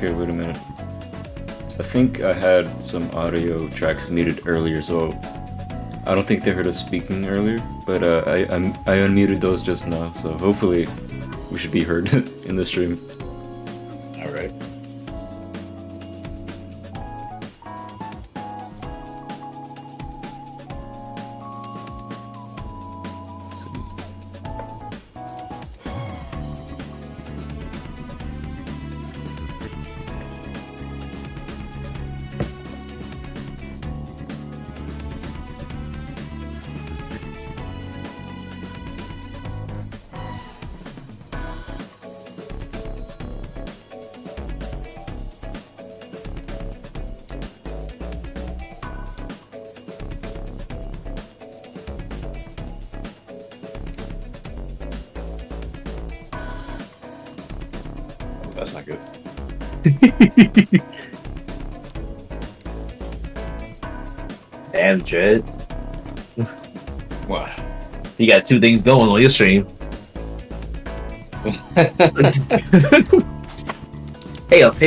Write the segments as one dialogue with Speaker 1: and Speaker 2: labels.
Speaker 1: Okay, wait a minute. I think I had some audio tracks muted earlier, so I don't think they heard us speaking earlier, but I unmuted those just now, so hopefully we should be heard in the stream.
Speaker 2: All right. That's not good.
Speaker 3: Damn, Jed.
Speaker 2: What?
Speaker 3: You got two things going on your stream. Hey,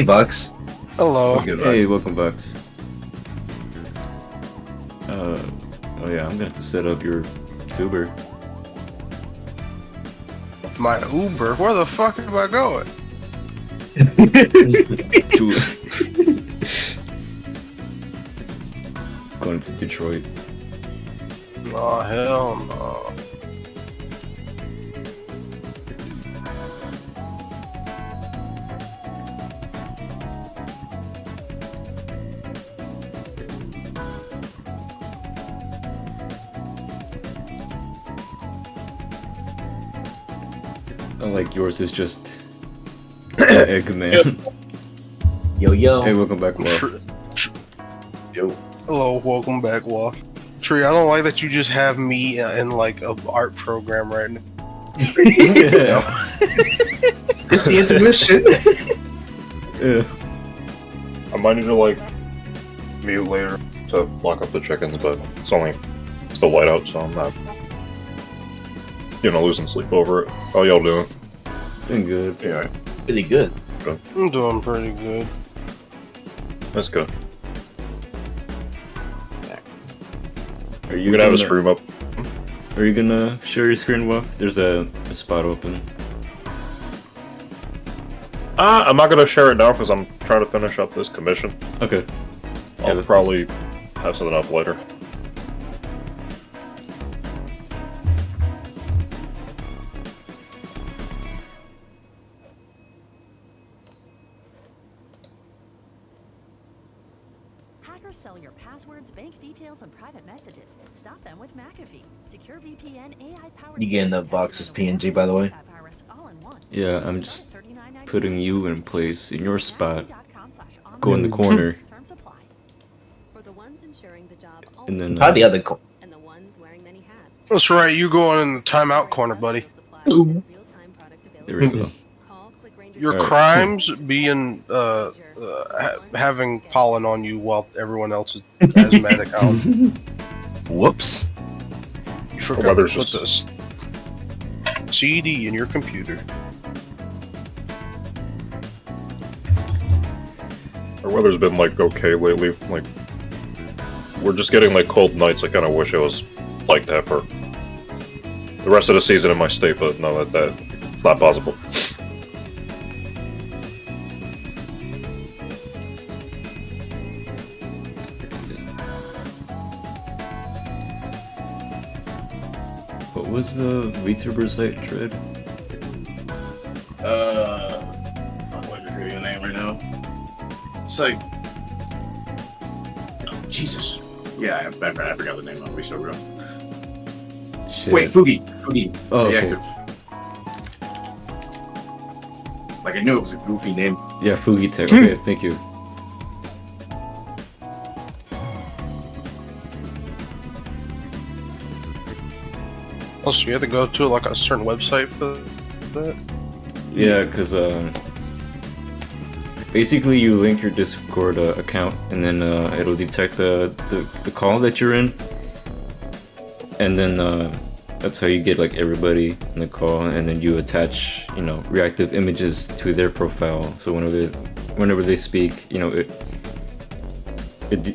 Speaker 3: Voks.
Speaker 4: Hello.
Speaker 1: Hey, welcome back. Oh yeah, I'm gonna have to set up your tuber.
Speaker 4: My Uber? Where the fuck am I going?
Speaker 1: Going to Detroit.
Speaker 4: Oh, hell no.
Speaker 1: Unlike yours is just Eggman.
Speaker 3: Yo.
Speaker 1: Hey, welcome back, Waff.
Speaker 3: Yo.
Speaker 4: Hello, welcome back, Waff. Tree, I don't like that you just have me in like a art program right now.
Speaker 1: Yeah.
Speaker 3: It's the intermission.
Speaker 1: Yeah.
Speaker 2: I might need to like mute later to lock up the chickens, but it's only still light out, so I'm not losing sleep over it. How y'all doing?
Speaker 1: Doing good.
Speaker 2: Yeah,
Speaker 3: Really good.
Speaker 4: I'm doing pretty good.
Speaker 2: that's good.
Speaker 1: Are
Speaker 2: You can have a stream up.
Speaker 1: Are you gonna share your screen, Waff? There's a spot open.
Speaker 2: I'm not gonna share it now because I'm trying to finish up this commission.
Speaker 1: Okay.
Speaker 2: I'll
Speaker 1: that's
Speaker 2: probably have something up later.
Speaker 5: Hackers sell your passwords, bank details, and private messages. Stop them with McAfee. Secure VPN, AI-powered...
Speaker 3: You getting the Voks' PNG, by the way?
Speaker 1: Yeah, I'm just putting you in place in your spot. Go in the corner. And then
Speaker 3: How the other
Speaker 4: That's right, you going in the timeout corner, buddy.
Speaker 1: there we go.
Speaker 4: Your
Speaker 1: Alright.
Speaker 4: crimes being having pollen on you while everyone else is asthmatic out.
Speaker 3: Whoops.
Speaker 4: You forgot to
Speaker 2: weather's
Speaker 4: put
Speaker 2: just-
Speaker 4: this CD in your computer.
Speaker 2: Our weather's been like okay lately. Like we're just getting like cold nights. I kind of wish it was like that for the rest of the season in my state, but no, that it's not possible.
Speaker 1: What was the VTuber site, Tread?
Speaker 6: I'm going to hear your name right now. It's like, oh, Jesus. Yeah, I forgot the name. I'll be so real.
Speaker 1: Shit.
Speaker 6: Wait, Fugi.
Speaker 1: Oh, okay.
Speaker 6: Reactive. Like I knew it was a goofy name.
Speaker 1: Yeah, Fugi Tech. Okay, thank you.
Speaker 4: Oh, so you have to go to like a certain website for that?
Speaker 1: Yeah, because basically you link your Discord account, and then it'll detect the call that you're in, and then that's how you get like everybody in the call, and then you attach reactive images to their profile. So whenever they speak, it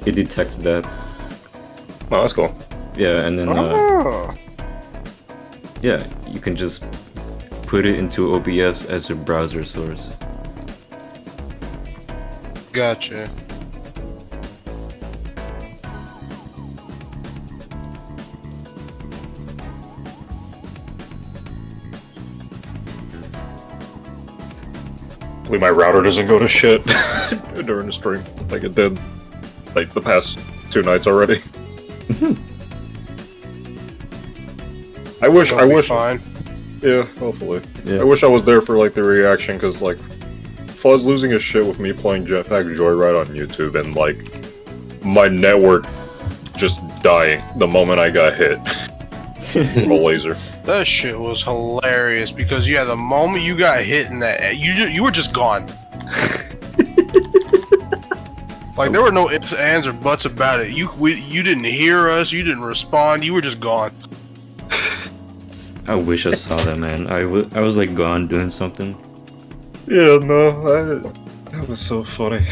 Speaker 1: detects that.
Speaker 2: Oh, that's cool.
Speaker 1: Yeah, and then
Speaker 4: Oh.
Speaker 1: yeah, you can just put it into OBS as your browser source.
Speaker 4: Gotcha.
Speaker 2: Hopefully my router doesn't go to shit during the stream, like it did, like the past 2 nights already. I wish,
Speaker 4: It'll be
Speaker 2: wish,
Speaker 4: fine.
Speaker 2: yeah, hopefully.
Speaker 1: Yeah.
Speaker 2: I wish I was there for like the reaction, cause like, Fuzz losing his shit with me playing Jetpack Joyride on YouTube, and like, my network just dying the moment I got hit with a laser.
Speaker 4: That shit was hilarious because yeah, the moment you got hit in that, you were just gone. Like there were no ifs, ands, or buts about it. You didn't hear us. You didn't respond. You were just gone.
Speaker 1: I wish I saw that, man. I was like gone doing something.
Speaker 2: Yeah, no, that was so funny.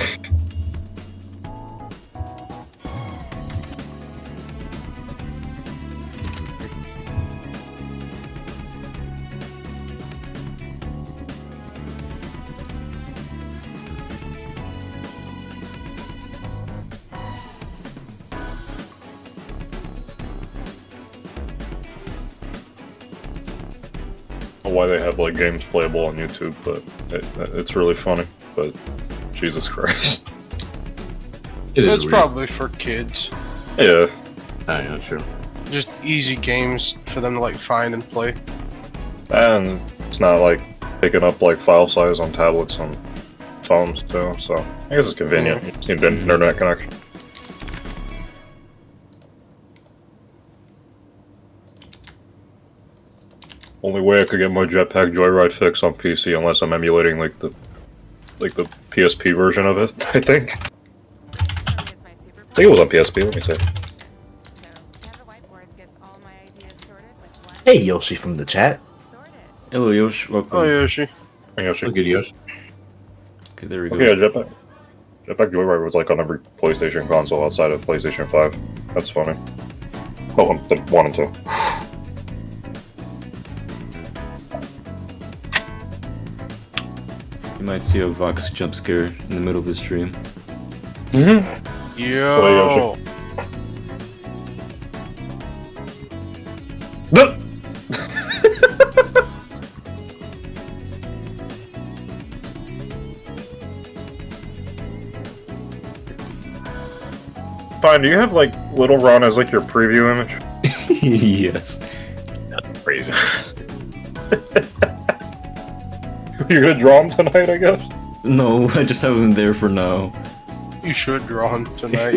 Speaker 2: Why they have like games playable on YouTube, but it's really funny. But Jesus Christ,
Speaker 3: It is
Speaker 4: It's
Speaker 3: weird.
Speaker 4: probably for kids.
Speaker 2: yeah,
Speaker 3: I know, true.
Speaker 4: Just easy games for them to like find and play.
Speaker 2: and it's not like picking up like file size on tablets and phones too. So I guess it's convenient. You just need an internet connection. Only way I could get my Jetpack Joyride fix on PC unless I'm emulating like the PSP version of it. I think it was on PSP. Let me see.
Speaker 3: Hey, Yoshi from the chat.
Speaker 1: Hello, Yosh. Welcome.
Speaker 4: Oh Yoshi.
Speaker 2: Hang on, shit.
Speaker 3: Look at Yoshi.
Speaker 1: Okay, there we go.
Speaker 2: Okay, yeah, Jetpack Joyride was like on every PlayStation console outside of PlayStation 5. That's funny. Oh, the 1 and 2.
Speaker 1: You might see a Voks jump scare in the middle of the stream.
Speaker 4: Yo.
Speaker 2: Yoshi. Fine, do you have like Little Ron as like your preview image?
Speaker 1: Yes.
Speaker 2: Crazy. You're gonna draw him tonight, I guess?
Speaker 1: No, I just have him there for now.
Speaker 4: You should draw him tonight.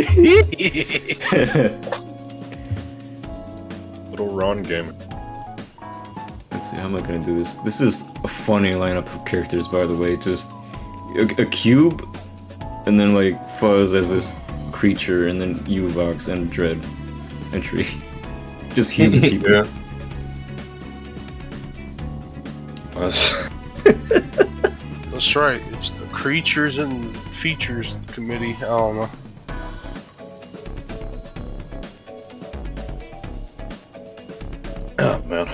Speaker 2: Little Ron game.
Speaker 1: Let's see, how am I gonna do this? This is a funny lineup of characters, by the way. Just a cube, and then like Fuzz as this creature, and then you, Vox, and Dread entry. Just human people.
Speaker 2: Yeah. That's-
Speaker 4: That's right. It's the creatures and features committee. I don't know.
Speaker 2: Oh man.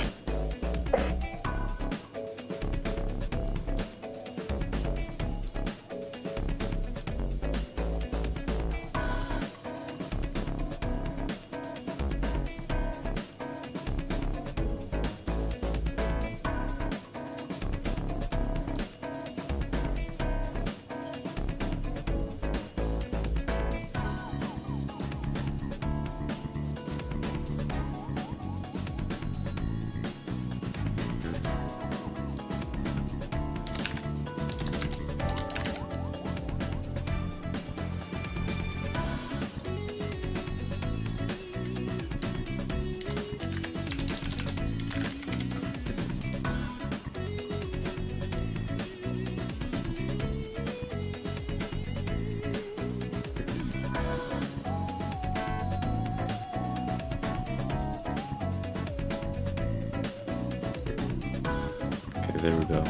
Speaker 1: Okay, there we go.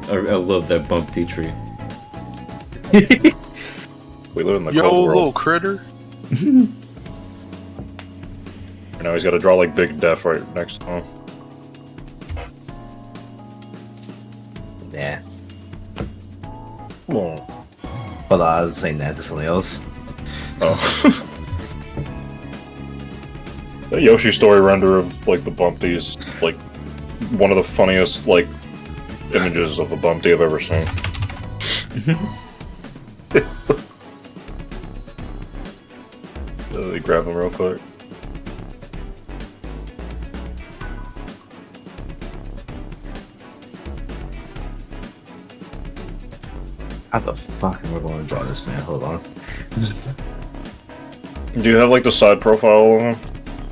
Speaker 1: I love that bump tea tree.
Speaker 2: We live in the
Speaker 4: Yo,
Speaker 2: cold
Speaker 4: little
Speaker 2: world.
Speaker 4: critter.
Speaker 2: Now he's got to draw like Big Def right next to him.
Speaker 3: Yeah.
Speaker 2: Oh.
Speaker 3: Hold on, I was saying that to something else.
Speaker 2: Oh. The Yoshi story render of like the Bumpty is like one of the funniest like images of a Bumpty I've ever seen. Let me grab him real quick.
Speaker 3: How the fuck am I going to draw this man? Hold on.
Speaker 2: Do you have like the side profile of him?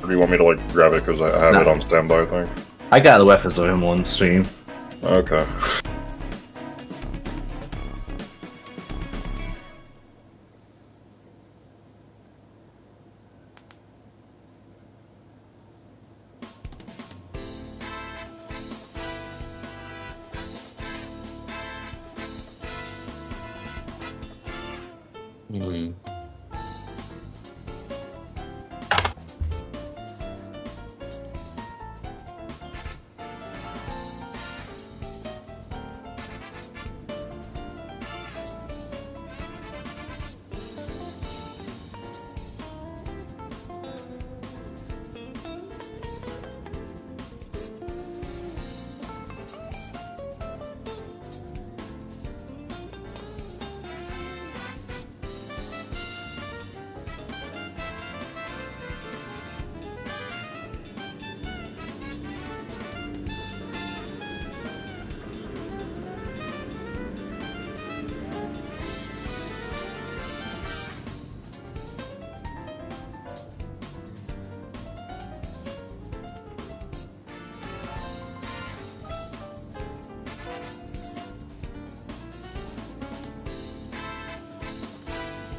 Speaker 2: Or do you want me to like grab it because I have
Speaker 3: No.
Speaker 2: it on standby, I think?
Speaker 3: I got the weapons of him on stream.
Speaker 2: Okay.
Speaker 1: Hmm.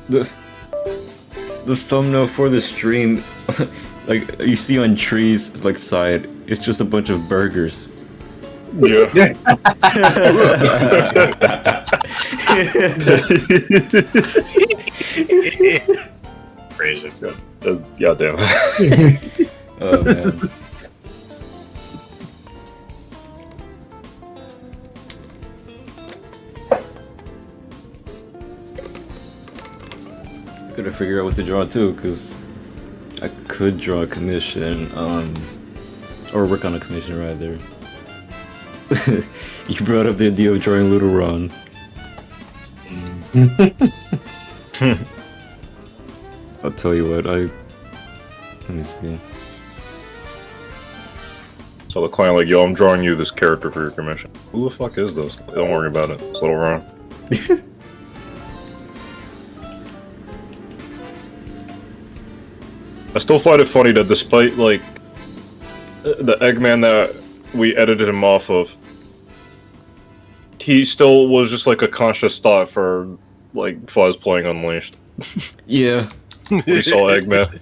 Speaker 1: The thumbnail for the stream, like you see on trees, like side, it's just a bunch of burgers.
Speaker 2: Yeah.
Speaker 6: Crazy.
Speaker 2: Yeah, damn.
Speaker 1: Oh man. Gotta figure out what to draw too, because I could draw a commission, or work on a commission rather. You brought up the idea of drawing Little Ron. I'll tell you what, let me see.
Speaker 2: So the client like, yo, I'm drawing you this character for your commission. Who the fuck is this? Don't worry about it. It's Little Ron. I still find it funny that despite, like, the Eggman that we edited him off of, he still was just, like, a conscious thought for, like, Fuzz playing Unleashed.
Speaker 1: Yeah,
Speaker 2: We saw Eggman.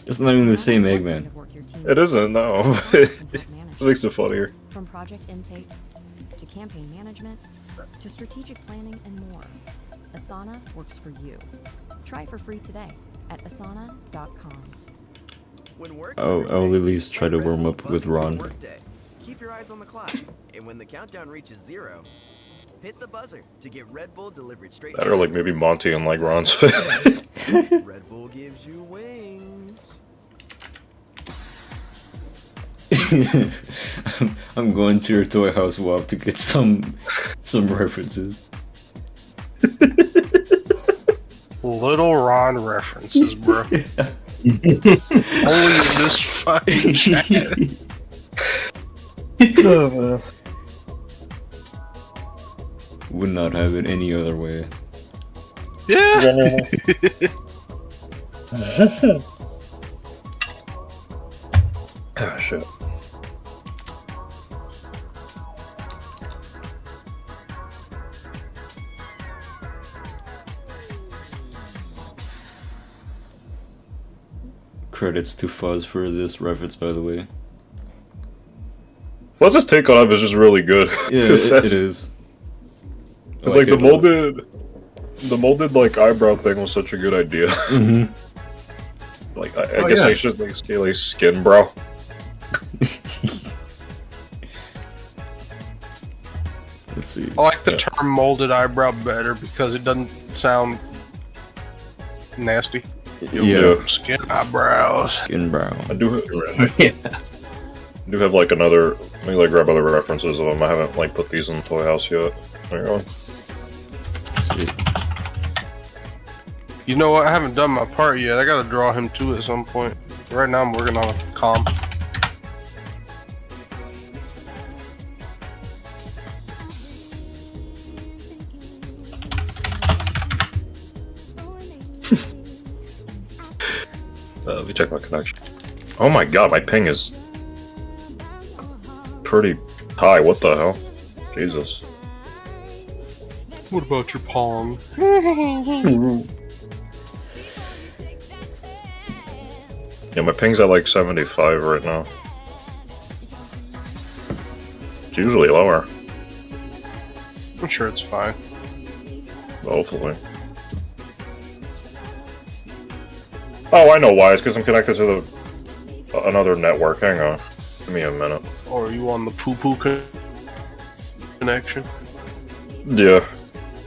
Speaker 1: it's not even the same Eggman.
Speaker 2: It isn't, no. It makes it funnier.
Speaker 5: From project intake to campaign management to strategic planning and more, Asana works for you. Try it for free today at asana.com.
Speaker 1: I'll at least try to warm up with Ron.
Speaker 7: Keep your eyes on the clock, and when the countdown reaches 0, hit the buzzer to get Red Bull delivered straight
Speaker 2: That
Speaker 7: to
Speaker 2: or, like, maybe Monty and, like, Ron's face.
Speaker 7: Red Bull gives you wings.
Speaker 1: I'm going to your toy house, Waff, to get some references.
Speaker 4: Little Ron references, bro. Only in this fucking chat.
Speaker 2: Oh, man.
Speaker 1: Would not have it any other way.
Speaker 4: Yeah.
Speaker 2: Ah, shit.
Speaker 1: Credits to Fuzz for this reference, by the way.
Speaker 2: Fuzz's take on it is just really good.
Speaker 1: Yeah, it is. I
Speaker 2: It's like
Speaker 1: it
Speaker 2: the
Speaker 1: a lot.
Speaker 2: molded like eyebrow thing was such a good idea.
Speaker 1: Mhm.
Speaker 2: Like, I
Speaker 3: Oh,
Speaker 2: guess
Speaker 3: yeah.
Speaker 2: I should like say like skin brow.
Speaker 1: Let's see.
Speaker 4: I like the term molded eyebrow better because it doesn't sound nasty.
Speaker 1: Yeah.
Speaker 4: Skin eyebrows.
Speaker 1: Skin brow.
Speaker 2: I do
Speaker 3: Yeah.
Speaker 2: have like another. Let me like grab other references of them. I haven't like put these in the toy house yet. Hang on.
Speaker 1: Let's see.
Speaker 4: You know what? I haven't done my part yet. I gotta draw him too at some point. Right now I'm working on a comp.
Speaker 2: Let me check my connection. Oh my god, my ping is pretty high. What the hell? Jesus.
Speaker 4: What about your Pong?
Speaker 2: Yeah, my ping's at like 75 right now. It's usually lower.
Speaker 4: I'm sure it's fine.
Speaker 2: Hopefully. Oh, I know why. It's because I'm connected to the another network. Hang on. Give me a minute.
Speaker 4: Or are you on the poo-poo connection?
Speaker 2: Yeah.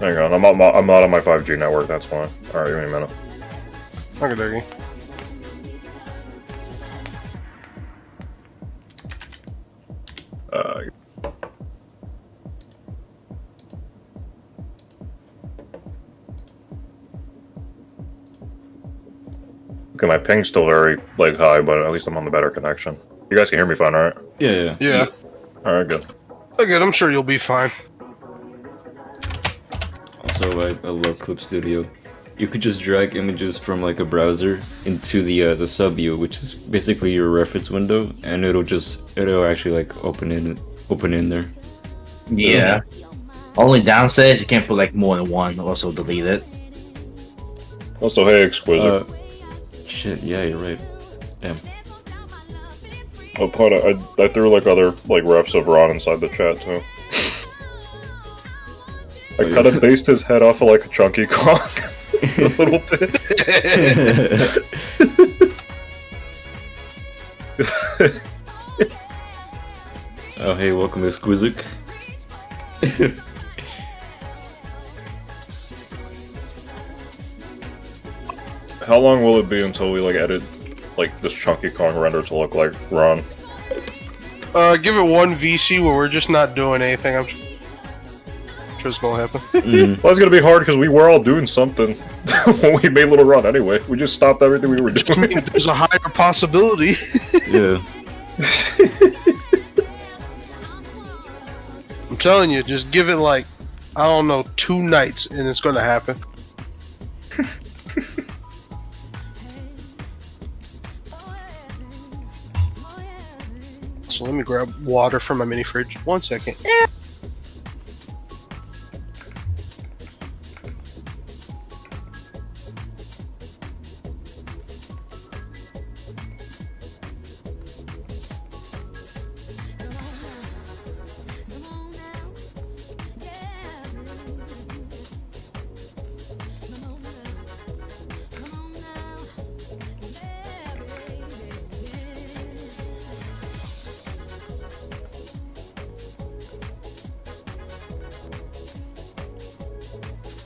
Speaker 2: Hang on. I'm not on my 5G network. That's fine. All right, give me a minute.
Speaker 4: Okay, dokie.
Speaker 2: Okay, my ping's still very like high, but at least I'm on the better connection. You guys can hear me fine, right?
Speaker 1: Yeah.
Speaker 4: Yeah.
Speaker 2: All right, good.
Speaker 4: Okay, I'm sure you'll be fine.
Speaker 1: Also, I love Clip Studio. You could just drag images from like a browser into the sub view, which is basically your reference window, and it'll actually like open in there.
Speaker 3: Yeah. Only downside is you can't put like more than one. Also delete it.
Speaker 2: Also, hey, Exquisite.
Speaker 1: Shit, yeah, you're right. Damn.
Speaker 2: Oh, part I threw like other like refs of Ron inside the chat too. I kind of based his head off of like a chunky Kong a little bit.
Speaker 1: Oh, hey, welcome, Exquisite.
Speaker 2: How long will it be until we like edit like this chunky Kong render to look like Ron?
Speaker 4: Give it one VC where we're just not doing anything. I'm sure it's gonna happen.
Speaker 2: Well, it's gonna be hard because we were all doing something when we made Little Ron anyway. We just stopped everything we were doing.
Speaker 4: There's a higher possibility.
Speaker 1: Yeah.
Speaker 4: I'm telling you, just give it like, I don't know, 2 nights and it's gonna happen. So let me grab water from my mini fridge. 1 second.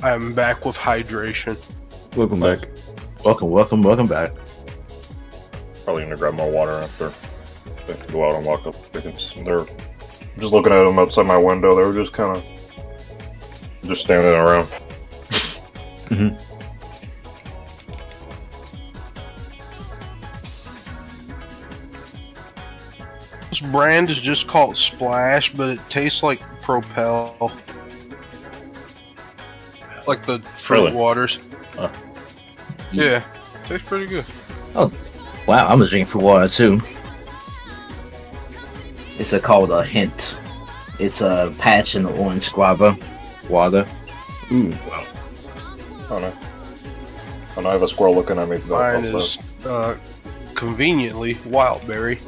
Speaker 4: I'm back with hydration.
Speaker 1: Welcome back.
Speaker 3: Welcome back.
Speaker 2: Probably gonna grab more water after I have to go out and walk up chickens. They're just looking at them outside my window. They were just kind of just standing around.
Speaker 4: This brand is just called Splash, but it tastes like Propel. Like the fruit
Speaker 2: Really?
Speaker 4: waters.
Speaker 2: Huh.
Speaker 4: Yeah, tastes pretty good.
Speaker 3: Wow, I'm just drinking for water too. It's called a hint. It's a patch in the orange guava water.
Speaker 1: Ooh.
Speaker 2: Oh no. Oh no, I have a squirrel looking at me.
Speaker 4: Mine is conveniently wildberry.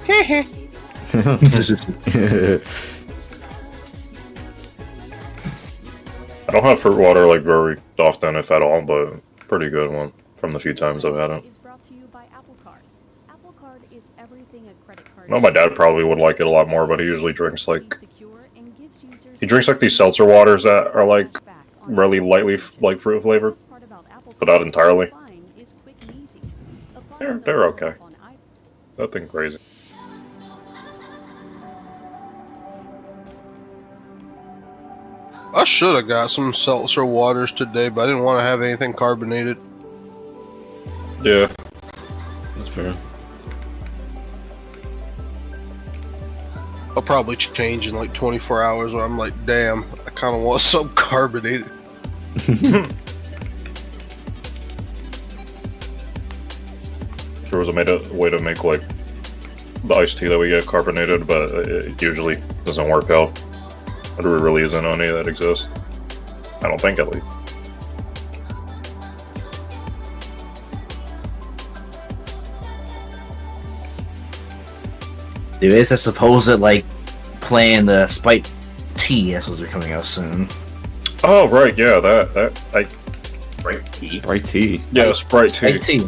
Speaker 2: I don't have fruit water like very often, if at all, but pretty good one from the few times I've had it.
Speaker 5: Is brought to you by Apple
Speaker 2: No, my dad probably would like it a lot more, but he usually drinks like these seltzer waters that are like really lightly like fruit flavored, but not entirely. They're okay. Nothing crazy.
Speaker 4: I should have got some seltzer waters today, but I didn't want to have anything carbonated.
Speaker 2: Yeah.
Speaker 1: That's fair.
Speaker 4: I'll probably change in like 24 hours where I'm like, damn, I kind of want some carbonated.
Speaker 2: There was a way to make like the iced tea that we get carbonated, but it usually doesn't work out. There really isn't any that exists. I don't think, at least.
Speaker 3: There is a supposed like playing the Sprite tea. That's supposed to be coming out soon.
Speaker 2: Oh right, yeah, that
Speaker 6: Right. Tea.
Speaker 1: Sprite tea.
Speaker 2: yeah, Sprite tea.
Speaker 3: Sprite tea.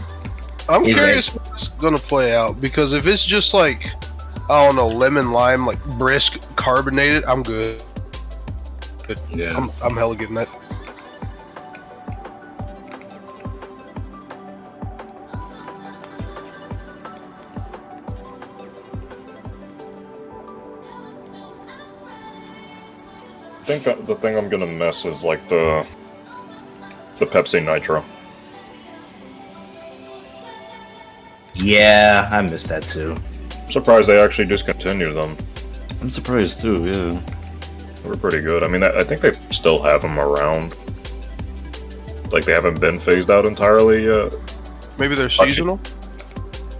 Speaker 4: I'm
Speaker 3: Is
Speaker 4: curious how it's gonna play out because if it's just like, I don't know, lemon lime, like brisk carbonated, I'm good.
Speaker 6: Yeah.
Speaker 4: I'm hella getting that.
Speaker 2: I think that the thing I'm gonna miss is like the Pepsi Nitro.
Speaker 3: Yeah, I missed that too.
Speaker 2: I'm surprised they actually discontinued them.
Speaker 1: I'm surprised too, yeah.
Speaker 2: They were pretty good. I mean, I think they still have them around. Like they haven't been phased out entirely yet.
Speaker 4: Maybe they're seasonal.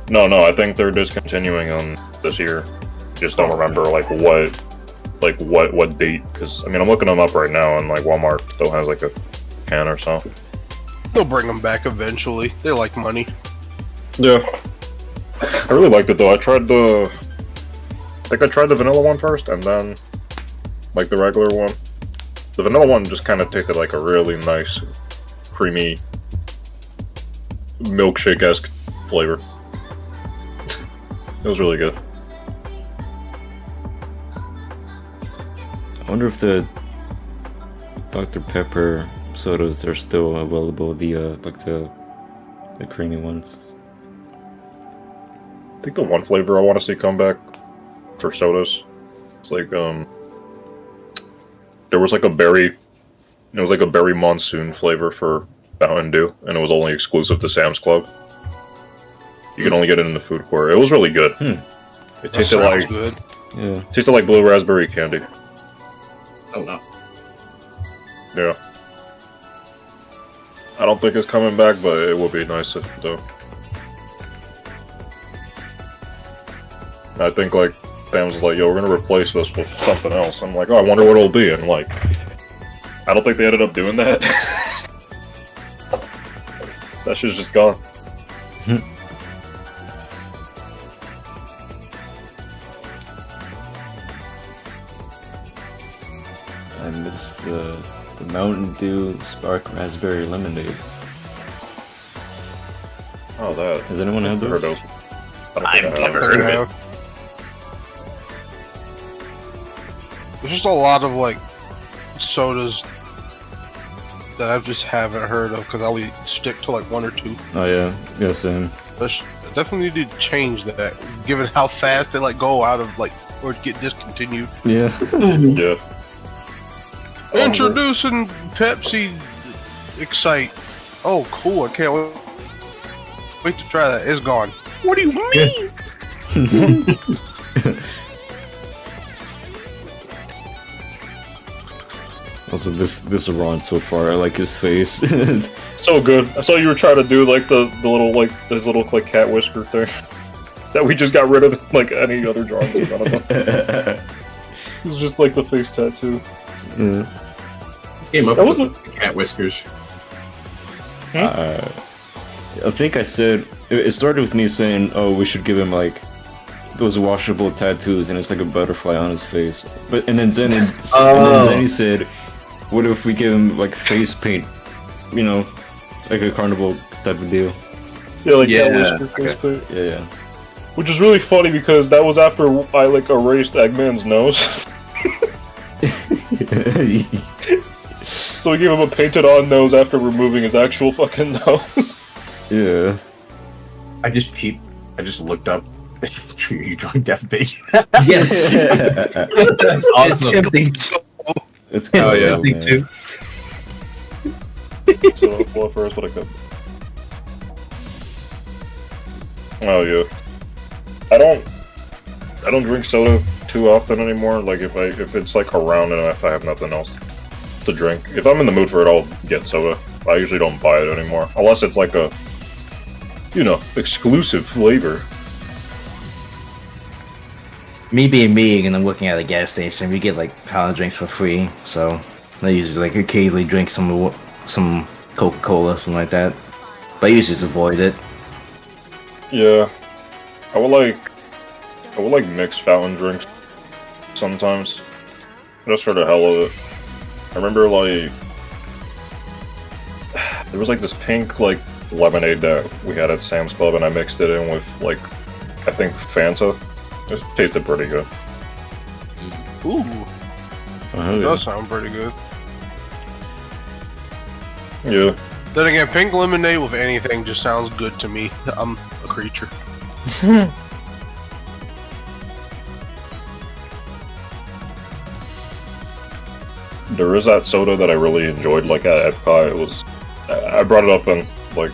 Speaker 2: No, I think they're discontinuing them this year. Just don't remember what date. Because I mean, I'm looking them up right now, and like Walmart still has like a can or so.
Speaker 4: They'll bring them back eventually. They like money.
Speaker 2: Yeah, I really liked it though. I tried the vanilla one first, and then like the regular one. The vanilla one just kind of tasted like a really nice, creamy, milkshake-esque flavor. It was really good.
Speaker 1: I wonder if the Dr. Pepper sodas are still available, the creamy ones.
Speaker 2: I think the one flavor I want to see come back for sodas, it's like there was like a berry monsoon flavor for Mountain Dew, and it was only exclusive to Sam's Club. You can only get it in the food court. It was really good. It
Speaker 4: That
Speaker 2: tasted
Speaker 4: sounds
Speaker 2: like
Speaker 4: good.
Speaker 1: Yeah.
Speaker 2: tasted like blue raspberry candy.
Speaker 6: Oh no.
Speaker 2: Yeah. I don't think it's coming back, but it would be nice if though. I think like Sam's was like, yo, we're gonna replace this with something else. I'm like, oh, I wonder what it'll be, and like, I don't think they ended up doing that. That shit's just gone.
Speaker 1: I miss the Mountain Dew Spark Raspberry Lemonade.
Speaker 2: Oh, that.
Speaker 1: Has anyone had
Speaker 2: Heard
Speaker 1: those?
Speaker 2: those? I don't think I have.
Speaker 6: heard of it.
Speaker 4: Yeah. There's just a lot of like sodas that I just haven't heard of because I only stick to like one or two.
Speaker 1: Oh yeah, yeah, same.
Speaker 4: I definitely need to change that, given how fast they like go out of like or get discontinued.
Speaker 1: Yeah.
Speaker 2: Yeah.
Speaker 4: Introducing Pepsi Excite. Oh, cool! I can't wait to try that. It's gone. What do you mean?
Speaker 1: Also, this Ron so far, I like his face.
Speaker 2: So good. I saw you were trying to do like the little like his little like cat whisker thing that we just got rid of like any other drawing we've done of him. It's just like the face tattoo.
Speaker 1: Yeah.
Speaker 6: Came up
Speaker 2: That
Speaker 6: with
Speaker 2: was
Speaker 6: the cat whiskers.
Speaker 1: I think I said it started with me saying, "Oh, we should give him like those washable tattoos," and it's like a butterfly on his face. But and then Zenny said, "What if we give him like face paint? You know, like a carnival type of deal."
Speaker 2: Yeah, like
Speaker 6: Yeah,
Speaker 2: cat whisker face
Speaker 6: okay.
Speaker 2: paint.
Speaker 1: Yeah, yeah.
Speaker 2: Which is really funny because that was after I like erased Eggman's nose. So we gave him a painted-on nose after removing his actual fucking nose.
Speaker 1: Yeah.
Speaker 6: I just looked up. You drunk death bait.
Speaker 3: Yes.
Speaker 6: That's
Speaker 3: It's
Speaker 6: awesome.
Speaker 3: tempting.
Speaker 1: It's
Speaker 6: Oh,
Speaker 3: It's
Speaker 6: yeah.
Speaker 3: tempting too.
Speaker 2: So well, first, what I could. Oh yeah. I don't drink soda too often anymore. Like if it's like around and if I have nothing else to drink. If I'm in the mood for it, I'll get soda. I usually don't buy it anymore unless it's like a, you know, exclusive flavor.
Speaker 3: Me being me, and I'm looking at a gas station, we get like pound drinks for free. So I usually like occasionally drink some Coca-Cola, something like that. But I usually just avoid it.
Speaker 2: Yeah, I would like mix fountain drinks sometimes, just for the hell of it. I remember like there was like this pink like lemonade that we had at Sam's Club, and I mixed it in with like I think Fanta. It tasted pretty good.
Speaker 4: Ooh,
Speaker 1: Oh,
Speaker 4: that does sound pretty good.
Speaker 2: Yeah.
Speaker 4: Then again, pink lemonade with anything just sounds good to me. I'm a creature.
Speaker 2: There is that soda that I really enjoyed, like at Epcot. It was, I brought it up in like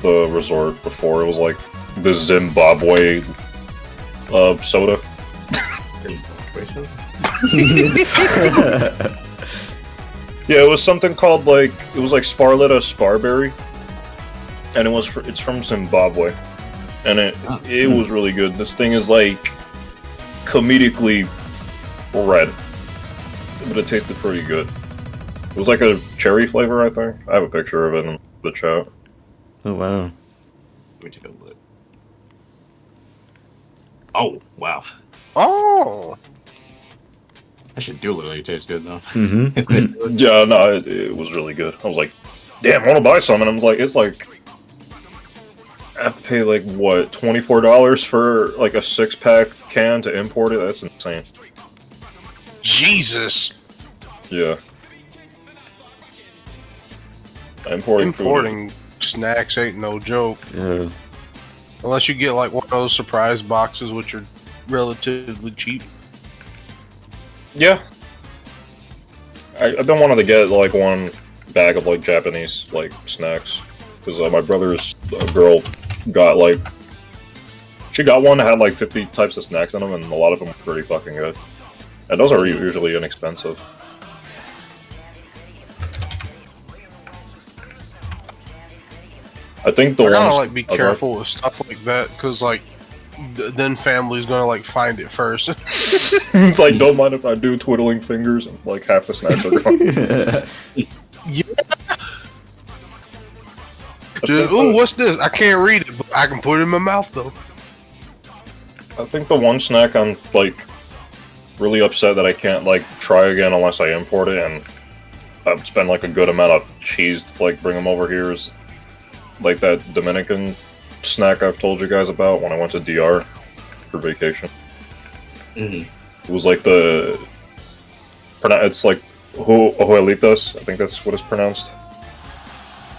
Speaker 2: the resort before. It was like the Zimbabwe soda. Yeah, it was something called like it was like Sparletta Sparberry, and it's from Zimbabwe, and it was really good. This thing is like comedically red, but it tasted pretty good. It was like a cherry flavor, I think. I have a picture of it in the chat.
Speaker 1: Oh wow.
Speaker 6: Let me take a look. Oh, wow.
Speaker 4: Oh,
Speaker 6: That should do literally taste good though.
Speaker 1: Mm-hmm.
Speaker 2: Yeah, no, it was really good. I was like, damn, I want to buy some, and I was like, it's like I have to pay like what, $24 for like a 6-pack can to import it. That's insane.
Speaker 4: Jesus!
Speaker 2: Yeah.
Speaker 4: Importing snacks ain't no joke.
Speaker 1: Yeah.
Speaker 4: Unless you get like one of those surprise boxes, which are relatively cheap.
Speaker 2: Yeah. I've been wanting to get like one bag of like Japanese like snacks because my brother's girl got like she got one that had like 50 types of snacks in them, and a lot of them were pretty fucking good. And those are usually inexpensive. I think the
Speaker 4: I gotta
Speaker 2: ones
Speaker 4: like be careful with stuff like that because like then family's gonna like find it first.
Speaker 2: It's like, don't mind if I do, twiddling fingers, and like half the snacks are gone.
Speaker 4: Just, ooh, what's this? I can't read it, but I can put it in my mouth though.
Speaker 2: I think the one snack I'm like really upset that I can't like try again unless I import it, and I've spent like a good amount of cheese to like bring them over here, is like that Dominican snack I've told you guys about when I went to DR for vacation.
Speaker 6: Mm-hmm.
Speaker 2: It was like it's like Joelitas, I think that's what it's pronounced.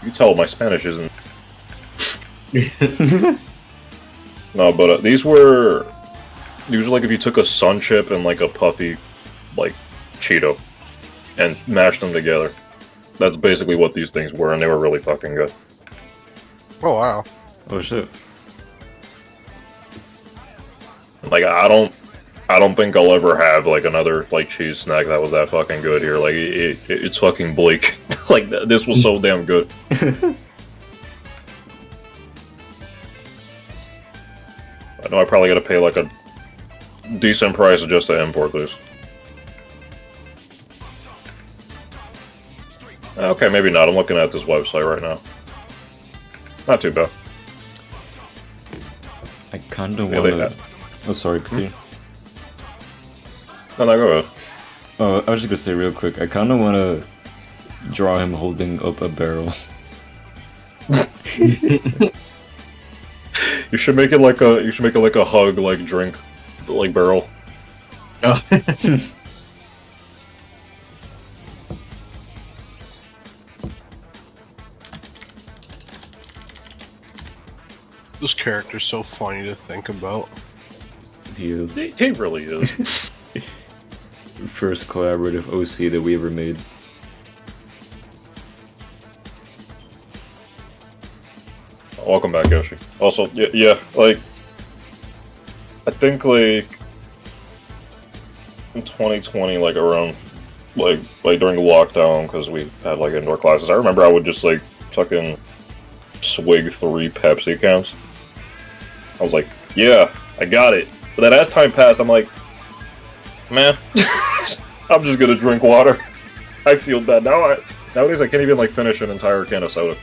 Speaker 2: You tell my Spanish isn't. No, but these were usually like if you took a sun chip and like a puffy like Cheeto and mashed them together. That's basically what these things were, and they were really fucking good.
Speaker 4: Oh wow.
Speaker 1: Oh shit.
Speaker 2: Like I don't think I'll ever have like another like cheese snack that was that fucking good here. Like it's fucking bleak. Like this was so damn good. I know I probably gotta pay like a decent price just to import this. Okay, maybe not. I'm looking at this website right now. Not too bad.
Speaker 1: I kinda
Speaker 2: Yeah,
Speaker 1: wanna. Oh, sorry, continue.
Speaker 2: No, go ahead.
Speaker 1: Oh, I was just gonna say real quick. I kinda wanna draw him holding up a barrel.
Speaker 2: You should make it like a hug like drink like barrel.
Speaker 6: Oh.
Speaker 4: This character's so funny to think about.
Speaker 1: He is
Speaker 2: He really is.
Speaker 1: first collaborative OC that we ever made.
Speaker 2: Welcome back, Yoshi. Also, yeah, like I think like in 2020, like around like during the lockdown, because we had like indoor classes. I remember I would just like fucking swig 3 Pepsi cans. I was like, yeah, I got it. But then as time passed, I'm like, man, I'm just gonna drink water. I feel bad now. Nowadays I can't even like finish an entire can of soda.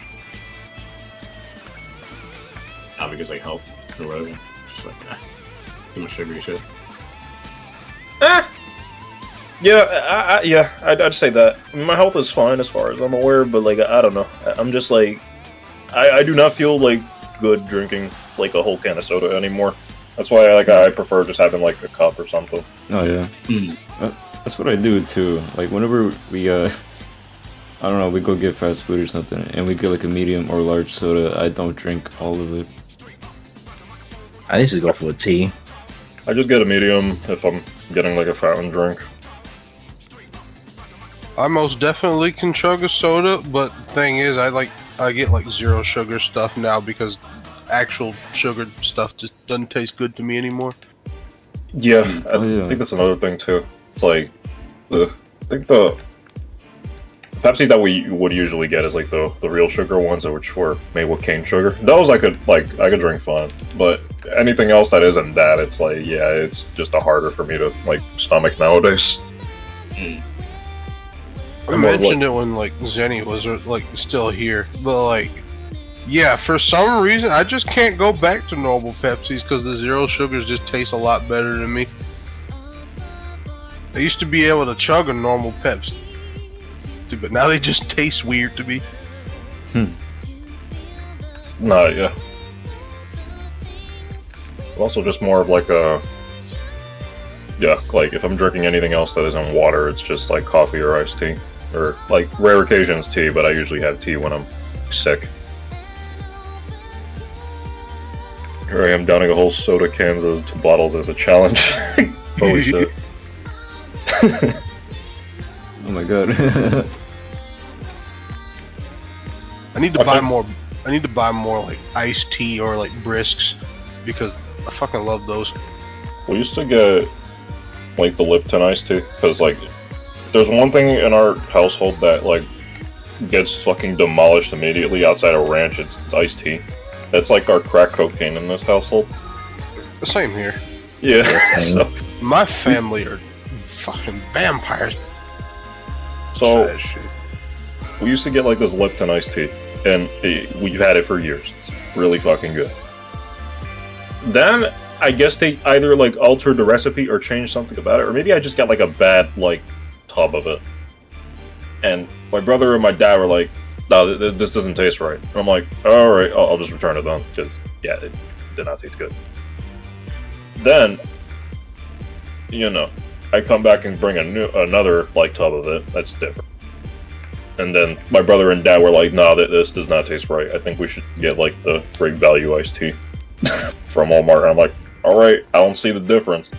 Speaker 6: Not because like health or whatever. Just like too much sugary shit.
Speaker 2: Yeah, I'd say that. I mean, my health is fine as far as I'm aware, but like I don't know. I'm just like I do not feel like good drinking like a whole can of soda anymore. That's why I prefer just having like a cup or something.
Speaker 1: Oh yeah, that's what I do too. Like whenever we I don't know, we go get fast food or something, and we get like a medium or large soda. I don't drink all of it.
Speaker 3: I used to go for a tea.
Speaker 2: I just get a medium if I'm getting like a fountain drink.
Speaker 4: I most definitely can chug a soda, but thing is, I get like zero sugar stuff now because actual sugar stuff just doesn't taste good to me anymore.
Speaker 2: Yeah,
Speaker 1: Oh,
Speaker 2: I think that's another thing too. It's like I think the Pepsi that we would usually get is like the real sugar ones, which were made with cane sugar. Those I could drink fine, but anything else that isn't that, it's like yeah, it's just harder for me to like stomach nowadays.
Speaker 4: I mentioned it when like Zenny was like still here, but like yeah, for some reason I just can't go back to normal Pepsis because the zero sugars just taste a lot better to me. I used to be able to chug a normal Pepsi, but now they just taste weird to me.
Speaker 2: Nah, yeah. Also, just more of like a like if I'm drinking anything else that isn't water, it's just like coffee or iced tea, or like rare occasions tea. But I usually have tea when I'm sick. Here I am downing a whole soda cans as 2 bottles as a challenge. Holy shit!
Speaker 1: Oh my god.
Speaker 4: I need to buy more. I need to buy more like iced tea or like Brisks because I fucking love those.
Speaker 2: We used to get like the Lipton iced tea because like there's one thing in our household that like gets fucking demolished immediately outside of ranch. It's iced tea. That's like our crack cocaine in this household.
Speaker 4: The same here.
Speaker 2: Yeah. So,
Speaker 4: My family are fucking vampires.
Speaker 2: so
Speaker 4: That shit.
Speaker 2: we used to get like this Lipton iced tea, and we've had it for years. Really fucking good. Then I guess they either like altered the recipe or changed something about it, or maybe I just got like a bad like tub of it. And my brother and my dad were like, "No, this doesn't taste right." And I'm like, "All right, I'll just return it then," because yeah, it did not taste good. Then, you know, I come back and bring another like tub of it. That's different. And then my brother and dad were like, "No, this does not taste right. I think we should get like the Great Value iced tea from Walmart." And I'm like, "All right, I don't see the difference,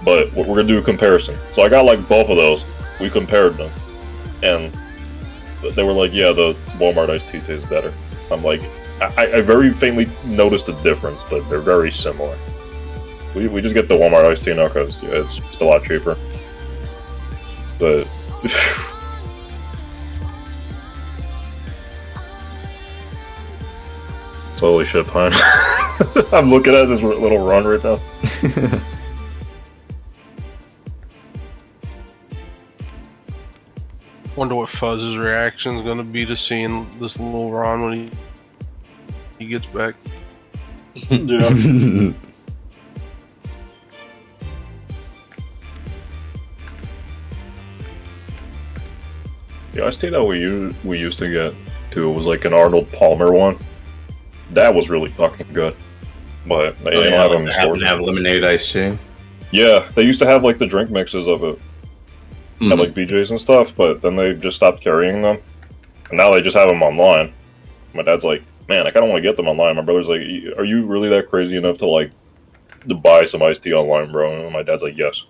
Speaker 2: but we're gonna do a comparison." So I got like both of those. We compared them, and they were like, "Yeah, the Walmart iced tea tastes better." I'm like, I very faintly noticed a difference, but they're very similar. We just get the Walmart iced tea now because yeah, it's just a lot cheaper. But holy shit, Pine! I'm looking at this little run right now.
Speaker 4: Wonder what Fuzz's reaction is gonna be to seeing this little Ron when he gets back.
Speaker 2: Yeah. The iced tea that we used to get too was like an Arnold Palmer one. That was really fucking good. But they don't have them in
Speaker 8: They
Speaker 2: stores.
Speaker 8: have lemonade iced tea.
Speaker 2: Yeah, they used to have like the drink mixes of it at like BJ's and stuff, but then they just stopped carrying them. And now they just have them online. My dad's like, man, I kind of want to get them online. My brother's like, are you really that crazy enough to like to buy some iced tea online, bro? And my dad's like, yes.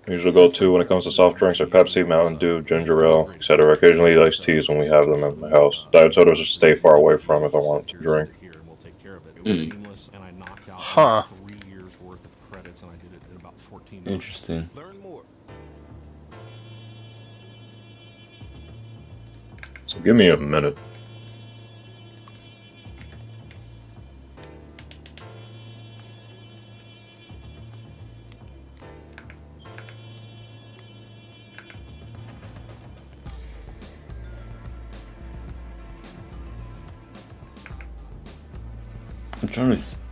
Speaker 2: I usually go to when it comes to soft drinks are Pepsi, Mountain Dew, ginger ale, etc. Occasionally iced teas when we have them in my house. Diet sodas just stay far away from if I want to drink.
Speaker 4: Huh.
Speaker 1: Interesting.
Speaker 2: So give me a minute.
Speaker 1: I'm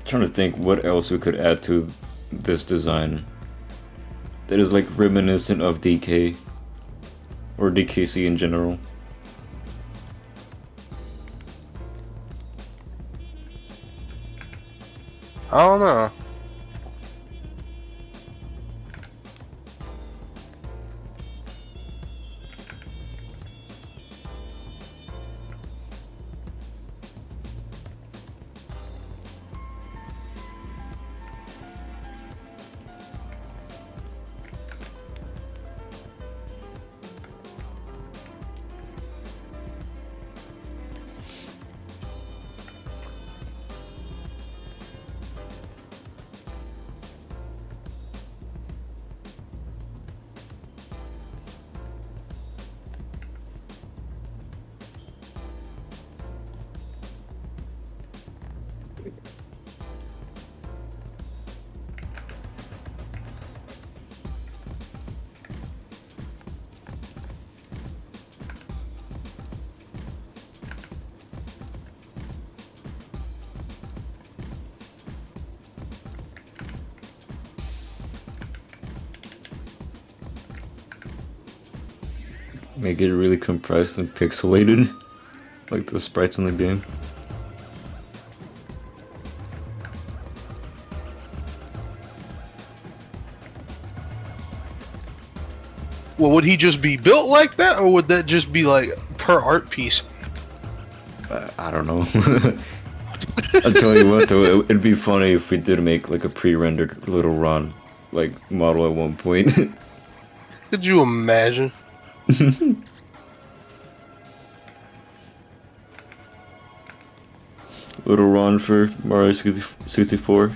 Speaker 1: trying to think what else we could add to this design that is like reminiscent of DK or DKC in general.
Speaker 4: I don't know.
Speaker 1: Make it really compressed and pixelated, like the sprites in the game.
Speaker 4: Well, would he just be built like that, or would that just be like per art piece?
Speaker 1: I don't know. I'll tell you what though, it'd be funny if we did make like a pre-rendered little Ron like model at one point.
Speaker 4: Could you imagine?
Speaker 1: Little Ron for Mario 64.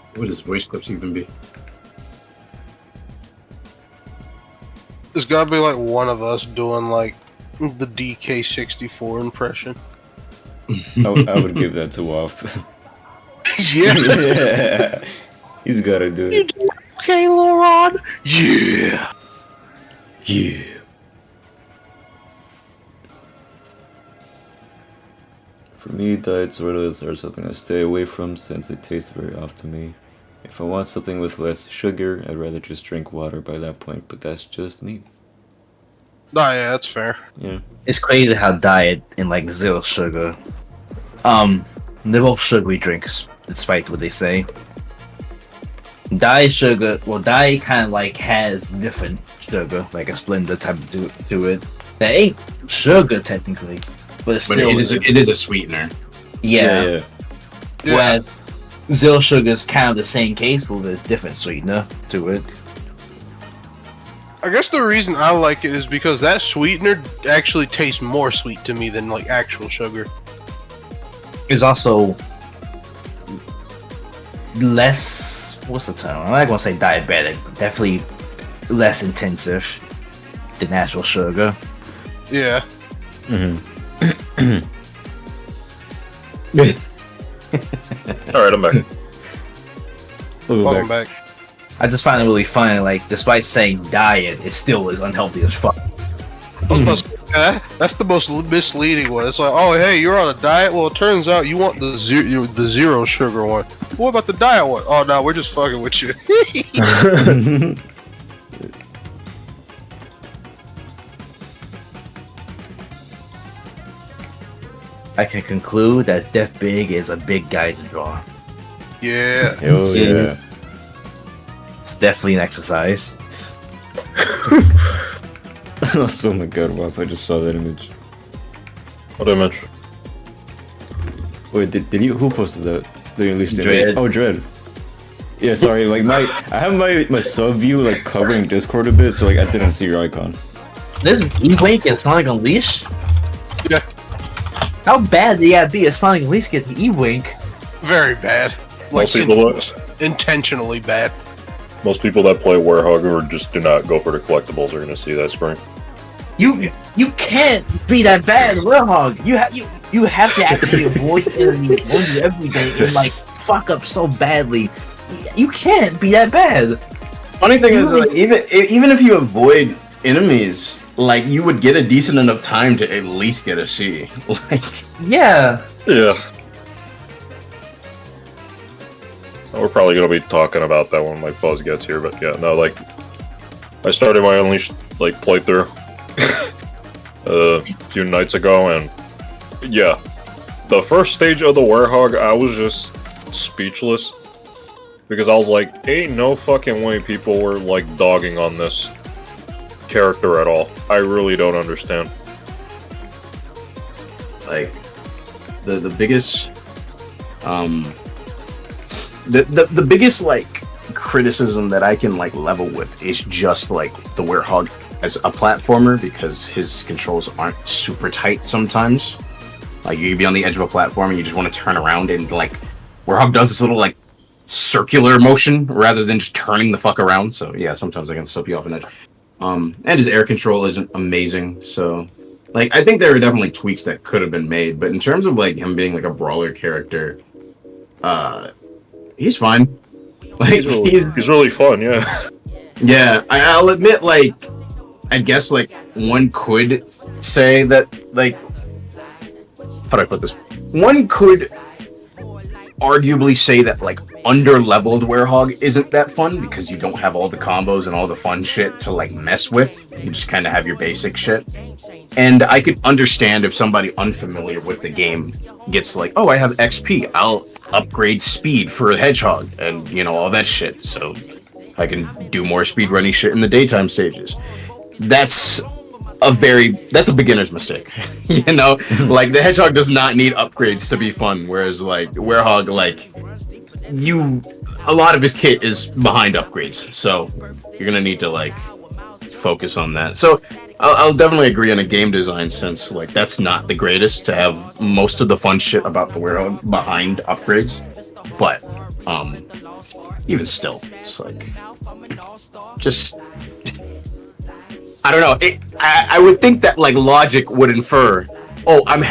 Speaker 8: What would his voice clips even be?
Speaker 4: There's gotta be like one of us doing like the DK64 impression.
Speaker 1: I would give that to Waff.
Speaker 4: Yeah.
Speaker 1: Yeah. He's gotta do
Speaker 4: You
Speaker 1: it.
Speaker 4: do okay, Lil Rod? Yeah.
Speaker 1: Yeah. For me, diet sodas are something I stay away from since they taste very off to me. If I want something with less sugar, I'd rather just drink water by that point, but that's just me.
Speaker 4: Nah, yeah, that's fair.
Speaker 1: Yeah.
Speaker 3: It's crazy how diet and like zero sugar, they're both sugary drinks, despite what they say. Diet sugar, well, diet kind of like has different sugar, like a Splenda type to it. That ain't sugar technically, but it's
Speaker 8: But
Speaker 3: still
Speaker 8: it is a sweetener.
Speaker 3: yeah.
Speaker 1: Yeah.
Speaker 3: Whereas zero sugar is kind of the same case with a different sweetener to it.
Speaker 4: I guess the reason I like it is because that sweetener actually tastes more sweet to me than like actual sugar.
Speaker 3: It's also less, what's the term? I'm not gonna say diabetic, but definitely less intensive than natural sugar.
Speaker 4: Yeah.
Speaker 2: Alright, I'm back.
Speaker 1: We'll go
Speaker 4: Welcome
Speaker 1: back.
Speaker 4: back.
Speaker 3: I just find it really funny, like, despite saying diet, it still is unhealthy as fuck.
Speaker 4: That's the most misleading one. It's like, oh, hey, you're on a diet. Well, it turns out you want the zero sugar one. What about the diet one? Oh no, we're just fucking with you.
Speaker 3: I can conclude that Death Big is a big guy to draw.
Speaker 4: Yeah.
Speaker 1: Hell yeah.
Speaker 3: It's definitely an exercise.
Speaker 1: Oh my god, Waff, I just saw that image.
Speaker 2: What image?
Speaker 1: Wait, did you, who posted that? The released
Speaker 3: Dread.
Speaker 1: image? Oh, Dread. Yeah, sorry, like I have my sub view like covering Discord a bit, so like I didn't see your icon.
Speaker 3: There's an E-Wink in Sonic Unleashed?
Speaker 4: Yeah.
Speaker 3: How bad do you gotta be a Sonic Unleashed to get the E-Wink?
Speaker 4: Very bad. Like, intentionally bad.
Speaker 2: Most people that play Werehog or just do not go for the collectibles are gonna see that screen.
Speaker 3: You can't be that bad, Warhog. You have to actively avoid enemies every day and like fuck up so badly. You can't be that bad.
Speaker 9: Funny thing is, like, even if you avoid enemies, like you would get a decent enough time to at least get a C. Like,
Speaker 3: yeah.
Speaker 2: Yeah. We're probably gonna be talking about that when like Fuzz gets here, but yeah, no, like I started my Unleashed like playthrough a few nights ago, and yeah, the first stage of the Werehog, I was just speechless because I was like, ain't no fucking way people were like dogging on this character at all. I really don't understand.
Speaker 9: like the biggest the biggest like criticism that I can like level with is just like the Werehog as a platformer, because his controls aren't super tight sometimes. Like you could be on the edge of a platform and you just want to turn around, and like Werehog does this little like circular motion rather than just turning the fuck around. So yeah, sometimes I can slip you off an edge. And his air control isn't amazing, so like I think there are definitely tweaks that could have been made, but in terms of like him being like a brawler character, he's fine. Like
Speaker 2: he's really fun, yeah.
Speaker 9: Yeah, I'll admit, like, I guess like one could say that, like, how do I put this? One could arguably say that like under-leveled Werehog isn't that fun because you don't have all the combos and all the fun shit to like mess with. You just kind of have your basic shit. And I could understand if somebody unfamiliar with the game gets like, oh, I have XP, I'll upgrade speed for a hedgehog and you know all that shit, so I can do more speedrunning shit in the daytime stages. That's a beginner's mistake. You know, like the hedgehog does not need upgrades to be fun, whereas like Werehog, like a lot of his kit is behind upgrades, so you're gonna need to like focus on that. So I'll definitely agree on a game design sense, like that's not the greatest to have most of the fun shit about the Werehog behind upgrades, but even still, it's like just I don't know. I would think that like logic would infer, oh, I'm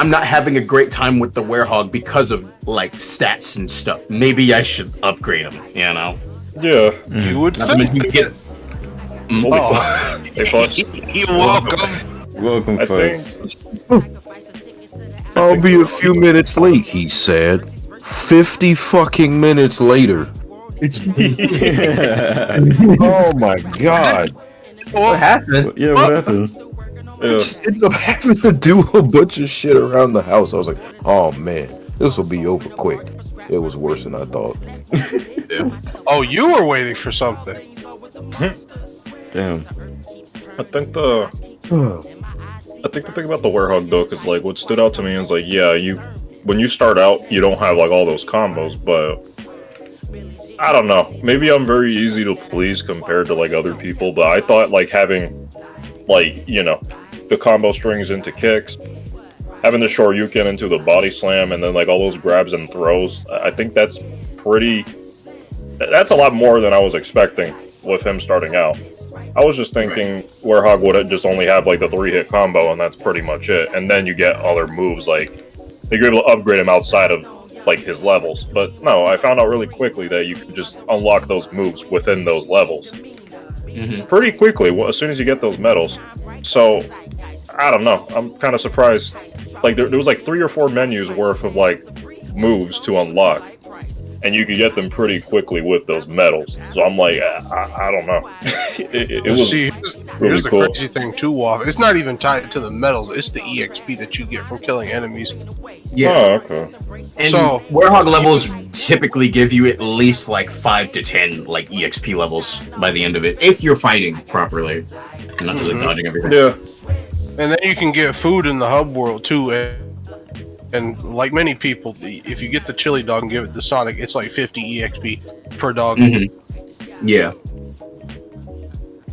Speaker 9: not having a great time with the Werehog because of like stats and stuff. Maybe I should upgrade him. You know?
Speaker 2: Yeah.
Speaker 4: You would
Speaker 9: Not to
Speaker 4: think.
Speaker 9: mention you get.
Speaker 2: Hey, Fuzz.
Speaker 4: You're welcome.
Speaker 1: Welcome,
Speaker 2: I
Speaker 1: Fuzz.
Speaker 10: I'll be a few minutes late, he said. 50 fucking minutes later. It's oh my god.
Speaker 3: What happened?
Speaker 1: Yeah, what happened?
Speaker 10: I just ended up having to do a bunch of shit around the house. I was like, oh man, this will be over quick. It was worse than I thought.
Speaker 4: Oh, you were waiting for something.
Speaker 1: Damn.
Speaker 2: I think the thing about the Werehog though, is like what stood out to me is like, yeah, when you start out, you don't have like all those combos, but I don't know. Maybe I'm very easy to please compared to like other people, but I thought like having like, you know, the combo strings into kicks, having the Shoryuken into the body slam, and then like all those grabs and throws, I think that's a lot more than I was expecting with him starting out. I was just thinking Werehog would just only have like the 3-hit combo and that's pretty much it, and then you get other moves like you're able to upgrade him outside of like his levels. But no, I found out really quickly that you can just unlock those moves within those levels pretty quickly as soon as you get those medals. So I don't know, I'm kind of surprised. Like there was like 3 or 4 menus worth of like moves to unlock, and you could get them pretty quickly with those medals. So I'm like, I don't know. it was.
Speaker 4: See,
Speaker 2: really
Speaker 4: Here's the
Speaker 2: cool.
Speaker 4: crazy thing too, Waff. It's not even tied to the medals. It's the EXP that you get from killing enemies.
Speaker 9: Yeah.
Speaker 2: Oh, okay.
Speaker 9: And
Speaker 4: So-
Speaker 9: Warhog levels typically give you at least like 5 to 10 like EXP levels by the end of it, if you're fighting properly, and not just like dodging everything.
Speaker 2: Yeah.
Speaker 4: And then you can get food in the hub world too. And like many people, if you get the chili dog and give it to Sonic, it's like 50 EXP per dog.
Speaker 9: Yeah.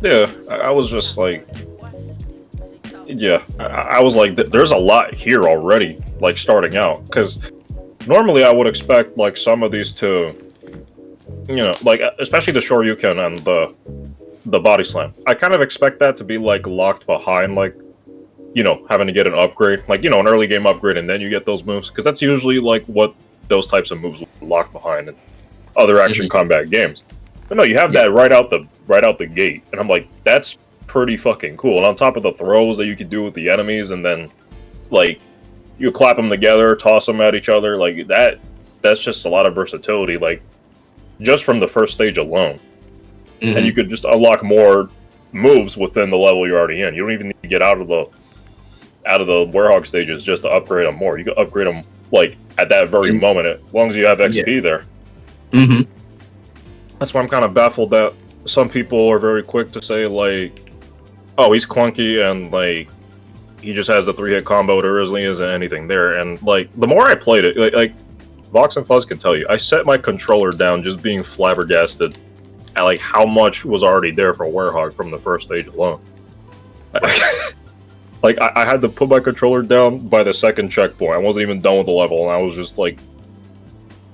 Speaker 2: Yeah, I was just like, yeah, I was like, there's a lot here already, like starting out, because normally I would expect like some of these to, you know, like especially the Shoryuken and the body slam. I kind of expect that to be like locked behind, like, you know, having to get an upgrade, like, you know, an early game upgrade, and then you get those moves, because that's usually like what those types of moves lock behind in other action combat games. But no, you have that right out the gate, and I'm like, that's pretty fucking cool. And on top of the throws that you can do with the enemies, and then like you clap them together, toss them at each other, like that's just a lot of versatility, like just from the first stage alone. And you could just unlock more moves within the level you're already in. You don't even need to get out of the Werehog stages just to upgrade them more. You can upgrade them like at that very moment, as long as you have XP there. That's why I'm kind of baffled that some people are very quick to say, like, oh, he's clunky and, like, he just has the 3-hit combo, there really isn't anything there. And, like, the more I played it, like Voks and Fuzz can tell you, I set my controller down just being flabbergasted at, like, how much was already there for Werehog from the first stage alone. Like, I had to put my controller down by the second checkpoint. I wasn't even done with the level, and I was just, like,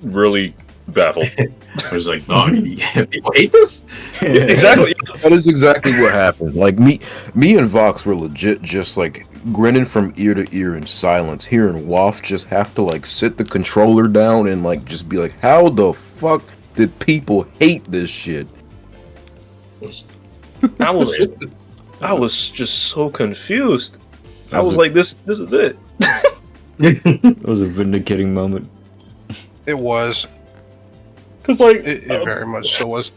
Speaker 2: really baffled.
Speaker 9: I was like, oh, people hate this?
Speaker 2: Yeah, exactly.
Speaker 10: That is exactly what happened. Like, me and Vox were legit just, like, grinning from ear to ear in silence, hearing Waff just have to, like, sit the controller down and, like, just be like, how the fuck did people hate this shit?
Speaker 2: I was just so confused. I was like, this is it.
Speaker 1: It was a vindicating moment.
Speaker 4: It was.
Speaker 2: Because, like,
Speaker 4: It very much so was.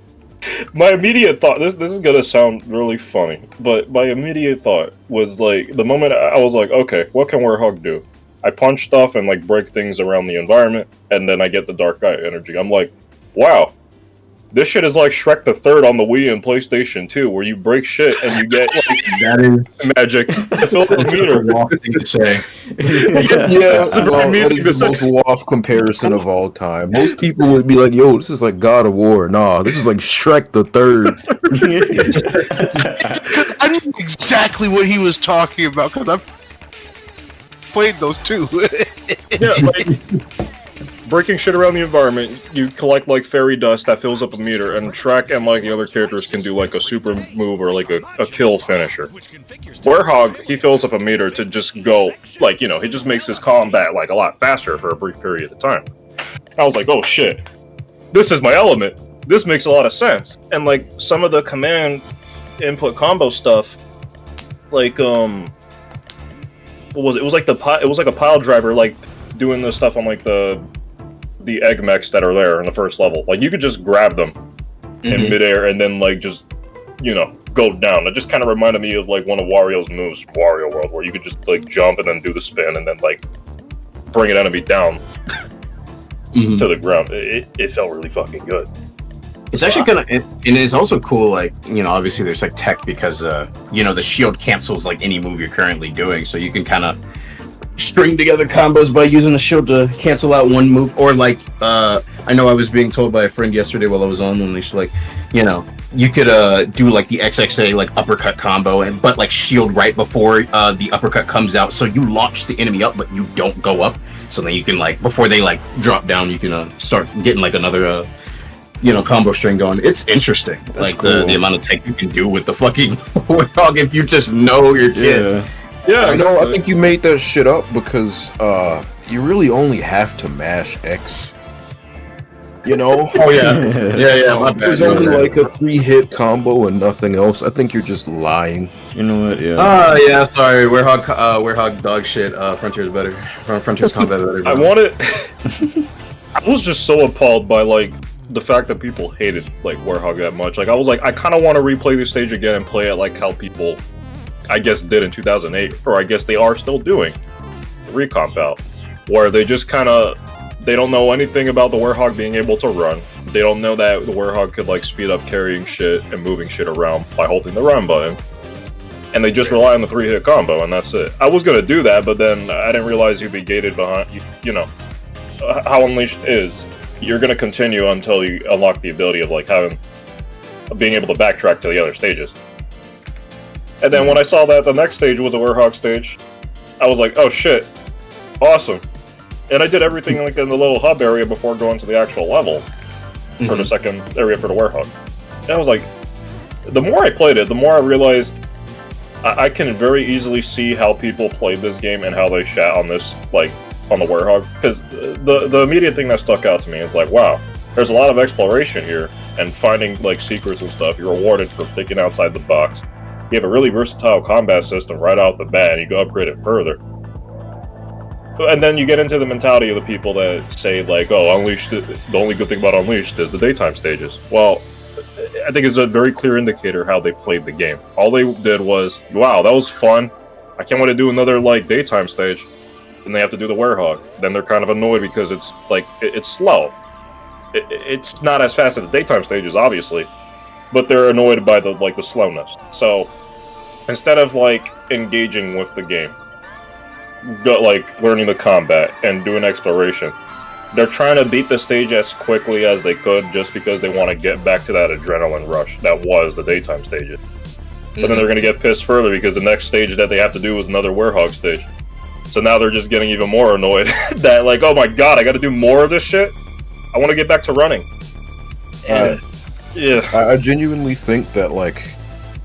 Speaker 2: my immediate thought, this is gonna sound really funny, but my immediate thought was, like, the moment I was like, okay, what can Werehog do? I punch stuff and, like, break things around the environment, and then I get the Dark Eye energy. I'm like, wow, this shit is like Shrek the Third on the Wii and PlayStation 2, where you break shit and you get, like,
Speaker 9: That is
Speaker 2: magic to fill the meter.
Speaker 9: a Waff thing to say.
Speaker 10: Yeah,
Speaker 2: It's a very
Speaker 10: well,
Speaker 2: mean
Speaker 10: that
Speaker 2: thing
Speaker 10: is
Speaker 2: to
Speaker 10: the
Speaker 2: say.
Speaker 10: most Waff comparison of all time. Most people would be like, yo, this is like God of War. Nah, this is like Shrek the Third.
Speaker 4: Because I knew exactly what he was talking about, because I've played those too.
Speaker 2: Yeah, like, breaking shit around the environment, you collect, like, fairy dust that fills up a meter, and Shrek and, like, the other characters can do, like, a super move or, like, a kill finisher. Werehog, he fills up a meter to just go, like, you know, he just makes his combat, like, a lot faster for a brief period of time. I was like, oh shit, this is my element. This makes a lot of sense. And, like, some of the command input combo stuff, like, what was it? It was like it was like a pile driver, like, doing the stuff on, like, the egg mechs that are there in the first level. Like, you could just grab them in midair and then, like, just, you know, go down. It just kind of reminded me of, like, one of Wario's moves from Wario World, where you could just, like, jump and then do the spin and then, like, bring an enemy down to the ground. It felt really fucking good.
Speaker 9: It's actually kind of, and it's also cool, like, you know, obviously there's, like, tech because, you know, the shield cancels, like, any move you're currently doing, so you can kind of string together combos by using the shield to cancel out one move. Or, like, I know I was being told by a friend yesterday while I was on, and she's like, you know, you could do, like, the XXA, like, uppercut combo, but, like, shield right before the uppercut comes out, so you launch the enemy up, but you don't go up, so then you can, like, before they, like, drop down, you can start getting, like, another you know, combo string going. It's interesting. That's like cool. the amount of tech you can do with the fucking Warthog if you just know your kid.
Speaker 10: Yeah, I know. I think you made that shit up because you really only have to mash X. You know?
Speaker 9: Oh yeah, yeah.
Speaker 10: There's only like a 3-hit combo and nothing else. I think you're just lying.
Speaker 1: You know what? Yeah.
Speaker 9: Yeah. Sorry, Warthog dog shit. Frontier's better. Frontier's combat better.
Speaker 2: I want it. I was just so appalled by, like, the fact that people hated like Warhog that much. Like I was like, I kind of want to replay this stage again and play it like how people, I guess, did in 2008, or I guess they are still doing the recomp out, where they just kind of, they don't know anything about the Warhog being able to run. They don't know that the Warhog could like speed up carrying shit and moving shit around by holding the run button. And they just rely on the 3-hit combo, and that's it. I was gonna do that, but then I didn't realize you'd be gated behind. You know how Unleashed is. You're gonna continue until you unlock the ability of like being able to backtrack to the other stages. And then when I saw that the next stage was a Warhog stage, I was like, oh shit, awesome. And I did everything like in the little hub area before going to the actual level for the second area for the Warhog. And I was like, the more I played it, the more I realized I can very easily see how people played this game and how they shat on this, like, on the Warhog. Because the immediate thing that stuck out to me is like, wow, there's a lot of exploration here and finding, like, secrets and stuff. You're rewarded for thinking outside the box. You have a really versatile combat system right out the bat, and you can upgrade it further. And then you get into the mentality of the people that say, like, oh, Unleashed, the only good thing about Unleashed is the daytime stages. Well, I think it's a very clear indicator how they played the game. All they did was, wow, that was fun. I can't wait to do another, like, daytime stage. And they have to do the Warhog. Then they're kind of annoyed because it's, like, it's slow. It's not as fast as the daytime stages, obviously. But they're annoyed by the, like, the slowness. So, instead of, like, engaging with the game, like, learning the combat and doing exploration, they're trying to beat the stage as quickly as they could just because they want to get back to that adrenaline rush that was the daytime stages. But then they're going to get pissed further because the next stage that they have to do is another Warhog stage. So now they're just getting even more annoyed that, like, oh my god, I got to do more of this shit? I want to get back to running.
Speaker 10: Yeah.
Speaker 2: Yeah.
Speaker 10: I genuinely think that, like,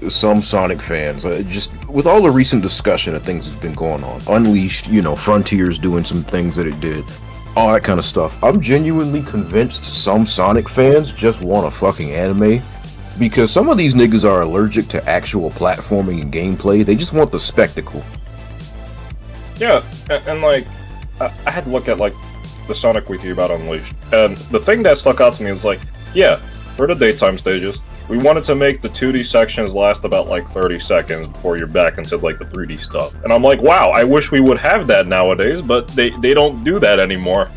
Speaker 10: some Sonic fans, just with all the recent discussion of things that's been going on, Unleashed, you know, Frontier's doing some things that it did, all that kind of stuff. I'm genuinely convinced some Sonic fans just want a fucking anime, because some of these niggas are allergic to actual platforming and gameplay. They just want the spectacle.
Speaker 2: Yeah, and like, I had to look at, like, the Sonic Wiki about Unleashed, and the thing that stuck out to me is, like, yeah, for the daytime stages, we wanted to make the 2D sections last about, like, 30 seconds before you're back into, like, the 3D stuff. And I'm like, wow, I wish we would have that nowadays, but they don't do that anymore.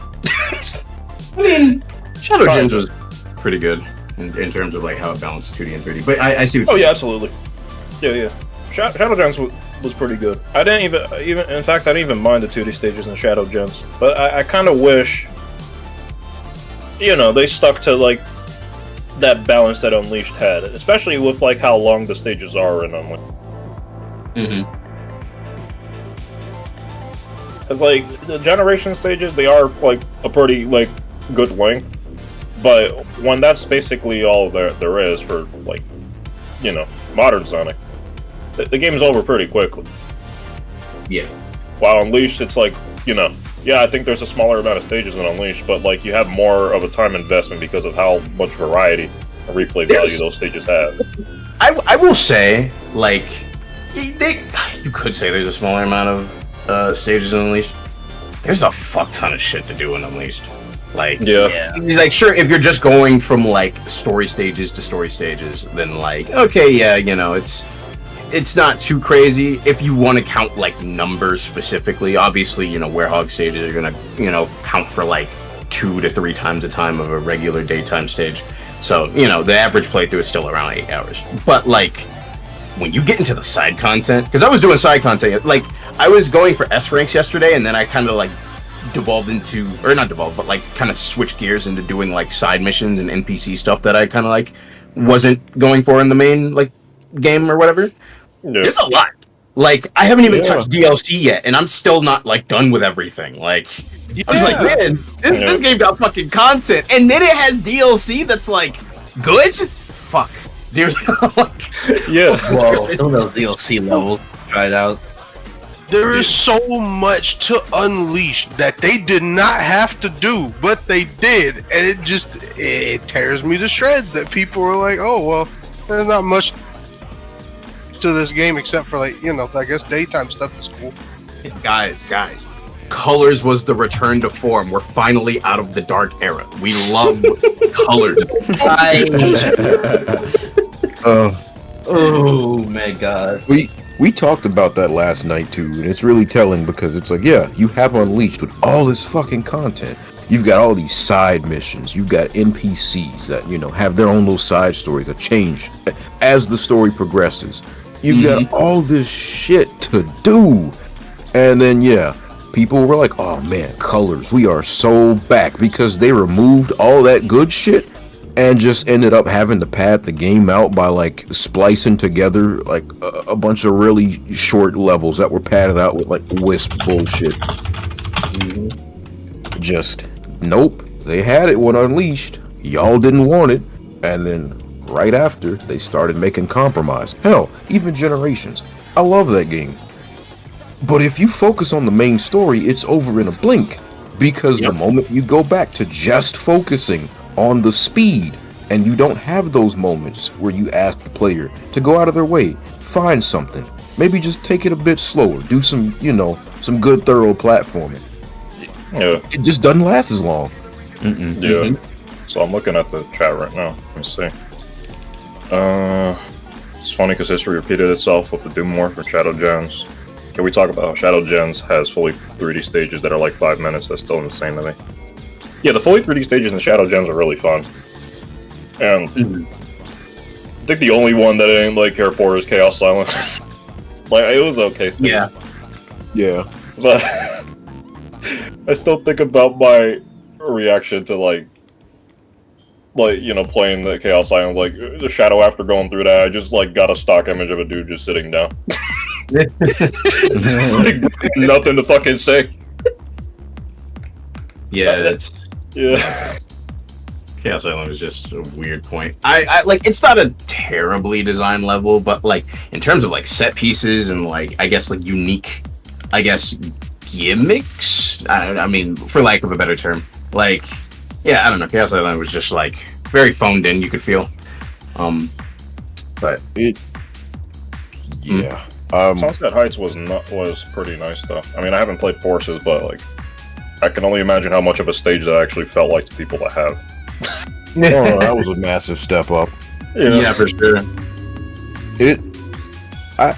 Speaker 9: I mean, Shadow Gems was pretty good in terms of, like, how it balanced 2D and 3D, but I see what
Speaker 2: you mean. Yeah, absolutely. Yeah. Shadow Gems was pretty good. I didn't even in fact, I didn't even mind the 2D stages in Shadow Gems, but I kind of wish, you know, they stuck to, like, that balance that Unleashed had, especially with, like, how long the stages are in Unleashed. It's like, the generation stages, they are, like, a pretty, like, good length, but when that's basically all there is for, like, you know, modern Sonic, the game's over pretty quickly.
Speaker 9: Yeah.
Speaker 2: While Unleashed, it's like, you know, yeah, I think there's a smaller amount of stages in Unleashed, but, like, you have more of a time investment because of how much variety and replay value those stages have.
Speaker 9: I will say, like, you could say there's a smaller amount of stages in Unleashed. There's a fuck ton of shit to do in Unleashed. Like,
Speaker 2: yeah.
Speaker 9: Like, sure, if you're just going from, like, story stages to story stages, then, like, okay, yeah, you know, it's not too crazy. If you want to count, like, numbers specifically, obviously, you know, Warhog stages are gonna, you know, count for, like, 2 to 3 times the time of a regular daytime stage. So, you know, the average playthrough is still around 8 hours. But, like, when you get into the side content, because I was doing side content, like, I was going for S ranks yesterday, and then I kind of, like, devolved into, or not devolved, but, like, kind of switched gears into doing, like, side missions and NPC stuff that I kind of, like, wasn't going for in the main, like, game or whatever. Yeah. There's a lot. Like, I haven't even touched DLC yet, and I'm still not, like, done with everything. Like, I was like, man, this game got fucking content, and then it has DLC that's, like, good? Fuck. Dude,
Speaker 2: yeah.
Speaker 3: Well, some of those DLC levels tried out.
Speaker 4: There is so much to Unleash that they did not have to do, but they did, and it tears me to shreds that people were like, oh, well, there's not much to this game except for, like, you know, I guess daytime stuff is cool.
Speaker 9: Guys, Colors was the return to form. We're finally out of the dark era. We love colors.
Speaker 3: Oh my god.
Speaker 10: We talked about that last night too, and it's really telling because it's like, yeah, you have Unleashed with all this fucking content. You've got all these side missions. You've got NPCs that, you know, have their own little side stories that change as the story progresses. You've got all this shit to do. And then, yeah, people were like, oh man, Colors, we are so back, because they removed all that good shit and just ended up having to pad the game out by like splicing together like a bunch of really short levels that were padded out with like Wisp bullshit. Just nope, they had it when Unleashed, y'all didn't want it, and then right after they started making compromise. Hell, even Generations, I love that game, but if you focus on the main story, it's over in a blink, because the moment you go back to just focusing on the speed, and you don't have those moments where you ask the player to go out of their way, find something, maybe just take it a bit slower, do some, you know, some good thorough platforming.
Speaker 2: Yeah.
Speaker 10: It just doesn't last as long.
Speaker 2: Yeah. So I'm looking at the chat right now. Let me see. It's funny because history repeated itself with the Doom Morph for Shadow Gens. Can we talk about how Shadow Gens has fully 3D stages that are like 5 minutes? That's still insane to me. Yeah, the fully 3D stages in Shadow Gens are really fun. And I think the only one that I didn't like care for is Chaos Silence. Like, it was okay stage.
Speaker 10: Yeah.
Speaker 2: But I still think about my reaction to like, you know, playing the Chaos Silence, like, the Shadow after going through that, I just, like, got a stock image of a dude just sitting down. Like, nothing to fucking say.
Speaker 9: Yeah, that's...
Speaker 2: Yeah.
Speaker 9: Chaos Island is just a weird point. I like, it's not a terribly designed level, but, like, in terms of, like, set pieces and, like, I guess, like, unique, I guess, gimmicks? I mean, for lack of a better term. Like, yeah, I don't know, Chaos Island was just, like, very phoned in, you could feel. But...
Speaker 10: Yeah.
Speaker 2: Sunset Heights was pretty nice, though. I mean, I haven't played Forces, but, like, I can only imagine how much of a stage that actually felt like to people that have.
Speaker 10: Oh, that was a massive step up.
Speaker 9: Yeah, for sure.
Speaker 10: I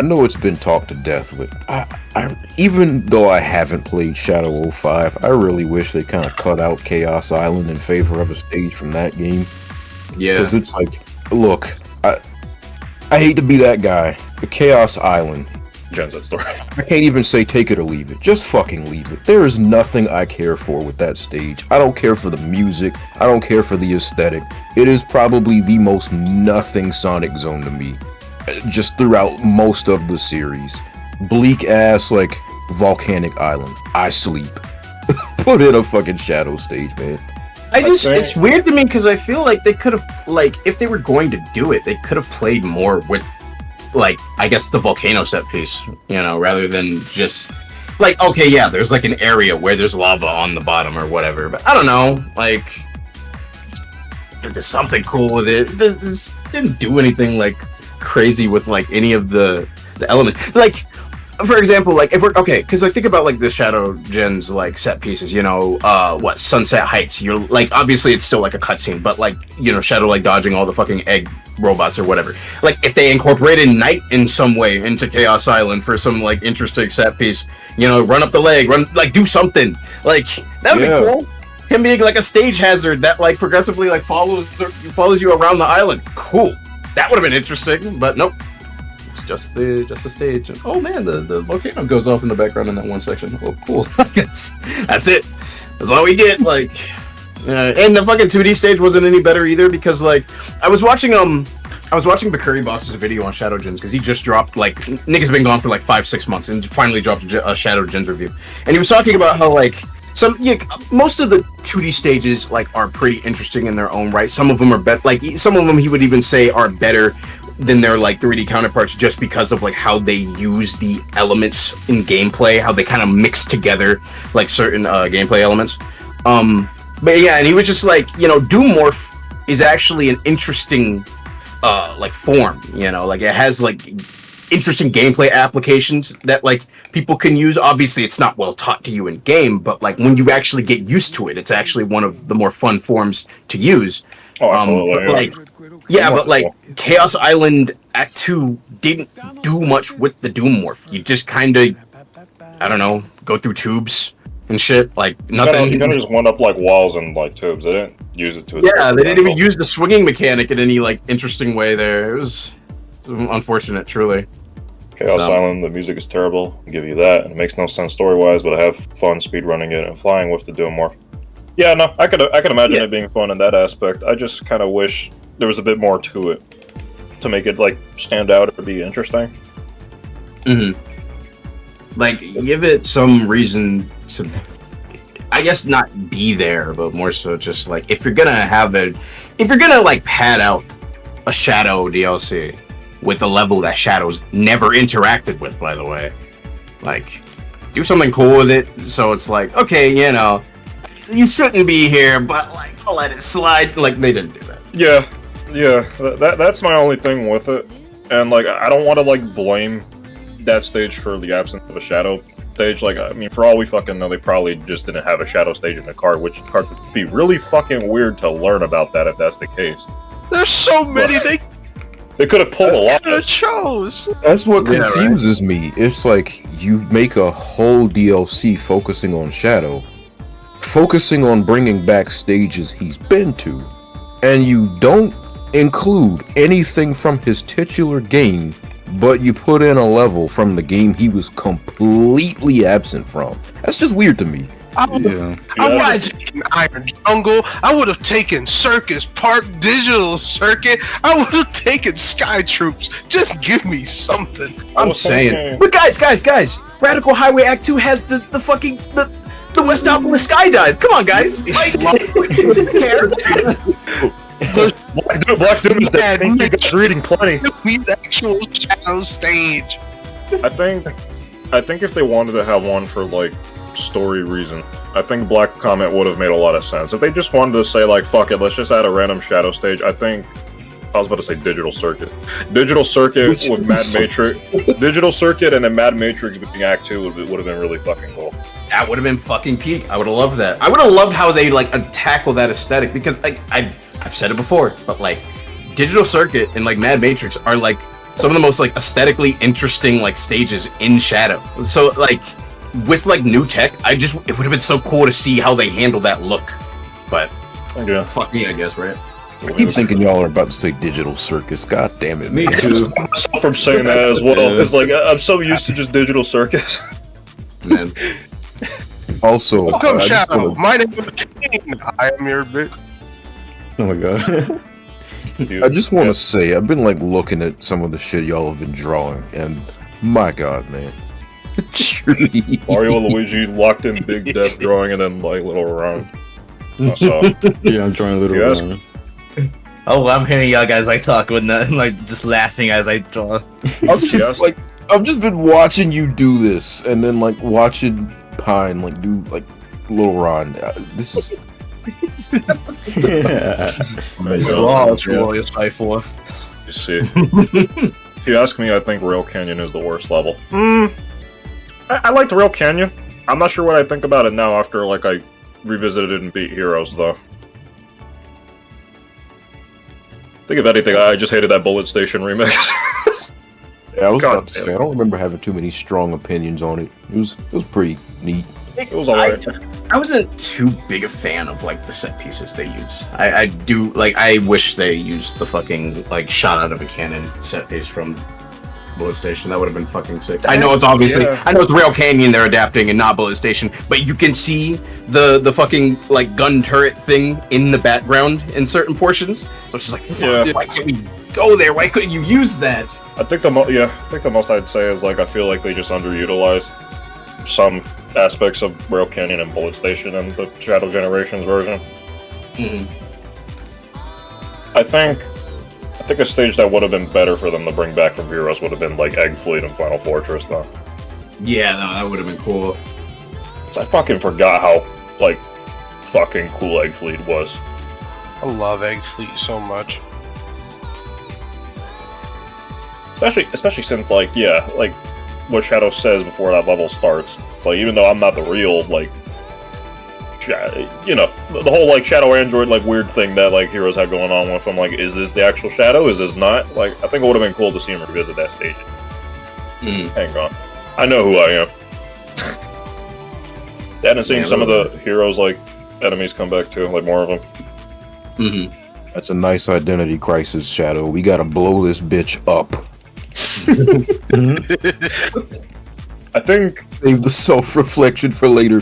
Speaker 10: know it's been talked to death, but I even though I haven't played Shadow 05, I really wish they kind of cut out Chaos Island in favor of a stage from that game.
Speaker 9: Yeah.
Speaker 10: Because it's like, look, I hate to be that guy, but Chaos Island,
Speaker 2: Gen's that story.
Speaker 10: I can't even say take it or leave it. Just fucking leave it. There is nothing I care for with that stage. I don't care for the music. I don't care for the aesthetic. It is probably the most nothing Sonic Zone to me, just throughout most of the series. Bleak ass, like, volcanic island. I sleep. Put in a fucking Shadow stage, man.
Speaker 9: It's weird to me because I feel like they could have, like, if they were going to do it, they could have played more with, like, I guess the volcano set piece, you know, rather than just, like, okay, yeah, there's, like, an area where there's lava on the bottom or whatever, but I don't know, like, there's something cool with it. It didn't do anything, like, crazy with, like, any of the elements. Like, for example, like, if we're, okay, because, like, think about, like, the Shadow Gens, like, set pieces, you know, Sunset Heights, you're, like, obviously it's still, like, a cutscene, but, like, you know, Shadow, like, dodging all the fucking egg robots or whatever. Like, if they incorporated night in some way into Chaos Island for some, like, interesting set piece, you know, run up the leg, like, do something. Like, that would be cool. Him being, like, a stage hazard that, like, progressively, like, follows you around the island. Cool. That would have been interesting, but nope. Just the stage. And, oh man, the volcano goes off in the background in that one section. Oh, cool. That's it. That's all we get. Like, and the fucking 2D stage wasn't any better either because, like, I was watching Bakuri Box's video on Shadow Gens because he just dropped, like, nigga's been gone for like 5-6 months and finally dropped a Shadow Gens review, and he was talking about how, like, most of the 2D stages, like, are pretty interesting in their own right. Some of them are better. Like, some of them he would even say are better than their, like, 3D counterparts just because of, like, how they use the elements in gameplay, how they kind of mix together, like, certain gameplay elements. But yeah, and he was just like, you know, Doom Morph is actually an interesting like, form, you know, like, it has, like, interesting gameplay applications that like people can use. Obviously, it's not well taught to you in game, but like when you actually get used to it, it's actually one of the more fun forms to use.
Speaker 2: Oh, absolutely.
Speaker 9: But like Chaos Island Act 2 didn't do much with the Doom Morph. You just kind of, I don't know, go through tubes and shit. Like nothing.
Speaker 2: You kind of just went up like walls and like tubes. They didn't use it to.
Speaker 9: Yeah, they didn't even use the swinging mechanic in any like interesting way. There, it was unfortunate, truly.
Speaker 2: Chaos Island, the music is terrible. I'll give you that. It makes no sense story-wise, but I have fun speedrunning it and flying with the Doom Morph. Yeah, no, I could imagine it being fun in that aspect. I just kind of wish there was a bit more to it to make it like stand out or be interesting.
Speaker 9: Like, give it some reason to, I guess, not be there, but more so just like if you're gonna like pad out a Shadow DLC with a level that Shadow's never interacted with, by the way, like do something cool with it. So it's like, okay, you know, you shouldn't be here, but like I'll let it slide. Like they didn't do that.
Speaker 2: Yeah, that's my only thing with it, and like I don't want to like blame that stage for the absence of a Shadow stage. Like, I mean, for all we fucking know, they probably just didn't have a Shadow stage in the card, which would be really fucking weird to learn about that if that's the case.
Speaker 4: There's so many
Speaker 2: they could have pulled a lot.
Speaker 4: Could have chose.
Speaker 10: That's what confuses me. It's like you make a whole DLC focusing on Shadow, focusing on bringing back stages he's been to, and you don't include anything from his titular game, but you put in a level from the game he was completely absent from. That's just weird to me.
Speaker 4: I would have taken Iron Jungle. I would have taken Circus Park Digital Circuit. I would have taken Sky Troops. Just give me something.
Speaker 9: I'm saying. But guys, Radical Highway Act 2 has the fucking the Westopolis skydive. Come on, guys. Like,
Speaker 2: Black Doom is dead. You guys reading plenty.
Speaker 4: We the actual Shadow stage.
Speaker 2: I think if they wanted to have one for like story reason, I think Black Comet would have made a lot of sense. If they just wanted to say like, fuck it, let's just add a random Shadow stage, I was about to say Digital Circuit with Mad Matrix. Digital Circuit and then Mad Matrix being Act 2 would have been really fucking cool.
Speaker 9: That would have been fucking peak. I would have loved that. I would have loved how they like tackle that aesthetic, because like I've said it before, but like Digital Circuit and like Mad Matrix are like some of the most like aesthetically interesting like stages in Shadow. So like with like new tech, it would have been so cool to see how they handle that look. But yeah, fuck me, I guess, right?
Speaker 10: I keep thinking y'all are about to say Digital Circus. God damn it,
Speaker 2: me too. From saying that as well, it's like I'm so used to just Digital Circus.
Speaker 9: Man.
Speaker 10: Also,
Speaker 4: welcome, Shadow. My name is King. I am your bitch.
Speaker 1: Oh my god.
Speaker 10: I just want to say, I've been like looking at some of the shit y'all have been drawing, and my god, man.
Speaker 2: Mario and Luigi locked in big depth drawing and then like little round.
Speaker 1: Yeah, I'm drawing a little round.
Speaker 3: Oh, I'm hearing y'all guys like talk with nothing, like just laughing as I draw.
Speaker 10: I've just been watching you do this, and then like watching Pine like do like little Ron. This is.
Speaker 3: Warriors fight for.
Speaker 2: You see, if you ask me, I think Rail Canyon is the worst level. I liked Rail Canyon. I'm not sure what I think about it now after like I revisited it and beat Heroes though. I think if anything, I just hated that Bullet Station remix.
Speaker 10: Yeah, I was about to say, I don't remember having too many strong opinions on it. It was pretty neat.
Speaker 2: It was alright.
Speaker 9: I wasn't too big a fan of like the set pieces they use. I do like, I wish they used the fucking like shot out of a cannon set piece from Bullet Station. That would have been fucking sick. I know it's obviously, I know it's Rail Canyon they're adapting and not Bullet Station, but you can see the fucking like gun turret thing in the background in certain portions. So it's just like, fuck, why can't we go there? Why couldn't you use that?
Speaker 2: I think the most I'd say is like I feel like they just underutilized some aspects of Rail Canyon and Bullet Station and the Shadow Generations version. I think a stage that would have been better for them to bring back from Heroes would have been like Egg Fleet and Final Fortress, though.
Speaker 9: Yeah, no, that would have been cool.
Speaker 2: I fucking forgot how like fucking cool Egg Fleet was.
Speaker 4: I love Egg Fleet so much.
Speaker 2: Especially since, like, yeah, like, what Shadow says before that level starts. It's like, even though I'm not the real, like, you know, the whole, like, Shadow Android, like, weird thing that, like, Heroes had going on with him, like, is this the actual Shadow? Is this not? Like, I think it would have been cool to see him revisit that stage. Hang on. I know who I am. Yeah, and seeing some of the Heroes, like, enemies come back, too, like, more of them.
Speaker 10: That's a nice identity crisis, Shadow. We gotta blow this bitch up.
Speaker 2: I think...
Speaker 10: Save the self-reflection for later.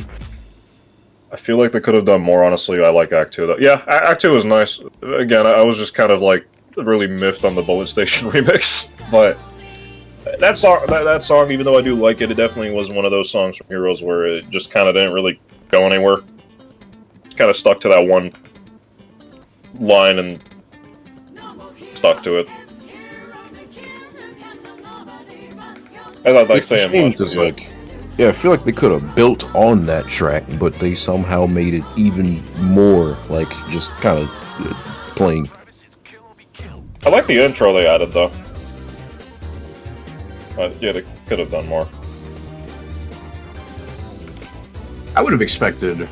Speaker 2: I feel like they could have done more, honestly. I like Act 2, though. Yeah, Act 2 was nice. Again, I was just kind of, like, really miffed on the Bullet Station remix. But that song, even though I do like it, it definitely was one of those songs from Heroes where it just kind of didn't really go anywhere. Kind of stuck to that one line and stuck to it. I thought like saying much,
Speaker 10: like, yeah, I feel like they could have built on that track, but they somehow made it even more like just kind of plain.
Speaker 2: I like the intro they added though. Yeah, they could have done more.
Speaker 9: I would have expected.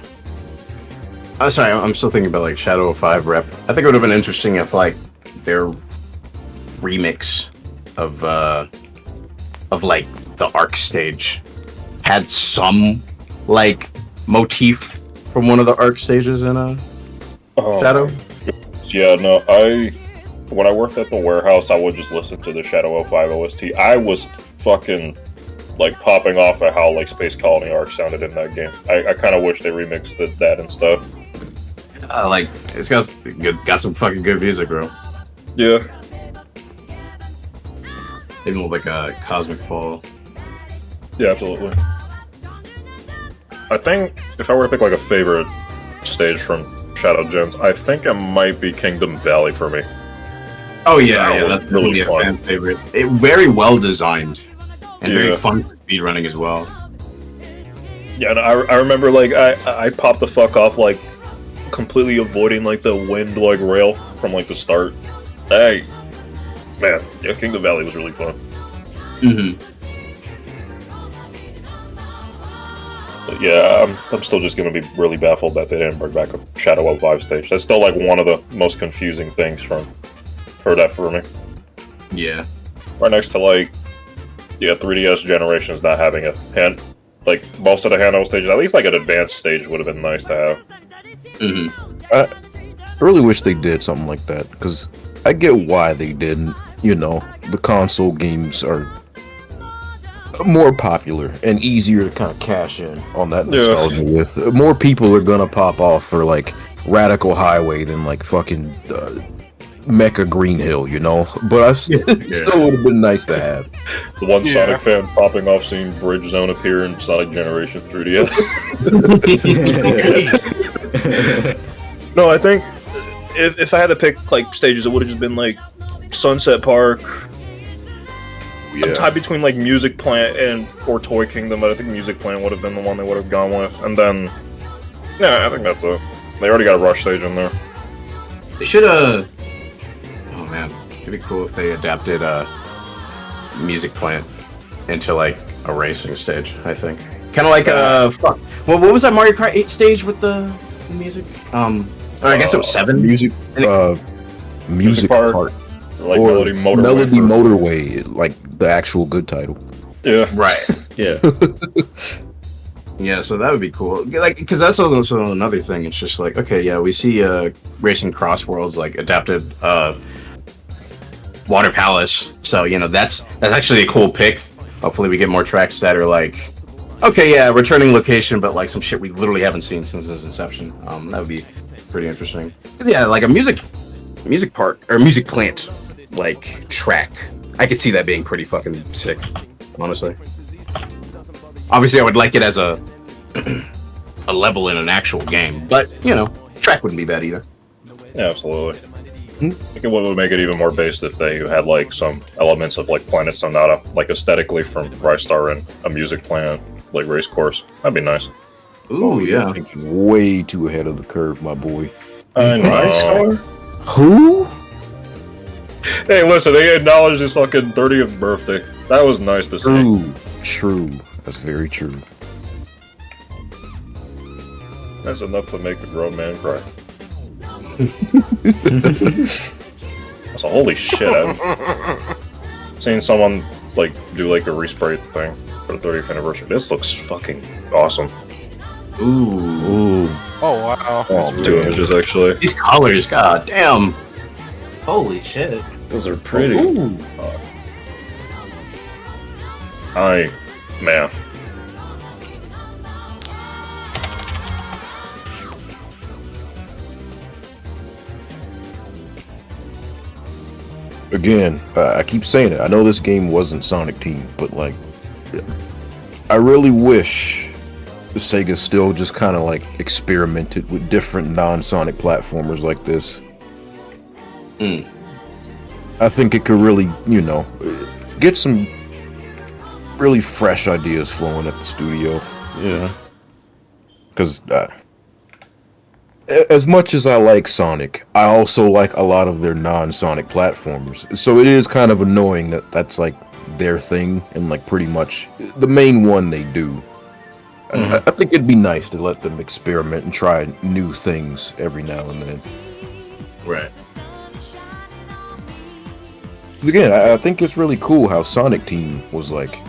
Speaker 9: Sorry, I'm still thinking about like Shadow of 5 rep. I think it would have been interesting if like their remix of like the Arc stage had some like motif from one of the Arc stages in Shadow.
Speaker 2: Yeah, no, when I worked at the warehouse, I would just listen to the Shadow of 5 OST. I was fucking like popping off at how like Space Colony Arc sounded in that game. I kind of wish they remixed that and stuff.
Speaker 9: Like it's got some fucking good music, bro.
Speaker 2: Yeah.
Speaker 9: Even with like a Cosmic Fall.
Speaker 2: Yeah, absolutely. I think if I were to pick like a favorite stage from Shadow Gems, I think it might be Kingdom Valley for me.
Speaker 9: Oh yeah, that's really a fan favorite. It very well designed and very fun for speedrunning as well.
Speaker 2: Yeah, and I remember like I popped the fuck off like completely avoiding like the wind like rail from like the start. Hey, man, yeah, Kingdom Valley was really fun. But yeah, I'm still just gonna be really baffled that they didn't bring back a Shadow of 5 stage. That's still like one of the most confusing things for that for me.
Speaker 9: Yeah.
Speaker 2: Right next to like 3DS generations not having a hand, like most of the handheld stages, at least like an advanced stage would have been nice to have.
Speaker 10: I really wish they did something like that, because I get why they didn't. You know, the console games are more popular and easier to kind of cash in on that nostalgia with. More people are gonna pop off for like Radical Highway than like fucking Mecha Green Hill, you know? But I still would have been nice to have.
Speaker 2: The one Sonic fan popping off seeing Bridge Zone appear in Sonic Generation 3DS. No, I think if I had to pick like stages, it would have just been like Sunset Park. I'm tied between like Music Plant or Toy Kingdom, but I think Music Plant would have been the one they would have gone with. And then, yeah, I think that's it. They already got a Rush stage in there.
Speaker 9: They should have. Oh man, it'd be cool if they adapted Music Plant into like a racing stage. I think kind of like fuck. What was that Mario Kart 8 stage with the music? I guess it was 7.
Speaker 10: Music Park.
Speaker 2: Like
Speaker 10: or
Speaker 2: Melody
Speaker 10: Motorway, like the actual good title.
Speaker 2: Yeah.
Speaker 9: Right.
Speaker 1: Yeah.
Speaker 9: Yeah, so that would be cool. Like, because that's also another thing. It's just like, okay, yeah, we see Racing Cross Worlds like adapted Water Palace. So you know that's actually a cool pick. Hopefully, we get more tracks that are like, okay, yeah, returning location, but like some shit we literally haven't seen since its inception. That would be pretty interesting. Yeah, like a music park or music plant like track. I could see that being pretty fucking sick, honestly. Obviously, I would like it as a level in an actual game, but you know, track wouldn't be bad either.
Speaker 2: Yeah, absolutely. I think what would make it even more based if they had like some elements of like Planet Sonata, like aesthetically from Rystar and a music plant, like race course. That'd be nice.
Speaker 9: Ooh, yeah.
Speaker 10: Thinking way too ahead of the curve, my boy.
Speaker 2: I know.
Speaker 10: Rystar? Who?
Speaker 2: Hey, listen, they acknowledged his fucking 30th birthday. That was nice to see.
Speaker 10: True. That's very true.
Speaker 2: That's enough to make a grown man cry. So holy shit! I've seen someone like do like a respray thing for the 30th anniversary. This looks fucking awesome.
Speaker 9: Ooh.
Speaker 4: Oh wow.
Speaker 10: Oh,
Speaker 2: Two
Speaker 10: man.
Speaker 2: images actually.
Speaker 9: These colors, god damn. Holy shit.
Speaker 1: Those are pretty.
Speaker 9: Ooh.
Speaker 2: Man.
Speaker 10: Again, I keep saying it. I know this game wasn't Sonic Team, but like, I really wish Sega still just kind of like experimented with different non-Sonic platformers like this. I think it could really, get some really fresh ideas flowing at the studio.
Speaker 1: Yeah.
Speaker 10: Because as much as I like Sonic, I also like a lot of their non-Sonic platformers. So it is kind of annoying that that's like their thing and like pretty much the main one they do. I think it'd be nice to let them experiment and try new things every now and then.
Speaker 8: Right.
Speaker 10: 'Cause again, I think it's really cool how Sonic Team was like,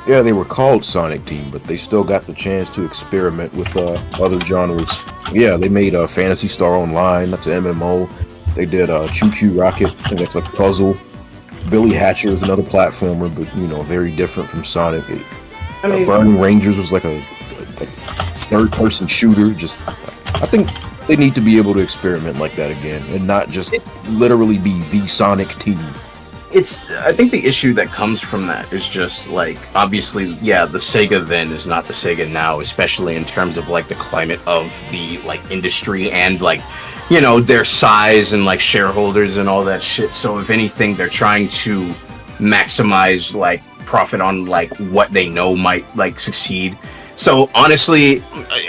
Speaker 10: yeah, they were called Sonic Team, but they still got the chance to experiment with other genres. Yeah, they made Phantasy Star Online, that's an MMO. They did Choo Choo Rocket, and that's like a puzzle. Billy Hatcher is another platformer, but very different from Sonic. Burning Rangers was like a third-person shooter. I think they need to be able to experiment like that again, and not just literally be the Sonic Team.
Speaker 9: I think the issue that comes from that is just like, obviously, yeah, the Sega then is not the Sega now, especially in terms of like the climate of the like industry and like, their size and like shareholders and all that shit. So if anything, they're trying to maximize like profit on like what they know might like succeed. So honestly,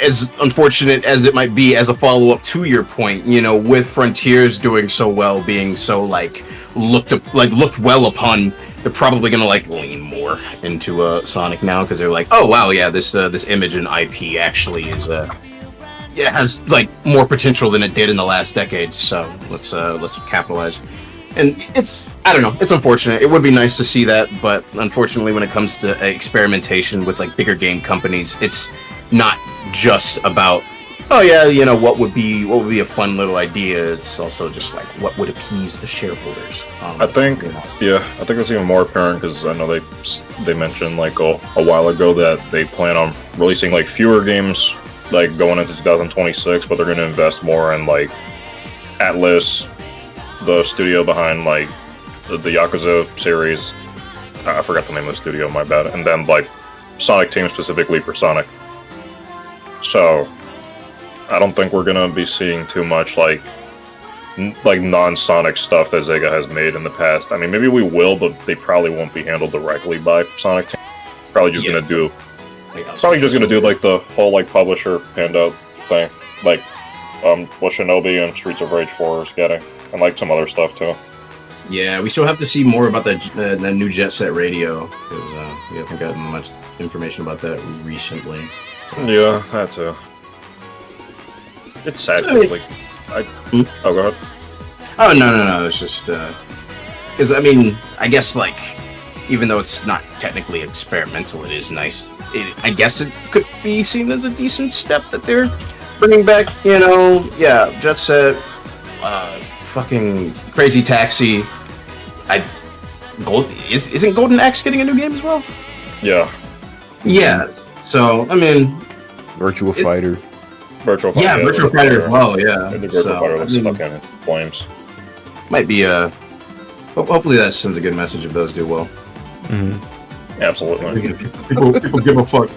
Speaker 9: as unfortunate as it might be, as a follow-up to your point, with Frontiers doing so well, being so like looked well upon, they're probably gonna like lean more into Sonic now because they're like, oh wow, yeah, this image and IP actually is has like more potential than it did in the last decade. So let's capitalize. And I don't know, it's unfortunate. It would be nice to see that, but unfortunately when it comes to experimentation with like bigger game companies, it's not just about, oh yeah, what would be a fun little idea. It's also just like, what would appease the shareholders?
Speaker 2: I think it's even more apparent because I know they mentioned like a while ago that they plan on releasing like fewer games like going into 2026, but they're going to invest more in like Atlas, the studio behind like the Yakuza series. I forgot the name of the studio, my bad. And then like Sonic Team specifically for Sonic. So I don't think we're gonna be seeing too much like non-Sonic stuff that Sega has made in the past. I mean, maybe we will, but they probably won't be handled directly by Sonic Team. Probably just gonna do like the whole like publisher handout thing, like what Shinobi and Streets of Rage 4 is getting, and like some other stuff too.
Speaker 9: Yeah, we still have to see more about the new Jet Set Radio because we haven't gotten much information about that recently.
Speaker 2: Yeah, that too. It's sad. Like, Oh, go ahead.
Speaker 9: Oh no! It's just because I mean, I guess like even though it's not technically experimental, it is nice. I guess it could be seen as a decent step that they're bringing back. Yeah, Jet Set, fucking Crazy Taxi. Isn't Golden Axe getting a new game as well?
Speaker 2: Yeah.
Speaker 9: Yeah. So I mean,
Speaker 10: Virtua Fighter.
Speaker 2: Virtual Fighter.
Speaker 9: Yeah, Virtual Fighter as well. Yeah.
Speaker 2: The Virtual Fighter looks fucking in flames.
Speaker 9: Might be hopefully that sends a good message if those do well.
Speaker 1: Mm-hmm.
Speaker 2: Absolutely.
Speaker 9: People give a fuck.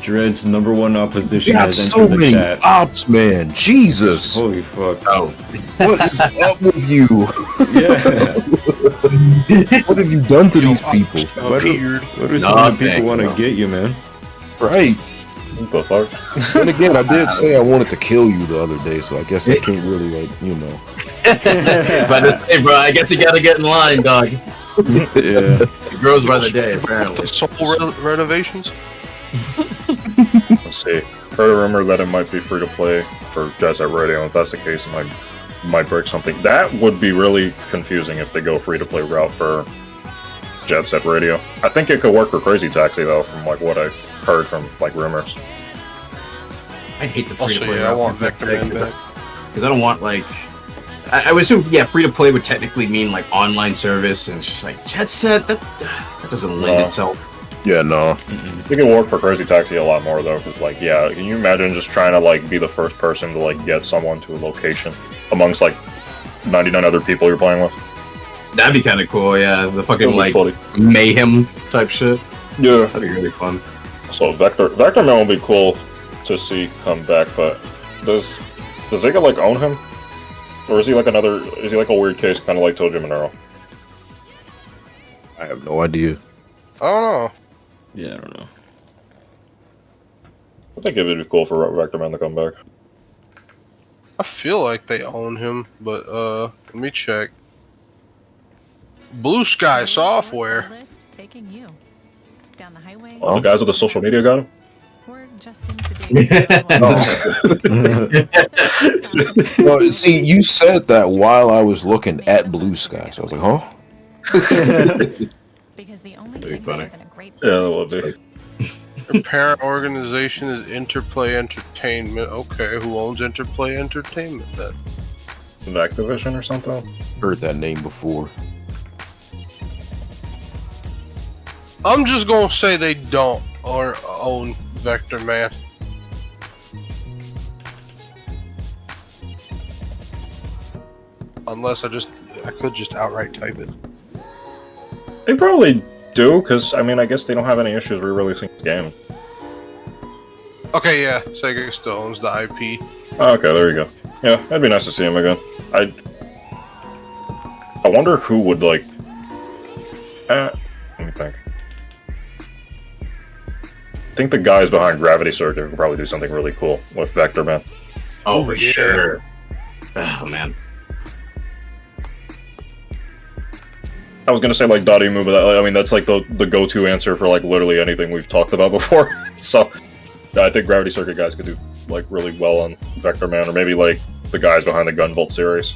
Speaker 1: Dread's number one opposition
Speaker 10: You have
Speaker 1: has
Speaker 10: so
Speaker 1: entered the
Speaker 10: many
Speaker 1: chat.
Speaker 10: ops, man. Jesus.
Speaker 1: Holy fuck.
Speaker 9: Oh.
Speaker 10: What is up with you?
Speaker 1: Yeah.
Speaker 10: What have you done to these people?
Speaker 1: What do some of the people want to get you, man?
Speaker 10: Right.
Speaker 2: What the fuck?
Speaker 10: And again, I did say I wanted to kill you the other day, so I guess I can't really, like,
Speaker 9: But hey, bro, I guess you gotta get in line, dog.
Speaker 1: Yeah.
Speaker 9: It grows by the day, apparently.
Speaker 4: Soul renovations.
Speaker 2: Let's see. Heard a rumor that it might be free to play for Jet Set Radio. If that's the case, it might break something. That would be really confusing if they go free to play route for Jet Set Radio. I think it could work for Crazy Taxi though, from like what I've heard from like rumors.
Speaker 9: I hate the free
Speaker 4: Also,
Speaker 9: to play.
Speaker 4: yeah, I want Vector Man back.
Speaker 9: Because I don't want like. I would assume, yeah, free to play would technically mean like online service, and it's just like Jet Set. That doesn't lend itself.
Speaker 10: Yeah, no.
Speaker 2: I think it would work for Crazy Taxi a lot more though. Cause like, yeah, can you imagine just trying to like be the first person to like get someone to a location amongst like 99 other people you're playing with?
Speaker 9: That'd be kind of cool, yeah. The fucking like
Speaker 2: funny.
Speaker 9: mayhem type shit.
Speaker 2: Yeah,
Speaker 9: That'd be really fun.
Speaker 2: So Vector Man will be cool to see come back, but does Zega like own him, or is he like is he like a weird case, kind of like Toji Monero?
Speaker 10: I have no idea.
Speaker 4: I don't know.
Speaker 1: Yeah, I don't know.
Speaker 2: I think it would be cool for Vector Man to come back.
Speaker 4: I feel like they own him, but let me check. Blue Sky Software.
Speaker 5: Taking you down the highway.
Speaker 2: Oh, the guys with the social media got him.
Speaker 5: Or just into the day.
Speaker 10: Well, see, you said that while I was looking at Blue Sky, so I was like, huh?
Speaker 5: Because the only
Speaker 9: Very
Speaker 5: thing
Speaker 9: funny.
Speaker 5: better than a great
Speaker 2: Yeah, that would be.
Speaker 4: Their parent organization is Interplay Entertainment. Okay, who owns Interplay Entertainment then?
Speaker 2: Activision or something.
Speaker 10: Heard that name before.
Speaker 4: I'm just gonna say they don't or own Vector Man. Unless I could just outright type it.
Speaker 2: They probably do, because I mean, I guess they don't have any issues re-releasing the game.
Speaker 4: Okay, yeah, Sega still owns the IP.
Speaker 2: Oh, okay, there you go. Yeah, that'd be nice to see him again. I wonder who would like. Let me think. I think the guys behind Gravity Circuit could probably do something really cool with Vector Man.
Speaker 9: Oh, for
Speaker 4: yeah.
Speaker 9: sure. Oh man.
Speaker 2: I was gonna say like Dotemu, but I mean that's like the go-to answer for like literally anything we've talked about before. So I think Gravity Circuit guys could do like really well on Vector Man, or maybe like the guys behind the Gunvolt series.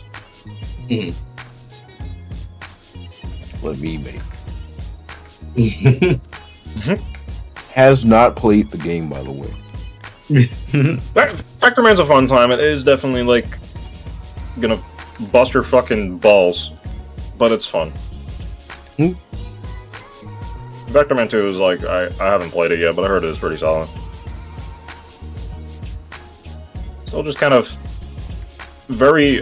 Speaker 9: Mm-hmm.
Speaker 10: Let me make. Has not played the game, by the way.
Speaker 2: Vector Man's a fun time. It is definitely like gonna bust your fucking balls, but it's fun. Vector Man 2 is like, I haven't played it yet, but I heard it is pretty solid. So just kind of very,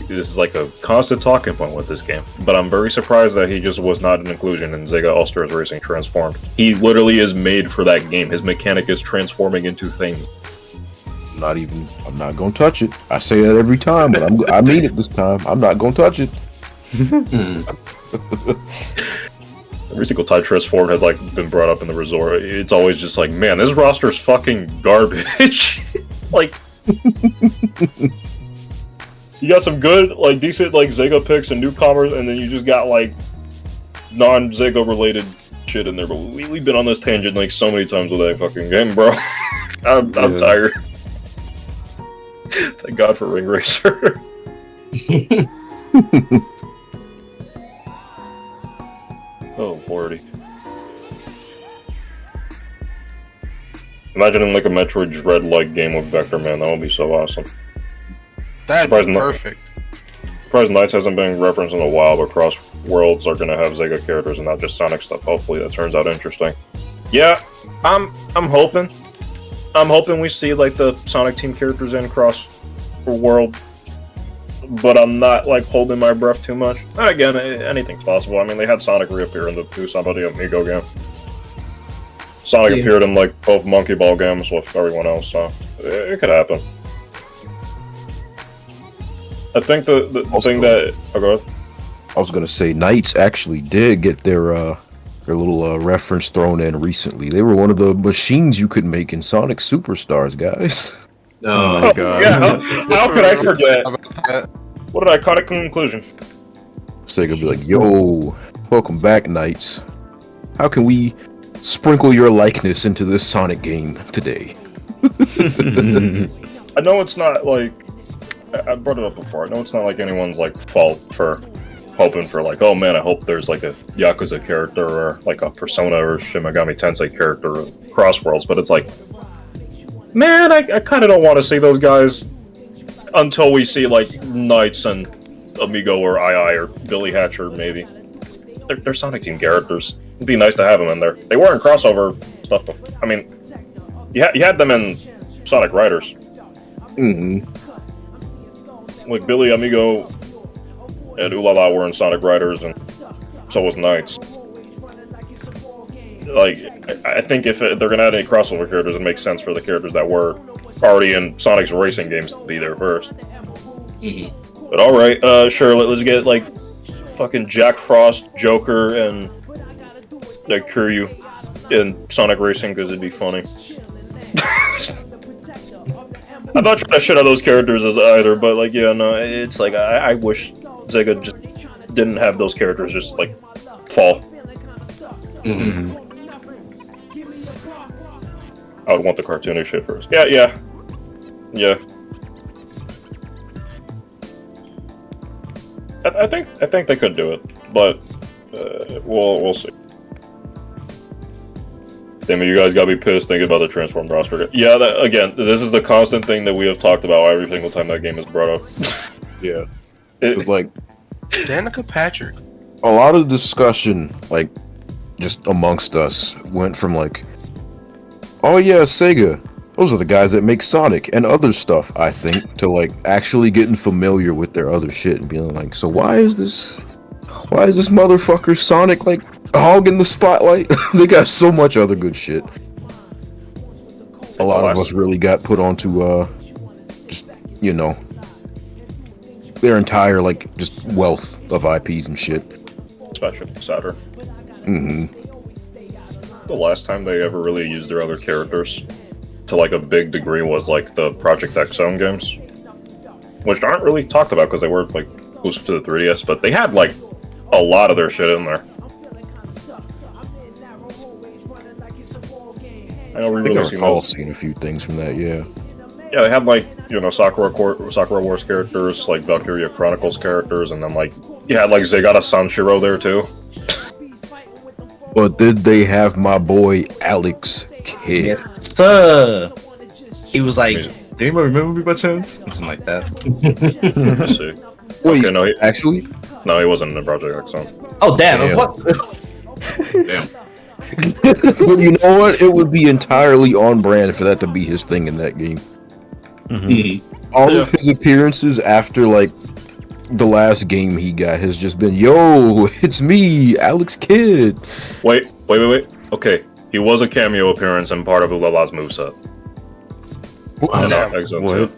Speaker 2: this is like a constant talking point with this game, but I'm very surprised that he just was not an inclusion in Sega All-Stars Racing Transformed. He literally is made for that game. His mechanic is transforming into things.
Speaker 10: I'm not gonna touch it. I say that every time, but I mean it this time. I'm not gonna touch it.
Speaker 2: Every single time Transformed has like been brought up in the resort, it's always just like, man, this roster's fucking garbage. Like, you got some good, like decent, like Zega picks and newcomers, and then you just got like non-Zega related shit in there. But we've been on this tangent like so many times with that fucking game, bro. I'm tired. Thank God for Ring Racer. Oh, lordy. Imagine like a Metroid Dread-like game with Vector Man. That would be so awesome.
Speaker 4: That'd be perfect.
Speaker 2: Surprised Knights hasn't been referenced in a while, but Cross Worlds are going to have Sega characters and not just Sonic stuff. Hopefully that turns out interesting. Yeah, I'm hoping. I'm hoping we see like the Sonic Team characters in Cross World, but I'm not like holding my breath too much. And again, anything's possible. I mean, they had Sonic reappear in the Do Somebody Amigo game. Sonic appeared in like both Monkey Ball games with everyone else, so it could happen. I think the thing that go ahead.
Speaker 10: I was gonna say Knights actually did get their little reference thrown in recently. They were one of the machines you could make in Sonic Superstars, guys.
Speaker 8: No.
Speaker 10: my god.
Speaker 2: Yeah, how could I forget?
Speaker 4: About that.
Speaker 2: What an iconic conclusion.
Speaker 10: Sega be like, yo, welcome back, Knights. How can we sprinkle your likeness into this Sonic game today?
Speaker 2: I know it's not like I brought it up before. I know it's not like anyone's like fault for hoping for like, oh man, I hope there's like a Yakuza character or like a Persona or Shin Megami Tensei character or Crossworlds, but it's like, man, I kind of don't want to see those guys until we see like Knights and Amigo or II or Billy Hatcher maybe. They're Sonic Team characters. It'd be nice to have them in there. They were in crossover stuff before. I mean, you had them in Sonic Riders.
Speaker 10: Mm-hmm.
Speaker 2: Like Billy, Amigo, and Ulala were in Sonic Riders, and so was Knights. Like, I think if they're gonna add any crossover characters, it makes sense for the characters that were already in Sonic's racing games to be there first. But alright, sure, let's get like fucking Jack Frost, Joker, and like Kiryu in Sonic Racing because it'd be funny. I'm not trying to shit on those characters as either, but like, yeah, no, it's like I wish Sega just didn't have those characters just like fall.
Speaker 10: Mm-hmm.
Speaker 2: I would want the cartoonish shit first. Yeah. I think they could do it, but we'll see. Damn it, you guys gotta be pissed thinking about the Transformed roster. Yeah, again, this is the constant thing that we have talked about every single time that game is brought up.
Speaker 10: Yeah. It's like
Speaker 4: Danica Patrick.
Speaker 10: a lot of discussion, like just amongst us, went from like, oh yeah, Sega, those are the guys that make Sonic and other stuff, I think, to like actually getting familiar with their other shit and being like, so why is this motherfucker Sonic like hogging the spotlight? They got so much other good shit. A lot of us really got put onto just, you know, their entire like just wealth of IPs and shit.
Speaker 2: Especially Saturn.
Speaker 10: Mm-hmm.
Speaker 2: The last time they ever really used their other characters to like a big degree was like the Project X Zone games, which aren't really talked about because they were like exclusive to the 3DS, but they had like a lot of their shit in there. I know we
Speaker 10: I think I
Speaker 2: really
Speaker 10: recall seeing a few things from that, yeah.
Speaker 2: Yeah, they had like, you know, Sakura Wars characters, like Valkyria Chronicles characters, and then like you had like Zegata Sanshiro there too.
Speaker 10: But did they have my boy Alex Kidd?
Speaker 3: Yes, sir. He was like, "Do you remember me by chance?" Something like that.
Speaker 2: Let's see.
Speaker 10: Wait,
Speaker 2: Okay, no,
Speaker 10: actually?
Speaker 2: No, he wasn't in the Project X Zone.
Speaker 3: Oh damn!
Speaker 10: Damn.
Speaker 3: What?
Speaker 8: Damn.
Speaker 10: But you know what? It would be entirely on brand for that to be his thing in that game.
Speaker 1: Mm-hmm.
Speaker 10: All of his appearances after like the last game he got has just been, yo, it's me, Alex Kidd.
Speaker 2: Wait. Okay, he was a cameo appearance and part of Ulala's moveset. X Zone 2.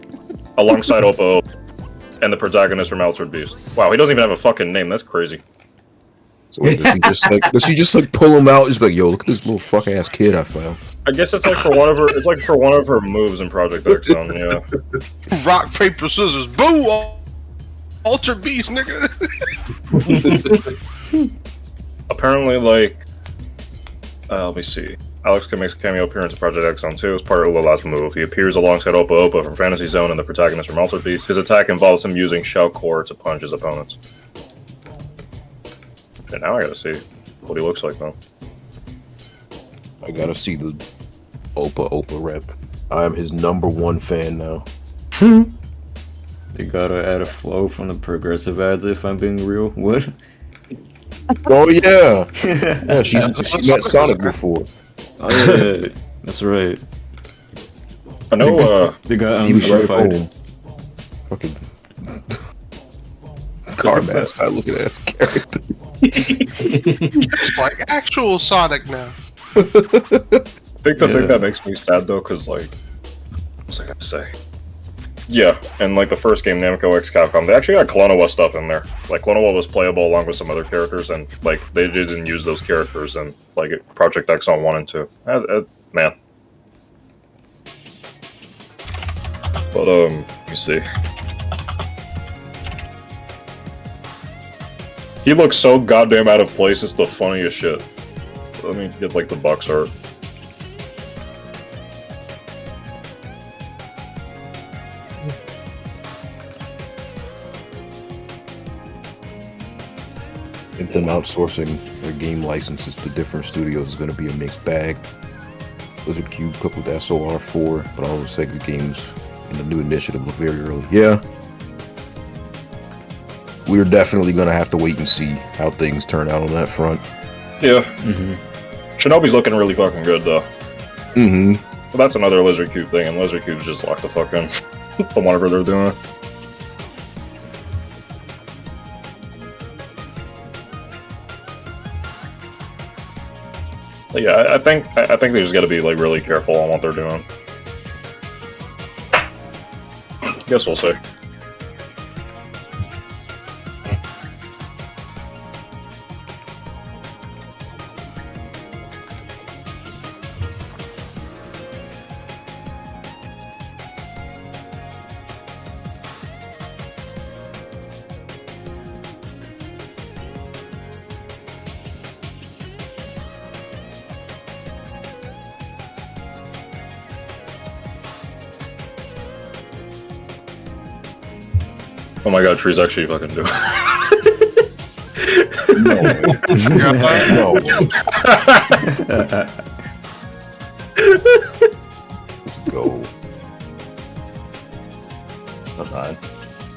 Speaker 2: Alongside Oppo and the protagonist from Altered Beast. Wow, he doesn't even have a fucking name. That's crazy.
Speaker 10: So does she just like pull him out? Just like, yo, look at this little fuck ass kid I found.
Speaker 2: I guess it's like for one of her. It's like for one of her moves in Project X Zone. Yeah.
Speaker 4: Rock, paper, scissors, boo! Ultra Beast, nigga.
Speaker 2: Apparently, like, let me see. Alex can make a cameo appearance in Project X Zone 2 as part of Ulala's move. He appears alongside Oppo from Fantasy Zone and the protagonist from Altered Beast. His attack involves him using Shell Core to punch his opponents. And now I gotta see what he looks like now.
Speaker 10: I gotta see the Oppa rep. I'm his #1 fan now.
Speaker 1: They gotta add a flow from the progressive ads if I'm being real. What?
Speaker 10: Oh yeah, yeah. She met Sonic before.
Speaker 1: Oh yeah, that's right.
Speaker 2: I know.
Speaker 1: They got
Speaker 10: He was right
Speaker 1: fight.
Speaker 10: home. Fucking car mascot looking ass character.
Speaker 4: It's like actual Sonic now.
Speaker 2: I think the thing that makes me sad though, because like, what was I gonna say? Yeah, and like the first game, Namco X Capcom, they actually had Klonoa stuff in there. Like Klonoa was playable along with some other characters, and like they didn't use those characters in like Project X on 1 and 2. Man. But let me see. He looks so goddamn out of place. It's the funniest shit. Let me get like the Voks art.
Speaker 10: And them outsourcing their game licenses to different studios is going to be a mixed bag. Blizzard Cube coupled with SOR 4, but all the Sega games in the new initiative look very early. Yeah. We're definitely going to have to wait and see how things turn out on that front.
Speaker 2: Yeah. Shinobi's looking really fucking good, though. But that's another Lizard Cube thing, and Lizard Cube's just locked the fuck in from whatever they're doing. But yeah, I think they just gotta be like really careful on what they're doing. Guess we'll see. Oh my god, Tree's actually fucking doing
Speaker 10: No. Let's go.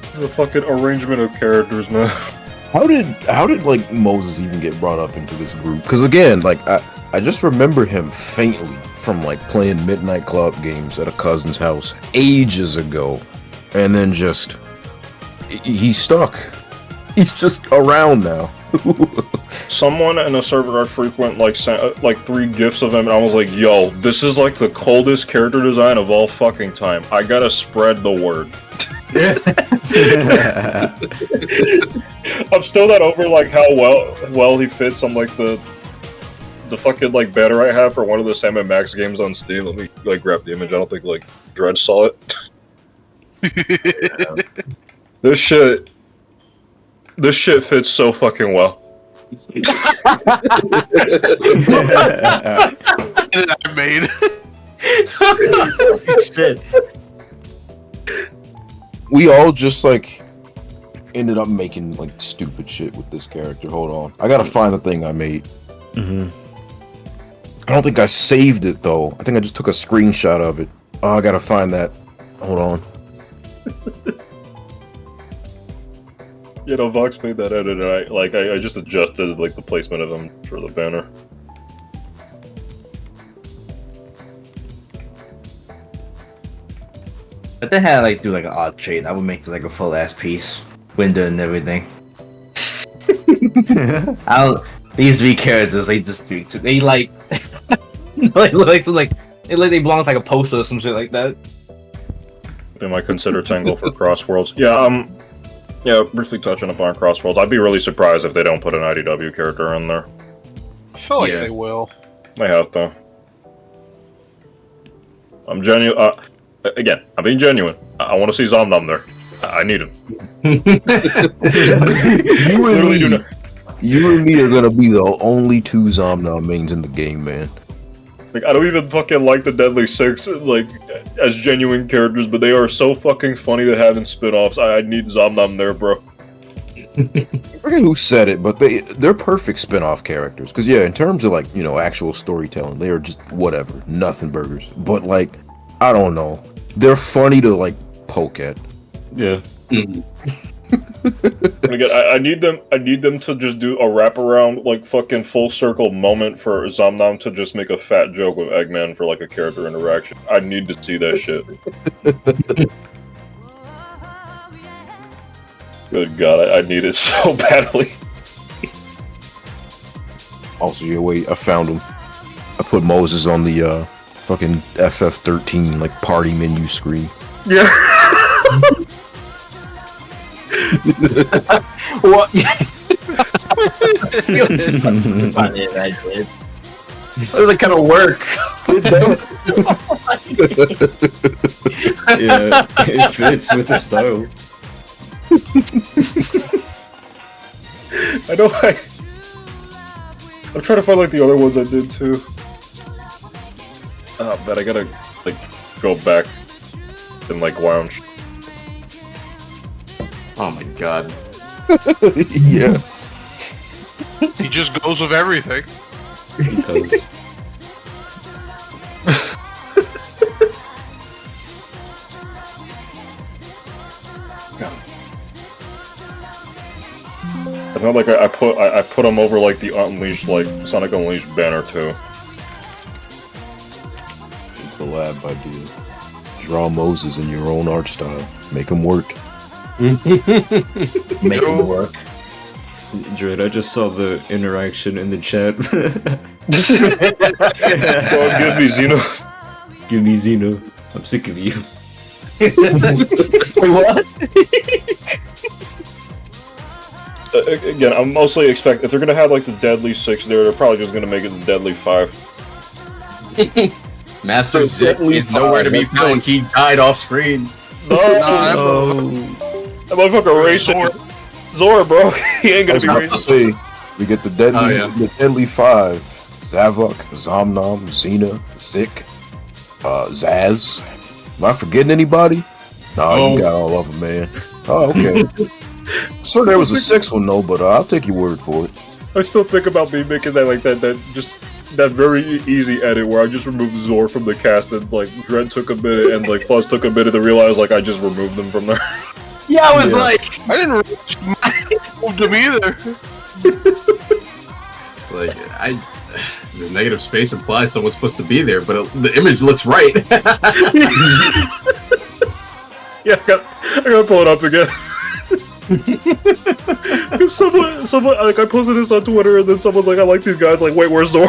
Speaker 2: This is a fucking arrangement of characters, man.
Speaker 10: How did like Moses even get brought up into this group? Because again, like I just remember him faintly from like playing Midnight Club games at a cousin's house ages ago, and then just he's stuck. He's just around now.
Speaker 2: Someone in a server I frequent like sent like 3 gifs of him, and I was like, "Yo, this is like the coldest character design of all fucking time. I gotta spread the word." I'm still not over like how well he fits on like the fucking like banner I have for one of the Sam and Max games on Steam. Let me like grab the image. I don't think like Dredge saw it. This shit fits so fucking well.
Speaker 4: That I made.
Speaker 3: Shit.
Speaker 10: We all just like ended up making like stupid shit with this character. Hold on, I gotta find the thing I made. I don't think I saved it though. I think I just took a screenshot of it. Oh, I gotta find that. Hold on.
Speaker 2: You know, Voks made that edit, and I just adjusted like the placement of them for the banner.
Speaker 3: But they had like do like an odd trade. I would make it like a full ass piece, window and everything. I don't. These 3 characters, they like they look like some like they belong to like a poster or some shit like that.
Speaker 2: They might consider Tangle for Crossworlds. Yeah, yeah, briefly touching upon Crossworlds, I'd be really surprised if they don't put an IDW character in there.
Speaker 4: I feel like they will.
Speaker 2: They have to. I'm genuine. Again, I'm being genuine. I want to see Zomnum there. I need him.
Speaker 10: You and me are gonna be the only 2 Zomnum mains in the game, man.
Speaker 2: Like, I don't even fucking like the Deadly Six, like, as genuine characters, but they are so fucking funny to have in spin-offs. I need Zomnum there, bro.
Speaker 10: I forget who said it, but they're perfect spin-off characters. Because, yeah, in terms of, like, you know, actual storytelling, they are just whatever. Nothing burgers. But, like, I don't know. They're funny to, like, poke at.
Speaker 1: Yeah.
Speaker 2: And again, I need them to just do a wraparound, like, fucking full circle moment for Zomnam to just make a fat joke with Eggman for, like, a character interaction. I need to see that shit. Good God, I need it so badly.
Speaker 10: Also, yeah, wait, I found him. I put Moses on the, fucking FF13, like, party menu screen.
Speaker 2: Yeah.
Speaker 3: What? I did.
Speaker 9: How does that kind of work?
Speaker 1: Yeah, it fits with the style.
Speaker 2: I know I'm trying to find like the other ones I did too. Oh man, I gotta like go back and like lounge.
Speaker 9: Oh my god.
Speaker 10: Yeah.
Speaker 4: He just goes with everything.
Speaker 1: Because
Speaker 2: It's not like I put them over like the Unleashed, like Sonic Unleashed banner too.
Speaker 10: Collab idea. Draw Moses in your own art style. Make him work.
Speaker 3: Make it work.
Speaker 1: Dread, I just saw the interaction in the chat.
Speaker 2: Oh, give me Xeno.
Speaker 1: Give me Xeno. I'm sick of you.
Speaker 3: Wait, what?
Speaker 2: Again, I'm mostly if they're gonna have like the Deadly 6 there, they're probably just gonna make it the Deadly 5.
Speaker 9: Master Zip is nowhere to be found. He died off screen.
Speaker 2: No, that motherfucker racing. Zora, bro. He ain't gonna be racing.
Speaker 10: We get the Deadly 5. Zavok, Zomnom, Xena, Zik, Zaz. Am I forgetting anybody? No, you got all of them, man. Oh, okay. Sure, there was a 6th one though, but I'll take your word for it.
Speaker 2: I still think about me making that like that very easy edit where I just removed Zor from the cast and like Dread took a minute and like Fuzz took a minute to realize like I just removed them from there.
Speaker 9: Yeah, I was like,
Speaker 4: I didn't move them either.
Speaker 9: It's like this negative space implies someone's supposed to be there, but the image looks right.
Speaker 2: Yeah, I gotta pull it up again. someone like I posted this on Twitter and then someone's like, I like these guys. Like, wait, where's Zor?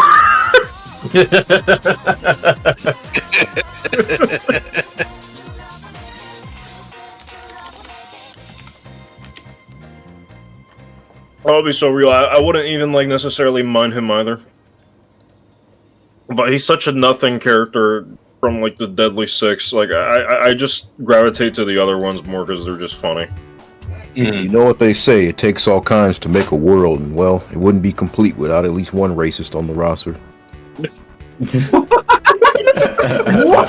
Speaker 2: I'll be so real. I wouldn't even like necessarily mind him either. But he's such a nothing character from like the Deadly 6. Like I just gravitate to the other ones more because they're just funny.
Speaker 10: You know what they say, it takes all kinds to make a world, and well, it wouldn't be complete without at least one racist on the roster.
Speaker 9: What?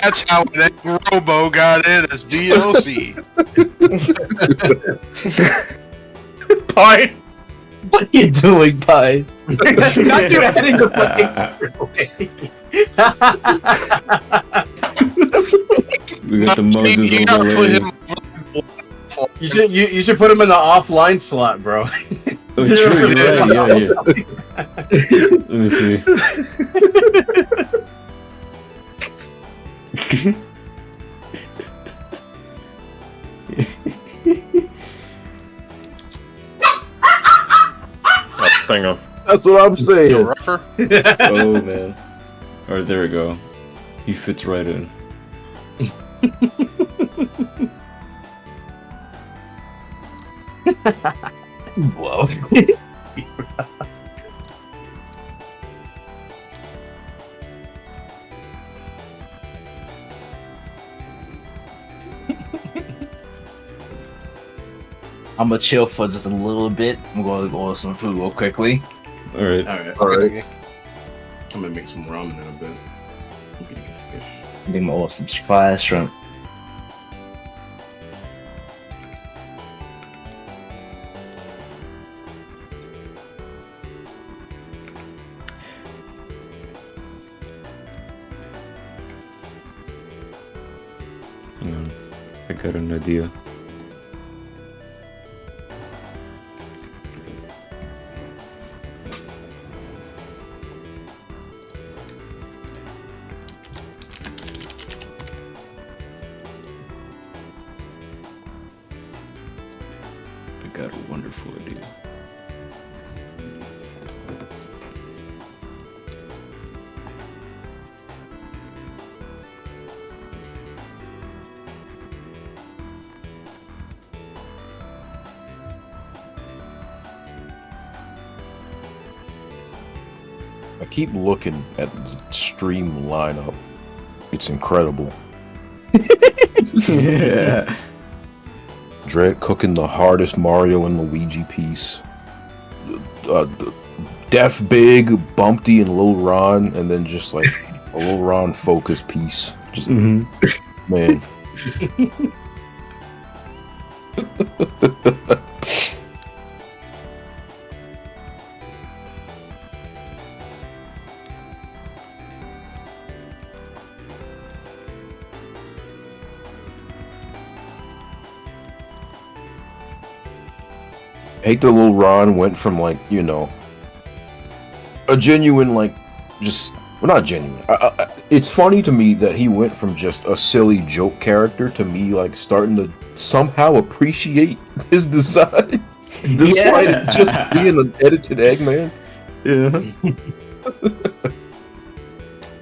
Speaker 4: That's how that Robo got in as DLC.
Speaker 2: Pine!
Speaker 3: What are you doing, Pine?
Speaker 9: Not you adding the
Speaker 1: We got the Moses
Speaker 4: You gotta put
Speaker 1: overlay.
Speaker 4: him.
Speaker 9: You should put him in the offline slot, bro.
Speaker 1: Oh, true, yeah. Let me see.
Speaker 10: That's what I'm saying.
Speaker 4: Yo, rougher.
Speaker 1: Oh man. Alright, there we go. He fits right in.
Speaker 3: Whoa. I'm gonna chill for just a little bit. I'm gonna go order some food real quickly.
Speaker 1: Alright.
Speaker 10: Alright.
Speaker 9: I'm gonna make some ramen in a bit.
Speaker 3: I think I'm gonna order some fried shrimp.
Speaker 1: Hang on. I got an idea. I got a wonderful idea.
Speaker 10: I keep looking at the stream lineup. It's incredible.
Speaker 1: Yeah.
Speaker 10: Dread cooking the hardest Mario and Luigi piece. Def Big, Bumpty, and Lil Ron, and then just like a Lil Ron focus piece. Just man. I hate that Lil Ron went from like, you know, a genuine like, just well, not genuine. It's funny to me that he went from just a silly joke character to me like starting to somehow appreciate his design, despite it just being an edited Eggman.
Speaker 1: Yeah.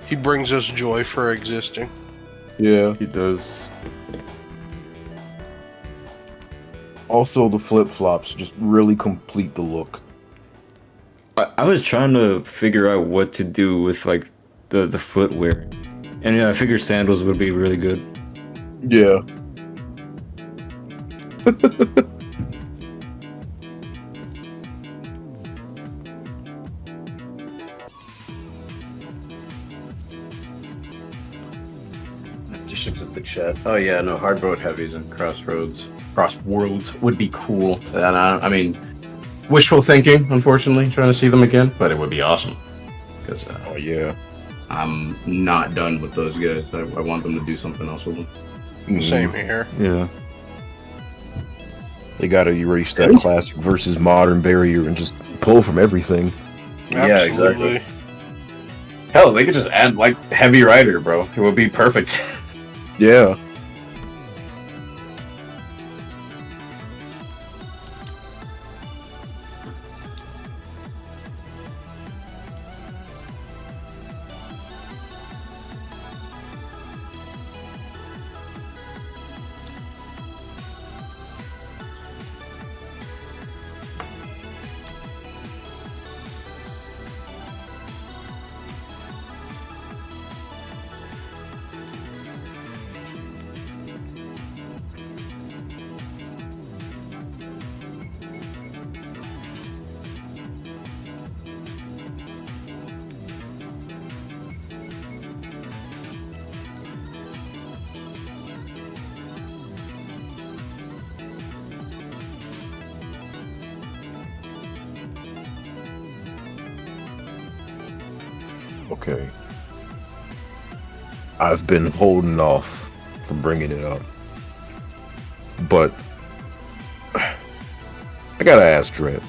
Speaker 4: He brings us joy for existing.
Speaker 10: Yeah.
Speaker 1: He does.
Speaker 10: Also, the flip-flops just really complete the look.
Speaker 1: I was trying to figure out what to do with like the footwear, and yeah, I figured sandals would be really good.
Speaker 10: Yeah.
Speaker 9: Just looked at the chat. Oh yeah, no, hardboat heavies and crossworlds would be cool. And I mean, wishful thinking, unfortunately, trying to see them again, but it would be awesome. Because
Speaker 10: oh yeah,
Speaker 9: I'm not done with those guys. I want them to do something else with them.
Speaker 4: Same here.
Speaker 1: Yeah.
Speaker 10: They gotta erase that classic versus modern barrier and just pull from everything.
Speaker 9: Yeah, exactly. Hell, they could just add like Heavy Rider, bro. It would be perfect.
Speaker 10: Yeah. Okay. I've been holding off from bringing it up. But I gotta ask Drip.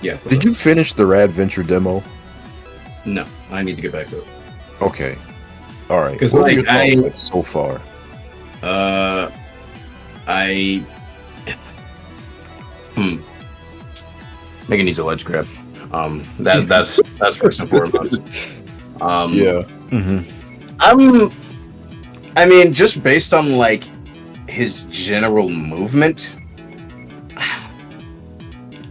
Speaker 9: Yeah.
Speaker 10: Did you finish the Radventure demo?
Speaker 9: No, I need to get back to it.
Speaker 10: Okay. Alright.
Speaker 9: Because
Speaker 10: What are your
Speaker 9: like,
Speaker 10: thoughts, like, so far?
Speaker 9: Megan needs a ledge grab. That's first and foremost.
Speaker 10: Yeah.
Speaker 9: I mean, just based on like his general movement,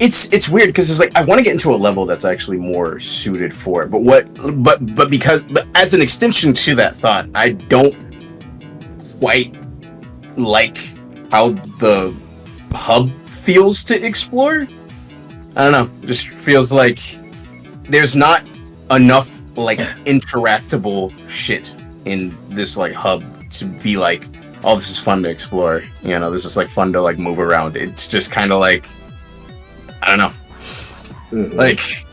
Speaker 9: it's weird because it's like I want to get into a level that's actually more suited for it. But as an extension to that thought, I don't quite like how the hub feels to explore. I don't know. It just feels like there's not enough like interactable shit in this like hub to be like, oh, this is fun to explore. You know, this is like fun to like move around. It's just kind of like, I don't know, like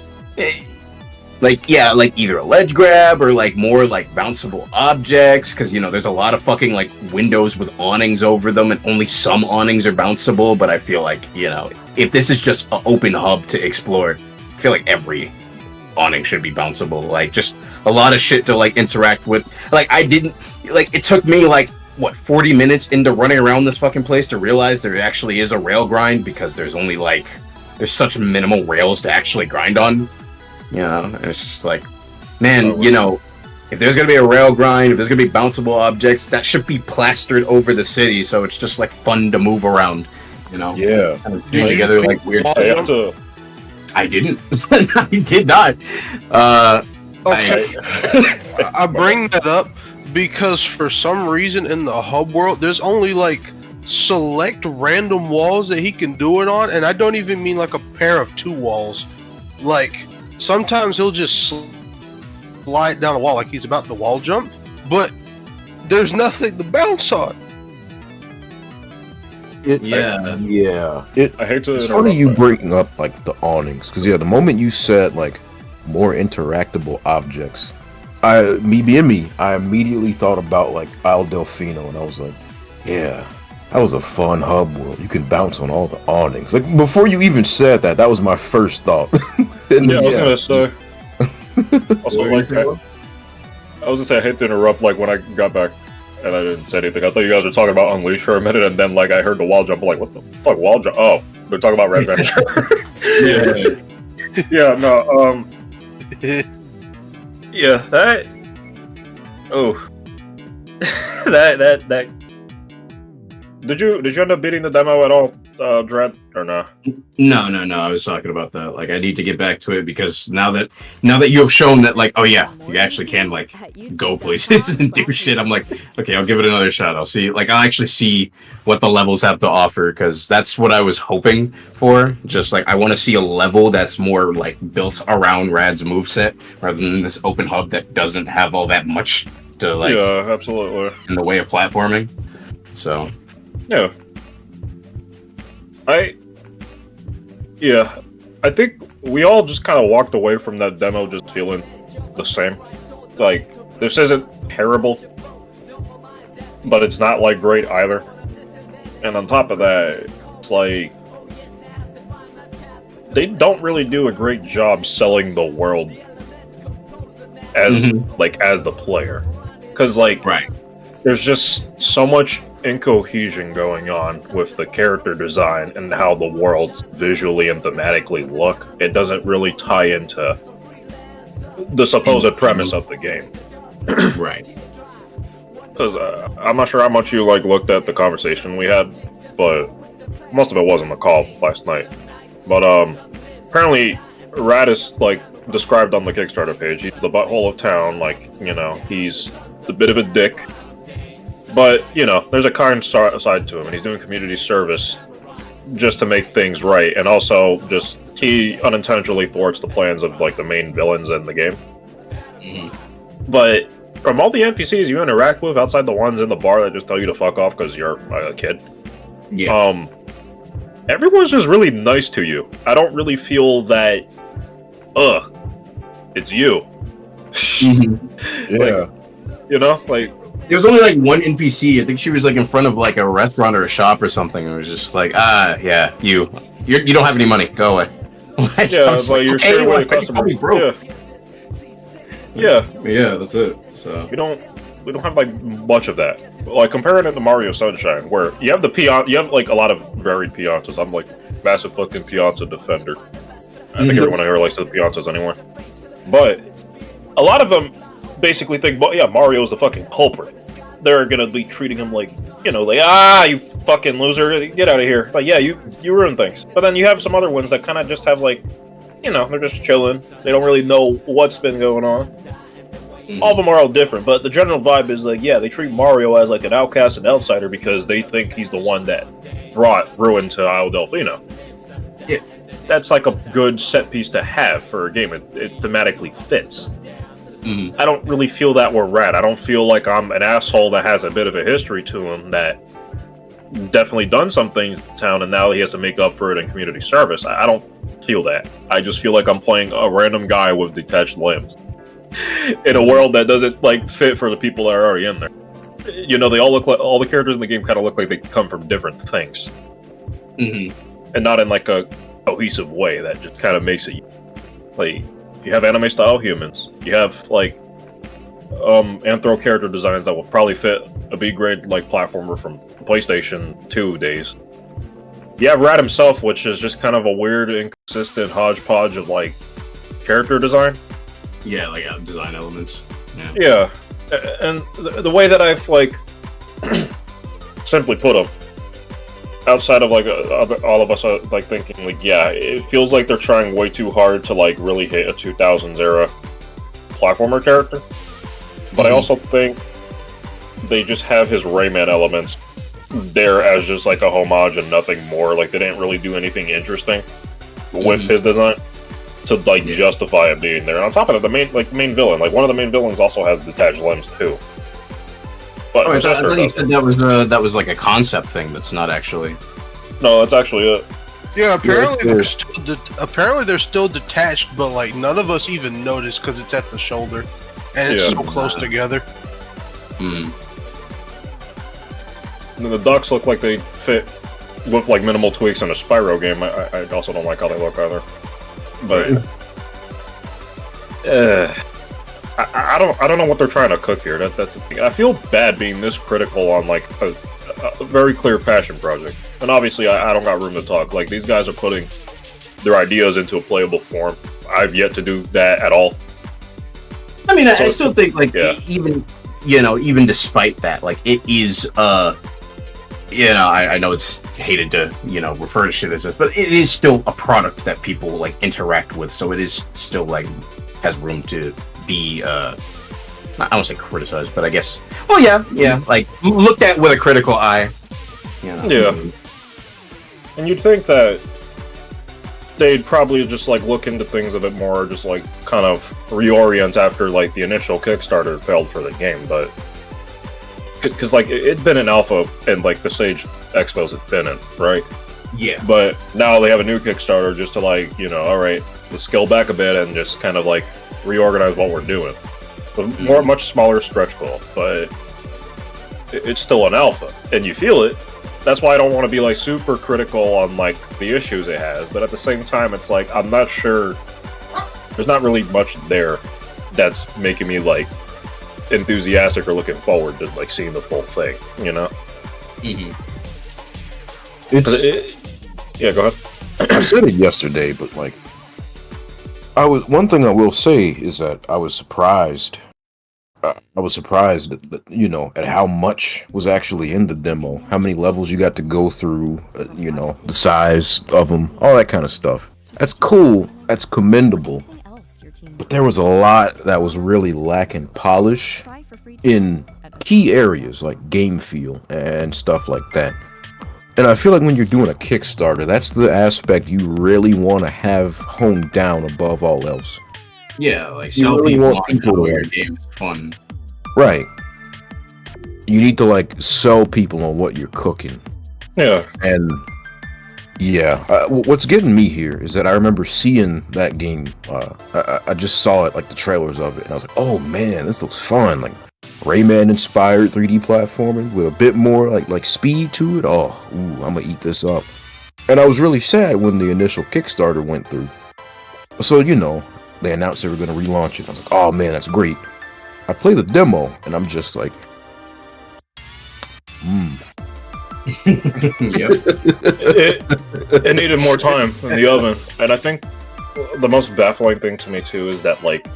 Speaker 9: yeah, like either a ledge grab or like more like bounceable objects, because you know there's a lot of fucking like windows with awnings over them, and only some awnings are bounceable. But I feel like, you know, if this is just an open hub to explore, I feel like every awning should be bounceable. Like just a lot of shit to like interact with. Like it took me like what 40 minutes into running around this fucking place to realize there actually is a rail grind, because there's such minimal rails to actually grind on. You know, and it's just like, man, you know, if there's gonna be a rail grind, if there's gonna be bounceable objects, that should be plastered over the city, so it's just like fun to move around. You know?
Speaker 10: Yeah.
Speaker 9: Kind of like weird
Speaker 2: I
Speaker 9: stuff. I didn't. I did not.
Speaker 4: Okay, I bring that up because for some reason in the hub world, there's only like select random walls that he can do it on, and I don't even mean like a pair of 2 walls. Like sometimes he'll just slide down a wall like he's about to wall jump, but there's nothing to bounce on.
Speaker 10: Yeah.
Speaker 2: I hate to
Speaker 10: It's funny
Speaker 2: interrupt
Speaker 10: you
Speaker 2: that.
Speaker 10: breaking up like the awnings, because the moment you said like more interactable objects, I immediately thought about like Isle Delfino, and I was like, yeah, that was a fun hub world. You can bounce on all the awnings. Like before you even said that, that was my first thought. And
Speaker 2: Yeah,
Speaker 10: then,
Speaker 2: I was gonna say. Also, like, I was gonna say I hate to interrupt. Like when I got back and I didn't say anything, I thought you guys were talking about Unleash for a minute, and then like I heard the wall jump. I'm like, what the fuck, wall jump? Oh, they're talking about Red Venture. Yeah. No. Yeah. That. Oh. that. Did you end up beating the demo at all, Dread, or no?
Speaker 9: No. I was talking about that. Like, I need to get back to it because now that you have shown that, like, oh yeah, you actually can like go places and do shit. I'm like, okay, I'll give it another shot. I'll see. Like, I'll actually see what the levels have to offer because that's what I was hoping for. Just like I want to see a level that's more like built around Rad's moveset rather than this open hub that doesn't have all that much to like.
Speaker 2: Yeah, absolutely.
Speaker 9: In the way of platforming. So.
Speaker 2: Yeah. I think we all just kind of walked away from that demo just feeling the same. Like, this isn't terrible, but it's not, like, great either. And on top of that, it's like, they don't really do a great job selling the world as, like, as the player. Because, like, there's just so much incohesion going on with the character design and how the worlds visually and thematically look. It doesn't really tie into the supposed premise of the game.
Speaker 9: Right.
Speaker 2: Because I'm not sure how much you like looked at the conversation we had, but most of it was on the call last night. But apparently Rad is like described on the Kickstarter page. He's the butthole of town, like, you know, he's a bit of a dick. But, you know, there's a kind side to him, and he's doing community service just to make things right, and also just he unintentionally thwarts the plans of, like, the main villains in the game. But from all the NPCs you interact with, outside the ones in the bar that just tell you to fuck off because you're a kid, everyone's just really nice to you. I don't really feel that, it's you.
Speaker 10: Yeah.
Speaker 2: Like, you know, like,
Speaker 9: there was only like one NPC. I think she was like in front of like a restaurant or a shop or something. And it was just like, yeah, you don't have any money. Go away. Like,
Speaker 2: yeah, it's like you're scaring away the customer. Yeah,
Speaker 9: that's it. So
Speaker 2: we don't have like much of that. Like comparing it to Mario Sunshine, where you have you have like a lot of varied Piantas. I'm like massive fucking Pianta defender. I think everyone here likes the Piantas anyway. But a lot of them basically think, well, yeah, Mario's the fucking culprit. They're gonna be treating him like, you know, like, you fucking loser, get out of here. Like, yeah, you ruin things. But then you have some other ones that kind of just have like, you know, they're just chilling. They don't really know what's been going on. All of them are all different, but the general vibe is like, yeah, they treat Mario as like an outcast and outsider because they think he's the one that brought ruin to Isle Delfino.
Speaker 9: Yeah,
Speaker 2: that's like a good set piece to have for a game. It thematically fits. I don't really feel that we're Rad. I don't feel like I'm an asshole that has a bit of a history to him that definitely done some things in town and now he has to make up for it in community service. I don't feel that. I just feel like I'm playing a random guy with detached limbs in a world that doesn't like fit for the people that are already in there. You know, they all look like, all the characters in the game kind of look like they come from different things. And not in like a cohesive way that just kind of makes it like, you have anime style humans. You have like anthro character designs that will probably fit a B grade like platformer from PlayStation 2 days. You have Rad himself, which is just kind of a weird, inconsistent hodgepodge of like character design.
Speaker 9: Yeah, like design elements.
Speaker 2: Yeah, and the way that I've like simply put them, outside of like all of us are like thinking like, yeah, it feels like they're trying way too hard to like really hit a 2000s era platformer character. But I also think they just have his Rayman elements there as just like a homage and nothing more. Like they didn't really do anything interesting with his design to like justify him being there. And on top of that, the main villain, like one of the main villains also has detached limbs too. But
Speaker 9: I thought you said that was like a concept thing. That's not actually.
Speaker 2: No, that's actually it.
Speaker 4: Yeah, apparently they're still detached, but like none of us even noticed because it's at the shoulder and it's so close together.
Speaker 2: And the ducks look like they fit with like minimal tweaks in a Spyro game. I also don't like how they look either. But I don't know what they're trying to cook here. That's the thing. I feel bad being this critical on like a very clear passion project. And obviously I don't got room to talk. Like these guys are putting their ideas into a playable form. I've yet to do that at all.
Speaker 9: I mean, I still think like even despite that, like it is I know it's hated to refer to shit as this, but it is still a product that people like interact with, so it is still like has room to be I don't say criticized, but I guess like looked at with a critical eye.
Speaker 2: And you'd think that they'd probably just like look into things a bit more, just like kind of reorient after like the initial Kickstarter failed for the game, but because like it'd been in alpha and like the Sage Expos had been in, right?
Speaker 9: Yeah.
Speaker 2: But now they have a new Kickstarter just to like, all right, let's scale back a bit and just kind of like reorganize what we're doing. A much smaller stretch goal, but it's still an alpha, and you feel it. That's why I don't want to be like super critical on like the issues it has, but at the same time, it's like I'm not sure. There's not really much there that's making me like enthusiastic or looking forward to like seeing the full thing. Yeah, go ahead.
Speaker 10: I said it yesterday, but like, one thing I will say is that I was surprised. I was surprised that, at how much was actually in the demo, how many levels you got to go through, the size of them, all that kind of stuff. That's cool. That's commendable. But there was a lot that was really lacking polish in key areas like game feel and stuff like that. And I feel like when you're doing a Kickstarter, that's the aspect you really want to have honed down above all else.
Speaker 9: Yeah, like
Speaker 10: you really want people to
Speaker 9: your game is fun.
Speaker 10: Right. You need to like sell people on what you're cooking.
Speaker 2: Yeah.
Speaker 10: And what's getting me here is that I remember seeing that game. I just saw it, like the trailers of it, and I was like, "Oh man, this looks fun!" Like Rayman inspired 3D platforming with a bit more like speed to it. Oh, I'm gonna eat this up. And I was really sad when the initial Kickstarter went through. So they announced they were gonna relaunch it. I was like, "Oh man, that's great." I play the demo, and I'm just like,
Speaker 2: It needed more time in the oven, and I think the most baffling thing to me too is that like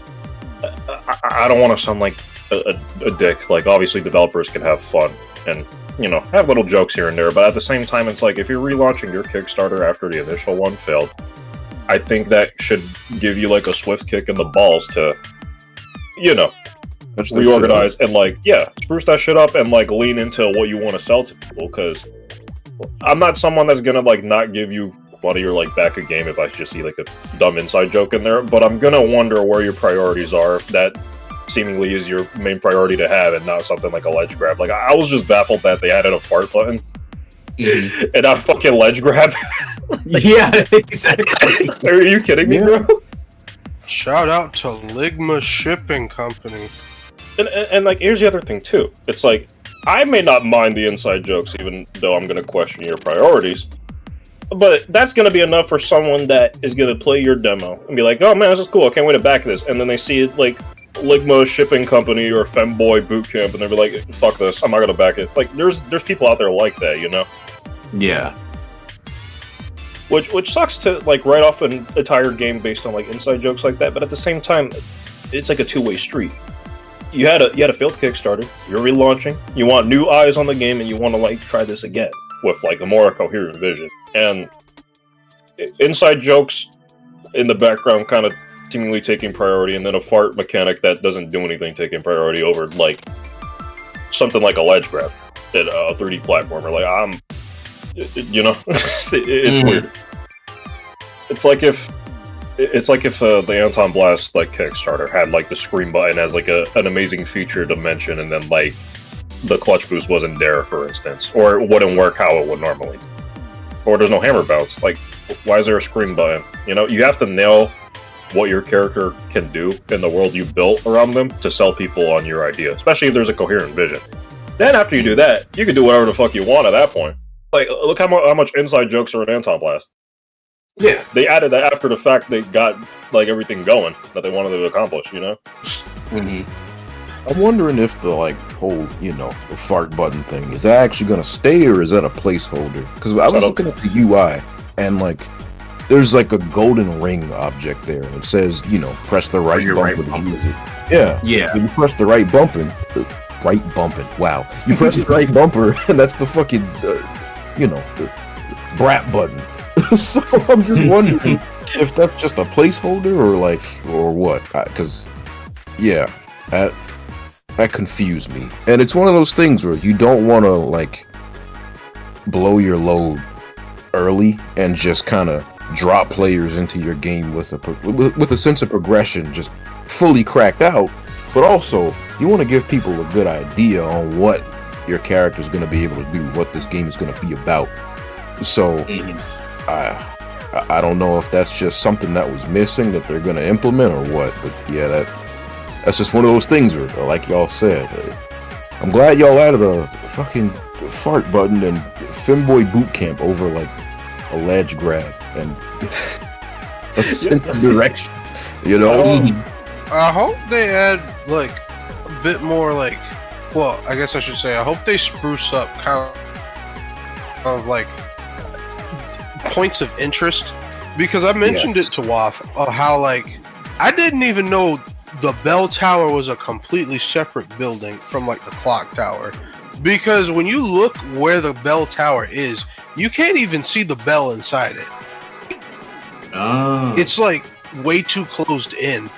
Speaker 2: I don't want to sound like a dick. Like obviously developers can have fun and have little jokes here and there, but at the same time it's like if you're relaunching your Kickstarter after the initial one failed, I think that should give you like a swift kick in the balls to reorganize and like spruce that shit up and like lean into what you want to sell to people, because I'm not someone that's gonna like not give you money or like back a game if I just see like a dumb inside joke in there, but I'm gonna wonder where your priorities are if that seemingly is your main priority to have and not something like a ledge grab. Like I was just baffled that they added a fart button and not fucking ledge grab.
Speaker 9: Yeah, exactly.
Speaker 2: Are you kidding me, bro?
Speaker 4: Shout out to Ligma Shipping Company.
Speaker 2: And like, here's the other thing too. It's like, I may not mind the inside jokes, even though I'm going to question your priorities. But that's going to be enough for someone that is going to play your demo and be like, "Oh man, this is cool. I can't wait to back this." And then they see it like Ligma Shipping Company or Femboy Bootcamp, and they'll be like, "Fuck this. I'm not going to back it." Like, there's people out there like that,
Speaker 9: Yeah.
Speaker 2: Which sucks to like write off an entire game based on like inside jokes like that. But at the same time, it's like a two-way street. You had a failed Kickstarter. You're relaunching. You want new eyes on the game, and you want to like try this again with like a more coherent vision. And inside jokes in the background kind of seemingly taking priority, and then a fart mechanic that doesn't do anything taking priority over like something like a ledge grab at a 3D platformer. Like it's weird. It's like if the Anton Blast like Kickstarter had like the scream button as like an amazing feature dimension, and then like the clutch boost wasn't there, for instance, or it wouldn't work how it would normally, or there's no hammer bounce. Like, why is there a scream button? You know, you have to nail what your character can do in the world you built around them to sell people on your idea, especially if there's a coherent vision. Then after you do that, you can do whatever the fuck you want at that point. Like, look how much inside jokes are in Anton Blast.
Speaker 9: Yeah.
Speaker 2: They added that after the fact they got like everything going that they wanted to accomplish, you know?
Speaker 10: I'm wondering if the like whole, you know, the fart button thing, is that actually gonna stay or is that a placeholder? Because I was looking at the UI and like there's like a golden ring object there, and it says, you know, press the right bumper to use it. Yeah.
Speaker 9: Yeah.
Speaker 10: If you press the right bumping. Wow. You press the right bumper, and that's the fucking, you know, the brat button. So I'm just wondering if that's just a placeholder or what? Because, yeah, that confused me. And it's one of those things where you don't want to like blow your load early and just kind of drop players into your game with a sense of progression just fully cracked out, but also you want to give people a good idea on what your character is going to be able to do, what this game is going to be about. So I don't know if that's just something that was missing that they're going to implement or what, but yeah, that's just one of those things where, like y'all said, I'm glad y'all added a fucking fart button and Femboy boot camp over like a ledge grab and a sense of direction, you know?
Speaker 4: I hope they add like a bit more like, well, I guess I should say I hope they spruce up kind of like points of interest, because I mentioned it to Waff of how like I didn't even know the bell tower was a completely separate building from like the clock tower, because when you look where the bell tower is, you can't even see the bell inside it. It's like way too closed in.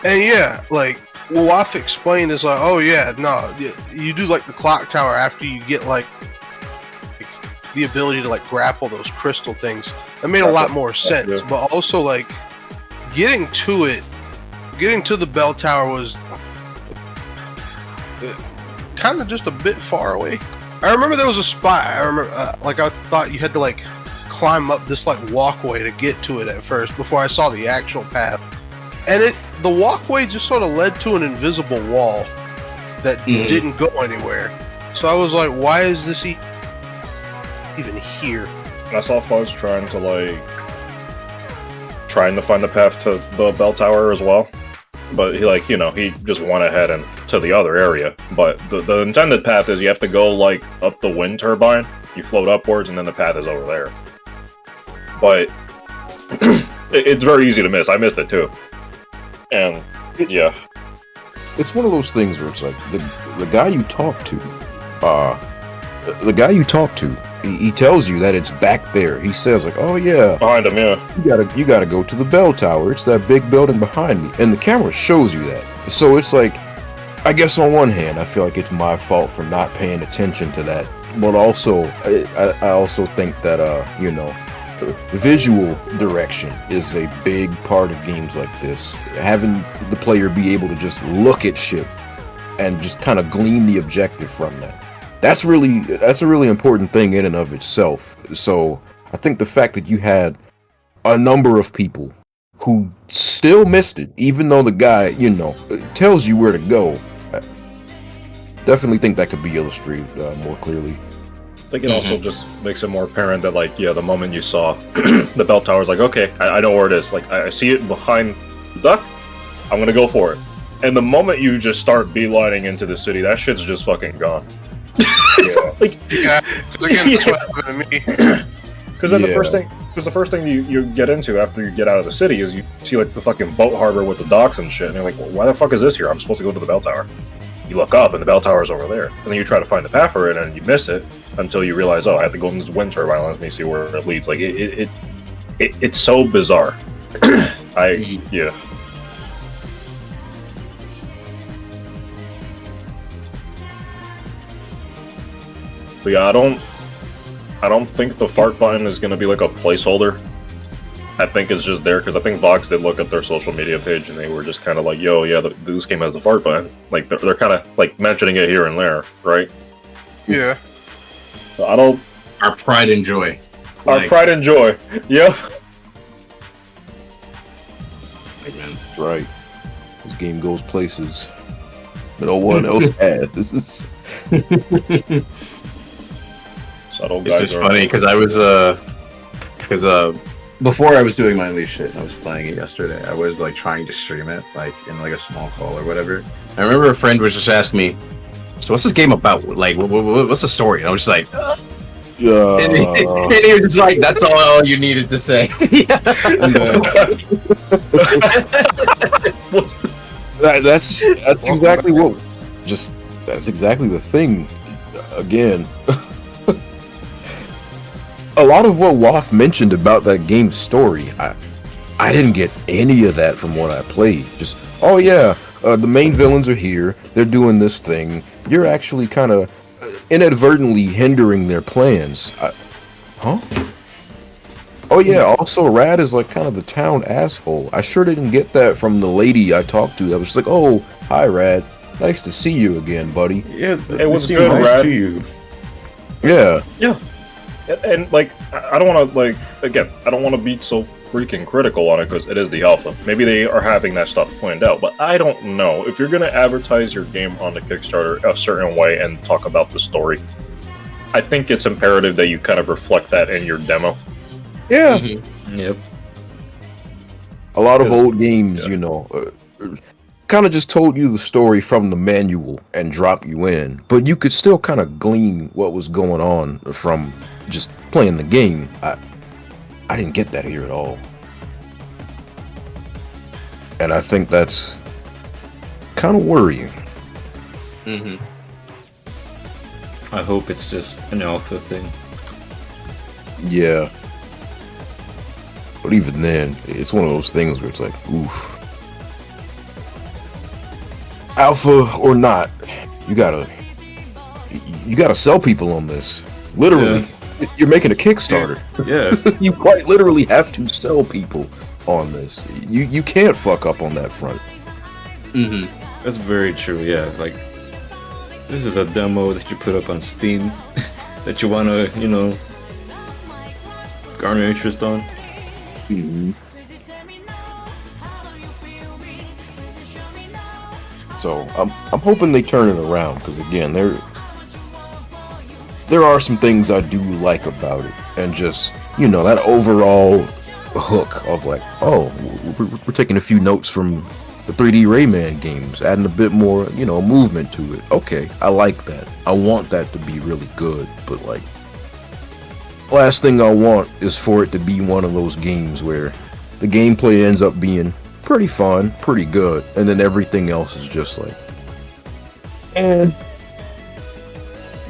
Speaker 4: And yeah, like Waff explained is like, oh yeah, no, you do like the clock tower after you get like the ability to like grapple those crystal things. That made a lot more sense. Yeah. But also like getting to the bell tower was kind of just a bit far away. I remember there was a spot. I remember like I thought you had to like climb up this like walkway to get to it at first before I saw the actual path. And the walkway just sort of led to an invisible wall that didn't go anywhere. So I was like, why is this even here?
Speaker 2: I saw Fuzz trying to find the path to the bell tower as well. But he like, you know, he just went ahead and to the other area. But the intended path is you have to go like up the wind turbine, you float upwards, and then the path is over there. But it's very easy to miss. I missed it too. And yeah,
Speaker 10: it's one of those things where it's like the guy you talk to, he tells you that it's back there. He says like, oh yeah,
Speaker 2: behind him, yeah,
Speaker 10: you gotta go to the bell tower. It's that big building behind me, and the camera shows you that. So it's like, I guess on one hand, I feel like it's my fault for not paying attention to that, but also I also think that you know, visual direction is a big part of games like this. Having the player be able to just look at shit and just kind of glean the objective from that. That's a really important thing in and of itself. So I think the fact that you had a number of people who still missed it, even though the guy, you know, tells you where to go, I definitely think that could be illustrated more clearly.
Speaker 2: I think it also just makes it more apparent that, like, yeah, the moment you saw the bell tower's like, okay, I know where it is. Like, I see it behind the duck, I'm gonna go for it. And the moment you just start beelining into the city, that shit's just fucking gone. Like,
Speaker 4: yeah, because again, that's what happened to me.
Speaker 2: Because then the first thing you get into after you get out of the city is you see, like, the fucking boat harbor with the docks and shit, and you're like, well, why the fuck is this here? I'm supposed to go to the bell tower. You look up, and the bell tower's over there. And then you try to find the path for it, and you miss it until you realize, oh, I have to go in this wind turbine. Let me see where it leads. Like, it's so bizarre. Yeah. But yeah, I don't think the fart button is gonna be like a placeholder. I think it's just there because I think Voks did look at their social media page and they were just kind of like, "Yo, yeah, this game has the fart button." Like they're kind of like mentioning it here and there, right?
Speaker 4: Yeah.
Speaker 2: So I don't.
Speaker 9: Our pride and joy.
Speaker 2: Our pride and joy. Yep.
Speaker 10: That's right. This game goes places no one else had. This is.
Speaker 2: Subtle
Speaker 9: It's
Speaker 2: guys
Speaker 9: just
Speaker 2: are
Speaker 9: funny because I was before I was doing my Unleashed shit, I was playing it yesterday. I was like trying to stream it like in like a small call or whatever. I remember a friend was just asking me, "So what's this game about? Like, what's the story?" And I was just like, and he was just like, "That's all you needed to say."
Speaker 10: That's exactly what. That's exactly the thing. Again. A lot of what Waff mentioned about that game's story, I didn't get any of that from what I played. Just, oh yeah, the main villains are here, they're doing this thing, you're actually kind of inadvertently hindering their plans. Huh? Oh yeah, also Rad is like kind of the town asshole. I sure didn't get that from the lady I talked to. I was just like, oh, hi Rad, nice to see you again, buddy.
Speaker 1: Yeah,
Speaker 2: it was
Speaker 1: seemed
Speaker 2: good,
Speaker 1: nice
Speaker 2: Rad.
Speaker 1: to you.
Speaker 10: Yeah.
Speaker 2: Yeah. And like, I don't want to like again. I don't want to be so freaking critical on it because it is the alpha. Maybe they are having that stuff planned out, but I don't know if you're gonna advertise your game on the Kickstarter a certain way and talk about the story. I think it's imperative that you kind of reflect that in your demo.
Speaker 10: Yeah.
Speaker 1: Yep.
Speaker 10: A lot of old games, you know, kind of just told you the story from the manual and drop you in, but you could still kind of glean what was going on from just playing the game. I didn't get that here at all, and I think that's kind of worrying.
Speaker 1: I hope it's just an alpha thing.
Speaker 10: Yeah, but even then, it's one of those things where it's like, oof. Alpha or not, you gotta sell people on this. Literally, you're making a Kickstarter.
Speaker 1: Yeah.
Speaker 10: You quite literally have to sell people on this. You can't fuck up on that front.
Speaker 1: That's very true. Yeah, like this is a demo that you put up on Steam that you wanna, you know, garner interest on.
Speaker 10: So I'm hoping they turn it around because again, there are some things I do like about it, and just, you know, that overall hook of like, oh, we're taking a few notes from the 3D Rayman games, adding a bit more, you know, movement to it. Okay, I like that. I want that to be really good, but like, last thing I want is for it to be one of those games where the gameplay ends up being pretty fun, pretty good, and then everything else is just like,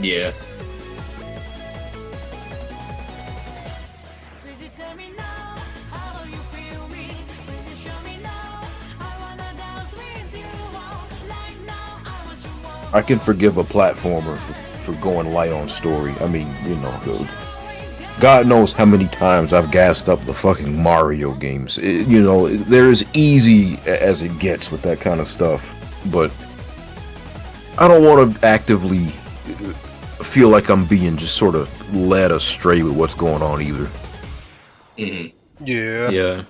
Speaker 9: Yeah.
Speaker 10: I can forgive a platformer for going light on story. I mean, you know, God knows how many times I've gassed up the fucking Mario games. You know, they're as easy as it gets with that kind of stuff. But I don't want to actively feel like I'm being just sort of led astray with what's going on either.
Speaker 4: Yeah.
Speaker 1: Yeah.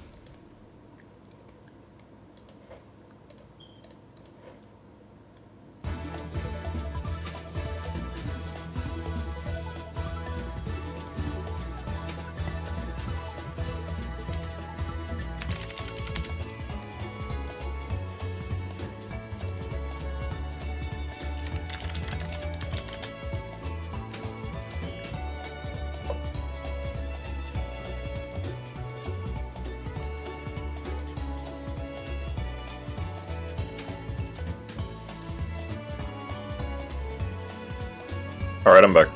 Speaker 2: All right, I'm back.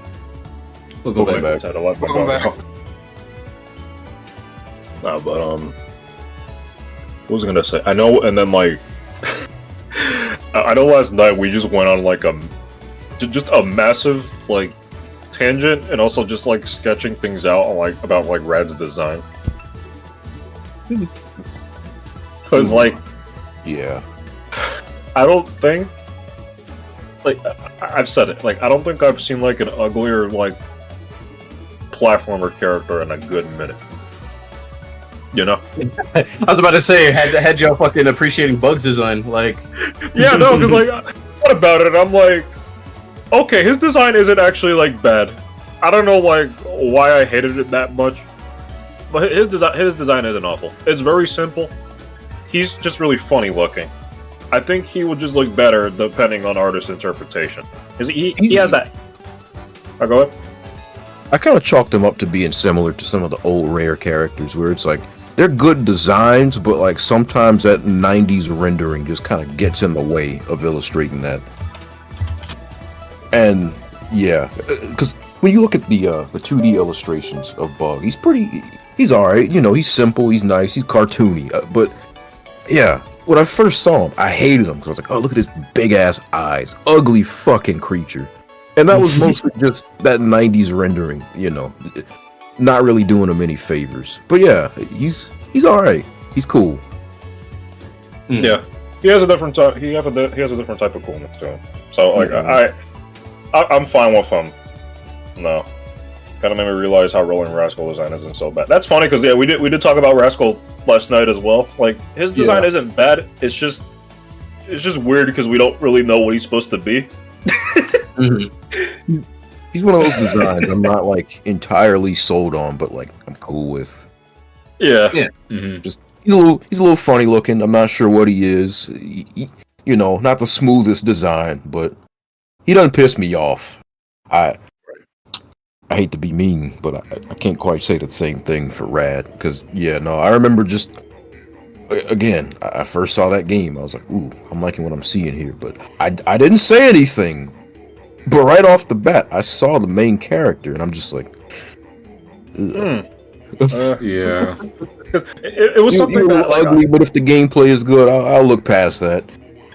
Speaker 1: We'll go
Speaker 10: Welcome
Speaker 1: back.
Speaker 10: back.
Speaker 4: Welcome back.
Speaker 2: No, but what was I gonna say? I know, and then like, I know last night we just went on like just a massive like tangent and also just like sketching things out on, like about like Rad's design. Because like,
Speaker 10: Yeah.
Speaker 2: I don't think, like, I've said it, like, I don't think I've seen like an uglier like platformer character in a good minute. You know?
Speaker 9: I was about to say, had y'all fucking appreciating Bugs design, like...
Speaker 2: Yeah, no, because, like, I thought about it, and I'm like, okay, his design isn't actually, like, bad. I don't know, like, why I hated it that much, but his design isn't awful. It's very simple. He's just really funny looking. I think he would just look better depending on artist interpretation. He has that... Oh, go ahead.
Speaker 10: I kind of chalked him up to being similar to some of the old Rare characters, where it's like, they're good designs, but like sometimes that 90s rendering just kind of gets in the way of illustrating that. And yeah, because when you look at the 2D illustrations of Bug, he's alright, you know, he's simple, he's nice, he's cartoony, but yeah, when I first saw him, I hated him, because I was like, oh, look at his big ass eyes, ugly fucking creature. And that was mostly just that 90s rendering, you know, not really doing him any favors. But yeah, he's alright. He's cool.
Speaker 2: Yeah, he has a different type. He has a different type of coolness to him. So like, I'm fine with him. No, kind of made me realize how Rolling Rascal design isn't so bad. That's funny because yeah, we did talk about Rascal last night as well. Like his design isn't bad. It's just weird because we don't really know what he's supposed to be.
Speaker 10: He's one of those designs I'm not like entirely sold on, but like I'm cool with.
Speaker 2: Yeah.
Speaker 1: Mm-hmm.
Speaker 10: Just he's a little funny looking. I'm not sure what he is. You know, not the smoothest design, but he doesn't piss me off. I hate to be mean, but I can't quite say the same thing for Rad. Because yeah, no, I remember just again, I first saw that game. I was like, ooh, I'm liking what I'm seeing here, but I didn't say anything. But right off the bat, I saw the main character, and I'm just like,
Speaker 1: Yeah.
Speaker 2: It was something that
Speaker 10: ugly, but if the gameplay is good, I'll look past that.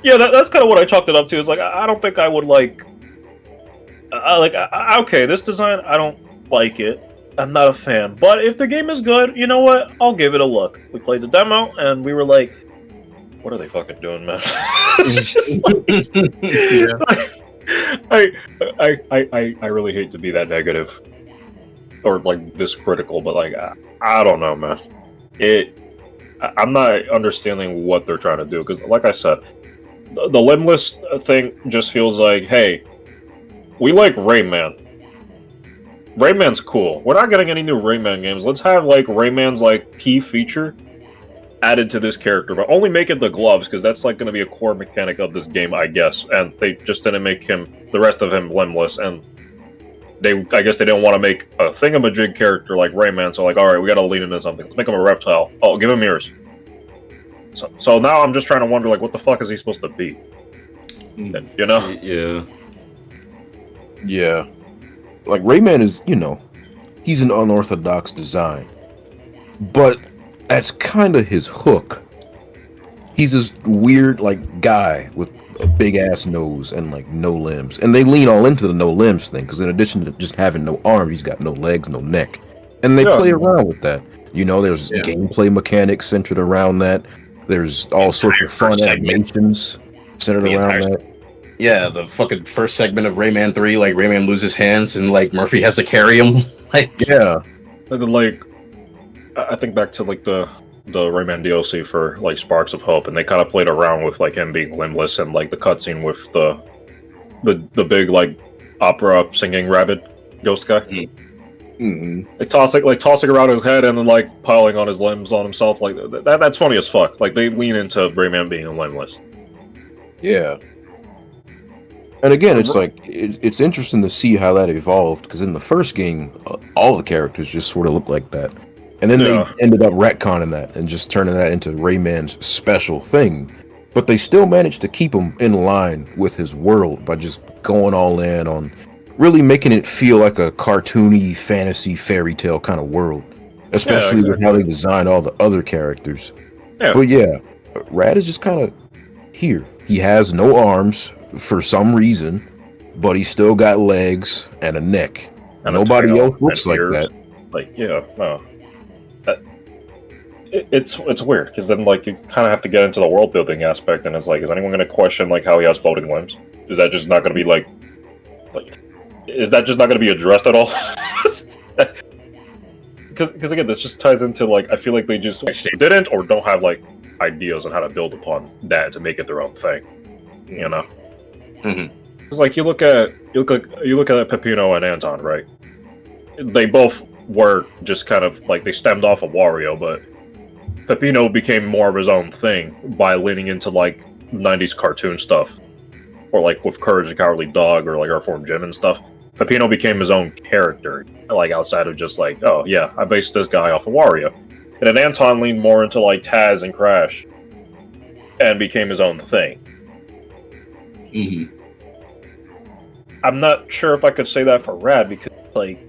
Speaker 2: Yeah, that's kind of what I chalked it up to. Is like I don't think I would like. Okay, this design I don't like it. I'm not a fan. But if the game is good, you know what? I'll give it a look. We played the demo, and we were like, "What are they fucking doing, man?" It's just like, I really hate to be that negative or like this critical, but like I don't know, man. I'm not understanding what they're trying to do because, like I said, the limbless thing just feels like, hey, we like Rayman. Rayman's cool. We're not getting any new Rayman games. Let's have like Rayman's like key feature added to this character, but only make it the gloves because that's like going to be a core mechanic of this game, I guess. And they just didn't make the rest of him limbless, and I guess they didn't want to make a thingamajig character like Rayman. So like, all right, we got to lean into something. Let's make him a reptile. Oh, give him ears. So now I'm just trying to wonder like, what the fuck is he supposed to be? You know?
Speaker 10: Yeah. Like Rayman is, you know, he's an unorthodox design, but that's kind of his hook. He's this weird, like, guy with a big-ass nose and, like, no limbs. And they lean all into the no limbs thing, because in addition to just having no arms, he's got no legs, no neck. And they play around with that. You know, there's gameplay mechanics centered around that. There's all sorts of fun animations centered around that.
Speaker 9: Yeah, the fucking first segment of Rayman 3, like, Rayman loses hands and, like, Murphy has to carry him. Like,
Speaker 10: yeah.
Speaker 2: And then, like, I think back to, like, the Rayman DLC for like Sparks of Hope, and they kind of played around with like him being limbless and like the cutscene with the big like opera singing rabbit ghost guy.
Speaker 10: Mm-hmm.
Speaker 2: They tossing around his head and then like piling on his limbs on himself. Like that's funny as fuck. Like they lean into Rayman being limbless.
Speaker 10: Yeah. And again, it's like it's interesting to see how that evolved because in the first game, all the characters just sort of looked like that. And then they ended up retconning that and just turning that into Rayman's special thing. But they still managed to keep him in line with his world by just going all in on really making it feel like a cartoony, fantasy, fairy tale kind of world. Especially with how they designed all the other characters. Yeah. But yeah, Rad is just kind of here. He has no arms for some reason, but he's still got legs and a neck.
Speaker 2: And a
Speaker 10: Nobody
Speaker 2: tail
Speaker 10: else looks
Speaker 2: and
Speaker 10: like
Speaker 2: ears.
Speaker 10: that.
Speaker 2: Like, yeah, no. It's weird because then like you kind of have to get into the world building aspect, and it's like, is anyone going to question like how he has floating limbs? Is that just not going to be like, is that just not going to be addressed at all? Because again, this just ties into like I feel like they just didn't or don't have like ideas on how to build upon that to make it their own thing. You know, it's like you look at Peppino and Anton, right? They both were just kind of like they stemmed off of Wario, but Peppino became more of his own thing by leaning into like 90s cartoon stuff, or like with Courage the Cowardly Dog or like Earthworm Jim and stuff. Peppino became his own character, like outside of just like, oh yeah, I based this guy off of Wario. And then Anton leaned more into like Taz and Crash, and became his own thing. I'm not sure if I could say that for Rad because like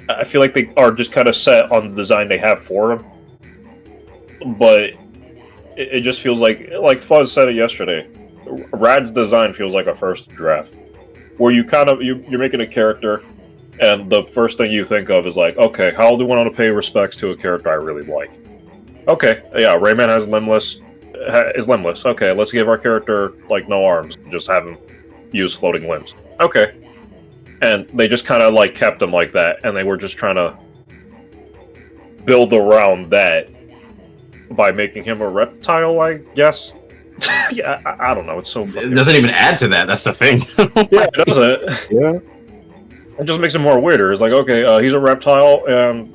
Speaker 2: I feel like they are just kind of set on the design they have for him. But it just feels like Fuzz said it yesterday. Rad's design feels like a first draft, where you kind of you're making a character, and the first thing you think of is like, okay, how do I want to pay respects to a character I really like? Okay, yeah, Rayman is limbless. Okay, let's give our character like no arms, just have him use floating limbs. Okay, and they just kind of like kept him like that, and they were just trying to build around that by making him a reptile, I guess. Yeah, I don't know. It's so.
Speaker 9: It doesn't even add to that. That's the thing.
Speaker 2: Yeah, it doesn't.
Speaker 10: Yeah.
Speaker 2: It just makes it more weirder. It's like, okay, he's a reptile, and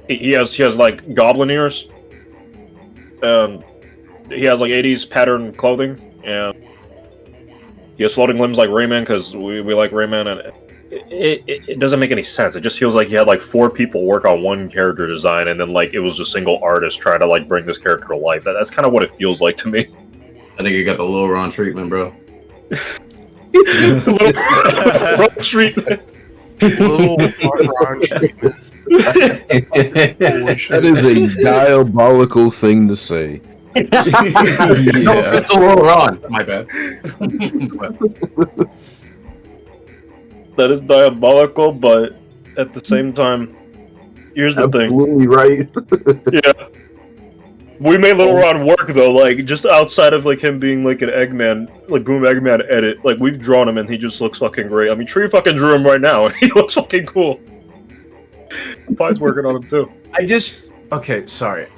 Speaker 2: he has like goblin ears, and he has like 80s pattern clothing, and he has floating limbs like Rayman because we like Rayman, and it doesn't make any sense. It just feels like he had like 4 people work on one character design, and then like it was a single artist trying to like bring this character to life. That's kind of what it feels like to me.
Speaker 9: I think you got the Lil Ron treatment, bro.
Speaker 2: Ron treatment.
Speaker 4: Little Ron treatment.
Speaker 10: That is a diabolical thing to say.
Speaker 9: No, it's a Lil Ron. My bad.
Speaker 2: That is diabolical, but at the same time, here's the thing.
Speaker 10: Absolutely right.
Speaker 2: Yeah. We made Little Ron work though, like just outside of like him being like an Eggman, like Boom Eggman edit. Like we've drawn him and he just looks fucking great. I mean, Tree fucking drew him right now and he looks fucking cool. Pine's working on him too.
Speaker 9: Okay, sorry.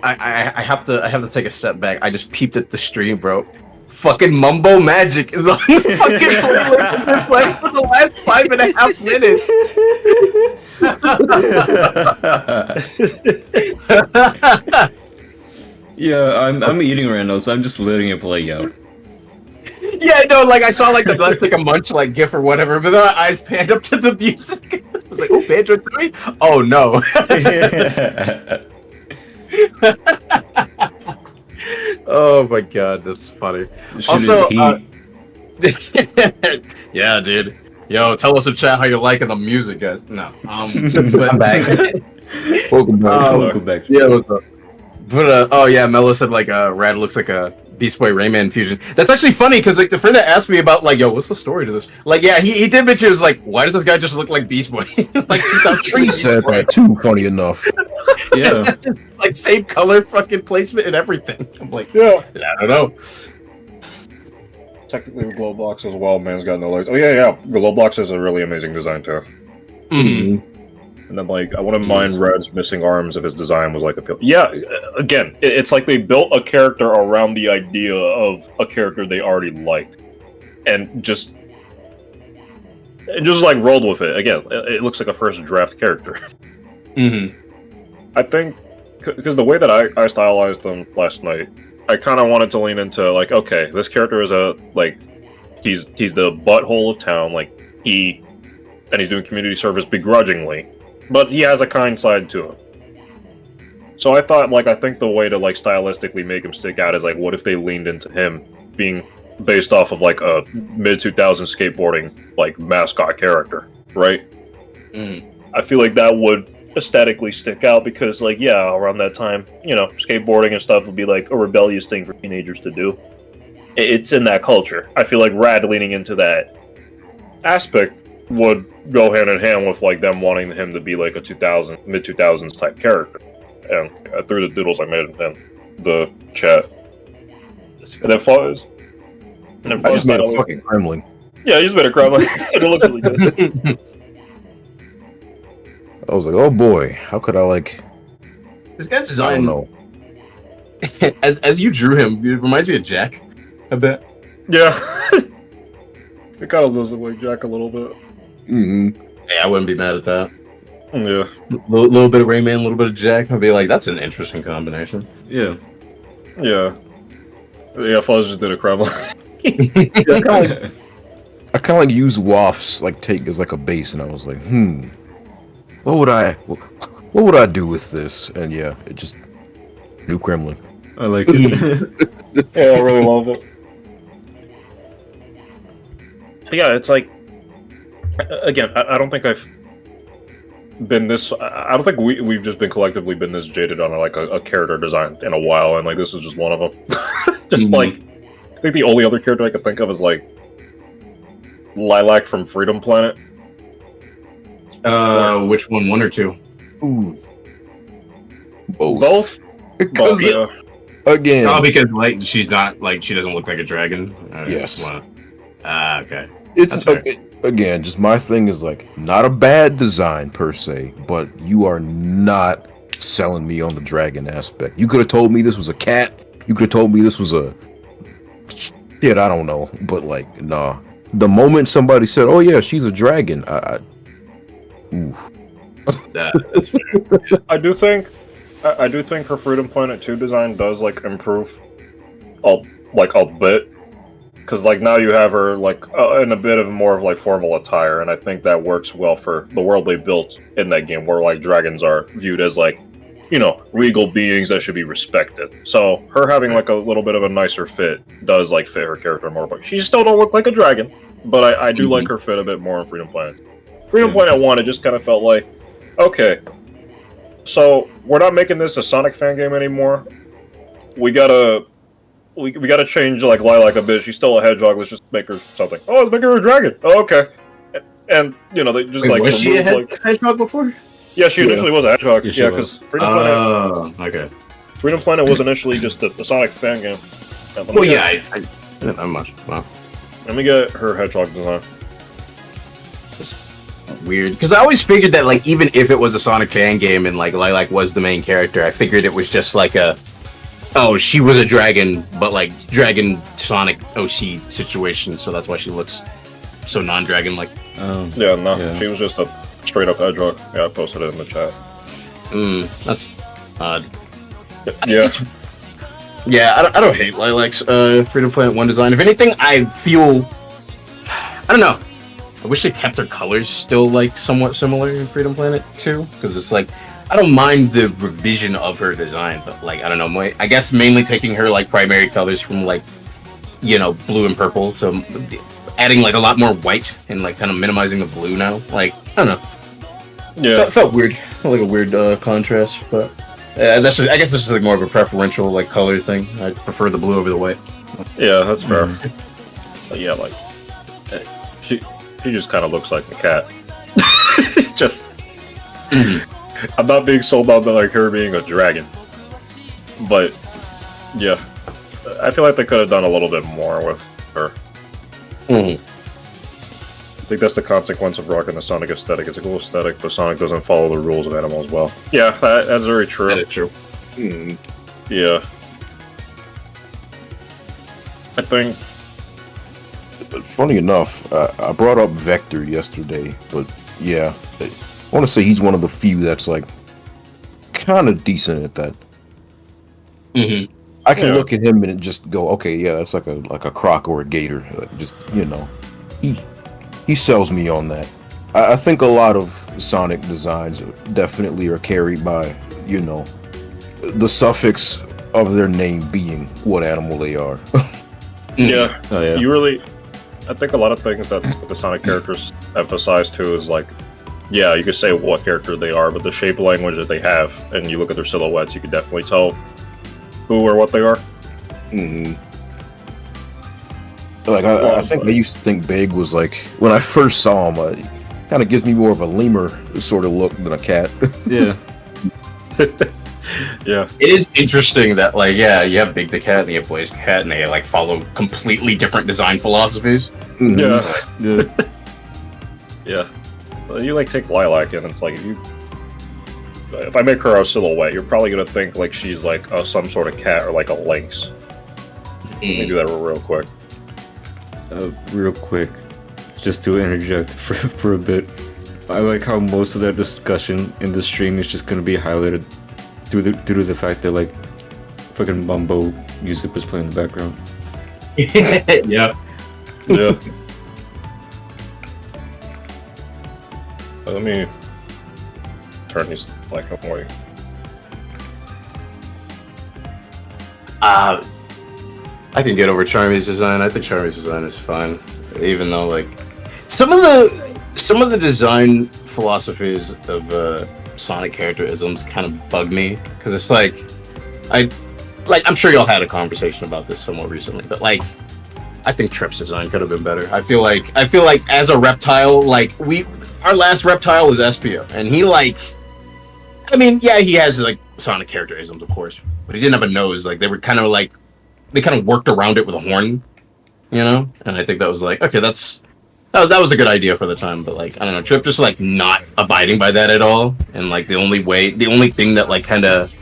Speaker 9: I have to take a step back. I just peeped at the stream, bro. Fucking Mumbo Magic is on the fucking playlist I've been playing for the last 5.5
Speaker 1: minutes. Yeah, I'm eating right now, so I'm just letting it play out.
Speaker 9: Yeah, no, like I saw like the Let's Take a Munch like gif or whatever, but then my eyes panned up to the music. I was like, oh, Banjo 3? Oh no. Oh my god, that's funny. Also, yeah, dude. Yo, tell us in chat how you're liking the music, guys. No, but I'm back.
Speaker 10: Welcome back.
Speaker 1: Welcome back.
Speaker 9: Yeah, what's up? But oh yeah, Mello said like Rad looks like a Beast Boy Rayman fusion. That's actually funny because like the friend that asked me about like, yo, what's the story to this? Like, yeah, he did mention, it was like, why does this guy just look like Beast Boy? Like 2003
Speaker 10: said that too. Funny enough.
Speaker 1: Yeah.
Speaker 9: Like same color, fucking placement and everything. I'm like,
Speaker 2: yeah,
Speaker 9: I don't know.
Speaker 2: Technically, Glowbox as well. Man's got no legs. Oh yeah. Glowbox is a really amazing design too.
Speaker 9: Mm-hmm.
Speaker 2: And then, like, I wouldn't mind Red's missing arms if his design was, like, appealing. Yeah, again, it's like they built a character around the idea of a character they already liked. And just like, rolled with it. Again, it looks like a first draft character.
Speaker 9: Mm-hmm.
Speaker 2: I think, because the way that I stylized them last night, I kind of wanted to lean into, like, okay, this character is he's the butthole of town, like, and he's doing community service begrudgingly. But he has a kind side to him. So I thought, like, I think the way to, like, stylistically make him stick out is, like, what if they leaned into him being based off of, like, a mid-2000s skateboarding, like, mascot character, right?
Speaker 9: Mm.
Speaker 2: I feel like that would aesthetically stick out because, like, yeah, around that time, you know, skateboarding and stuff would be, like, a rebellious thing for teenagers to do. It's in that culture. I feel like Rad leaning into that aspect would go hand in hand with like them wanting him to be like a mid 2000s type character. And I threw the doodles I made in the chat. And then Fuzz.
Speaker 10: I just made a fucking Kremlin.
Speaker 2: Yeah, you just made a Kremlin. It looks really good.
Speaker 10: I was like, oh boy, how could I like?
Speaker 9: This guy's
Speaker 10: I don't
Speaker 9: design,
Speaker 10: know.
Speaker 9: as you drew him, it reminds me of Jack a bit.
Speaker 2: Yeah. It kind of does look like Jack a little bit.
Speaker 10: Mm-hmm.
Speaker 9: Hey, I wouldn't be mad at that.
Speaker 2: Yeah.
Speaker 9: Little bit of Rayman, a little bit of Jack. I'd be like, that's an interesting combination.
Speaker 1: Yeah.
Speaker 2: Yeah. Yeah, Fuzz just did a Kremlin.
Speaker 10: I kind of like use Waff's like take as like a base, and I was like, what would I do with this? And yeah, it just new Kremlin.
Speaker 1: I like it.
Speaker 2: Yeah, I really love it. Yeah, it's like, again, I don't think I've been this. I don't think we've just been collectively been this jaded on like a character design in a while, and like this is just one of them. Just like, I think the only other character I could think of is like Lilac from Freedom Planet.
Speaker 9: Which one? One or two?
Speaker 10: Ooh. Both.
Speaker 2: Both?
Speaker 10: Because
Speaker 2: yeah.
Speaker 10: again,
Speaker 9: Oh, because like she's not like she doesn't look like a dragon.
Speaker 10: Yes.
Speaker 9: Okay.
Speaker 10: it's
Speaker 9: That's fair.
Speaker 10: again just my thing is like not a bad design per se, but you are not selling me on the dragon aspect. You could have told me this was a cat. You could have told me this was a shit. I don't know, but like nah. The moment somebody said, "Oh yeah, she's a dragon," oof.
Speaker 9: That's fair.
Speaker 2: I do think her Freedom Planet 2 design does like improve a bit, because like now you have her like in a bit of more of like formal attire, and I think that works well for the world they built in that game, where like dragons are viewed as like, you know, regal beings that should be respected. So her having like a little bit of a nicer fit does like fit her character more, but she still don't look like a dragon. But I do like her fit a bit more in Freedom Planet. Freedom Planet 1, it just kind of felt like, okay, so we're not making this a Sonic fan game anymore. We gotta change like Lilac a bit. She's still a hedgehog. Let's just make her something. Oh, let's make her a dragon. Oh, okay. And you know, they just
Speaker 9: Was she a hedgehog before?
Speaker 2: Yeah, she initially was a hedgehog.
Speaker 1: Yeah,
Speaker 2: Yeah, because Freedom Planet.
Speaker 9: Okay.
Speaker 2: Freedom Planet was initially just the Sonic fan game.
Speaker 9: Well, yeah, I didn't know much. Wow.
Speaker 2: Let me get her hedgehog design.
Speaker 9: It's weird because I always figured that like even if it was a Sonic fan game and like Lilac was the main character, I figured it was just like she was a dragon, but like Dragon Sonic OC situation, so that's why she looks so non-dragon like.
Speaker 2: Yeah, she was just a straight up hedgehog. Yeah, I posted it in the chat.
Speaker 9: That's odd.
Speaker 2: Yeah.
Speaker 9: Yeah, I don't hate Lilac's Freedom Planet 1 design. If anything, I feel, I don't know, I wish they kept their colors still like somewhat similar in Freedom Planet 2, because it's like, I don't mind the revision of her design, but like, I don't know, I guess mainly taking her like primary colors from like, you know, blue and purple to adding like a lot more white and like kind of minimizing the blue now. Like, I don't know.
Speaker 2: Yeah.
Speaker 9: Felt weird, like a weird contrast, but I guess this is like more of a preferential like color thing. I prefer the blue over the white.
Speaker 2: Yeah, that's fair. But yeah, like she just kind of looks like a cat. Just, I'm not being sold on like her being a dragon, but yeah, I feel like they could have done a little bit more with her. I think that's the consequence of rocking the Sonic aesthetic. It's a cool aesthetic, but Sonic doesn't follow the rules of animals well. Yeah, that's very true.
Speaker 9: That is true.
Speaker 2: Yeah. I think...
Speaker 10: Funny enough, I brought up Vector yesterday, but yeah, I want to say he's one of the few that's like kind of decent at that. I can look at him and just go, okay, yeah, that's like a croc or a gator. Like, just, you know, he sells me on that. I think a lot of Sonic designs definitely are carried by, you know, the suffix of their name being what animal they are.
Speaker 2: Yeah.
Speaker 1: Oh, yeah.
Speaker 2: You really... I think a lot of things that the Sonic characters emphasize too is like, yeah, you could say what character they are, but the shape language that they have, and you look at their silhouettes, you could definitely tell who or what they are.
Speaker 10: Like I think I used to think Big was like, when I first saw him, Kind of gives me more of a lemur sort of look than a cat.
Speaker 1: Yeah.
Speaker 2: Yeah.
Speaker 9: It is interesting that, like, yeah, you have Big the Cat and you have Blaze the Cat, and they, like, follow completely different design philosophies.
Speaker 10: Mhm.
Speaker 2: Yeah.
Speaker 1: Yeah.
Speaker 2: Yeah. Well, you like take Lilac and it's like if I make her a silhouette, you're probably gonna think like she's like some sort of cat or like a lynx. Let me do that real quick.
Speaker 1: Real quick, just to interject for a bit. I like how most of that discussion in the stream is just gonna be highlighted due to the fact that like fucking Mumbo music was playing in the background.
Speaker 9: Yeah.
Speaker 2: Yeah. Let me turn these black and white.
Speaker 9: I can get over Charmy's design. I think Charmy's design is fine, even though like some of the design philosophies of Sonic characterisms kind of bug me because it's like I'm sure y'all had a conversation about this somewhat recently, but like I think Trip's design could have been better. I feel like as a reptile, like our last reptile was Espio, and he like, I mean, yeah, he has like Sonic characterisms, of course, but he didn't have a nose. Like they were kind of like they kind of worked around it with a horn, you know. And I think that was like, okay, that was a good idea for the time, but like I don't know, Trip just like not abiding by that at all, and like the only thing that like kind of,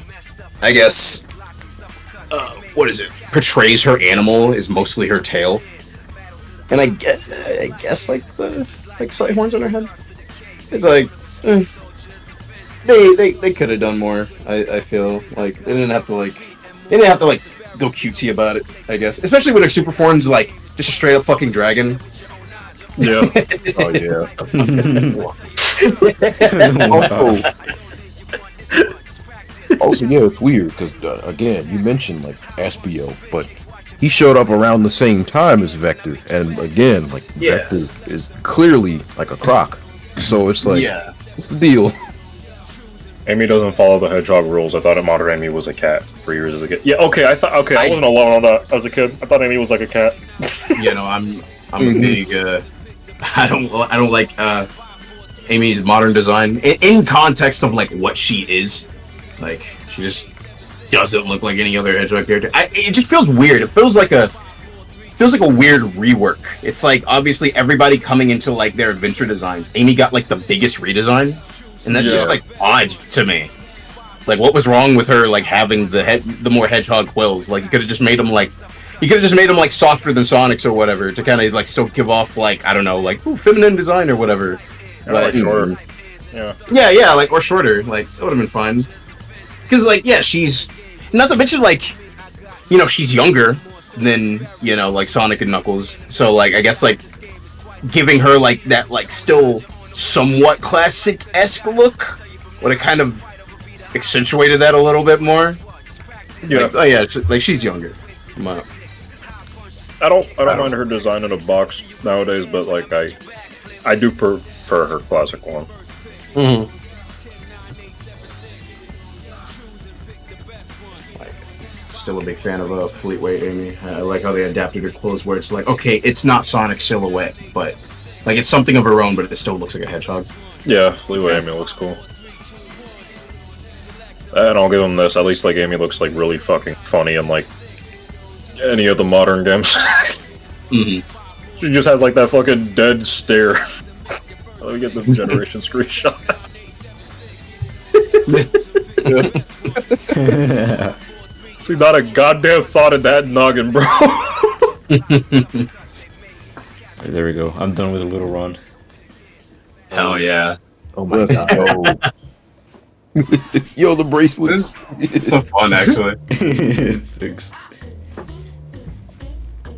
Speaker 9: I guess, what is it? Portrays her animal is mostly her tail, and I guess like the side horns on her head. It's like they could have done more. I feel like they didn't have to go cutesy about it. I guess, especially when her super form's like just a straight up fucking dragon.
Speaker 2: Yeah.
Speaker 10: Oh yeah. Also, yeah, it's weird because again, you mentioned like Espio, but he showed up around the same time as Vector, and again, like Vector is clearly like a croc. So it's like, what's the deal?
Speaker 2: Amy doesn't follow the hedgehog rules. I thought Modern Amy was a cat for years as a kid. Yeah, okay, I wasn't alone on that as a kid. I thought Amy was like a cat.
Speaker 9: You know, I'm a big I don't like Amy's modern design in context of like what she is. Like she just doesn't look like any other hedgehog character. It just feels weird. It feels like a weird rework. It's like obviously everybody coming into like their adventure designs. Amy got like the biggest redesign, and that's just like odd to me. Like what was wrong with her like having the more hedgehog quills? Like you could have just made them like softer than Sonic's or whatever to kind of like still give off like I don't know like feminine design or whatever.
Speaker 2: Like shorter.
Speaker 9: Yeah, like or shorter. Like that would have been fine. Because like she's not to mention like she's younger than like Sonic and Knuckles. So like I guess like giving her like that like still somewhat classic-esque look would have kind of accentuated that a little bit more.
Speaker 2: Yeah.
Speaker 9: Like she's younger.
Speaker 2: I don't mind her design in a box nowadays, but like I do prefer her classic one.
Speaker 9: Mm-hmm. Still a big fan of Fleetway Amy. I like how they adapted her clothes where it's like, okay, it's not Sonic silhouette, but like it's something of her own, but it still looks like a hedgehog.
Speaker 2: Yeah, Fleetway Amy looks cool. And I'll give them this, at least like Amy looks like really fucking funny in like any of the modern games.
Speaker 9: Mm-hmm.
Speaker 2: She just has like that fucking dead stare. Let me get the generation screenshot. See, not a goddamn thought in that noggin, bro.
Speaker 1: There we go. I'm done with a little run.
Speaker 9: Hell yeah.
Speaker 10: Oh my god. Yo, the bracelets.
Speaker 9: It's so fun, actually.
Speaker 1: Thanks.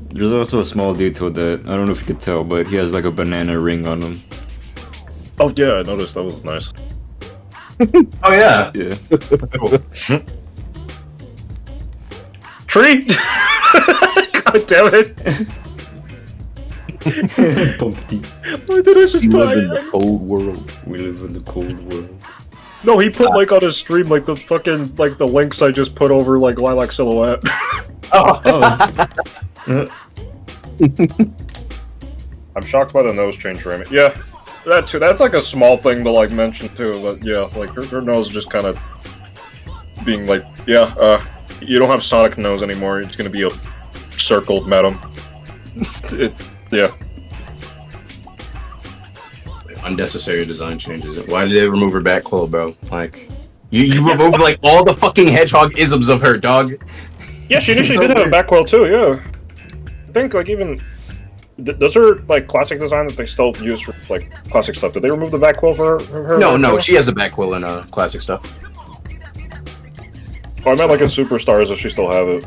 Speaker 1: There's also a small detail that I don't know if you could tell, but he has like a banana ring on him.
Speaker 2: Oh yeah, I noticed. That was nice.
Speaker 9: Oh yeah.
Speaker 1: Yeah.
Speaker 9: Cool.
Speaker 2: Tree! God damn it!
Speaker 1: Pumpty.
Speaker 2: Why did I just
Speaker 10: You
Speaker 2: put
Speaker 10: live in the cold world.
Speaker 1: We live in the cold world.
Speaker 2: No, he put like on his stream like the fucking like the links I just put over like Lilac Silhouette.
Speaker 1: Oh.
Speaker 2: I'm shocked by the nose change for him. Yeah. That too. That's like a small thing to like mention too. But yeah, like her nose just kind of being like, yeah, you don't have Sonic nose anymore. It's gonna be a circle, madam. Yeah.
Speaker 9: Unnecessary design changes. Why did they remove her back claw, bro? Like, you removed like all the fucking hedgehog isms of her, dog.
Speaker 2: Yeah, she initially did have a back coil too. Yeah. I think like even those are like classic design that they still use for like classic stuff. Did they remove the back coil for her?
Speaker 9: No, she has a back quill in classic stuff.
Speaker 2: Oh, I meant like in Superstars, does she still have it?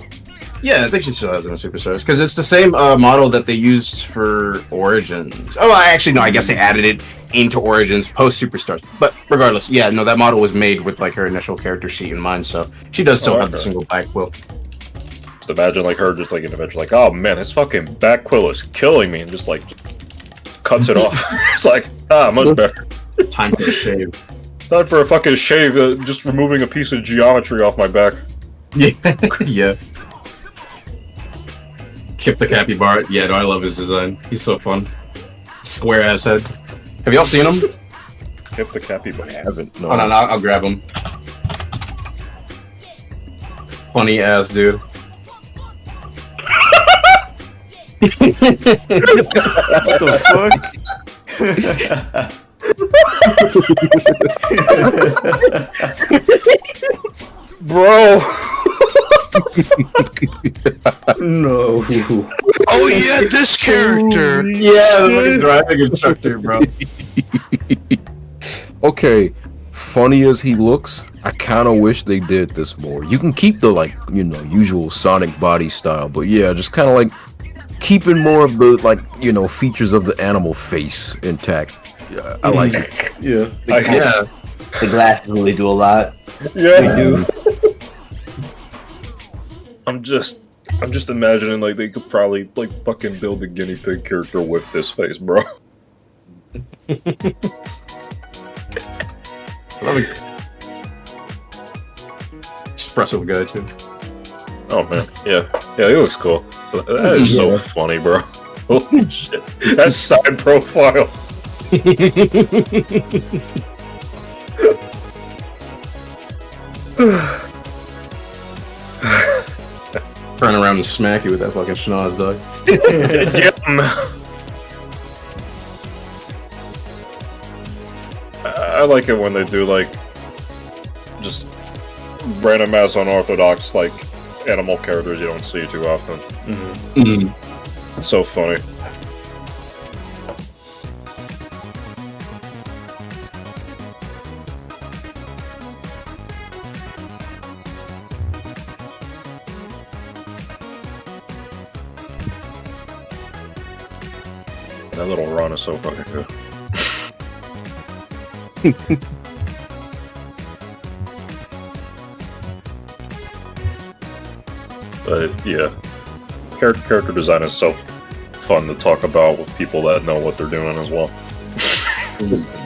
Speaker 9: Yeah, I think she still has it in Superstars because it's the same model that they used for Origins. Oh, I guess they added it into Origins post Superstars. But regardless, yeah, no, that model was made with like her initial character sheet in mind, so she does still have the single back quill.
Speaker 2: Just imagine like her just like in a adventure, like, oh man, this fucking back quill is killing me, and just like cuts it off. It's like, much better.
Speaker 9: Time for a shave.
Speaker 2: Time for a fucking shave, just removing a piece of geometry off my back.
Speaker 9: Yeah, yeah. Kip the capybara. Yeah, no, I love his design. He's so fun. Square ass head. Have y'all seen him?
Speaker 2: Kip the capybara.
Speaker 10: I haven't. No.
Speaker 9: Hold on, I'll grab him. Funny ass dude.
Speaker 1: What the fuck?
Speaker 2: Bro.
Speaker 1: No.
Speaker 4: Oh yeah, this character.
Speaker 9: Yeah, the fucking driving instructor, bro.
Speaker 10: Okay, funny as he looks, I kind of wish they did this more. You can keep the like, usual Sonic body style, but yeah, just kind of like keeping more of the like, features of the animal face intact. I like it.
Speaker 1: Yeah.
Speaker 3: Yeah. The glasses really do a lot.
Speaker 2: Yeah,
Speaker 1: They do.
Speaker 2: I'm just imagining like they could probably like fucking build a guinea pig character with this face, bro.
Speaker 9: Espresso guy too.
Speaker 2: Oh man, yeah, he looks cool. That is so funny, bro. Holy shit, that side profile.
Speaker 9: Turn around and smack you with that fucking schnoz, dog.
Speaker 2: I like it when they do like just random ass unorthodox like animal characters you don't see too often. It's so funny. That little run is so fucking good. But yeah, character design is so fun to talk about with people that know what they're doing as well.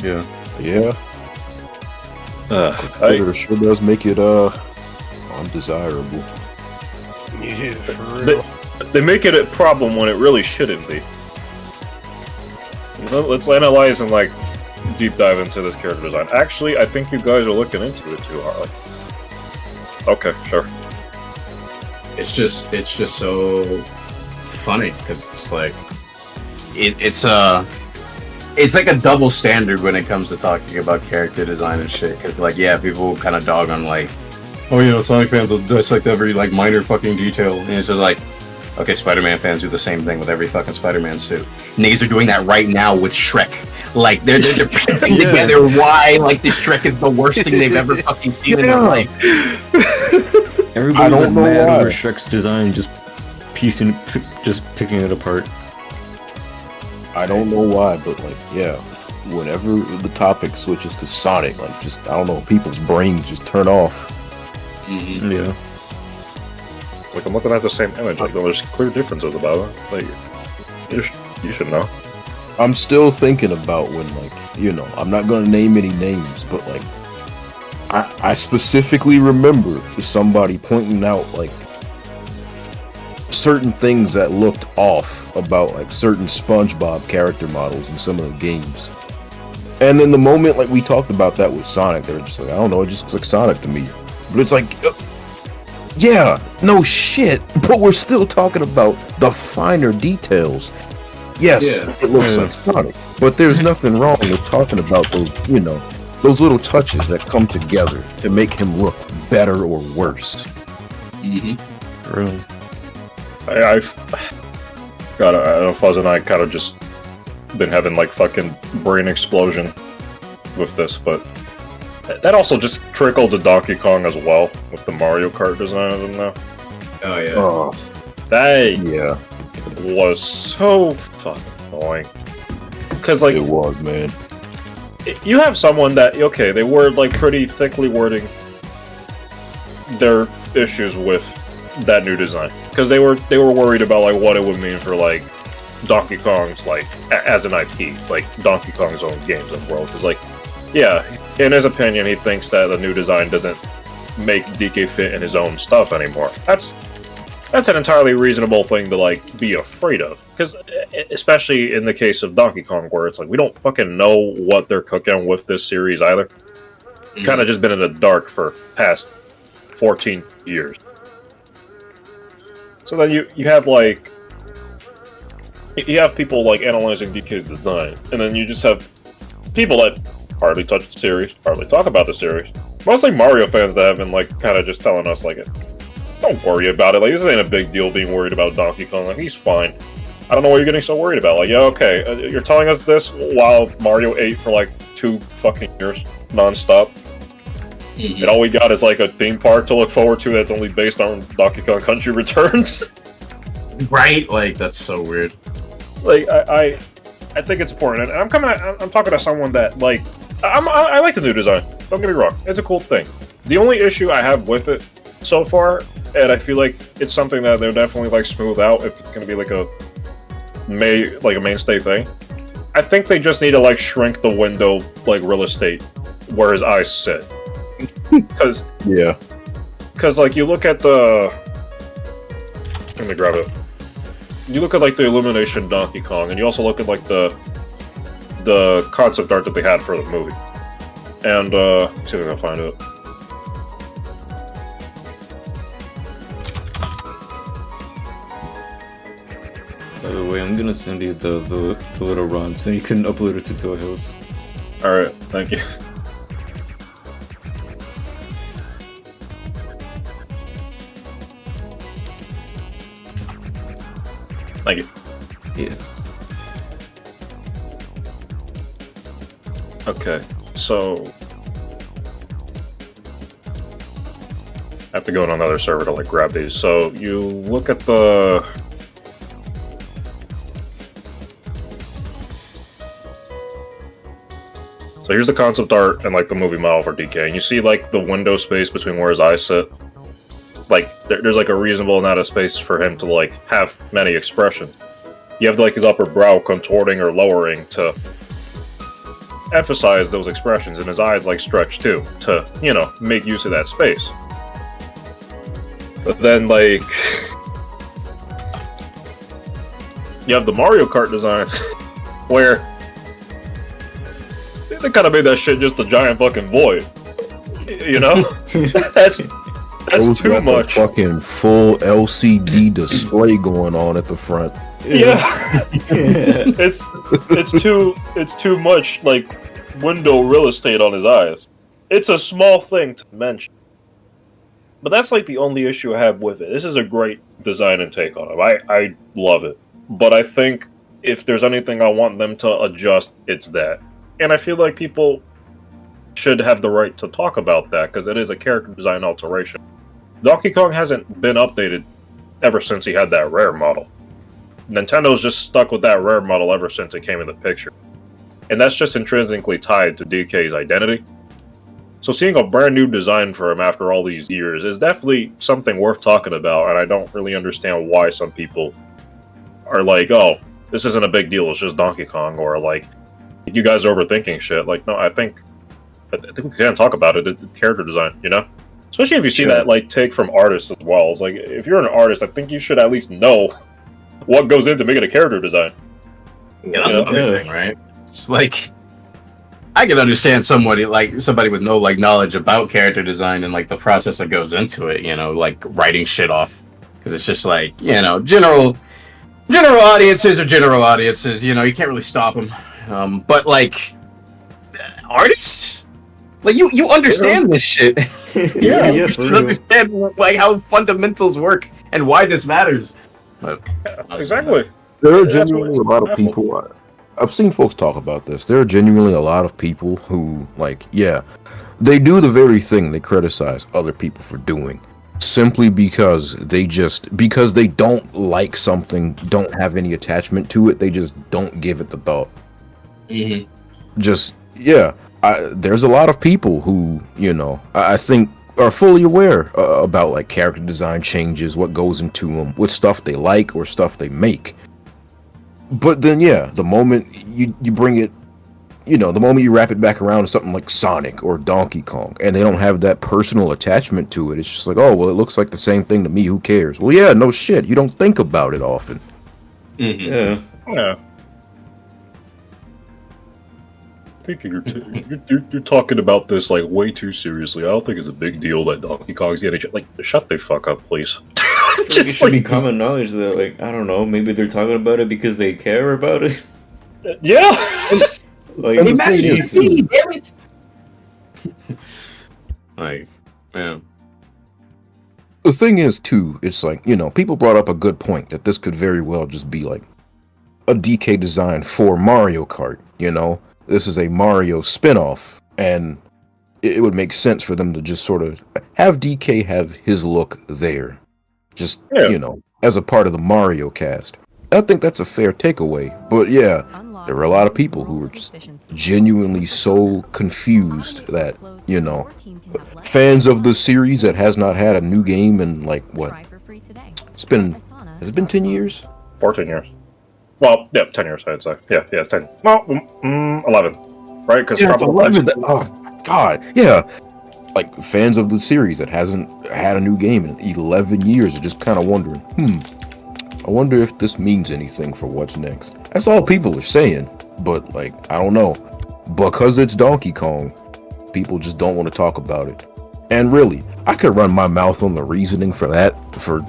Speaker 1: Yeah.
Speaker 10: Yeah. It sure does make it undesirable.
Speaker 4: Yeah, for real.
Speaker 2: They make it a problem when it really shouldn't be. Let's analyze and like deep dive into this character design. Actually, I think you guys are looking into it too hard. Okay, sure.
Speaker 9: It's just so funny because it's like it's like a double standard when it comes to talking about character design and shit. Because like, yeah, people kind of dog on like, oh, Sonic fans will dissect every like minor fucking detail, and it's just like, okay, Spider-Man fans do the same thing with every fucking Spider-Man suit. Niggas are doing that right now with Shrek. Like they're putting together why like this Shrek is the worst thing they've ever fucking seen in their life.
Speaker 1: Everybody's like mad over Shrek's design, just picking it apart.
Speaker 10: I don't know why, but like, yeah, whenever the topic switches to Sonic, like, just I don't know, people's brains just turn off.
Speaker 1: Yeah.
Speaker 2: Like I'm looking at the same image. Like there's clear differences about it. Like you should know.
Speaker 10: I'm still thinking about when, like, I'm not gonna name any names, but like, I specifically remember somebody pointing out like certain things that looked off about like certain SpongeBob character models in some of the games. And then the moment like we talked about that with Sonic, they were just like, I don't know, it just looks like Sonic to me. But it's like, yeah, no shit. But we're still talking about the finer details. Yes, it looks like Sonic, but there's nothing wrong with talking about those, those little touches that come together to make him look better or worse.
Speaker 1: Really.
Speaker 2: I've got I don't know, Fuzz and I kind of just been having like fucking brain explosion with this, but that also just trickled to Donkey Kong as well with the Mario Kart design of them now.
Speaker 8: Oh yeah.
Speaker 10: Oh,
Speaker 2: That was so fucking annoying. Because like
Speaker 10: it was, man.
Speaker 2: You have someone that they were like pretty thickly wording their issues with that new design because they were worried about like what it would mean for like Donkey Kong's like as an IP, like Donkey Kong's own games and world. Because like, yeah, in his opinion, he thinks that the new design doesn't make DK fit in his own stuff anymore. That's an entirely reasonable thing to like be afraid of, because especially in the case of Donkey Kong, where it's like we don't fucking know what they're cooking with this series either. Kind of just been in the dark for past 14 years. So then you have like people like analyzing DK's design, and then you just have people that hardly touch the series, hardly talk about the series. Mostly Mario fans that have been like kind of just telling us like, don't worry about it. Like, this ain't a big deal being worried about Donkey Kong. Like, he's fine. I don't know what you're getting so worried about. Like, yeah, okay, you're telling us this while Mario ate for like 2 fucking years non-stop. And all we got is like a theme park to look forward to that's only based on Donkey Kong Country Returns.
Speaker 9: Right? Like, that's so weird.
Speaker 2: Like, I think it's important. And I'm talking to someone that, like, I like the new design. Don't get me wrong. It's a cool thing. The only issue I have with it so far, and I feel like it's something that they'll definitely like smooth out if it's gonna be like a mainstay thing. I think they just need to like shrink the window like real estate where his eyes sit. Because like you look at the, let me grab it. You look at like the Illumination Donkey Kong, and you also look at like the concept art that they had for the movie. And let's see if I can find it.
Speaker 1: By the way, I'm gonna send you the little run so you can upload it to Toy Hills.
Speaker 2: Alright, thank you. Thank you.
Speaker 1: Yeah.
Speaker 2: Okay, so I have to go on another server to like grab these. So you look at the So here's the concept art and like the movie model for DK, and you see like the window space between where his eyes sit. Like there's like a reasonable amount of space for him to like have many expressions. You have like his upper brow contorting or lowering to emphasize those expressions, and his eyes like stretch too to, you know, make use of that space. But then like you have the Mario Kart design where they kind of made that shit just a giant fucking void. You know? That's too much.
Speaker 10: Fucking full LCD display going on at the front.
Speaker 2: Yeah. it's too much like window real estate on his eyes. It's a small thing to mention. But that's like the only issue I have with it. This is a great design and take on it. I love it. But I think if there's anything I want them to adjust, it's that. And I feel like people should have the right to talk about that, because it is a character design alteration. Donkey Kong hasn't been updated ever since he had that rare model. Nintendo's just stuck with that rare model ever since it came in the picture. And that's just intrinsically tied to DK's identity. So seeing a brand new design for him after all these years is definitely something worth talking about, and I don't really understand why some people are like, oh, this isn't a big deal, it's just Donkey Kong, or like, you guys are overthinking shit. Like, no, I think we can talk about it. It's character design, you know? Especially if you see that, like, take from artists as well. It's like, if you're an artist, I think you should at least know what goes into making a character design.
Speaker 9: Yeah, that's another thing, right? It's like, I can understand somebody with no like knowledge about character design and like the process that goes into it, you know, like writing shit off, because it's just like, you know, general audiences are general audiences, you know, you can't really stop them. But like artists, like you understand this shit. You should understand like how fundamentals work and why this matters. But
Speaker 2: Exactly.
Speaker 10: There are genuinely a lot of people. I've seen folks talk about this. There are genuinely a lot of people who, like, yeah, they do the very thing they criticize other people for doing, simply because they don't like something, don't have any attachment to it. They just don't give it the thought.
Speaker 9: mm-hmm.
Speaker 10: Just, yeah, there's a lot of people who, you know, I think are fully aware about like character design changes, what goes into them, what stuff they like or stuff they make. But then, yeah, the moment you bring it, you know, the moment you wrap it back around to something like Sonic or Donkey Kong, and they don't have that personal attachment to it, it's just like, oh, well, it looks like the same thing to me, who cares? Well, yeah, no shit, you don't think about it often.
Speaker 9: Mm-hmm.
Speaker 2: Yeah. I think you're talking about this like way too seriously. I don't think it's a big deal that Donkey Kong's getting like shut the fuck up, please.
Speaker 1: It should be common knowledge that, like, I don't know, maybe they're talking about it because they care about it.
Speaker 2: Yeah.
Speaker 1: Like,
Speaker 9: Imagine me, damn it. Like, yeah.
Speaker 10: The thing is, too, it's like, you know, people brought up a good point that this could very well just be like a DK design for Mario Kart, you know? This is a Mario spin-off, and it would make sense for them to just sort of have DK have his look there. Just, you know, as a part of the Mario cast. I think that's a fair takeaway. But yeah, there were a lot of people who were just genuinely so confused that, you know, fans of the series that has not had a new game in like, what? Has it been 10 years?
Speaker 2: 14 years. Well, yeah, 10 years, I'd say. Yeah, it's 10. Well, 11. Right? Because
Speaker 10: yeah, it's 11. Oh, God. Yeah. Like, fans of the series that hasn't had a new game in 11 years are just kind of wondering, I wonder if this means anything for what's next. That's all people are saying, but, like, I don't know. Because it's Donkey Kong, people just don't want to talk about it. And really, I could run my mouth on the reasoning for that for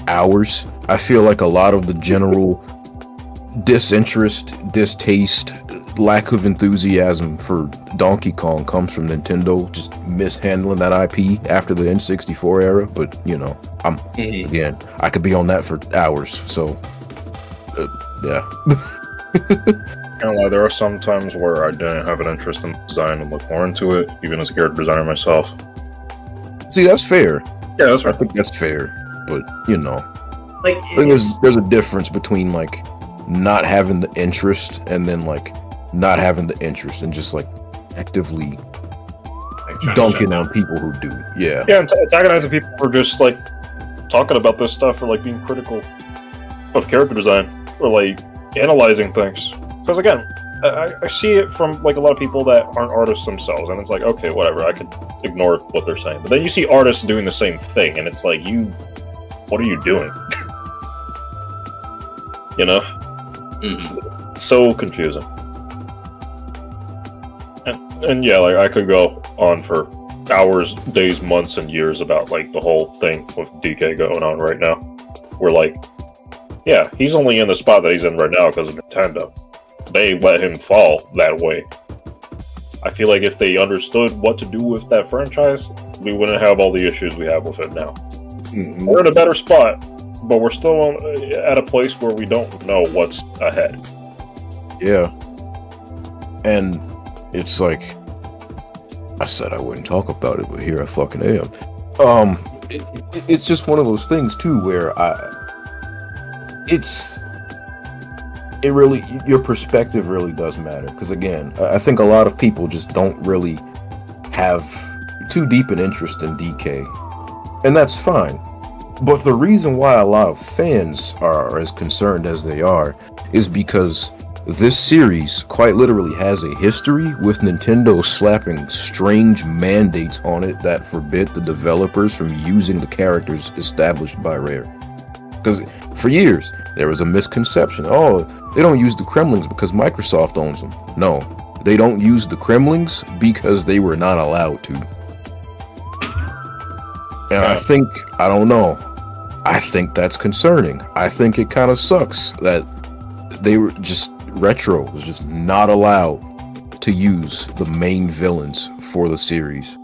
Speaker 10: hours. I feel like a lot of the general disinterest, distaste, lack of enthusiasm for Donkey Kong comes from Nintendo just mishandling that IP after the N64 era. But you know, again, I could be on that for hours. So yeah.
Speaker 2: Can't lie, there are some times where I didn't have an interest in design and look more into it, even as a character designer myself.
Speaker 10: See, that's fair.
Speaker 2: Yeah, that's fair.
Speaker 10: I think that's fair. But you know,
Speaker 9: like,
Speaker 10: I think there's a difference between like not having the interest and then like not having the interest and just like actively like dunking on people who do. Yeah,
Speaker 2: antagonizing people for just like talking about this stuff or like being critical of character design or like analyzing things. Because again, I see it from like a lot of people that aren't artists themselves, and it's like, okay, whatever, I could ignore what they're saying. But then you see artists doing the same thing, and it's like, what are you doing? You know? Mm-hmm. So confusing. And yeah, like I could go on for hours, days, months, and years about like the whole thing with DK going on right now. We're like, yeah, he's only in the spot that he's in right now because of Nintendo. They let him fall that way. I feel like if they understood what to do with that franchise, we wouldn't have all the issues we have with it now. Mm-hmm. We're in a better spot, but we're still at a place where we don't know what's ahead.
Speaker 10: Yeah. And it's like, I said I wouldn't talk about it, but here I fucking am. It's just one of those things too where your perspective really does matter. Because again, I think a lot of people just don't really have too deep an interest in DK. And that's fine. But the reason why a lot of fans are as concerned as they are is because this series quite literally has a history with Nintendo slapping strange mandates on it that forbid the developers from using the characters established by Rare. Because for years, there was a misconception. Oh, they don't use the Kremlings because Microsoft owns them. No, they don't use the Kremlings because they were not allowed to. And I don't know. I think that's concerning. I think it kind of sucks that they were just, Retro was just not allowed to use the main villains for the series.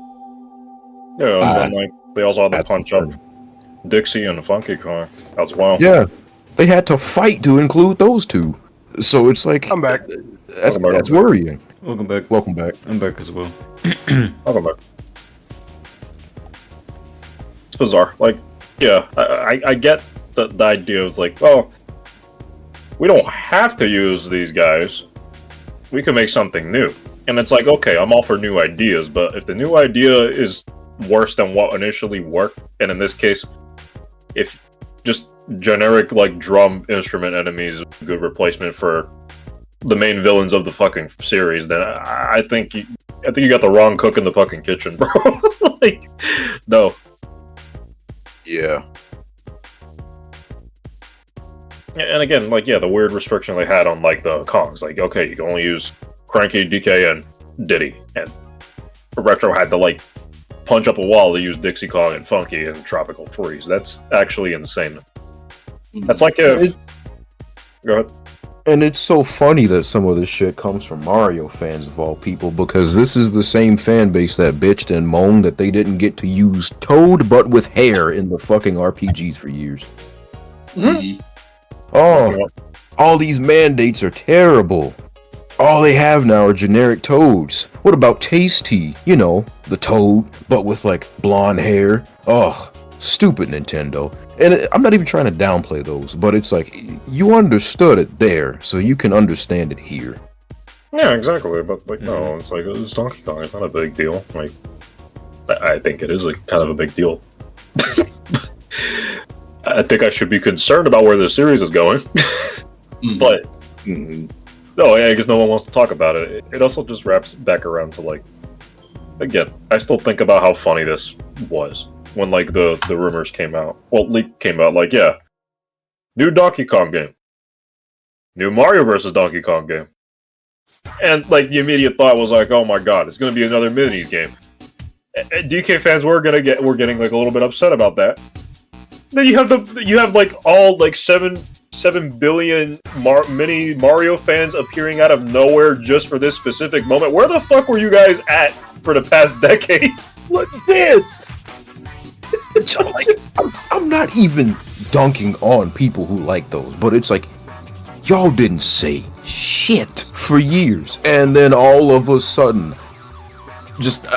Speaker 2: Yeah, and then, like, they also had to punch up Dixie and Funky Kong as well.
Speaker 10: Yeah, they had to fight to include those two. So it's like,
Speaker 4: I'm back.
Speaker 10: That's worrying.
Speaker 1: Welcome back.
Speaker 10: Welcome back.
Speaker 1: I'm back as well.
Speaker 2: Welcome back. It's bizarre. Like, yeah, I get the idea of like, well, we don't have to use these guys. We can make something new. And it's like, okay, I'm all for new ideas, but if the new idea is worse than what initially worked, and in this case, if just generic like drum instrument enemies is a good replacement for the main villains of the fucking series, then I think you got the wrong cook in the fucking kitchen, bro. Like, no.
Speaker 10: Yeah.
Speaker 2: And again, like, yeah, the weird restriction they had on like the Kongs, like, okay, you can only use Cranky, DK, and Diddy, and Retro had to like punch up a wall to use Dixie Kong and Funky and Tropical Freeze. That's actually insane. That's like if... Go ahead.
Speaker 10: And it's so funny that some of this shit comes from Mario fans of all people, because this is the same fan base that bitched and moaned that they didn't get to use Toad but with hair in the fucking RPGs for years.
Speaker 9: Mm-hmm.
Speaker 10: Oh, all these mandates are terrible. All they have now are generic Toads. What about Tasty? You know, the Toad, but with like blonde hair. Ugh, stupid Nintendo. And I'm not even trying to downplay those, but it's like, you understood it there, so you can understand it here.
Speaker 2: Yeah, exactly. But like, no, it's like, it's Donkey Kong. It's not a big deal. Like, I think it is like kind of a big deal. I think I should be concerned about where the series is going. But no, I guess no one wants to talk about it. It also just wraps back around to like, again, I still think about how funny this was when like the rumors came out. Well, leak came out like, yeah, new Donkey Kong game, new Mario versus Donkey Kong game, and like the immediate thought was like, oh my god, it's gonna be another minis game. And DK fans were getting like a little bit upset about that. Then you have like all like 7 billion mini Mario fans appearing out of nowhere just for this specific moment. Where the fuck were you guys at for the past decade?
Speaker 10: What this? Like, I'm not even dunking on people who like those, but it's like, y'all didn't say shit for years, and then all of a sudden,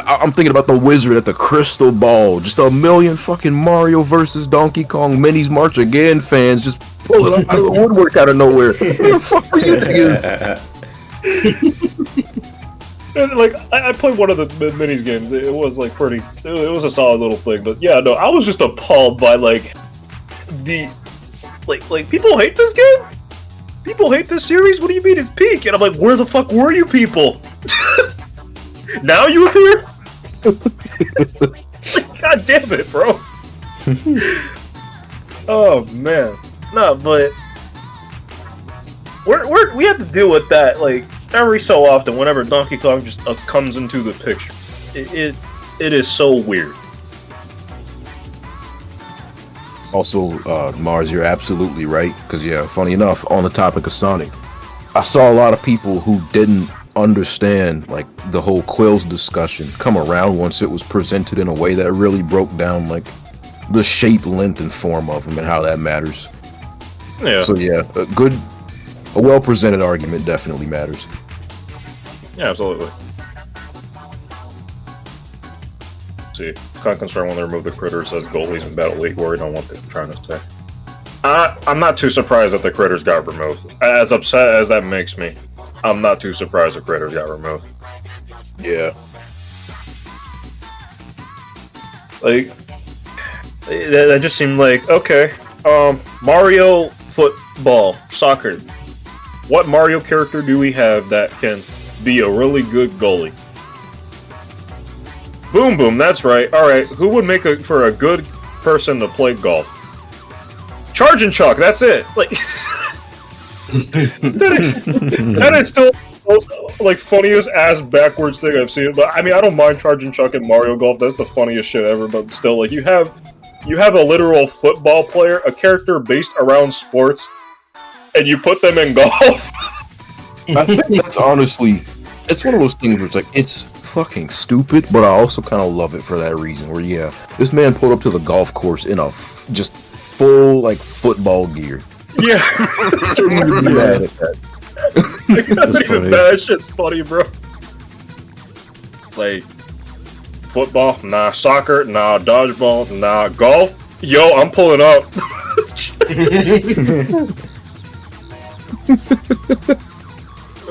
Speaker 10: I'm thinking about the wizard at the crystal ball. Just a million fucking Mario versus Donkey Kong minis March Again fans just pull it up out of the woodwork out of nowhere. Where the fuck were you niggas?
Speaker 2: And like, I played one of the minis games. It was like it was a solid little thing. But yeah, no, I was just appalled by like like people hate this game? People hate this series? What do you mean it's peak? And I'm like, where the fuck were you people? Now you appear? God damn it, bro. Oh man. No, but we have to deal with that like every so often whenever Donkey Kong just comes into the picture. It is so weird.
Speaker 10: Also, Mars, you're absolutely right. Because yeah, funny enough, on the topic of Sonic, I saw a lot of people who didn't understand like the whole Quills discussion come around once it was presented in a way that really broke down like the shape, length, and form of them and how that matters.
Speaker 2: Yeah.
Speaker 10: So yeah, a well presented argument definitely matters.
Speaker 2: Yeah, absolutely. See, kind of concerned when they remove the critters as goalies in Battle League. Worried on what they're trying to say. I'm not too surprised that the critters got removed. As upset as that makes me, I'm not too surprised the critters got removed.
Speaker 10: Yeah.
Speaker 2: Like, that just seemed like, okay, Mario football, soccer. What Mario character do we have that can be a really good goalie? Boom Boom, that's right. Alright, who would make for a good person to play golf? Charge and Chalk, that's it. Like, that is still most like funniest ass backwards thing I've seen. But I mean, I don't mind charging Chuck in Mario Golf. That's the funniest shit ever. But still, like you have a literal football player, a character based around sports, and you put them in golf.
Speaker 10: I think that's honestly, it's one of those things where it's like, it's fucking stupid, but I also kind of love it for that reason. Where yeah, this man pulled up to the golf course in a just full like football gear.
Speaker 2: Yeah.
Speaker 10: Shouldn't even be mad at that.
Speaker 2: Like, that's not even bad. That shit's funny, bro. It's like football, nah. Soccer, nah. Dodgeball, nah. Golf, yo, I'm pulling up.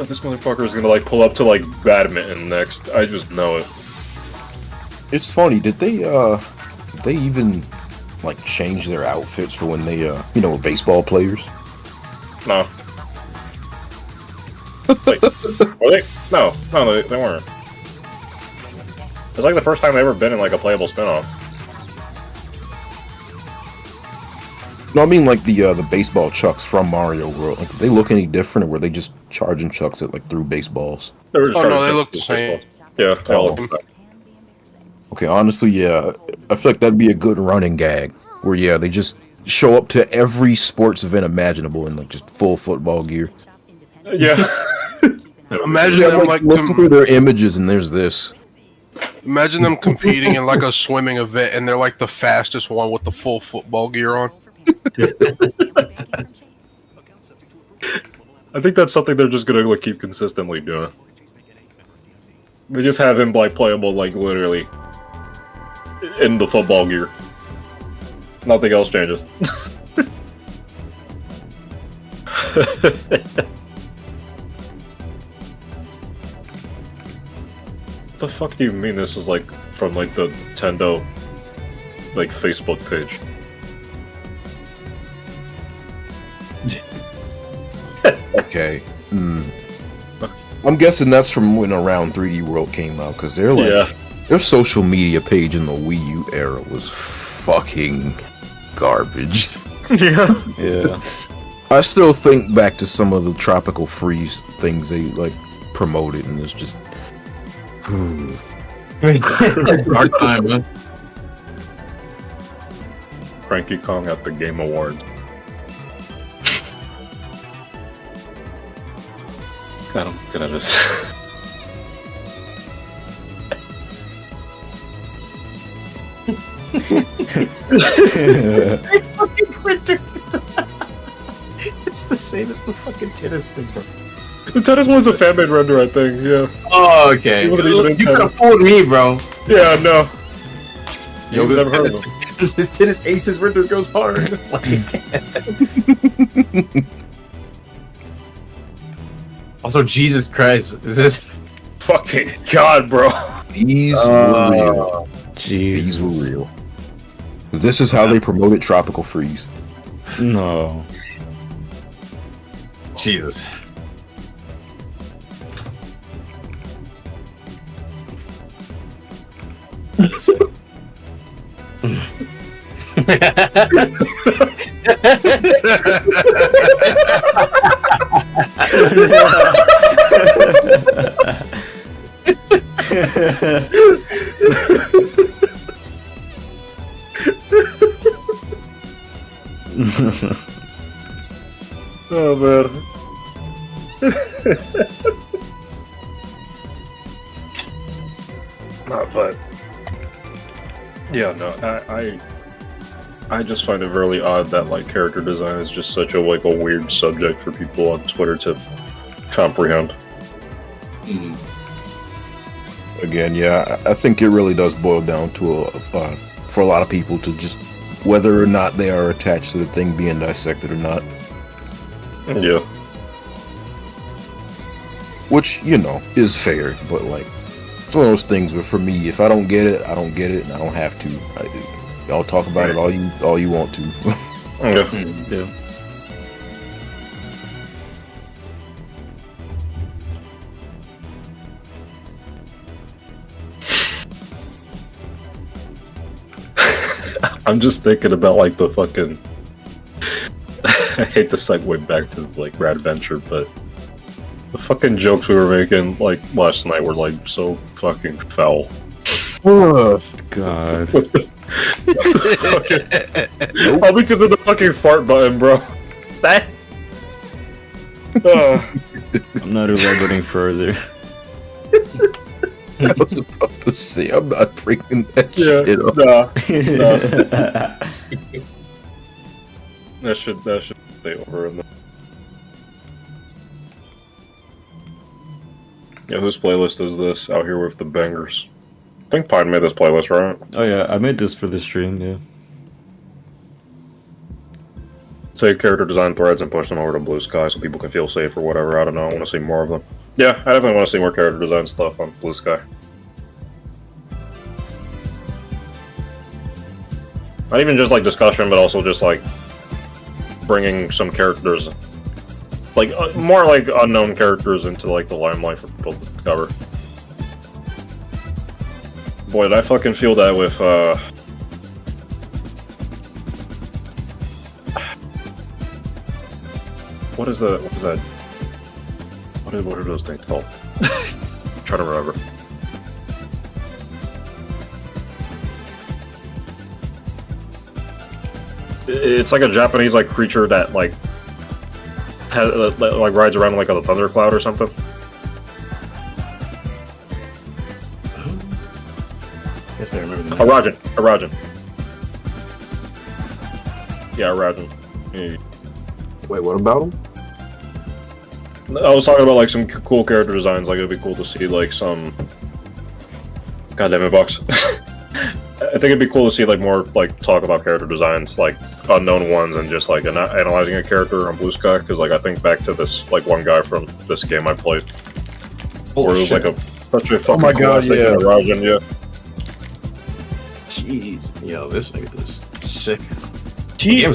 Speaker 2: This motherfucker is gonna like pull up to like badminton next. I just know it.
Speaker 10: It's funny. Did they even like change their outfits for when they were baseball players?
Speaker 2: No. Wait, were they? No, they weren't. It's like the first time they've ever been in like a playable spinoff.
Speaker 10: No, I mean like the baseball chucks from Mario World. Like, did they look any different, or were they just charging chucks at like through baseballs?
Speaker 2: They were just
Speaker 4: Oh no, they look the same.
Speaker 2: Yeah, they all look the same.
Speaker 10: Okay, honestly, yeah, I feel like that'd be a good running gag. Where yeah, they just show up to every sports event imaginable in like just full football gear.
Speaker 2: Yeah.
Speaker 4: Imagine
Speaker 10: Yeah,
Speaker 4: them
Speaker 10: like looking through their images, and there's this.
Speaker 4: imagine them competing in like a swimming event, and they're like the fastest one with the full football gear on.
Speaker 2: I think that's something they're just gonna like keep consistently doing. They just have him like playable like literally in the football gear. Nothing else changes. The fuck do you mean this is like from like the Nintendo like Facebook page?
Speaker 10: Okay. I'm guessing that's from when around 3D World came out, because they're like their social media page in the Wii U era was fucking garbage.
Speaker 2: Yeah.
Speaker 1: Yeah.
Speaker 10: I still think back to some of the Tropical Freeze things they like promoted, and it's just
Speaker 9: Dark time, man.
Speaker 2: Cranky Kong at the Game Awards. God, I'm gonna just.
Speaker 9: Fucking printer. It's the same as the fucking tennis thing, bro.
Speaker 2: The tennis one's a fan-made render, I think. Yeah.
Speaker 9: Oh, okay.
Speaker 2: It
Speaker 9: You
Speaker 2: wasn't even
Speaker 9: could
Speaker 2: tennis.
Speaker 9: have fooled me, bro.
Speaker 2: Yeah, no.
Speaker 9: Yo,
Speaker 2: You've
Speaker 9: this
Speaker 2: never heard of
Speaker 9: tennis,
Speaker 2: them.
Speaker 9: this tennis aces render goes hard. Also, Jesus Christ, is this
Speaker 2: fucking God, bro?
Speaker 10: these were real. These were real. This is how they promoted Tropical Freeze.
Speaker 1: No.
Speaker 9: Jesus?
Speaker 2: Oh man. But yeah, no, I just find it really odd that like character design is just such a like a weird subject for people on Twitter to comprehend.
Speaker 10: Again, yeah, I think it really does boil down to for a lot of people to just whether or not they are attached to the thing being dissected or not.
Speaker 2: Yeah.
Speaker 10: Which, you know, is fair, but like, it's one of those things where for me, if I don't get it, I don't get it, and I don't have to. Y'all talk about it all you want to.
Speaker 2: Yeah.
Speaker 1: Yeah.
Speaker 2: I'm just thinking about like the fucking. I hate to segue back to like Radventure, but The fucking jokes we were making like last night were like so fucking foul.
Speaker 1: God.
Speaker 2: All because of the fucking fart button, bro. That.
Speaker 1: I'm not elaborating further.
Speaker 10: I was about to say, I'm not bringing that shit up.
Speaker 2: That should stay over in the. Yeah, whose playlist is this? Out here with the bangers. I think Pine made this playlist, right?
Speaker 1: Oh yeah, I made this for the stream, yeah.
Speaker 2: Take character design threads and push them over to Blue Sky so people can feel safe or whatever. I don't know. I want to see more of them. Yeah, I definitely want to see more character design stuff on Blue Sky. Not even just like discussion, but also just like bringing some characters, like more like unknown characters into like the limelight for people to discover. Boy, did I fucking feel that with what is that? What are those things called? I'm trying to remember. It's like a Japanese like creature that like has, like rides around like on a thundercloud or something.
Speaker 6: Guess I remember the name.
Speaker 2: Arajan. Yeah, Arajan. Yeah.
Speaker 10: Wait, what about him?
Speaker 2: I was talking about like some cool character designs. Like it'd be cool to see like some. God damn it, Voks. I think it'd be cool to see like more like talk about character designs, like unknown ones, and just like analyzing a character on Blue Sky. Because like I think back to this like one guy from this game I played, where it was like such a fucking cool Arajan, yeah.
Speaker 9: Jeez, yo, this nigga is sick.
Speaker 2: He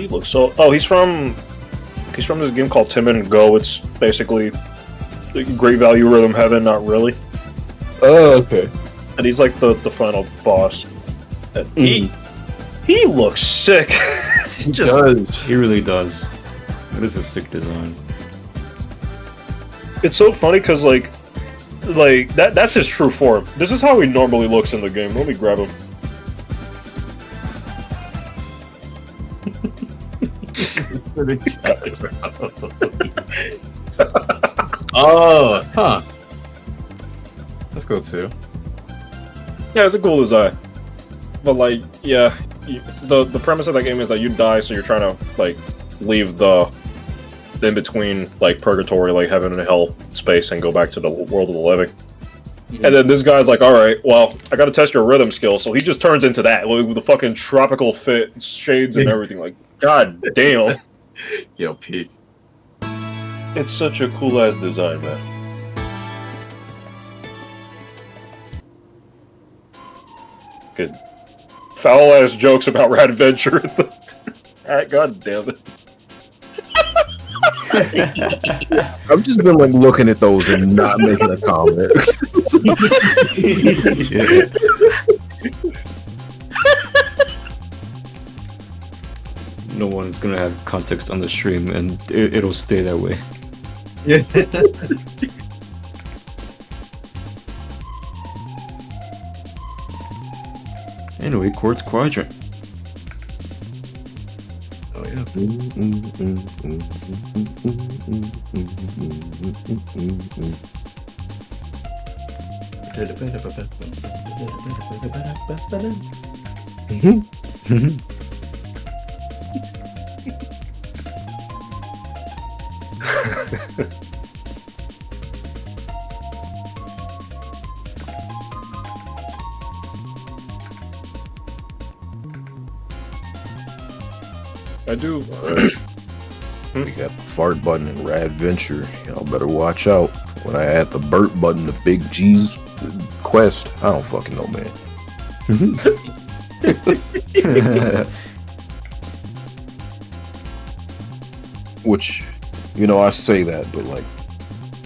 Speaker 2: looks so. Oh, he's from this game called Timid and Go. It's basically Great Value Rhythm Heaven, not really.
Speaker 10: Oh, okay.
Speaker 2: And he's like the final boss. And he looks sick.
Speaker 10: He does.
Speaker 1: He really does. It is a sick design.
Speaker 2: It's so funny because like that's his true form. This is how he normally looks in the game. Let me grab him.
Speaker 9: Oh, huh. That's cool too.
Speaker 2: Yeah, it's a cool design. But like, yeah, the premise of that game is that you die, so you're trying to like leave the in between like purgatory, like heaven and hell space, and go back to the world of the living. Mm-hmm. And then this guy's like, all right, well, I got to test your rhythm skill, so he just turns into that with the fucking tropical fit, shades and everything. Like, god damn.
Speaker 9: Yo, Pete.
Speaker 2: It's such a cool ass design, man. Good foul ass jokes about Rad Venture. God damn it.
Speaker 10: I've just been like looking at those and not making a comment.
Speaker 1: No one's gonna have context on the stream, and it'll stay that way.
Speaker 9: Yeah.
Speaker 1: Anyway, Quartz Quadrant.
Speaker 9: Oh yeah.
Speaker 2: I do.
Speaker 10: We got the fart button and Rad Venture. Y'all better watch out. When I add the burp button to Big G's quest, I don't fucking know, man. Which, you know, I say that, but like,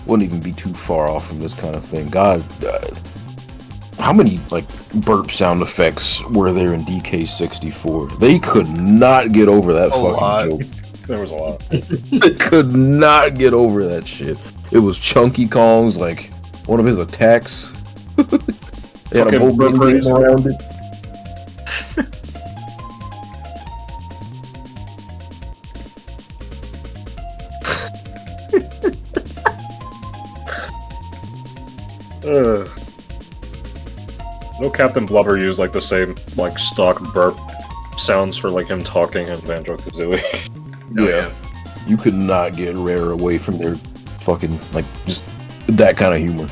Speaker 10: wouldn't even be too far off from this kind of thing. God, how many like burp sound effects were there in DK64? They could not get over that fucking joke.
Speaker 2: There was a lot.
Speaker 10: I could not get over that shit. It was Chunky Kong's, like, one of his attacks. They had a whole game around it.
Speaker 2: No, Captain Blubber used like the same like stock burp sounds for like him talking in Banjo-Kazooie.
Speaker 10: Yeah. You could not get Rare away from their fucking, like, just that kind of humor.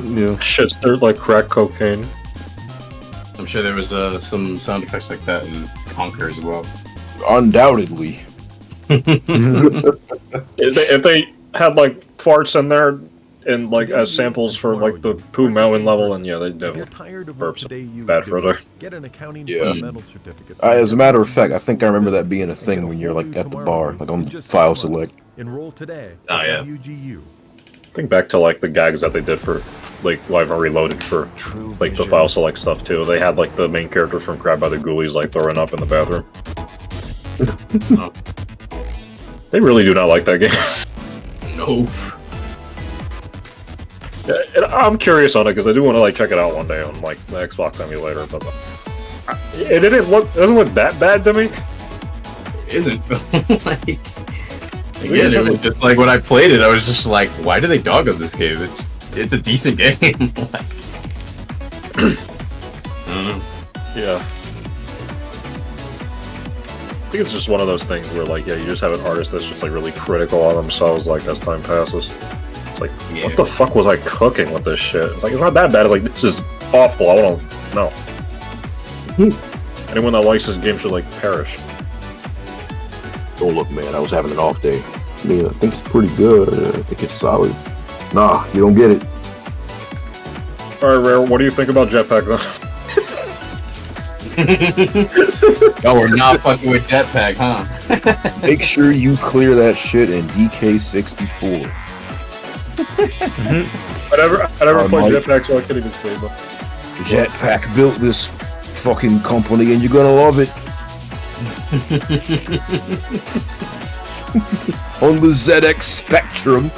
Speaker 2: Yeah. Shit's dirt like crack cocaine.
Speaker 9: I'm sure there was some sound effects like that in Conquer as well.
Speaker 10: Undoubtedly.
Speaker 2: If they had like farts in there and like as samples for like the Pooh Mountain level, and yeah, they definitely burps bad for there.
Speaker 11: Get an accounting
Speaker 10: Yeah.
Speaker 11: fundamental certificate.
Speaker 10: As a matter of fact, I think I remember that being a thing when you're like at the bar, like on file select.
Speaker 11: Enroll today.
Speaker 2: Oh, yeah.
Speaker 11: WGU.
Speaker 2: Think back to like the gags that they did for like Live and Reloaded for like the file select stuff too. They had like the main character from Crab by the Ghoulies like throwing up in the bathroom. They really do not like that game.
Speaker 9: Nope.
Speaker 2: Yeah, and I'm curious on it because I do want to like check it out one day on like the Xbox emulator, but it doesn't look that bad to me.
Speaker 9: It isn't. Like, again, it was just like when I played it, I was just like, why do they dog on this game? It's a decent game.
Speaker 2: Yeah. I think it's just one of those things where like, yeah, you just have an artist that's just like really critical on themselves like as time passes. It's like, what the fuck was I cooking with this shit? It's like, it's not that bad. It's like, this is awful. I don't know. Anyone that likes this game should like perish.
Speaker 10: Oh look, man, I was having an off day. I mean, I think it's pretty good. I think it's solid. Nah, you don't get it.
Speaker 2: Alright, Rare, what do you think about Jetpack though?
Speaker 9: Oh, we're not fucking with Jetpack, huh?
Speaker 10: Make sure you clear that shit in DK64.
Speaker 2: I never played
Speaker 10: Mike.
Speaker 2: Jetpack, so I can't even say but
Speaker 10: Jetpack built this fucking company and you're gonna love it. On the ZX Spectrum.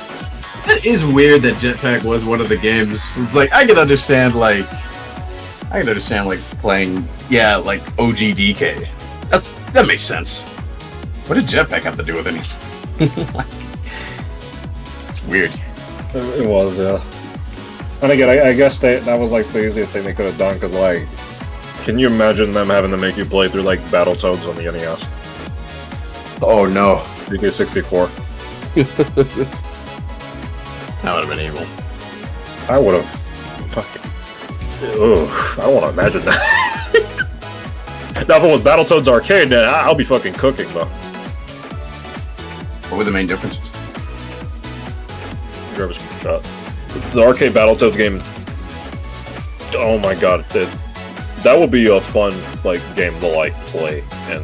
Speaker 9: It is weird that Jetpack was one of the games. It's like I can understand like playing like OG DK. That makes sense. What did Jetpack have to do with anything? It's weird.
Speaker 2: It was, yeah. And again, I guess that was like the easiest thing they could have done, because like, can you imagine them having to make you play through like Battletoads on the NES?
Speaker 10: Oh no.
Speaker 2: DK64.
Speaker 9: That would have been evil.
Speaker 2: I would have. Fucking. Ugh, I don't want to imagine that. Now, if it was Battletoads Arcade, then I'll be fucking cooking, though.
Speaker 9: What were the main differences?
Speaker 2: Grab a screenshot. The arcade Battletoads game. Oh my god, that would be a fun like game to like play in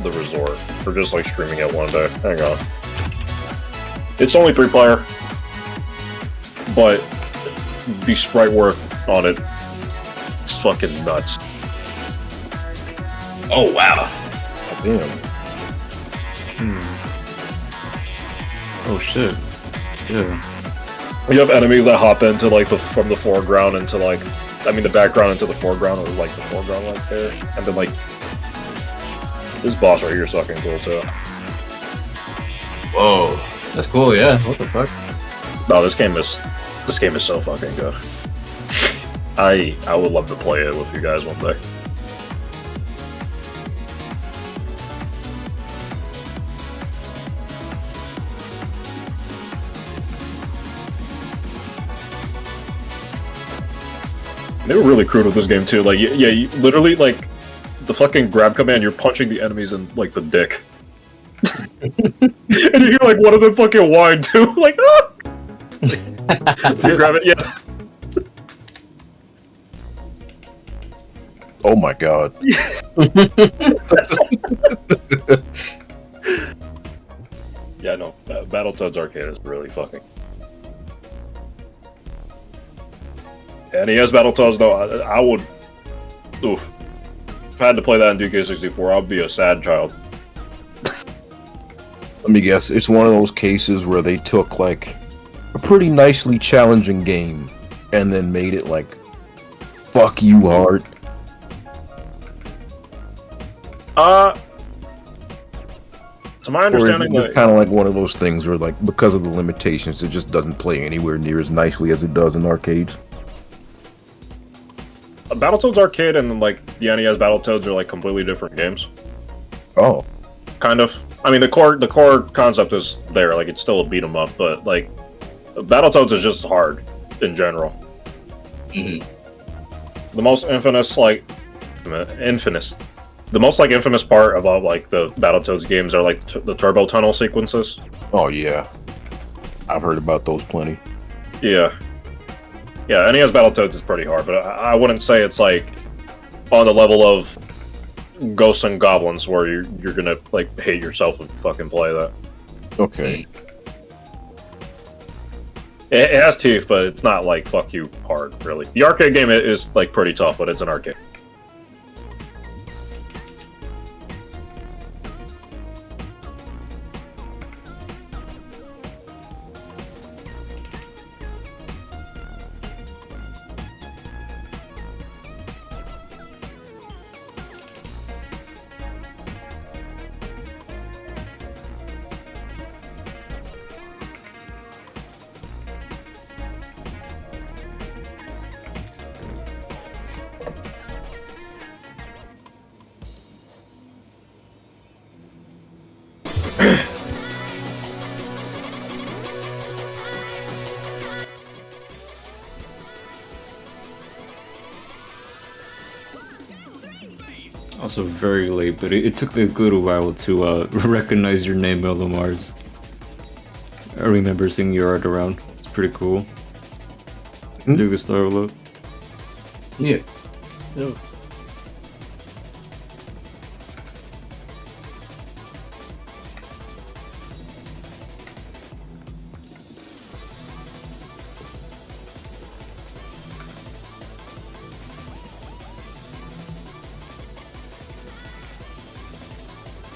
Speaker 2: the resort, or just like streaming it one day. Hang on. It's only 3-player, but the sprite work on it, it's fucking nuts.
Speaker 9: Oh wow.
Speaker 10: Damn.
Speaker 1: Oh shit. Yeah.
Speaker 2: You have enemies that hop into like from the foreground into like, I mean the background into the foreground, or like the foreground like there, and then like this boss right here is fucking cool too.
Speaker 9: Whoa. That's cool, yeah. What the fuck?
Speaker 2: No, this game is so fucking good. I would love to play it with you guys one day. They were really crude with this game too. Like, yeah, you literally like the fucking grab command. You're punching the enemies in like the dick, and you hear like one of them fucking whine too. Like, ah! You grab it, yeah.
Speaker 10: Oh my god.
Speaker 2: Yeah, no, Battletoads Arcade is really fucking. NES Battletoads, though, I would. Oof. If I had to play that in DK64, I'd be a sad child.
Speaker 10: Let me guess. It's one of those cases where they took like a pretty nicely challenging game and then made it like fuck you hard.
Speaker 2: To my understanding,
Speaker 10: it's kind of like one of those things where, like, because of the limitations, it just doesn't play anywhere near as nicely as it does in arcades.
Speaker 2: Battletoads Arcade and like the NES Battletoads are like completely different games.
Speaker 10: Oh,
Speaker 2: kind of. I mean, the core concept is there. Like, it's still a beat 'em up, but like, Battletoads is just hard in general.
Speaker 9: Mm-hmm.
Speaker 2: The most infamous part about like the Battletoads games are like the turbo tunnel sequences.
Speaker 10: Oh yeah, I've heard about those plenty.
Speaker 2: Yeah, NES Battletoads is pretty hard, but I wouldn't say it's like on the level of Ghosts and Goblins where you're gonna like hate yourself and fucking play that.
Speaker 10: Okay.
Speaker 2: It has teeth, but it's not like fuck you hard, really. The arcade game is like pretty tough, but it's an arcade.
Speaker 1: Also very late, but it took me a good while to recognize your name, Mellow Mars. I remember seeing your art around. It's pretty cool. Do the star look.
Speaker 9: Yeah.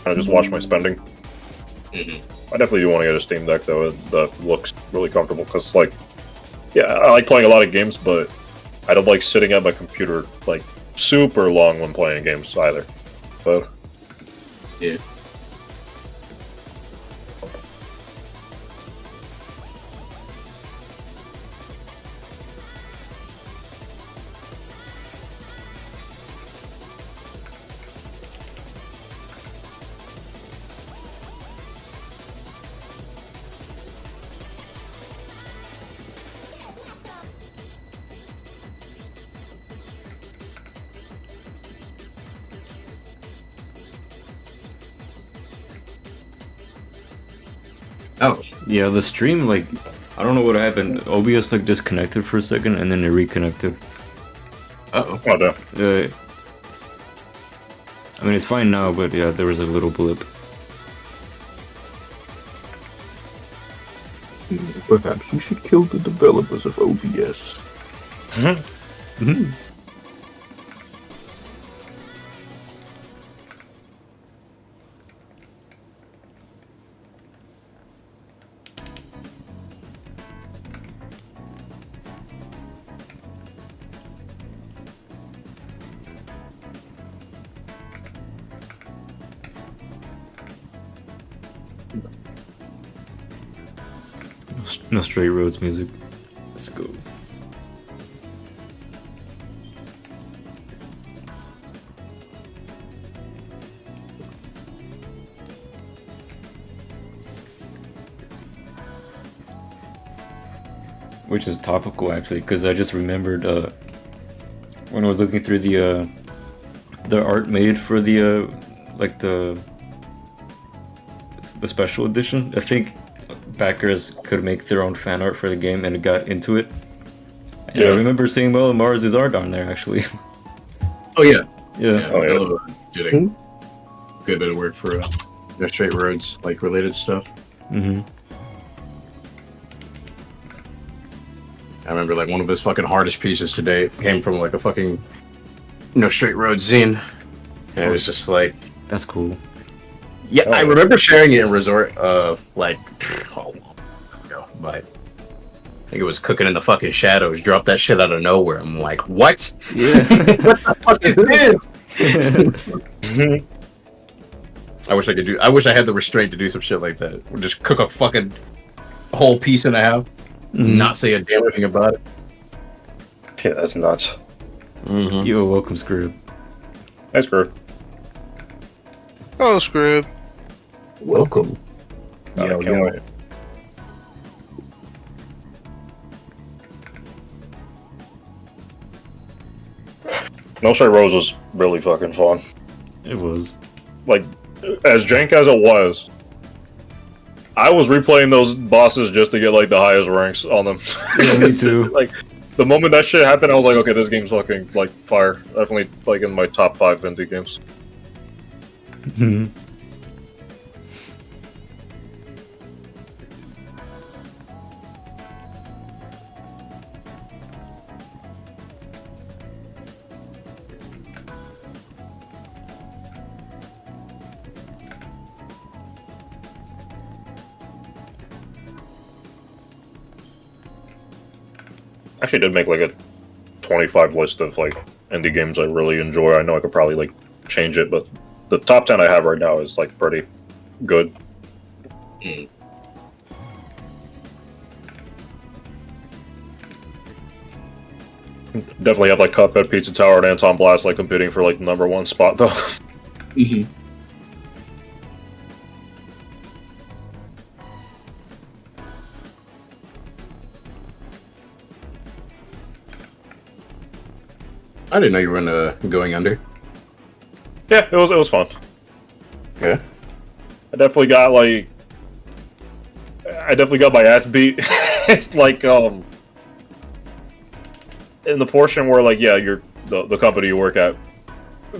Speaker 2: I just watch my spending.
Speaker 9: Mm-hmm.
Speaker 2: I definitely do want to get a Steam Deck though. It looks really comfortable because, like, yeah, I like playing a lot of games, but I don't like sitting at my computer like super long when playing games either. But
Speaker 9: yeah. Oh.
Speaker 1: Yeah, the stream, like, I don't know what happened. OBS, like, disconnected for a second, and then it reconnected.
Speaker 9: Uh-oh.
Speaker 2: Oh, no.
Speaker 1: I mean, it's fine now, but yeah, there was a little blip.
Speaker 10: Perhaps you should kill the developers of OBS.
Speaker 1: No Straight Roads music. Let's go. Which is topical actually, because I just remembered when I was looking through the art made for the like the special edition. I think backers could make their own fan art for the game, and it got into it. And
Speaker 2: Yeah.
Speaker 1: I remember seeing Mellow Mars' art on there actually.
Speaker 9: Oh yeah.
Speaker 1: Yeah.
Speaker 2: Oh, yeah.
Speaker 9: Mellow did a good bit of work for No Straight Roads, like related stuff.
Speaker 1: Mm-hmm.
Speaker 9: I remember like one of his fucking hardest pieces today came from like a fucking No Straight Roads zine. And it was just like,
Speaker 1: That's cool.
Speaker 9: Yeah,
Speaker 2: Oh,
Speaker 9: I
Speaker 2: yeah.
Speaker 9: remember sharing it in Resort, like, how long ago, but I think it was Cooking in the Fucking Shadows. Dropped that shit out of nowhere. I'm like, what?
Speaker 1: Yeah.
Speaker 9: What the fuck is this? I wish I could do. I wish I had the restraint to do some shit like that. Or just cook a fucking whole piece and a half, not say a damn thing about it.
Speaker 2: Yeah, that's nuts.
Speaker 1: You're welcome, Scrub.
Speaker 2: Thanks, Kurt.
Speaker 4: Oh, Scrib.
Speaker 10: Welcome.
Speaker 2: I
Speaker 10: Yo,
Speaker 2: can't
Speaker 10: yo.
Speaker 2: wait. No Straight Rose was really fucking fun.
Speaker 1: It was.
Speaker 2: Like, as jank as it was, I was replaying those bosses just to get like the highest ranks on them.
Speaker 1: Yeah, me too.
Speaker 2: Like, the moment that shit happened, I was like, okay, this game's fucking like fire. Definitely like in my top 5 indie games. Actually, did make like a 25 list of like indie games I really enjoy. I know I could probably like change it, but the top 10 I have right now is like pretty good. Definitely have like Cuphead, Pizza Tower, and Anton Blast like competing for like the #1 spot though.
Speaker 9: I didn't know you were in Going Under.
Speaker 2: Yeah, it was fun.
Speaker 9: Okay.
Speaker 2: I definitely got my ass beat. Like in the portion where like you're the company you work at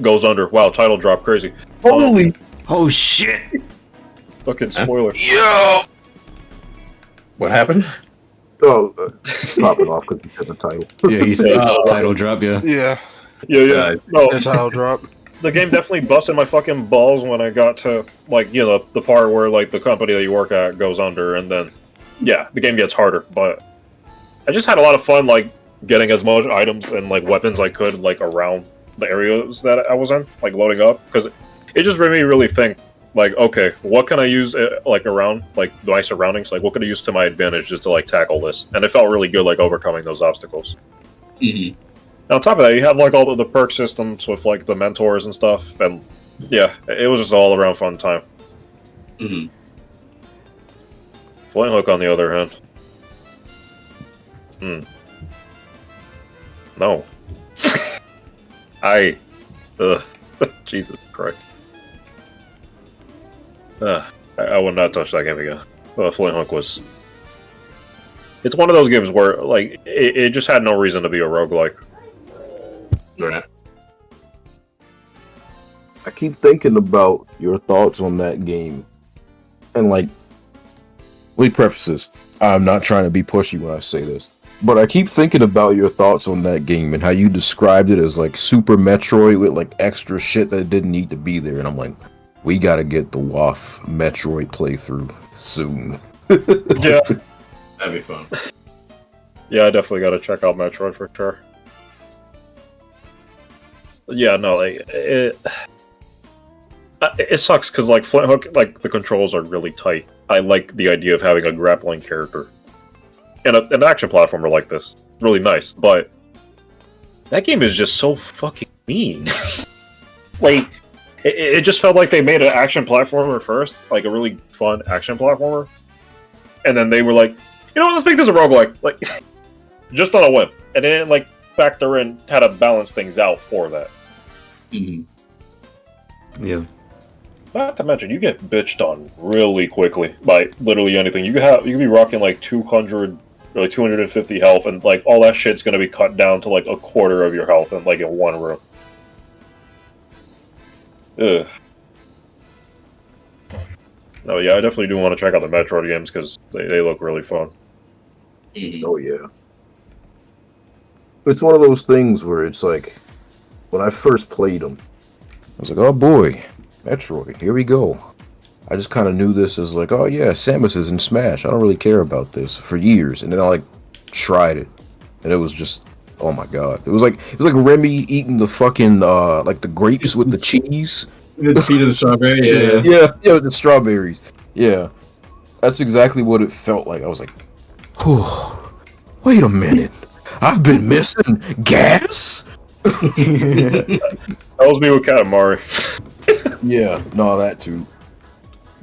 Speaker 2: goes under. Wow, title drop, crazy.
Speaker 10: Holy.
Speaker 1: Oh shit!
Speaker 2: Fucking spoiler.
Speaker 4: Yo!
Speaker 9: What happened?
Speaker 10: Oh, stop it off because you said the title.
Speaker 1: Yeah, he said title drop. Yeah.
Speaker 4: Yeah,
Speaker 2: Yeah. No,
Speaker 4: that's how drop.
Speaker 2: the game definitely busted my fucking balls when I got to like the part where like the company that you work at goes under, and then the game gets harder. But I just had a lot of fun like getting as much items and like weapons I could like around the areas that I was in, like loading up, because it just made me really think like, okay, what can I use like around like my surroundings? Like, what could I use to my advantage just to like tackle this? And it felt really good like overcoming those obstacles.
Speaker 9: Mm-hmm.
Speaker 2: On top of that, you have like all of the perk systems with like the mentors and stuff, and it was just all around fun time.
Speaker 9: Mm-hmm.
Speaker 2: Flint Hook, on the other hand, no, Jesus Christ, I would not touch that game again. Flint Hook was. It's one of those games where like it just had no reason to be a roguelike.
Speaker 10: I keep thinking about your thoughts on that game. And like, let me preface this. I'm not trying to be pushy when I say this. But I keep thinking about your thoughts on that game and how you described it as like Super Metroid with like extra shit that didn't need to be there. And I'm like, we gotta get the Waff Metroid playthrough soon.
Speaker 2: Yeah.
Speaker 9: That'd be fun.
Speaker 2: Yeah, I definitely got to check out Metroid for sure. Yeah, no, like it sucks because like Flint Hook, like the controls are really tight. I like the idea of having a grappling character and an action platformer like this. Really nice, but that game is just so fucking mean. Like, it just felt like they made an action platformer first, like a really fun action platformer, and then they were like, you know what, let's make this a roguelike, like, just on a whim, and they didn't like factor in how to balance things out for that.
Speaker 9: Mm-hmm.
Speaker 1: Yeah.
Speaker 2: Not to mention, you get bitched on really quickly by literally anything. You could be rocking like 200 or like 250 health, and like all that shit's gonna be cut down to like a quarter of your health in like in one room. Ugh. No, yeah, I definitely do want to check out the Metroid games because they look really fun.
Speaker 10: Oh yeah. It's one of those things where it's like, when I first played them, I was like, oh boy, Metroid, here we go. I just kind of knew this as like, oh yeah, Samus is in Smash. I don't really care about this for years, and then I like tried it, and it was just, oh my god, it was like Remy eating the fucking like the grapes with the cheese.
Speaker 9: The seed of the strawberry,
Speaker 10: Yeah, with the strawberries. Yeah, that's exactly what it felt like. I was like, whew, wait a minute, I've been missing gas.
Speaker 2: That was me with Katamari.
Speaker 10: Yeah, no, that too.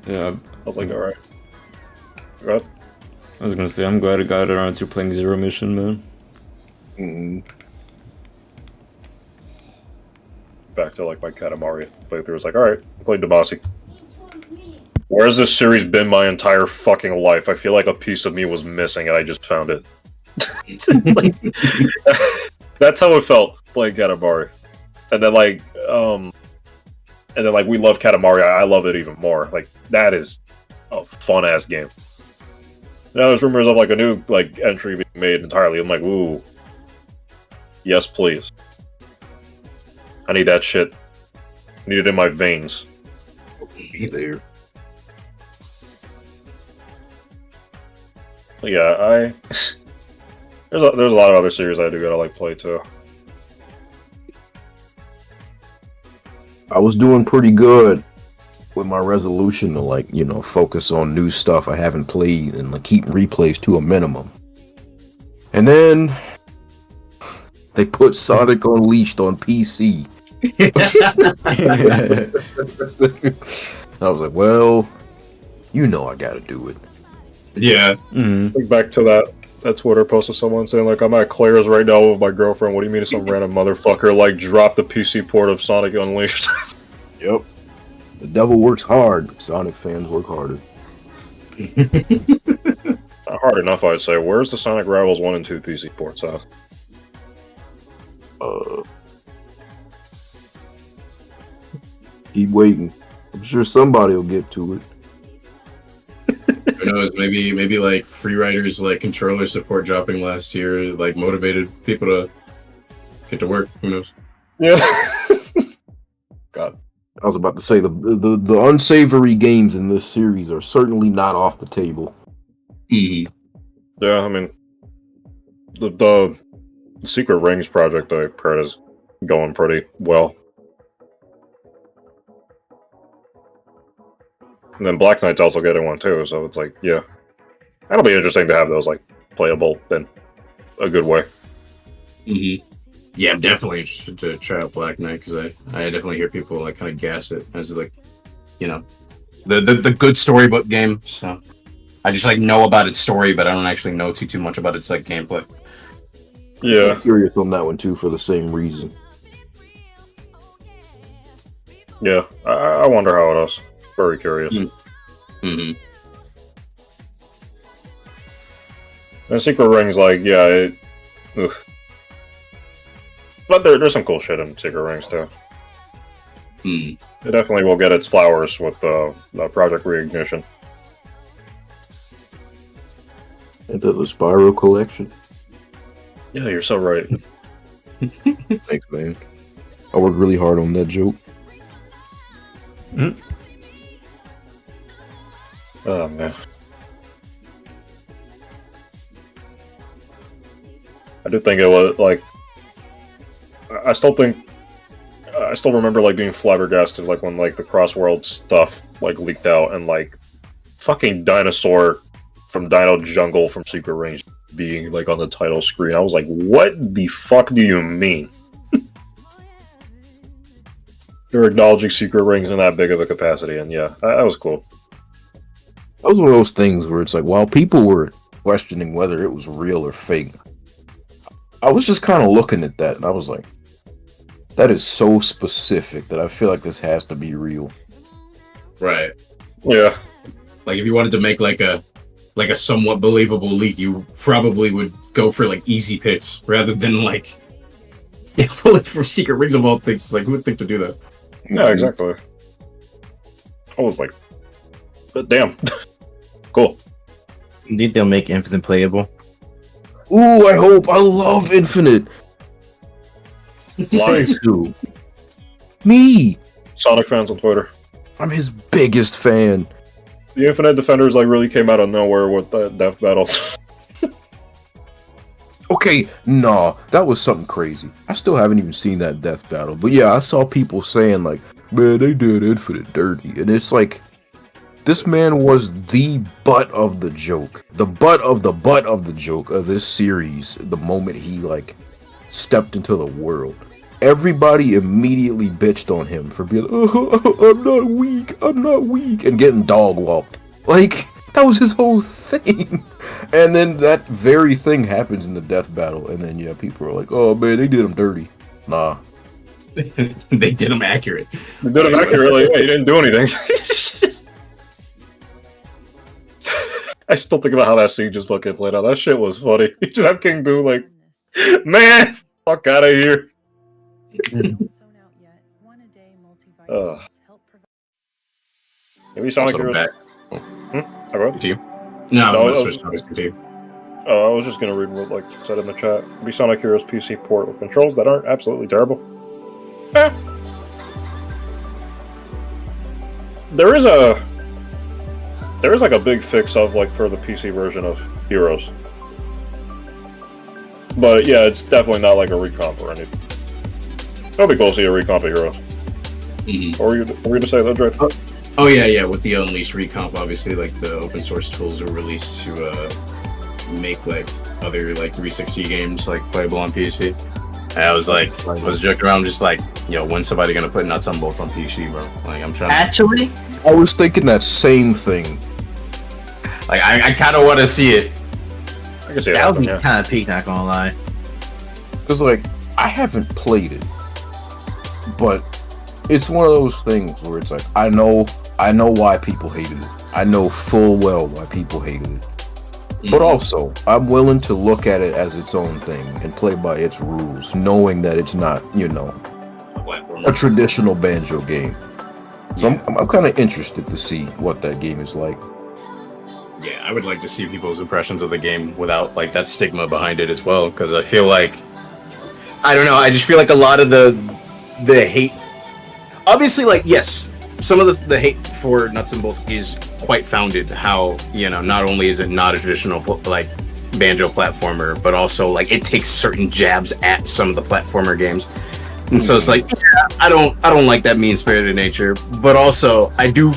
Speaker 1: Yeah,
Speaker 2: I was like, alright. Right.
Speaker 1: I was gonna say, I'm glad I got around to playing Zero Mission, man.
Speaker 2: Back to like my Katamari playthrough. It's like, alright, I played Damacy. Where has this series been my entire fucking life? I feel like a piece of me was missing and I just found it. That's how it felt playing Katamari. And then like, we love Katamari. I love it even more. Like, that is a fun ass game. Now there's rumors of like a new like entry being made entirely. I'm like, ooh, yes please. I need that shit. I need it in my veins.
Speaker 10: There.
Speaker 2: But yeah, there's a lot of other series I do gotta like play too.
Speaker 10: I was doing pretty good with my resolution to like, you know, focus on new stuff I haven't played and like keep replays to a minimum. And then they put Sonic Unleashed on PC. I was like, well, you know I gotta do it.
Speaker 9: Yeah.
Speaker 2: Think back to that Twitter post of someone saying like, I'm at Claire's right now with my girlfriend. What do you mean some random motherfucker like dropped the PC port of Sonic Unleashed?
Speaker 10: Yep. The devil works hard. Sonic fans work harder.
Speaker 2: Not hard enough, I'd say. Where's the Sonic Rivals 1 and 2 PC ports at?
Speaker 10: Keep waiting. I'm sure somebody will get to it.
Speaker 9: Who knows? Maybe like free riders like controller support dropping last year like motivated people to get to work. Who knows?
Speaker 2: Yeah. God.
Speaker 10: I was about to say the unsavory games in this series are certainly not off the table.
Speaker 2: Yeah, I mean, the Secret Rings project I heard is going pretty well. And then Black Knight's also getting one too, so it's like, yeah. That'll be interesting to have those, like, playable in a good way.
Speaker 9: Yeah, I'm definitely interested to try out Black Knight, because I definitely hear people, like, kind of gas it as, like, you know, the good storybook game, so... I just, like, know about its story, but I don't actually know too much about its, like, gameplay.
Speaker 2: Yeah.
Speaker 10: I'm curious on that one, too, for the same reason.
Speaker 2: Yeah, I wonder how it is. Very curious. And Secret Rings, like, yeah, but there's some cool shit in Secret Rings, too. It definitely will get its flowers with the Project Reignition.
Speaker 10: Into the Spyro collection.
Speaker 2: Yeah, you're so right.
Speaker 10: Thanks, man. I worked really hard on that joke.
Speaker 2: Oh, man. I do think it was, like... I still remember, like, being flabbergasted, like, when, like, the Crossworld stuff, like, leaked out, and, like, fucking Dinosaur from Dino Jungle from Secret Rings being, like, on the title screen. I was like, what the fuck do you mean? They're acknowledging Secret Rings in that big of a capacity, and yeah, that was cool.
Speaker 10: That was one of those things where it's like, while people were questioning whether it was real or fake, I was just kind of looking at that, and I was like, that is so specific that I feel like this has to be real.
Speaker 9: Right.
Speaker 2: Yeah.
Speaker 9: Like, if you wanted to make, like a somewhat believable leak, you probably would go for, like, easy picks, rather than, like, pull it from Secret Rings of all things. Like, who would think to do that?
Speaker 2: Yeah, exactly. I was like, but damn. Cool.
Speaker 3: You think they'll make Infinite playable?
Speaker 10: Ooh, I hope. I love Infinite.
Speaker 2: Why?
Speaker 10: Me.
Speaker 2: Sonic fans on Twitter.
Speaker 10: I'm his biggest fan.
Speaker 2: The Infinite Defenders like really came out of nowhere with that death battle.
Speaker 10: Okay, nah, that was something crazy. I still haven't even seen that death battle, but yeah, I saw people saying like, man, they did Infinite dirty, and it's like, this man was the butt of the joke, the butt of the joke of this series. The moment he like stepped into the world, everybody immediately bitched on him for being, I'm not weak, and getting dog walked. Like, that was his whole thing. And then that very thing happens in the death battle, and then yeah, people are like, oh man, they did him dirty. Nah.
Speaker 9: They did him accurate.
Speaker 2: They did him accurately. Yeah, he didn't do anything. I still think about how that scene just fucking played out. That shit was funny. You just have King Boo like, man, fuck out of here. Maybe Sonic Heroes. I wrote
Speaker 9: to you. No, I was going to switch to you.
Speaker 2: I was just gonna read what like said in the chat. Maybe Sonic Heroes PC port with controls that aren't absolutely terrible. There is like a big fix of like for the PC version of Heroes. But yeah, it's definitely not like a recomp or anything. That'll be cool to see a recomp of Heroes.
Speaker 9: Mm-hmm.
Speaker 2: Or were you to say that, Drake?
Speaker 9: Oh yeah, with the Unleashed recomp, obviously like the open source tools are released to make like other like 360 games like playable on PC. And I was joking around, just like, yo, when's somebody gonna put nuts and bolts on PC, bro? Like, I'm trying.
Speaker 3: Actually,
Speaker 10: I was thinking that same thing.
Speaker 9: Like, I kind of want to see it.
Speaker 2: I can see it.
Speaker 3: That would be kind of peak, not gonna lie.
Speaker 10: Cause like, I haven't played it, but it's one of those things where it's like, I know why people hated it. I know full well why people hated it. But also, I'm willing to look at it as its own thing and play by its rules, knowing that it's not, a traditional Banjo game. So yeah. I'm kind of interested to see what that game is like.
Speaker 9: Yeah, I would like to see people's impressions of the game without like that stigma behind it as well, because I feel like, I don't know, I just feel like a lot of the hate, obviously, like, yes, some of the hate for Nuts and Bolts is quite founded. How, not only is it not a traditional like Banjo platformer, but also like it takes certain jabs at some of the platformer games, and so it's like, yeah, I don't like that mean-spirited nature, but also I do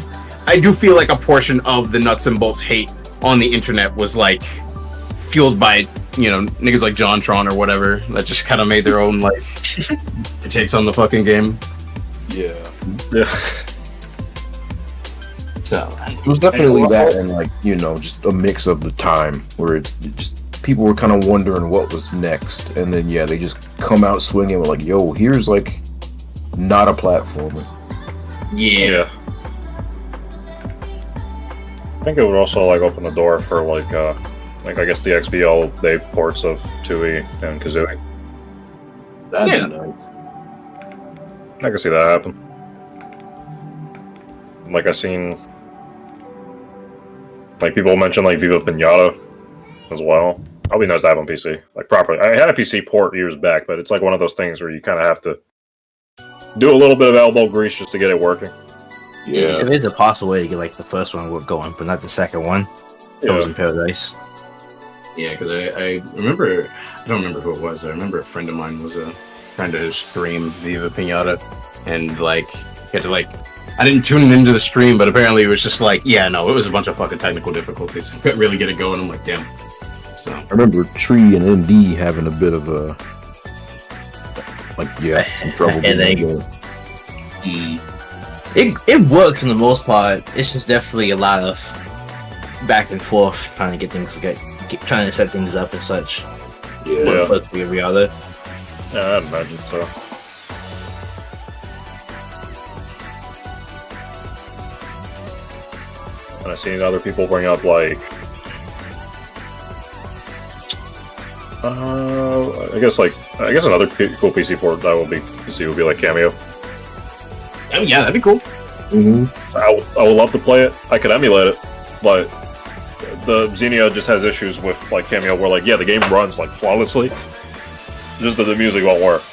Speaker 9: feel like a portion of the Nuts and Bolts hate on the internet was like fueled by niggas like JonTron or whatever that just kind of made their own like takes on the fucking game.
Speaker 2: Yeah.
Speaker 10: So it was definitely that, and like just a mix of the time where it just people were kind of wondering what was next, and then yeah, they just come out swinging with like, yo, here's like not a platformer.
Speaker 9: Yeah.
Speaker 2: I think it would also like open the door for like I guess the XBL Day ports of Tui and Kazooie.
Speaker 10: That's
Speaker 9: nice.
Speaker 2: I can see that happen. Like I've seen like people mention like Viva Pinata as well. That'll be nice to have on PC, like properly. I had a PC port years back, but it's like one of those things where you kind of have to do a little bit of elbow grease just to get it working.
Speaker 3: Yeah, it is a possible way to get like the first one going, but not the second one. That was in Paradise.
Speaker 9: Yeah, because I remember, I don't remember who it was. I remember a friend of mine was trying to stream Viva Pinata, and like he had to like, I didn't tune into the stream, but apparently it was just like, yeah, no, it was a bunch of fucking technical difficulties. Couldn't really get it going. I'm like, damn. So
Speaker 10: I remember Tree and MD having a bit of a some trouble.
Speaker 3: It works for the most part. It's just definitely a lot of back and forth trying to get things trying to set things up and such.
Speaker 2: Yeah.
Speaker 3: First to every other.
Speaker 2: Yeah, I'd imagine so. And I've seen other people bring up like I guess another cool PC port that will be to see would be like Cameo.
Speaker 9: Oh yeah, that'd be cool.
Speaker 10: Mm-hmm.
Speaker 2: I would love to play it. I could emulate it, but the Xenia just has issues with like Cameo where like, yeah, the game runs like flawlessly, just that the music won't work.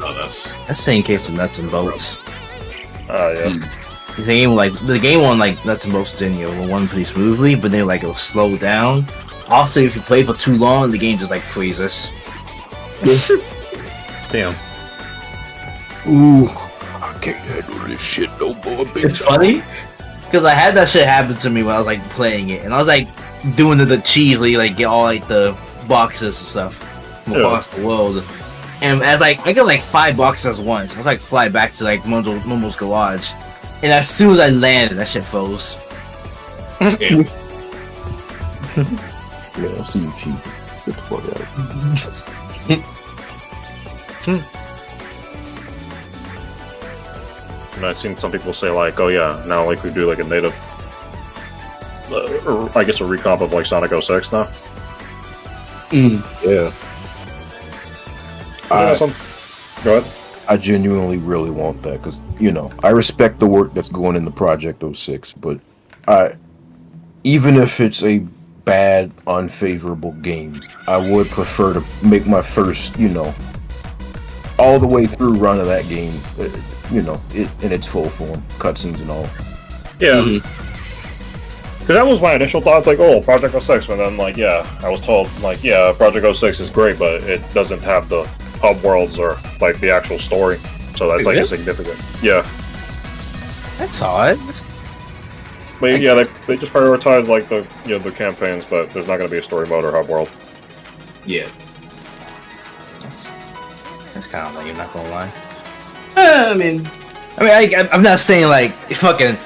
Speaker 9: Oh, that's
Speaker 3: the same case of Nuts and Bolts.
Speaker 2: Yeah.
Speaker 3: the game one like lets most in you will run pretty smoothly, but then like it'll slow down. Also, if you play for too long, the game just like freezes.
Speaker 2: Damn.
Speaker 10: Ooh, I can't handle this shit no more, bitch.
Speaker 3: It's funny because I had that shit happen to me when I was like playing it, and I was like doing the cheese where you like get all like the boxes and stuff from across the world. And as like I got like 5 boxes once, I was like fly back to like Momo's garage, and as soon as I landed, that shit froze.
Speaker 10: Yeah, I'll see you cheat. Get the fuck out.
Speaker 2: And I've seen some people say like, oh yeah, now like we do like a native, or I guess a recomp of like Sonic 06 now.
Speaker 10: Yeah.
Speaker 2: Go ahead.
Speaker 10: I genuinely really want that because, you know, I respect the work that's going into Project 06, but even if it's a bad, unfavorable game, I would prefer to make my first, you know, all the way through run of that game, you know, in its full form, cutscenes and all.
Speaker 2: Yeah. Because that was my initial thoughts, like, oh, Project 06, but then, like, yeah, I was told, like, yeah, Project 06 is great, but it doesn't have the hub worlds or, like, the actual story. So that's, like, significant. Yeah.
Speaker 3: That's odd.
Speaker 2: But, yeah, they just prioritize, like, the, you know, the campaigns, but there's not going to be a story mode or hub world.
Speaker 9: Yeah.
Speaker 3: That's kind of lame, not gonna lie. I'm not saying like fucking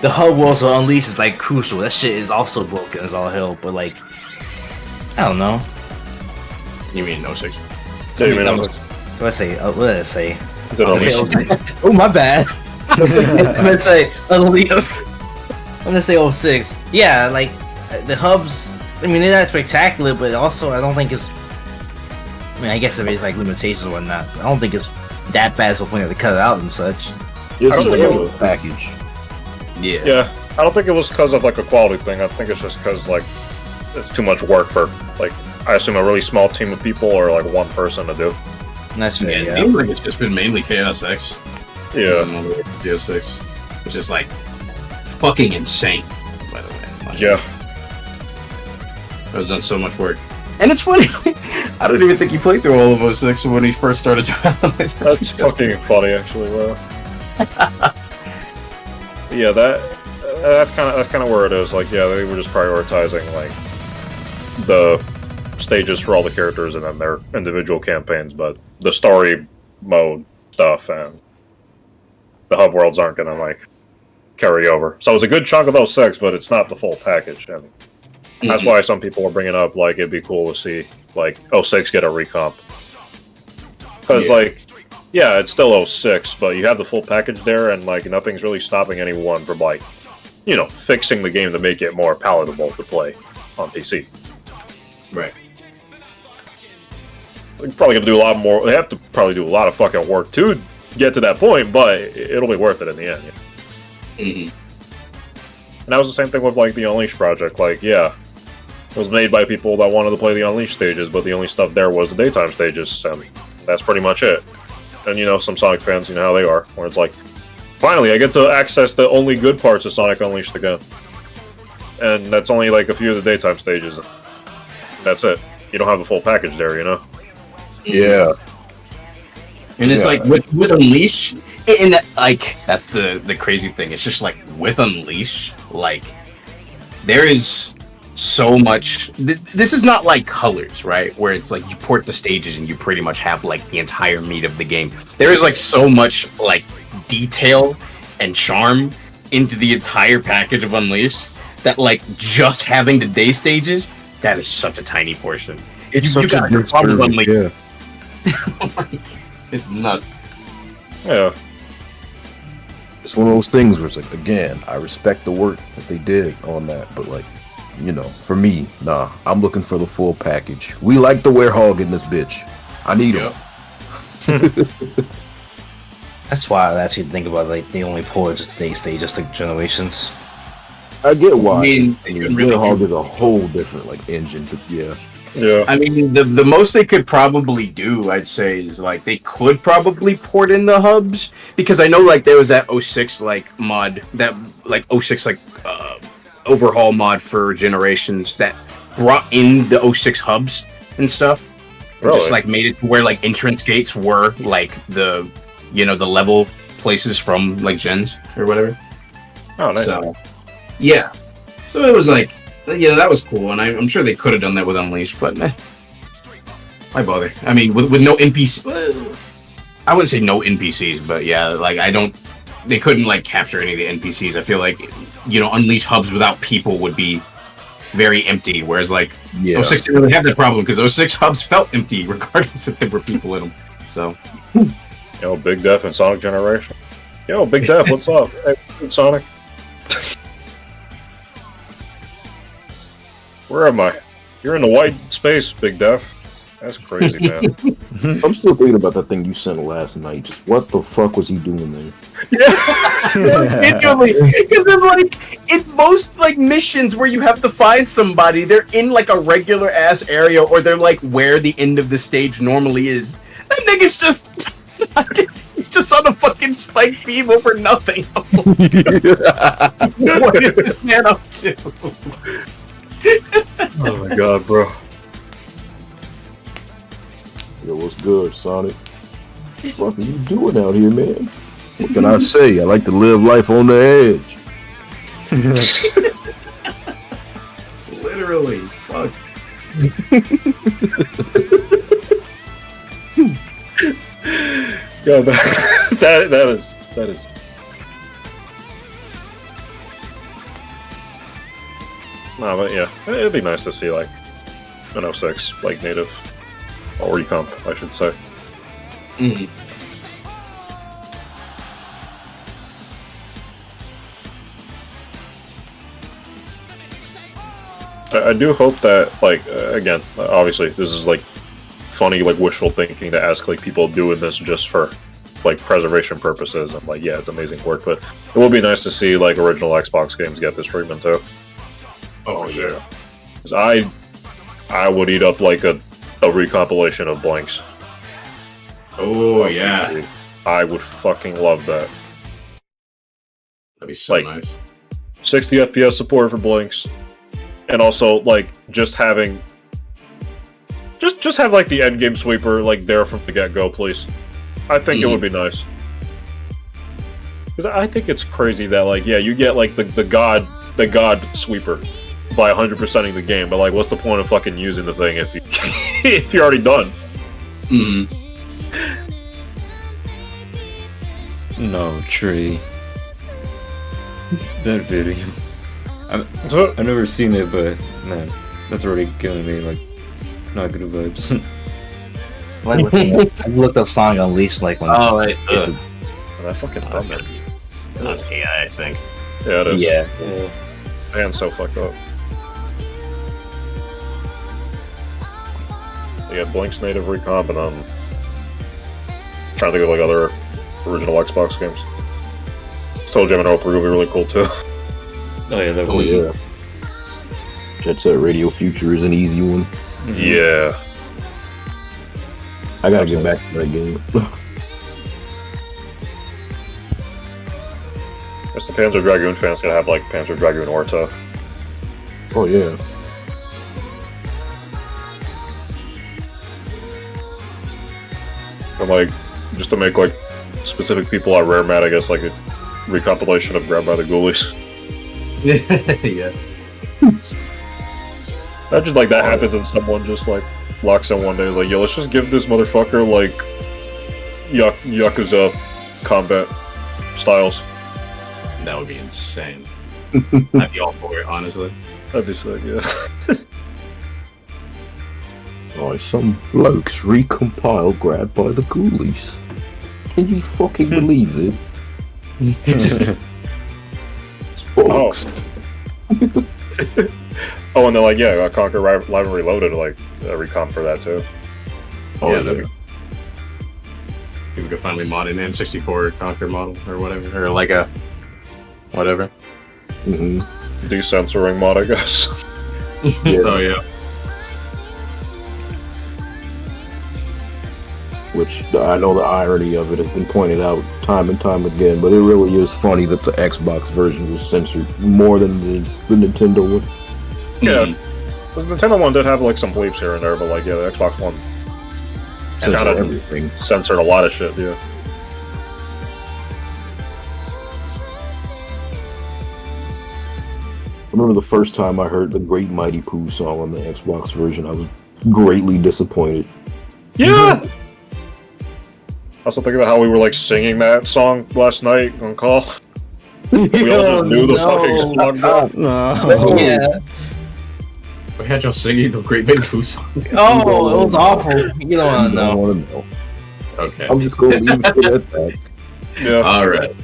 Speaker 3: the hub worlds or Unleashed is like crucial. That shit is also broken as all hell. But like, I don't know.
Speaker 9: You mean 06?
Speaker 2: Yeah, you mean 06?
Speaker 3: What did I say? What did I say?
Speaker 2: Oh,
Speaker 3: my bad. I'm gonna say Unleashed. I'm gonna say 06. Yeah, like the hubs. I mean, they're not spectacular, but also I don't think it's. I mean, I guess there is like limitations or whatnot. But I don't think it's that bad to the point to cut it out and such.
Speaker 10: It's a little package.
Speaker 9: Yeah.
Speaker 2: Yeah, I don't think it was because of like a quality thing. I think it's just because like it's too much work for like I assume a really small team of people or like one person to do.
Speaker 3: That's fair.
Speaker 9: Yeah, it seems like it's just been mainly Chaos X.
Speaker 2: Yeah.
Speaker 9: Chaos X, which is like fucking insane, by the way. Like,
Speaker 2: yeah.
Speaker 9: I've done so much work. And it's funny, I don't even think he played through all of 06 when he first started doing.
Speaker 2: That's fucking funny, actually. Well, yeah, that's kind of where it is. Like, yeah, they were just prioritizing like the stages for all the characters and then their individual campaigns, but the story mode stuff and the hub worlds aren't gonna like carry over. So it's a good chunk of 06, but it's not the full package. And that's why some people are bringing up like it'd be cool to see like 06 get a recomp. Because like, yeah, it's still 06, but you have the full package there, and like nothing's really stopping anyone from like, you know, fixing the game to make it more palatable to play on PC.
Speaker 9: Right.
Speaker 2: They're probably gonna do a lot more. They have to probably do a lot of fucking work to get to that point, but it'll be worth it in the end. Yeah. And that was the same thing with like the Unleashed project. Like, yeah, it was made by people that wanted to play the Unleashed stages, but the only stuff there was the daytime stages, and that's pretty much it. And you know, some Sonic fans, you know how they are, where it's like, finally, I get to access the only good parts of Sonic Unleashed again. And that's only like a few of the daytime stages. That's it. You don't have the full package there, you know?
Speaker 10: Yeah.
Speaker 9: And it's like with Unleash, and that, like that's the crazy thing. It's just like with Unleash, like there is so much. This is not like Colors, right? Where it's like you port the stages and you pretty much have like the entire meat of the game. There is like so much like detail and charm into the entire package of Unleashed that like just having the day stages, that is such a tiny portion.
Speaker 10: It's such a good service, yeah.
Speaker 9: It's nuts.
Speaker 2: Yeah.
Speaker 10: It's one of those things where it's like, again, I respect the work that they did on that, but like, you know, for me, nah, I'm looking for the full package. We like the werehog in this bitch. I need him.
Speaker 3: That's why I actually think about like they only pour just day stages like Generations.
Speaker 10: I get why.
Speaker 9: I mean,
Speaker 10: werehog is a whole different like engine, but yeah.
Speaker 2: Yeah.
Speaker 9: I mean, the most they could probably do, I'd say, is like they could probably port in the hubs, because I know like there was that '06 like mod, that like '06 like overhaul mod for Generations that brought in the '06 hubs and stuff.
Speaker 2: Really?
Speaker 9: Just like made it to where like entrance gates were like the the level places from like gens or whatever.
Speaker 2: Oh, nice.
Speaker 9: So yeah, so it was like that was cool, and I'm sure they could have done that with Unleashed, but why bother? I mean, with no NPC, I wouldn't say no NPCs, but yeah, like they couldn't like capture any of the NPCs. I feel like Unleashed hubs without people would be very empty, whereas like 06 didn't really have that problem because 06 hubs felt empty regardless if there were people in them. So
Speaker 2: Big Def and Sonic Generation. Big Def, what's up? Hey, Sonic. Where am I? You're in the white space, Big Def. That's crazy, man.
Speaker 10: I'm still thinking about that thing you sent last night. Just what the fuck was he doing there?
Speaker 9: Genuinely, because they're like in most like missions where you have to find somebody, they're in like a regular ass area, or they're like where the end of the stage normally is. That nigga's just he's just on a fucking spike beam over nothing. What is this man up to?
Speaker 2: Oh my god, bro.
Speaker 10: Yo, what's good, Sonic? What the fuck are you doing out here, man? What can I say? I like to live life on the edge.
Speaker 9: Literally, fuck.
Speaker 2: Yo, that is. No, but yeah, it'd be nice to see like an 06 like native or recomp, I should say.
Speaker 9: Mm-hmm.
Speaker 2: I do hope that, like, again, obviously, this is like funny, like wishful thinking to ask like people doing this just for like preservation purposes. And like, yeah, it's amazing work, but it would be nice to see like original Xbox games get this treatment too.
Speaker 9: Oh yeah,
Speaker 2: 'cause I would eat up like a recompilation of Blanks.
Speaker 9: Oh yeah,
Speaker 2: I would fucking love that.
Speaker 9: That'd be so
Speaker 2: like,
Speaker 9: nice.
Speaker 2: 60 FPS support for Blanks, and also like just having just have like the end game sweeper like there from the get go, please. I think it would be nice, because I think it's crazy that like you get like the god sweeper by 100%ing the game, but like what's the point of fucking using the thing if you if you're already done?
Speaker 1: No, Tree. That video. I've never seen it, but man, that's already giving me like not good vibes.
Speaker 3: I looked up Sonic Unleashed like when
Speaker 2: I fucking love it.
Speaker 9: That's AI, I think.
Speaker 2: Yeah, it is.
Speaker 3: Yeah.
Speaker 2: Man, so fucked up. You got Blink's native recomp, and I'm trying to think of like other original Xbox games. Toe Jam and Rope will be really cool too.
Speaker 1: Oh yeah, that would.
Speaker 10: Yeah. Jet Set Radio Future is an easy one.
Speaker 2: Yeah.
Speaker 10: I gotta get back to that game.
Speaker 2: Guess the Panzer Dragoon fans gonna have like Panzer Dragoon Orta.
Speaker 10: Oh yeah.
Speaker 2: And like, just to make like specific people at Rare Mat, I guess like a recompilation of Grabbed by the Ghoulies.
Speaker 9: Yeah.
Speaker 2: Imagine like that happens and someone just like locks in one day, is like, yo, let's just give this motherfucker like Yakuza combat styles.
Speaker 9: That would be insane. I'd be all for it, honestly.
Speaker 2: That'd be sick, yeah.
Speaker 10: Oh, some blokes recompile Grabbed by the Ghoulies. Can you fucking believe it? It's Voks.
Speaker 2: Oh, and they're like, yeah, Conquer Live and Reloaded, like a recomp for that too.
Speaker 10: Oh
Speaker 9: yeah,
Speaker 10: yeah.
Speaker 9: People could finally mod an N64 Conquer model or whatever, or like a whatever.
Speaker 10: Mm-hmm.
Speaker 2: Decensoring mod, I guess.
Speaker 10: Yeah.
Speaker 9: Oh yeah.
Speaker 10: which I know the irony of it has been pointed out time and time again, but it really is funny that the Xbox version was censored more than the Nintendo one.
Speaker 2: Yeah, the Nintendo one did have like some bleeps here and there, but like yeah, the Xbox one kind of
Speaker 10: everything.
Speaker 2: censored a lot of shit. Yeah.
Speaker 10: I remember the first time I heard the Great Mighty Pooh song on the Xbox version, I was greatly disappointed.
Speaker 2: Yeah. Also think about how we were like singing that song last night on call. We all just knew the fucking song.
Speaker 1: No.
Speaker 3: Yeah.
Speaker 9: We had y'all singing the Great Big Pooh song.
Speaker 3: Oh, it was awful. You don't want to know.
Speaker 10: want to know.
Speaker 9: Okay.
Speaker 10: I'm just going to leave it at that.
Speaker 2: Yeah.
Speaker 9: All right.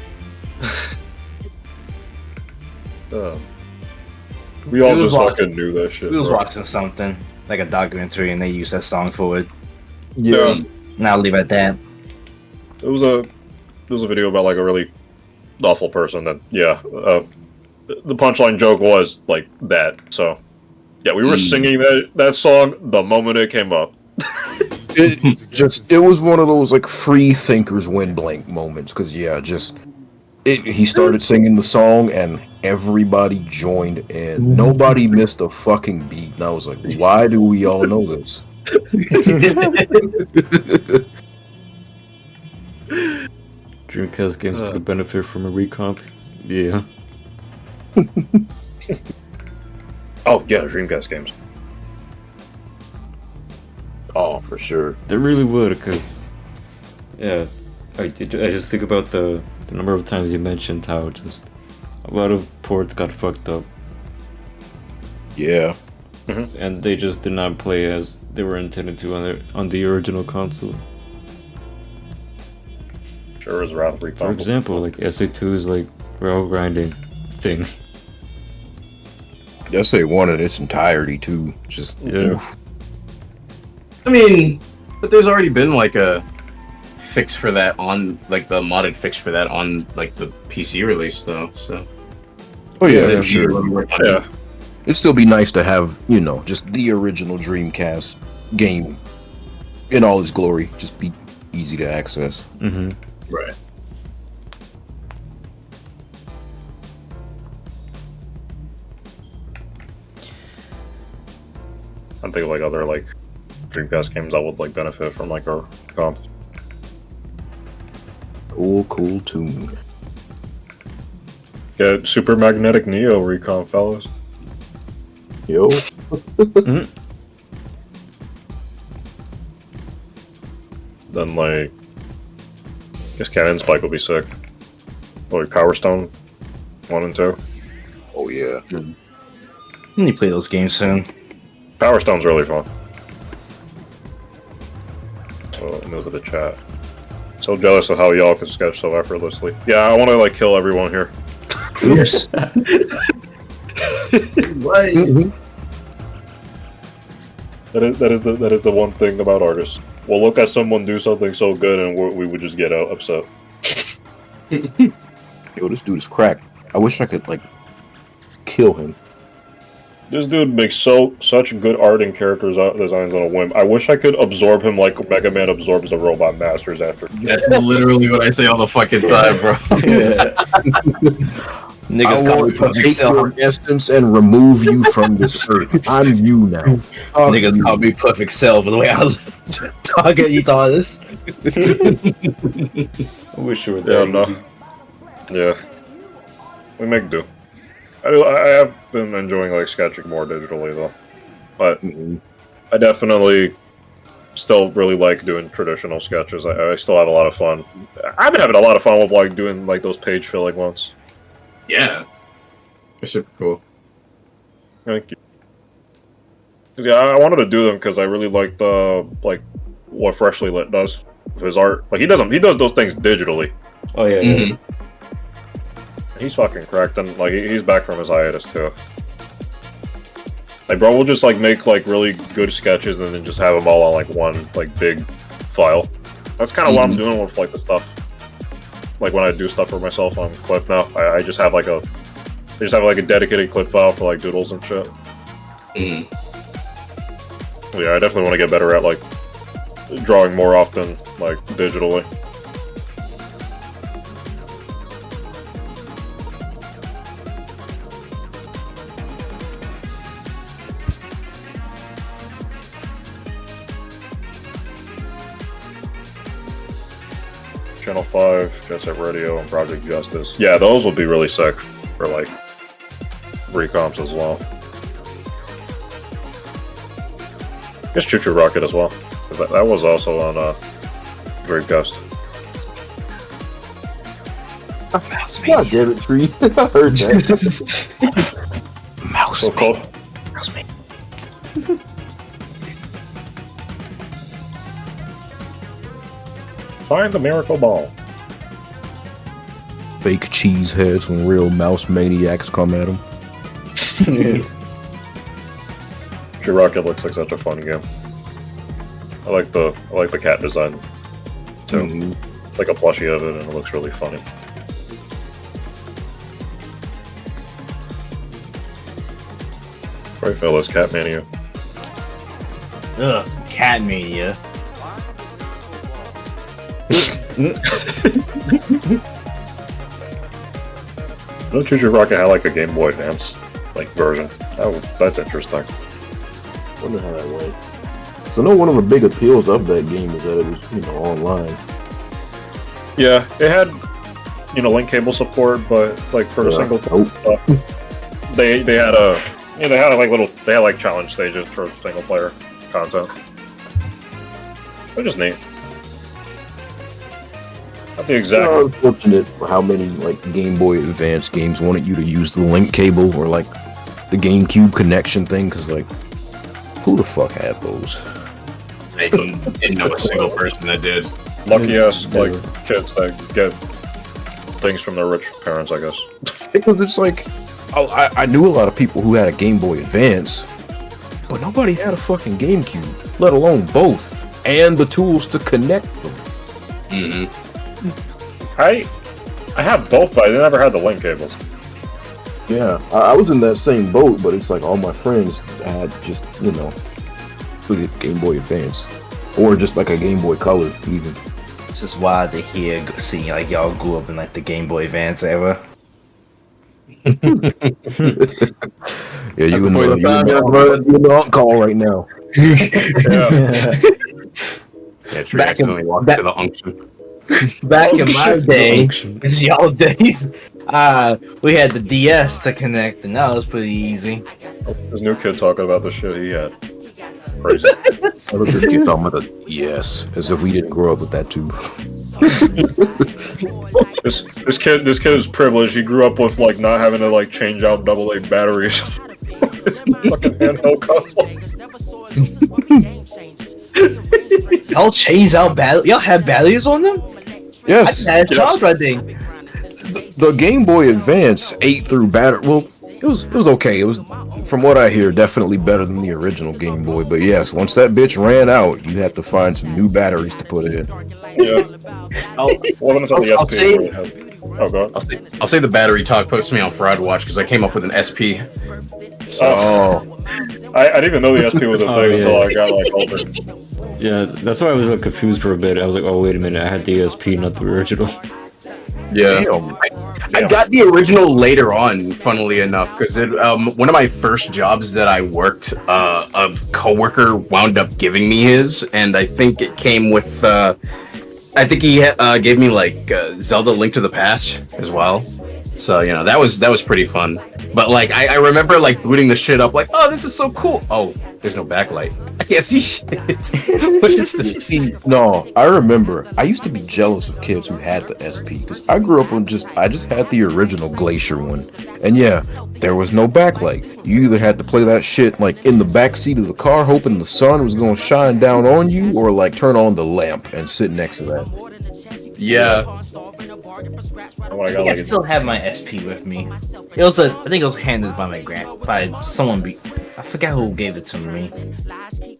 Speaker 2: We all
Speaker 3: We was
Speaker 2: just
Speaker 3: watching-
Speaker 2: fucking knew that shit.
Speaker 3: We was
Speaker 2: bro.
Speaker 3: watching something like a documentary, and they used that song for it.
Speaker 2: Yeah.
Speaker 3: And I'll leave it at that.
Speaker 2: It was a video about like a really awful person that the punchline joke was like that. So yeah, we were singing that song the moment it came up.
Speaker 10: It was one of those like free thinkers win blank moments because he started singing the song and everybody joined in. Nobody missed a fucking beat, and I was like, why do we all know this?
Speaker 1: Dreamcast games could benefit from a recomp. Yeah.
Speaker 2: Oh yeah, Dreamcast games.
Speaker 10: Oh, for sure.
Speaker 1: They really would, because I just think about the number of times you mentioned how just a lot of ports got fucked up.
Speaker 10: Yeah.
Speaker 1: And they just did not play as they were intended to on the original console.
Speaker 2: Sure is rather recomp.
Speaker 1: For example, like SA2's like rail grinding thing.
Speaker 10: SA1 in its entirety too. Just oof.
Speaker 9: I mean, but there's already been like a fix for that on like the modded fix for that on like the PC release though. So.
Speaker 10: Oh yeah, for sure.
Speaker 2: Yeah.
Speaker 10: It'd still be nice to have, just the original Dreamcast game in all its glory. Just be easy to access.
Speaker 1: Mm-hmm.
Speaker 9: Right.
Speaker 2: I'm thinking like other like Dreamcast games that would like benefit from like our comp.
Speaker 10: Cool tune.
Speaker 2: Get Super Magnetic Neo recomp, fellas.
Speaker 10: Yo.
Speaker 2: Then like, I guess Cannon Spike would be sick. Or like Power Stone 1 and 2.
Speaker 10: Oh yeah.
Speaker 3: You play those games soon.
Speaker 2: Power Stone's really fun. So let me look at the chat. So jealous of how y'all can sketch so effortlessly. Yeah, I want to like kill everyone here.
Speaker 3: Oops.
Speaker 2: That is the one thing about artists. We'll look at someone do something so good and we would just get upset.
Speaker 10: Yo, this dude is cracked. I wish I could like kill him.
Speaker 2: This dude makes such good art and character designs on a whim. I wish I could absorb him like Mega Man absorbs the Robot Masters after.
Speaker 9: That's literally what I say all the fucking time, bro.
Speaker 3: Niggas
Speaker 10: I
Speaker 3: call
Speaker 10: will
Speaker 3: me perfect
Speaker 10: take your
Speaker 3: self.
Speaker 10: essence and remove you from this earth. I'm you now.
Speaker 3: Niggas call me perfect self the way I talk at these artists.
Speaker 1: I wish it were
Speaker 2: Yeah,
Speaker 1: that
Speaker 2: no.
Speaker 1: easy.
Speaker 2: Yeah. We make do. I have been enjoying like sketching more digitally though. But I definitely still really like doing traditional sketches. I still have a lot of fun. I've been having a lot of fun with like doing like those page filling ones.
Speaker 9: Yeah. They're super cool.
Speaker 2: Thank you. Yeah, I wanted to do them because I really liked like what Freshly Lit does with his art. Like he does those things digitally.
Speaker 1: Oh yeah, yeah.
Speaker 2: He's fucking cracked, and like he's back from his hiatus too. Like, bro, we'll just like make like really good sketches and then just have them all on like one like big file. That's kind of what I'm doing with like the stuff. Like when I do stuff for myself on Clip now, I just have like a dedicated clip file for like doodles and shit. Yeah, I definitely want to get better at like drawing more often, like digitally. Channel 5, Jet Set Radio, and Project Justice. Yeah, those would be really sick for like recomps as well. I guess Choo Choo Rocket as well. 'Cause that was also on Dreamcast.
Speaker 10: God damn it, Tree. I heard that.
Speaker 3: Mouse
Speaker 2: So cold. Find the miracle ball.
Speaker 10: Fake cheese heads when real mouse maniacs come at them.
Speaker 2: Choo Rocket looks like such a fun game. I like the cat design too. It's like a plushie of it, and it looks really funny. Right, fellas, Cat Mania.
Speaker 3: Ugh, Cat Mania.
Speaker 2: No, Choo Choo Rocket had like a Game Boy Advance like version. That's interesting.
Speaker 10: Wonder how that went. So I know one of the big appeals of that game is that it was, online.
Speaker 2: Yeah, it had link cable support, but like for a single they had like challenge stages for single player content. Which is neat. Not the exact.
Speaker 10: Unfortunate for how many like Game Boy Advance games wanted you to use the link cable or like the GameCube connection thing, because like who the fuck had those?
Speaker 9: I didn't know a single person that did.
Speaker 2: Lucky ass like kids that get things from their rich parents, I guess.
Speaker 10: Because it's like I knew a lot of people who had a Game Boy Advance, but nobody had a fucking GameCube, let alone both, and the tools to connect them.
Speaker 9: Mm-hmm.
Speaker 2: I have both, but I never had the link cables.
Speaker 10: Yeah, I was in that same boat, but it's like all my friends had just, the Game Boy Advance. Or just like a Game Boy Color, even.
Speaker 3: It's just wild to hear, seeing like y'all grew up in like the Game Boy Advance era.
Speaker 10: Yeah, you on call right now.
Speaker 9: Yeah, true. Back in the unction.
Speaker 3: Back in my day, it's y'all days. We had the DS to connect, and that was pretty easy.
Speaker 2: This new kid talking about the shit he had. Crazy.
Speaker 10: I look at this kid talking about the DS, as if we didn't grow up with that too.
Speaker 2: This kid is privileged. He grew up with like not having to like change out AA batteries. His fucking handheld console.
Speaker 3: Y'all changed out batteries? Y'all had batteries on them?
Speaker 10: Yes.
Speaker 3: I had a charge right thing.
Speaker 10: The Game Boy Advance ate through battery. Well, it was okay. It was, from what I hear, definitely better than the original Game Boy. But yes, once that bitch ran out, you had to find some new batteries to put in.
Speaker 2: Yeah.
Speaker 9: I'll say the battery talk puts me on fraud watch because I came up with an SP.
Speaker 2: So, I didn't even know the SP was a thing until I got like older.
Speaker 1: Yeah, that's why I was like confused for a bit. I was like, oh wait a minute, I had the SP, not the original.
Speaker 9: Yeah, I got the original later on, funnily enough, because one of my first jobs that I worked, a coworker wound up giving me his, and I think it came with, I think he gave me like Zelda Link to the Past as well. So that was pretty fun. But like I remember like booting the shit up, like, oh, this is so cool. Oh, there's no backlight. I can't see shit. What is this?
Speaker 10: No, I remember. I used to be jealous of kids who had the SP because I grew up on I just had the original Glacier one, and yeah, there was no backlight. You either had to play that shit like in the back seat of the car, hoping the sun was gonna shine down on you, or like turn on the lamp and sit next to that.
Speaker 9: Yeah.
Speaker 3: I still have my SP with me. I think it was handed by someone. I forgot who gave it to me.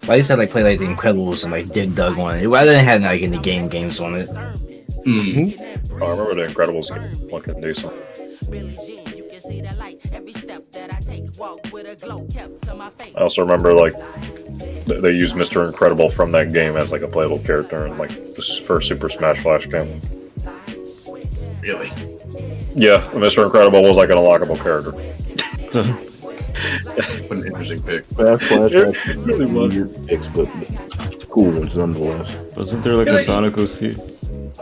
Speaker 3: But I used to like play like the Incredibles and like Dig Dug on it. I didn't have like any games on it.
Speaker 2: Mm-hmm. Oh, I remember the Incredibles fucking decent. I also remember like they used Mr. Incredible from that game as like a playable character in like the first Super Smash Flash game.
Speaker 8: Really?
Speaker 2: Yeah, Mr. Incredible was like an unlockable character.
Speaker 8: What an interesting pick.
Speaker 10: Flash
Speaker 2: It really was.
Speaker 10: weird picks, but cool ones nonetheless.
Speaker 1: Wasn't there like a Sonic OC?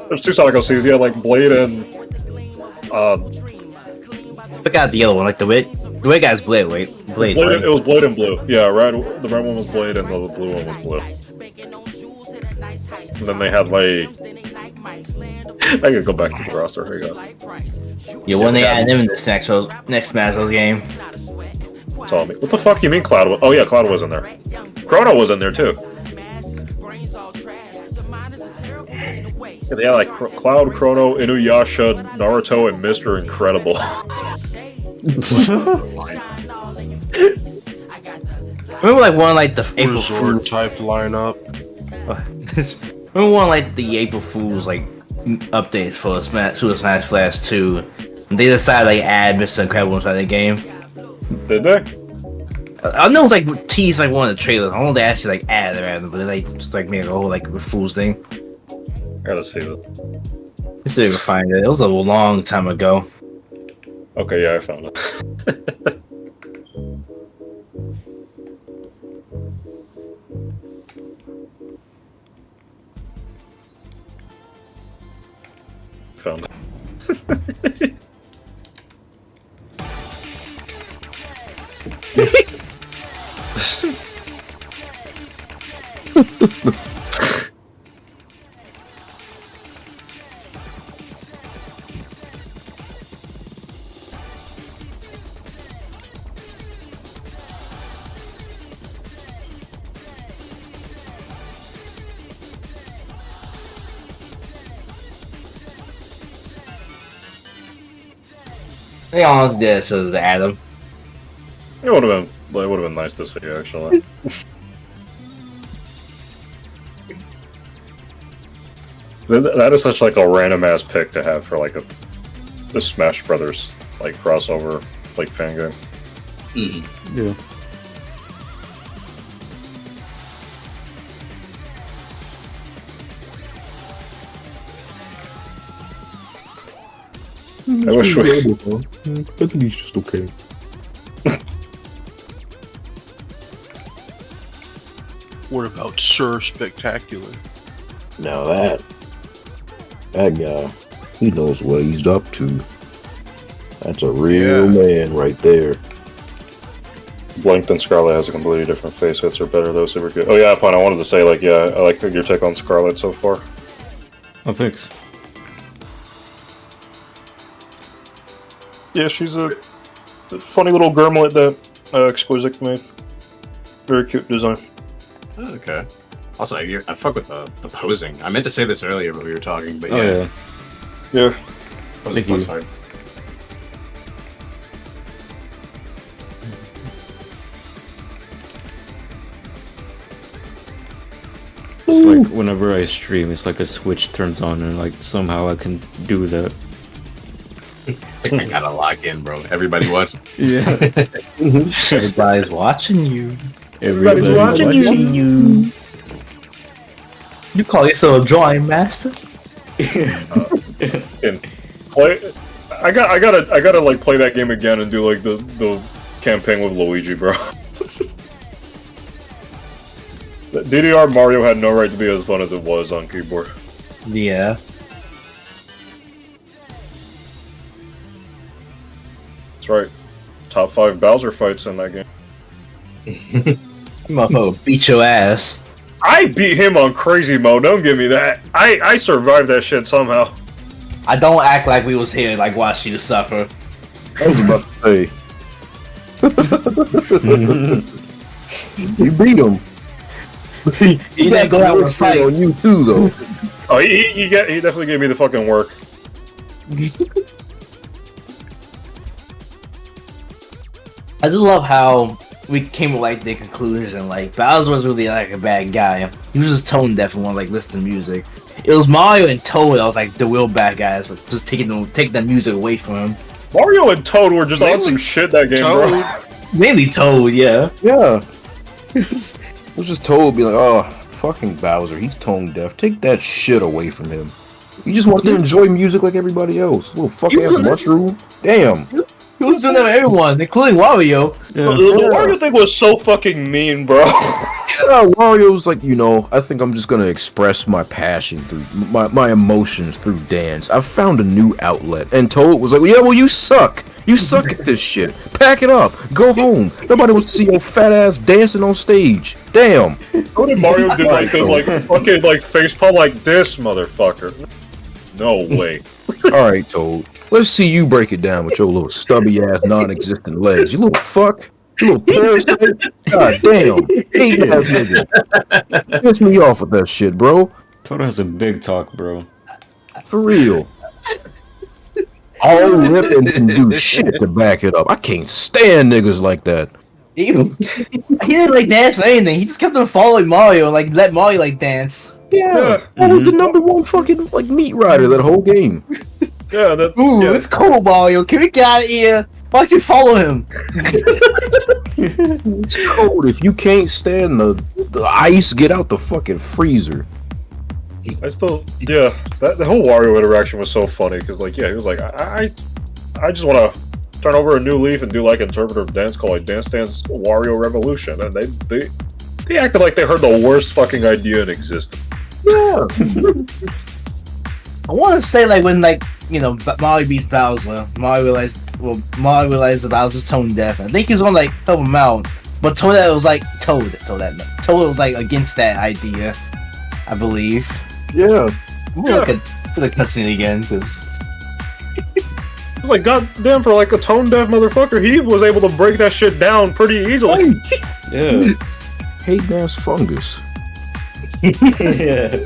Speaker 2: There's two Sonic OCs, yeah, like Blade and
Speaker 3: I forgot the other one, like the red guy's Blade, right? Blade,
Speaker 2: Blade,
Speaker 3: right?
Speaker 2: it was Blade and Blue. Yeah, the red one was Blade and the blue one was Blue. And then they had like I could go back to the roster. Here you go.
Speaker 3: Yeah, when they added him in this next Smash Bros. Game.
Speaker 2: Tell me. What the fuck you mean Cloud was? Oh yeah, Cloud was in there. Chrono was in there too. Yeah, they had like Cloud, Chrono, Inuyasha, Naruto, and Mr. Incredible.
Speaker 3: Remember like one like the April
Speaker 4: Resort
Speaker 3: Fool's
Speaker 4: type lineup.
Speaker 3: Remember one like the April Fool's like updates for Super Smash Flash 2. And they decided like add Mr. Incredible inside the game.
Speaker 2: Did they?
Speaker 3: I know it's like teased like one of the trailers. I don't know if they actually like added, but they like just like made a whole like Fool's thing.
Speaker 2: Gotta see that.
Speaker 3: Let's see if we can find it. It was a long time ago.
Speaker 2: Okay, yeah, I found it. Found it.
Speaker 3: They almost did so to Adam.
Speaker 2: It would have been nice to see actually. That is such like a random ass pick to have for like the Smash Brothers like crossover like fan game.
Speaker 8: Mm-hmm.
Speaker 1: Yeah.
Speaker 2: I wish we.
Speaker 10: I think he's just okay.
Speaker 4: What about Sir Spectacular?
Speaker 10: Now that guy, he knows what he's up to. That's a real man right there.
Speaker 2: Blanked and Scarlet has a completely different face. Hits are better though, super good. Oh yeah, Pine, I wanted to say like yeah, I like your take on Scarlet so far.
Speaker 1: Oh, thanks.
Speaker 2: Yeah, she's a funny little gremlet that Exquisite made. Very cute design.
Speaker 8: Okay. Also, I fuck with the posing. I meant to say this earlier, but we were talking. But
Speaker 1: Oh
Speaker 8: yeah,
Speaker 1: yeah.
Speaker 2: Yeah.
Speaker 1: Thank you.
Speaker 8: Fine.
Speaker 1: It's like whenever I stream, it's like a switch turns on and like somehow I can do that.
Speaker 8: It's like I gotta lock in, bro. Everybody watch.
Speaker 1: Yeah.
Speaker 3: Everybody's watching you.
Speaker 1: Everybody's
Speaker 2: watching
Speaker 3: you. You call yourself a drawing master?
Speaker 2: And play. I gotta like play that game again and do like the campaign with Luigi, bro. DDR Mario had no right to be as fun as it was on keyboard.
Speaker 3: Yeah.
Speaker 2: That's right. Top 5 Bowser fights in that game.
Speaker 3: Motherfucker beat your ass.
Speaker 2: I beat him on crazy mode. Don't give me that. I survived that shit somehow.
Speaker 3: I don't act like we was here like watch you suffer.
Speaker 10: I was about to say. You beat him.
Speaker 3: He didn't go out and fight.
Speaker 10: On you too, though.
Speaker 2: Oh, he definitely gave me the fucking work.
Speaker 3: I just love how we came with like the conclusion. Like Bowser was really like a bad guy. He was just tone deaf and wanted like listen to music. It was Mario and Toad that was like the real bad guys for just taking the music away from him.
Speaker 2: Mario and Toad were just on some shit that game, bro.
Speaker 3: Mainly Toad, yeah.
Speaker 10: Yeah. I was just told, be like, oh, fucking Bowser, he's tone deaf. Take that shit away from him. You just want to enjoy music like everybody else. Little fuck ass mushroom. Damn.
Speaker 3: He was doing that with everyone, including Wario.
Speaker 2: The Wario thing was so fucking mean, bro.
Speaker 10: Yeah, Wario's like, I think I'm just gonna express my passion through my emotions through dance. I've found a new outlet. And Toad was like, yeah, well, you suck. You suck at this shit. Pack it up. Go home. Nobody wants to see your fat ass dancing on stage. Damn.
Speaker 2: What did Mario do like fucking facepalm like this, motherfucker? No way.
Speaker 10: Alright, Toad. Let's see you break it down with your little stubby ass non-existent legs. You little fuck. You little parasite. God damn. Hate that nigga. Piss me off with that shit, bro.
Speaker 1: Toto has a big talk, bro.
Speaker 10: For real. All rip and can do shit to back it up. I can't stand niggas like that.
Speaker 3: He didn't like dance for anything. He just kept on following Mario and like let Mario like dance.
Speaker 10: Yeah, that was the #1 fucking like meat rider that whole game.
Speaker 2: Yeah, that.
Speaker 3: Ooh,
Speaker 2: yeah.
Speaker 3: it's cool, Mario. Can we get out of here? Why don't you follow him?
Speaker 10: It's cold. If you can't stand the ice, get out the fucking freezer.
Speaker 2: I still, yeah, the whole Wario interaction was so funny because, like, yeah, he was like, I just want to turn over a new leaf and do like interpretive dance called like Dance Dance Wario Revolution, and they acted like they heard the worst fucking idea in existence.
Speaker 10: Yeah.
Speaker 3: I want to say like when like Mario beats Bowser, Mario realized that Bowser's tone deaf. I think he was gonna like help him out, but Toad was like Toad was like against that idea, I believe.
Speaker 10: Yeah.
Speaker 3: I'm gonna look at the cutscene again because
Speaker 2: I was like, goddamn, for like a tone deaf motherfucker, he was able to break that shit down pretty easily.
Speaker 1: Yeah.
Speaker 10: Hate ass fungus.
Speaker 1: Yeah.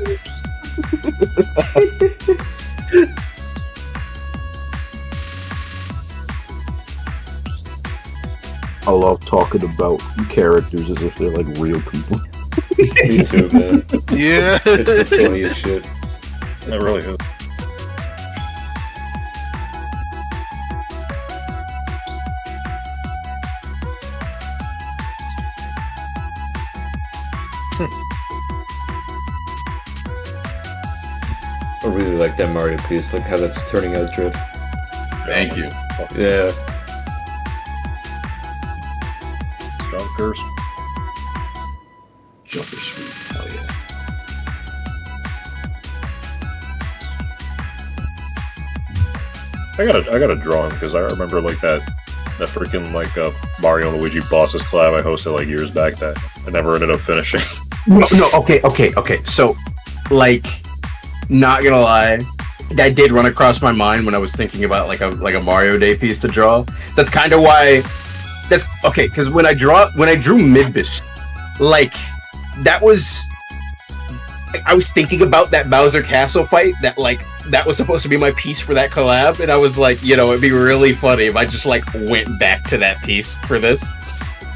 Speaker 10: I love talking about characters as if they're like real people.
Speaker 1: Me too, man.
Speaker 4: Yeah.
Speaker 1: It's the funniest shit.
Speaker 2: It really is.
Speaker 1: I really like that Mario piece, like how that's turning out Dread.
Speaker 8: Thank you.
Speaker 1: Yeah.
Speaker 2: Junkers.
Speaker 8: Jumper sweet. Hell yeah.
Speaker 2: I gotta draw him because I remember like that freaking like Mario and Luigi bosses collab I hosted like years back that I never ended up finishing.
Speaker 9: No, okay. So, like, not gonna lie, that did run across my mind when I was thinking about like a Mario Day piece to draw. That's kind of why. That's okay, because when I drew Midbish, like that was. I was thinking about that Bowser Castle fight. That was supposed to be my piece for that collab, and I was like, it'd be really funny if I just like went back to that piece for this.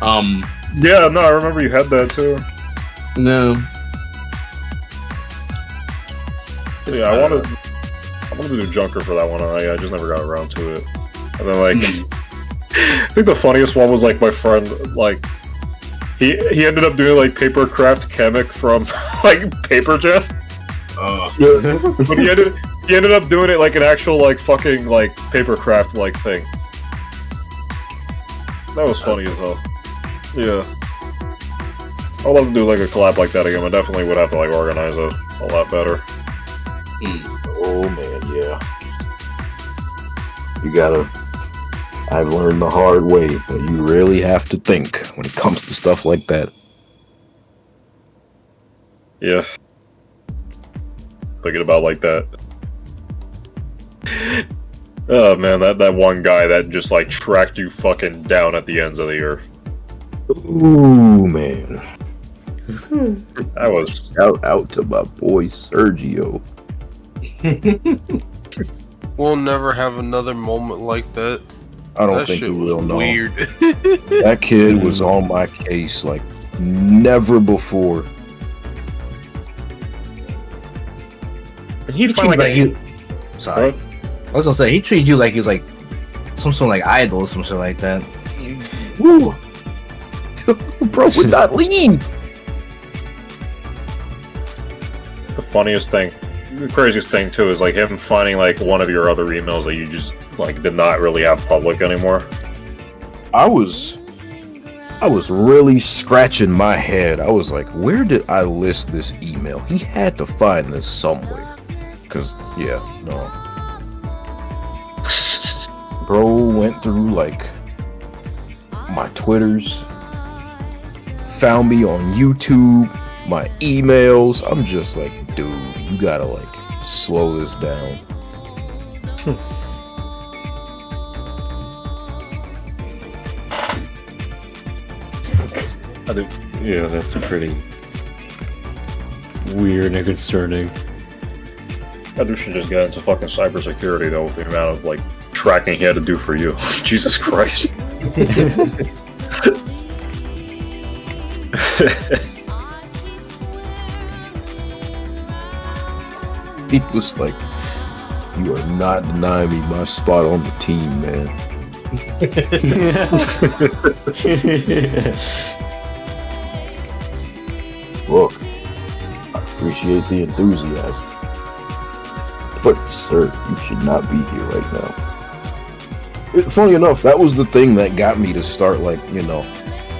Speaker 2: Yeah, no, I remember you had that too.
Speaker 9: No.
Speaker 2: Yeah, I wanted to do Junker for that one. I just never got around to it. And then like, I think the funniest one was like my friend like. He ended up doing like Papercraft Kamek from like Paper Jam. But he ended up doing it like an actual like fucking like Papercraft like thing. That was funny as hell. Yeah. I'd love to do like a collab like that again. I definitely would have to like organize it a lot better.
Speaker 10: Oh man, yeah. You gotta. I've learned the hard way that you really have to think when it comes to stuff like that.
Speaker 2: Yeah. Thinking about like that. Oh man, that one guy that just like tracked you fucking down at the ends of the earth.
Speaker 10: Ooh man.
Speaker 2: That was
Speaker 10: Shout out to my boy Sergio.
Speaker 4: We'll never have another moment like that.
Speaker 10: I don't
Speaker 4: That
Speaker 10: think
Speaker 4: shit
Speaker 10: he
Speaker 4: was
Speaker 10: will know.
Speaker 4: weird.
Speaker 10: That kid was on my case like never before.
Speaker 2: and he
Speaker 3: he
Speaker 2: finally
Speaker 3: treated
Speaker 2: got
Speaker 3: you. Sorry, I was gonna say he treated you like he was like some sort of like idol or some shit like that.
Speaker 10: Woo. Bro would not leave.
Speaker 2: The funniest thing, the craziest thing too, is like him finding like one of your other emails that you just like did not really have public anymore.
Speaker 10: I was really scratching my head. I was like, where did I list this email? He had to find this somewhere. Cause yeah, no. Bro went through like my Twitters, found me on YouTube, my emails. I'm just like, dude, you gotta like slow this down.
Speaker 1: Yeah, that's pretty weird and concerning.
Speaker 2: That dude should just get into fucking cybersecurity though, with the amount of like tracking he had to do for you. Jesus Christ.
Speaker 10: He was like, you are not denying me my spot on the team, man. Look, I appreciate the enthusiasm, but sir, you should not be here right now. Funny enough, that was the thing that got me to start, like, you know,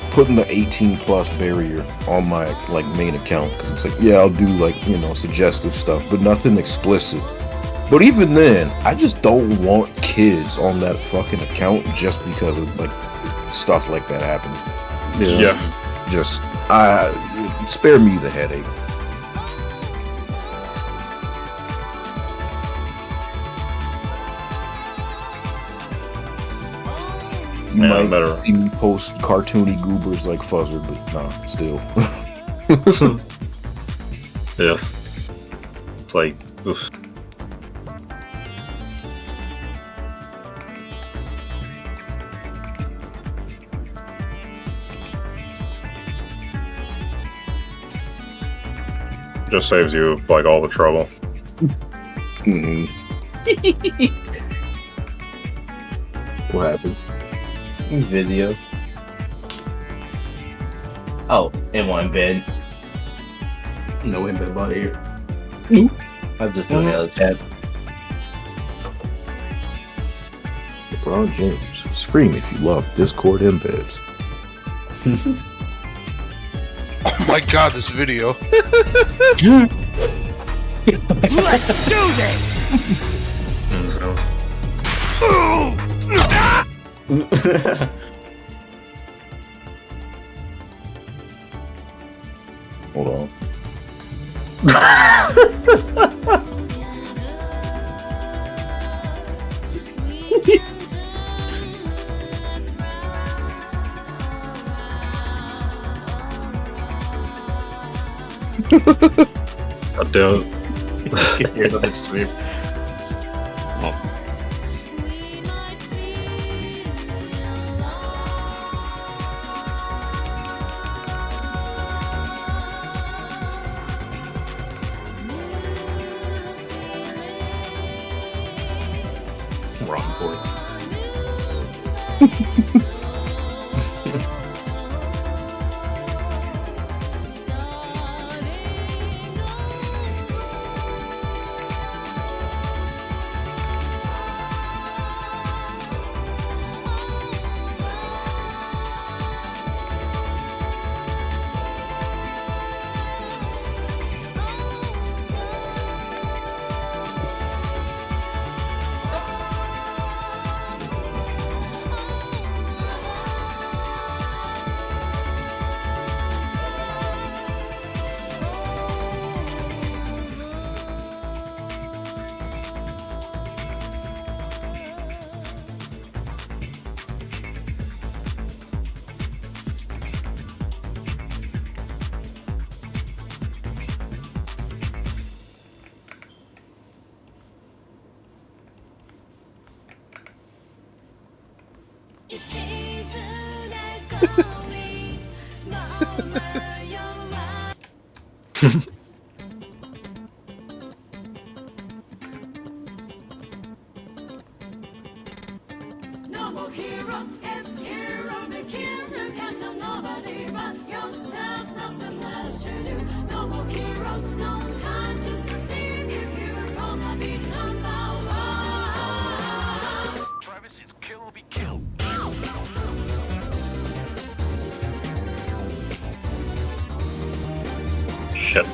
Speaker 10: putting the 18 plus barrier on my like main account, because it's like, yeah, I'll do like, you know, suggestive stuff, but nothing explicit. But even then, I just don't want kids on that fucking account just because of like stuff like that happening.
Speaker 2: Yeah.
Speaker 10: Just spare me the headache. You
Speaker 2: Yeah,
Speaker 10: might
Speaker 2: better.
Speaker 10: see me post cartoony goobers like Fuzzer, but nah, still.
Speaker 2: Yeah. It's like, oof. Just saves you like all the trouble.
Speaker 10: Mm-hmm. What happened?
Speaker 3: Video. Oh, in one bed.
Speaker 9: No in bed body here.
Speaker 3: I was just doing the other chat.
Speaker 10: LeBron James, scream if you love Discord embeds.
Speaker 4: Oh my god, this video.
Speaker 7: Let's do this!
Speaker 10: Hold on.
Speaker 2: God damn it.
Speaker 8: You can hear the stream. Awesome. Wrong board.
Speaker 12: No more heroes, it's hero the king.
Speaker 2: Shit.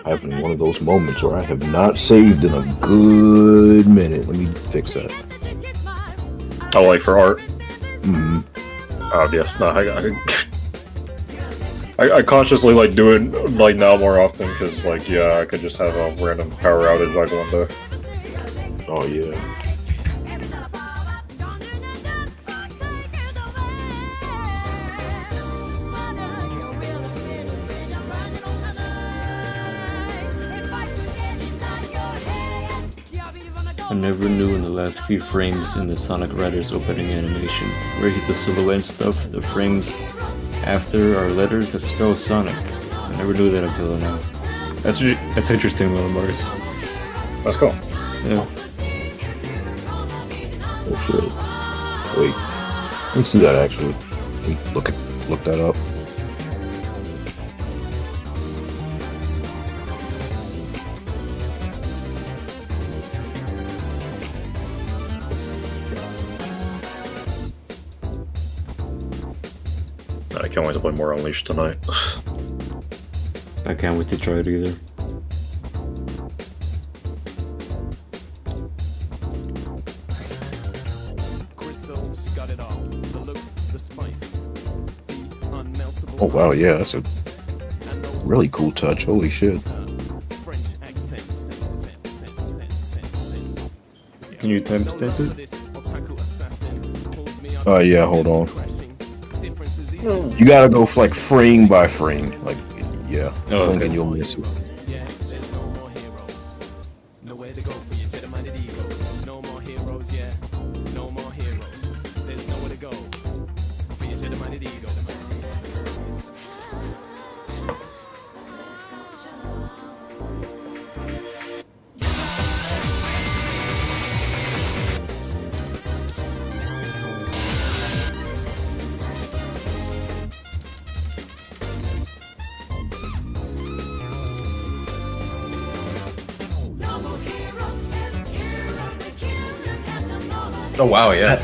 Speaker 10: Having one of those moments where I have not saved in a good minute. Let me fix that.
Speaker 2: Oh, like for art?
Speaker 10: Mm-hmm.
Speaker 2: Oh, yes. No, I consciously like do it like now more often because like yeah, I could just have a random power outage like one day.
Speaker 10: Oh yeah.
Speaker 1: I never knew in the last few frames in the Sonic Riders opening animation where he's the silhouette and stuff, the frames after are letters that spell Sonic. I never knew that until now. That's interesting, little Mars.
Speaker 2: That's cool.
Speaker 1: Yeah.
Speaker 10: Oh shit. Wait. Let me see that actually. Let me look that up.
Speaker 2: I can't wait to play more Unleashed tonight.
Speaker 1: I can't wait to try it either.
Speaker 10: Oh wow, yeah, that's a really cool touch. Holy shit.
Speaker 1: Can you timestamp it?
Speaker 10: Yeah, hold on. You gotta go like frame by frame. Like, yeah.
Speaker 1: Oh, okay.
Speaker 10: And you'll miss it.
Speaker 9: Oh wow, yeah.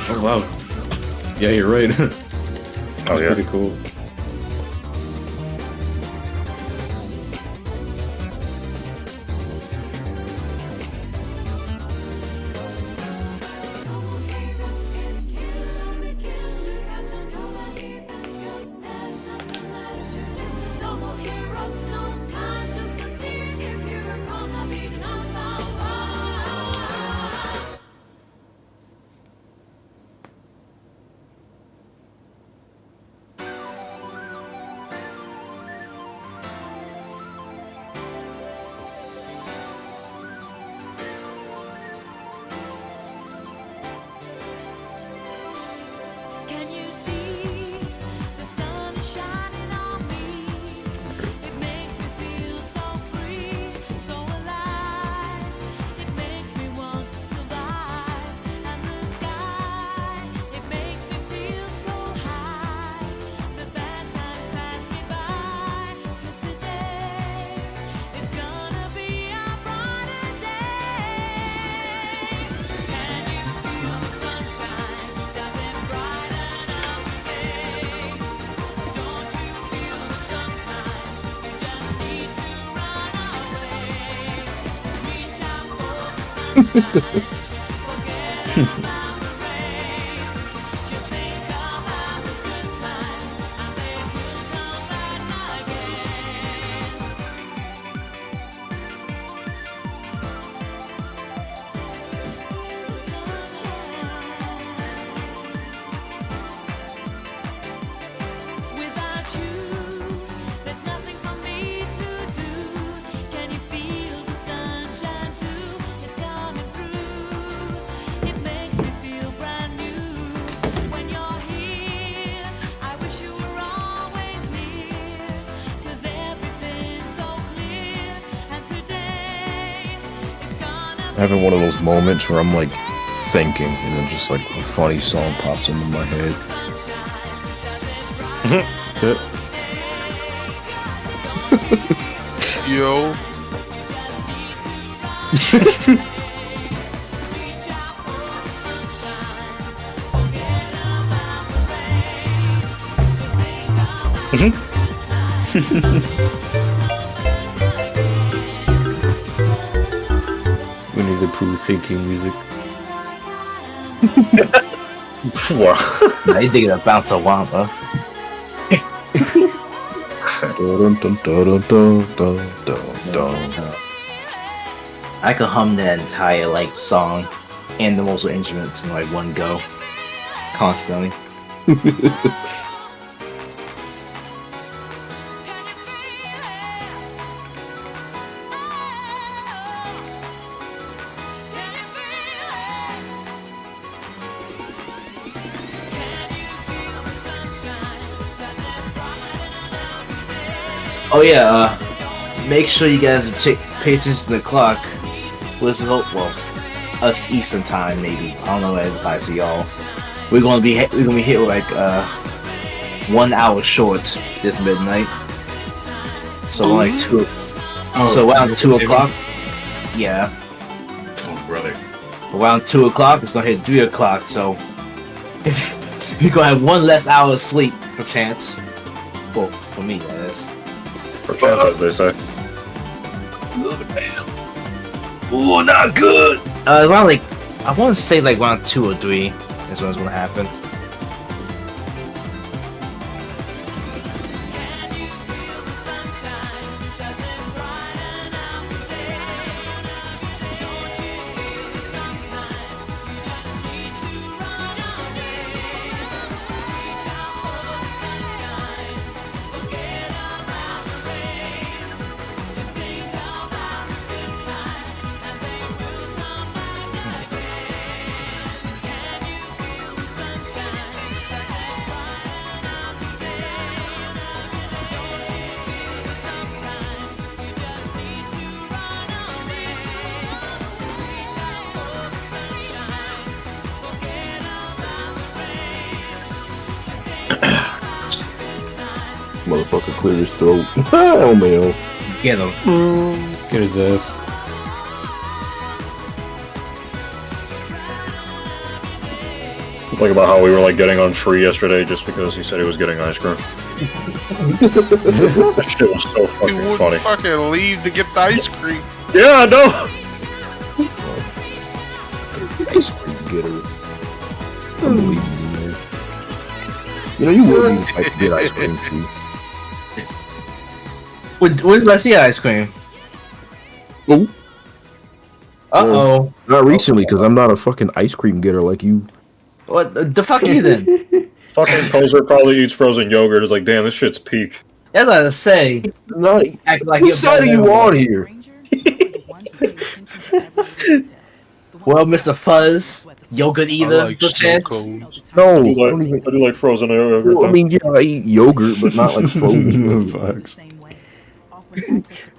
Speaker 1: Oh wow. Yeah, you're right.
Speaker 2: Oh yeah.
Speaker 1: Pretty cool.
Speaker 10: Having one of those moments where I'm like thinking, and then just like a funny song pops into my head.
Speaker 4: Yo.
Speaker 1: Winnie the Pooh thinking music.
Speaker 2: Wow.
Speaker 3: Now you thinking of Bounce a Wampa. I could hum that entire like song and the multiple instruments in like one go, constantly. Oh yeah, make sure you guys pay attention to the clock. Listen up, well, us Eastern time maybe. I don't know what it applies to y'all. We're gonna be hit with like 1 hour short this midnight. So like 2. So around 2 o'clock. Yeah.
Speaker 8: Oh brother.
Speaker 3: Around 2 o'clock, it's gonna hit 3 o'clock. So if you're gonna have 1 less hour of sleep for chance. Well, for me, that is.
Speaker 2: For chance, as they say.
Speaker 3: Ooh, not good. Around like, I want to say like around 2 or 3 is when it's gonna happen.
Speaker 10: Motherfucker clear his throat. Oh man.
Speaker 3: Get him.
Speaker 1: Get his ass.
Speaker 2: Think about how we were like getting on Tree yesterday just because he said he was getting ice cream. That shit was so
Speaker 4: He
Speaker 2: fucking
Speaker 4: wouldn't
Speaker 2: funny.
Speaker 4: fucking leave to get the ice cream.
Speaker 2: Yeah, I know.
Speaker 10: Ice cream getter. Unbelievable, man. You know, you would need to get ice cream too.
Speaker 3: When's last year ice cream?
Speaker 10: Oh.
Speaker 3: Uh-oh.
Speaker 10: Not recently, because I'm not a fucking ice cream getter like you.
Speaker 3: What the fuck are you then?
Speaker 2: Fucking poser probably eats frozen yogurt. Is like, damn, this shit's peak.
Speaker 3: That's what I was saying.
Speaker 10: Not,
Speaker 3: Act like
Speaker 10: whose side are you on here?
Speaker 3: Well, Mr. Fuzz, yogurt
Speaker 4: I
Speaker 3: eater,
Speaker 4: like
Speaker 3: good
Speaker 4: snow
Speaker 3: chance.
Speaker 4: cones.
Speaker 10: No,
Speaker 2: I do like frozen yogurt.
Speaker 10: Well, I mean, yeah, I eat yogurt, but not like frozen.
Speaker 1: Voks.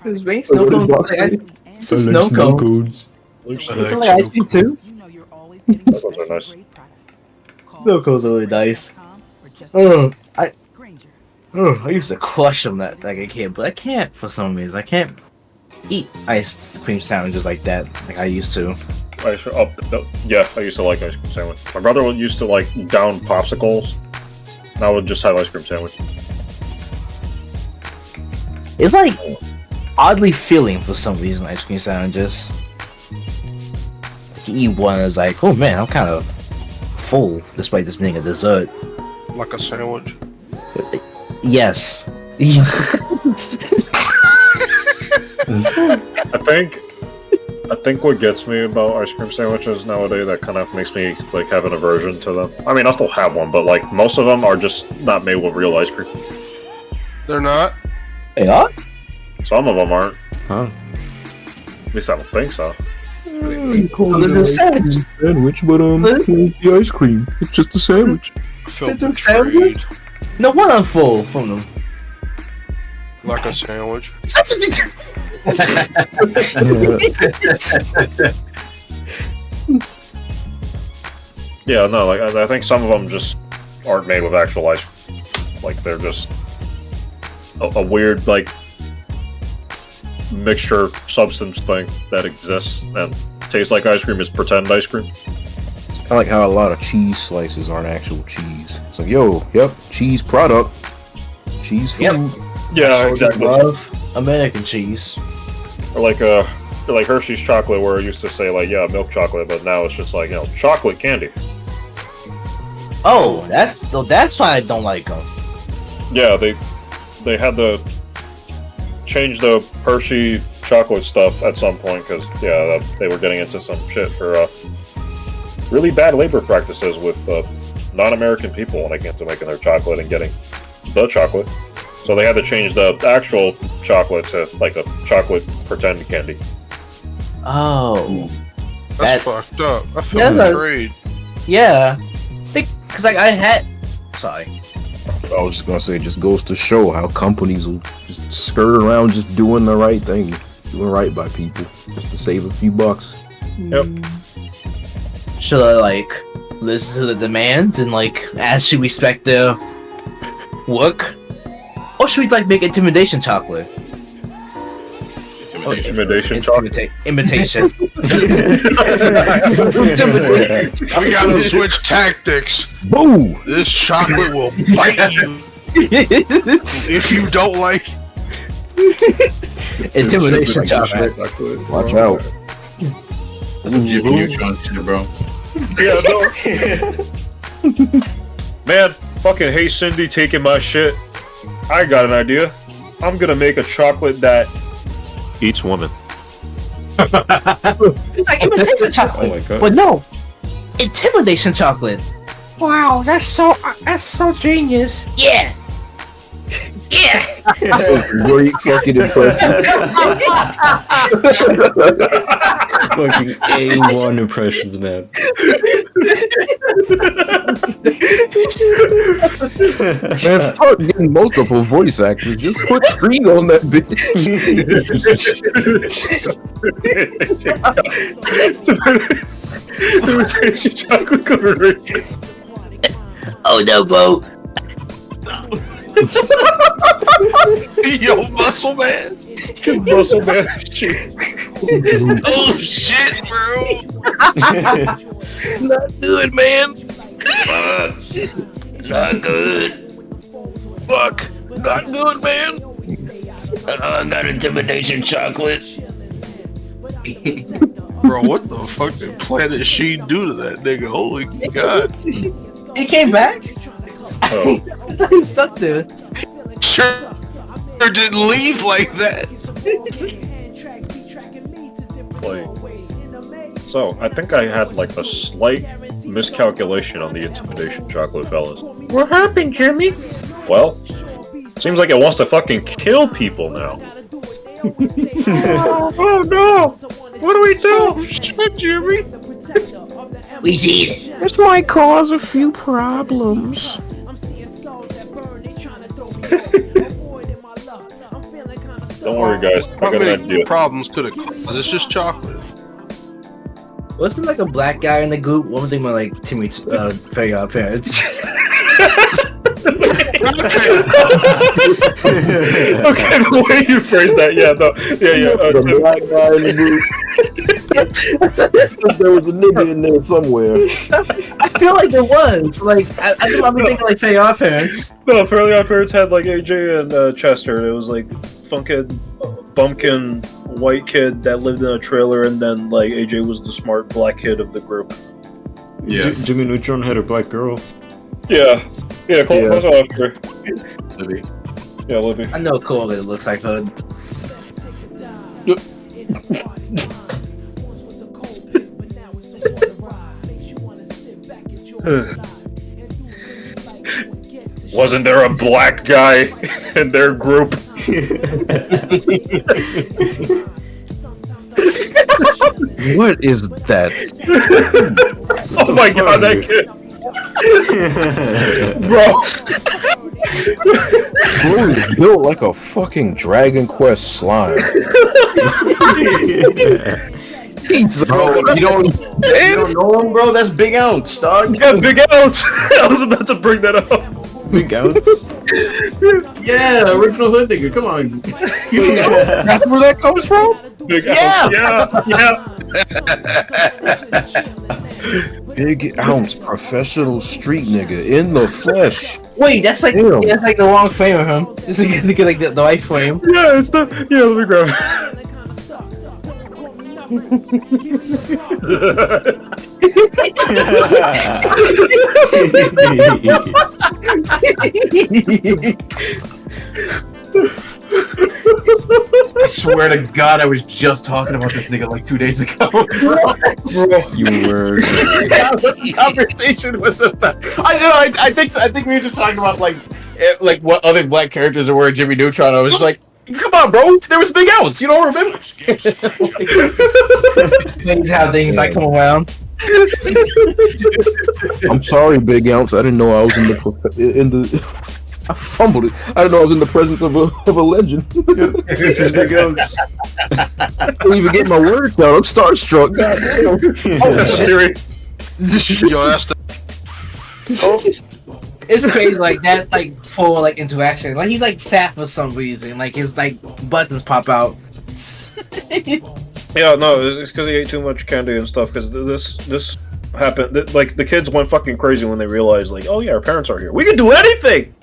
Speaker 3: There's rain snow
Speaker 10: What
Speaker 3: cones.
Speaker 10: does Vox say?
Speaker 3: It's a snow cone.
Speaker 1: cones.
Speaker 3: You can like ice cream too.
Speaker 2: Those ones are nice.
Speaker 3: Snow cones are really nice. I used to crush them like a kid, but I can't for some reason. I can't eat ice cream sandwiches like that like I used to.
Speaker 2: Yeah, I used to like ice cream sandwich. My brother used to like down popsicles, and I would just have ice cream sandwich.
Speaker 3: It's like oddly filling for some reason, ice cream sandwiches. you eat one, it's like, oh man, I'm kind of full, despite this being a dessert.
Speaker 4: Like a sandwich.
Speaker 3: Yes.
Speaker 2: I think what gets me about ice cream sandwiches nowadays that kind of makes me like have an aversion to them. I mean, I still have one, but like most of them are just not made with real ice cream.
Speaker 4: They're not?
Speaker 3: They are?
Speaker 2: Some of them aren't.
Speaker 1: Huh?
Speaker 2: At least I don't think so.
Speaker 10: Sandwich, but the ice cream. It's just a sandwich.
Speaker 4: I feel
Speaker 3: It's a
Speaker 4: betrayed.
Speaker 3: sandwich? No one I'm full from them.
Speaker 4: Like a sandwich.
Speaker 2: Yeah, no, like I think some of them just aren't made with actual ice. Like they're just a weird like mixture substance thing that exists and tastes like ice cream is pretend ice cream.
Speaker 10: I like how a lot of cheese slices aren't actual cheese. It's like, yo, yep, cheese product, cheese food.
Speaker 3: Yep.
Speaker 2: Yeah, exactly.
Speaker 3: Love American cheese.
Speaker 2: Or like Hershey's chocolate, where it used to say like, yeah, milk chocolate, but now it's just like, you know, chocolate candy.
Speaker 3: Oh, that's why I don't like them.
Speaker 2: Yeah, they had to change the Hershey chocolate stuff at some point because they were getting into some shit for really bad labor practices with non-American people when it came to making their chocolate and getting the chocolate. So they had to change the actual chocolate to like a chocolate pretend candy.
Speaker 3: Oh,
Speaker 4: That's fucked up. I feel betrayed.
Speaker 3: Yeah, because like I had. Sorry.
Speaker 10: I was just gonna say, it just goes to show how companies will just skirt around just doing the right thing, doing right by people, just to save a few bucks.
Speaker 2: Yep.
Speaker 3: Should I like listen to the demands and like actually respect their work, or should we like make intimidation chocolate?
Speaker 2: Intimidation chocolate.
Speaker 3: Imitation.
Speaker 4: We gotta switch tactics.
Speaker 10: Boo!
Speaker 4: This chocolate will bite you if you don't like.
Speaker 3: Intimidation chocolate.
Speaker 10: Watch out.
Speaker 8: That's some Jimmy Neutron shit, bro.
Speaker 2: Yeah, no. Man, fucking hey Cindy taking my shit. I got an idea. I'm gonna make a chocolate that eats women.
Speaker 3: It's like imitation chocolate.
Speaker 1: Oh my god.
Speaker 3: But no, intimidation chocolate. Wow, that's so genius. Yeah. Yeah.
Speaker 10: Great fucking impression.
Speaker 1: Fucking A1 impressions, man.
Speaker 10: Man, fuck getting multiple voice actors. Just put 3 on that bitch.
Speaker 2: Imitation chocolate covered raisin.
Speaker 3: Oh no, bro.
Speaker 4: Yo, muscle man.
Speaker 2: Muscle man shit.
Speaker 4: Oh shit, bro. Not good, man.
Speaker 3: Not good.
Speaker 4: Fuck. Not good, man.
Speaker 3: I got intimidation chocolate.
Speaker 4: Bro, what the fuck did Planet She do to that nigga? Holy god.
Speaker 3: He came back?
Speaker 2: Oh.
Speaker 3: I thought he sucked there.
Speaker 4: Sure didn't leave like that.
Speaker 2: So, I think I had like a slight miscalculation on the intimidation chocolate, fellas.
Speaker 12: What happened, Jimmy?
Speaker 2: Well, seems like it wants to fucking kill people now.
Speaker 12: Oh no! What do we do?
Speaker 4: Shit, Jimmy.
Speaker 3: We did it.
Speaker 10: This might cause a few problems.
Speaker 2: Don't worry, guys. I
Speaker 4: How
Speaker 2: got an
Speaker 4: many
Speaker 2: idea.
Speaker 4: problems could it cause? It's just chocolate.
Speaker 3: Wasn't like a black guy in the group? One thing about like Timmy Fairy Odd Parents.
Speaker 2: Okay, the way you phrase that, yeah, no, yeah.
Speaker 10: The black guy in the group. There was a nigga in there somewhere.
Speaker 3: I feel like there was. Like I think I'm thinking like Fairy Odd Parents.
Speaker 2: No, Fairly Odd Parents had like AJ and Chester. It was like Funkin, Bumpkin,
Speaker 13: white kid that lived in a trailer, and then like AJ was the smart black kid of the group.
Speaker 8: Yeah.
Speaker 1: Jimmy Neutron had a black girl.
Speaker 2: Yeah. Yeah, close after.
Speaker 8: Libby.
Speaker 2: Yeah, Libby.
Speaker 3: I know Cole it looks like Hood.
Speaker 2: Wasn't there a black guy in their group?
Speaker 10: What is that?
Speaker 2: Oh my god, that kid! Bro!
Speaker 10: Bro is built like a fucking Dragon Quest slime.
Speaker 9: Bro, you don't know him, bro? That's Big Ounce, dog.
Speaker 2: Yeah, Big Ounce! I was about to bring that up.
Speaker 1: Big Ounce?
Speaker 9: Yeah, original Hood nigga, come on.
Speaker 10: That's where that comes from?
Speaker 2: Big
Speaker 9: Yeah!
Speaker 2: Yeah!
Speaker 10: Big Ounce, professional street nigga in the flesh.
Speaker 3: Wait, that's like
Speaker 10: Damn.
Speaker 3: that's like the wrong frame of him. This is like the right frame.
Speaker 2: Yeah, it's the. Yeah, let me grab it.
Speaker 9: I swear to God, I was just talking about this nigga like 2 days ago.
Speaker 1: You were.
Speaker 9: The conversation was about. I think we were just talking about like what other black characters there were in Jimmy Neutron. I was just like, come on, bro, there was Big Ounce. You don't remember?
Speaker 3: Things how things like come around.
Speaker 10: I'm sorry, Big Ounce. I didn't know I was in the. I fumbled it. I didn't know I was in the presence of a legend.
Speaker 1: This is Big Ounce.
Speaker 10: I can't even get my words out. I'm starstruck. God damn.
Speaker 2: Oh, that's Siri.
Speaker 4: Yo, that's the.
Speaker 3: It's crazy like that, like full like interaction. Like he's like fat for some reason. Like his like buttons pop out.
Speaker 2: Yeah, no, it's because he ate too much candy and stuff. Because this happened. Like the kids went fucking crazy when they realized, like, oh yeah, our parents are here. We can do anything.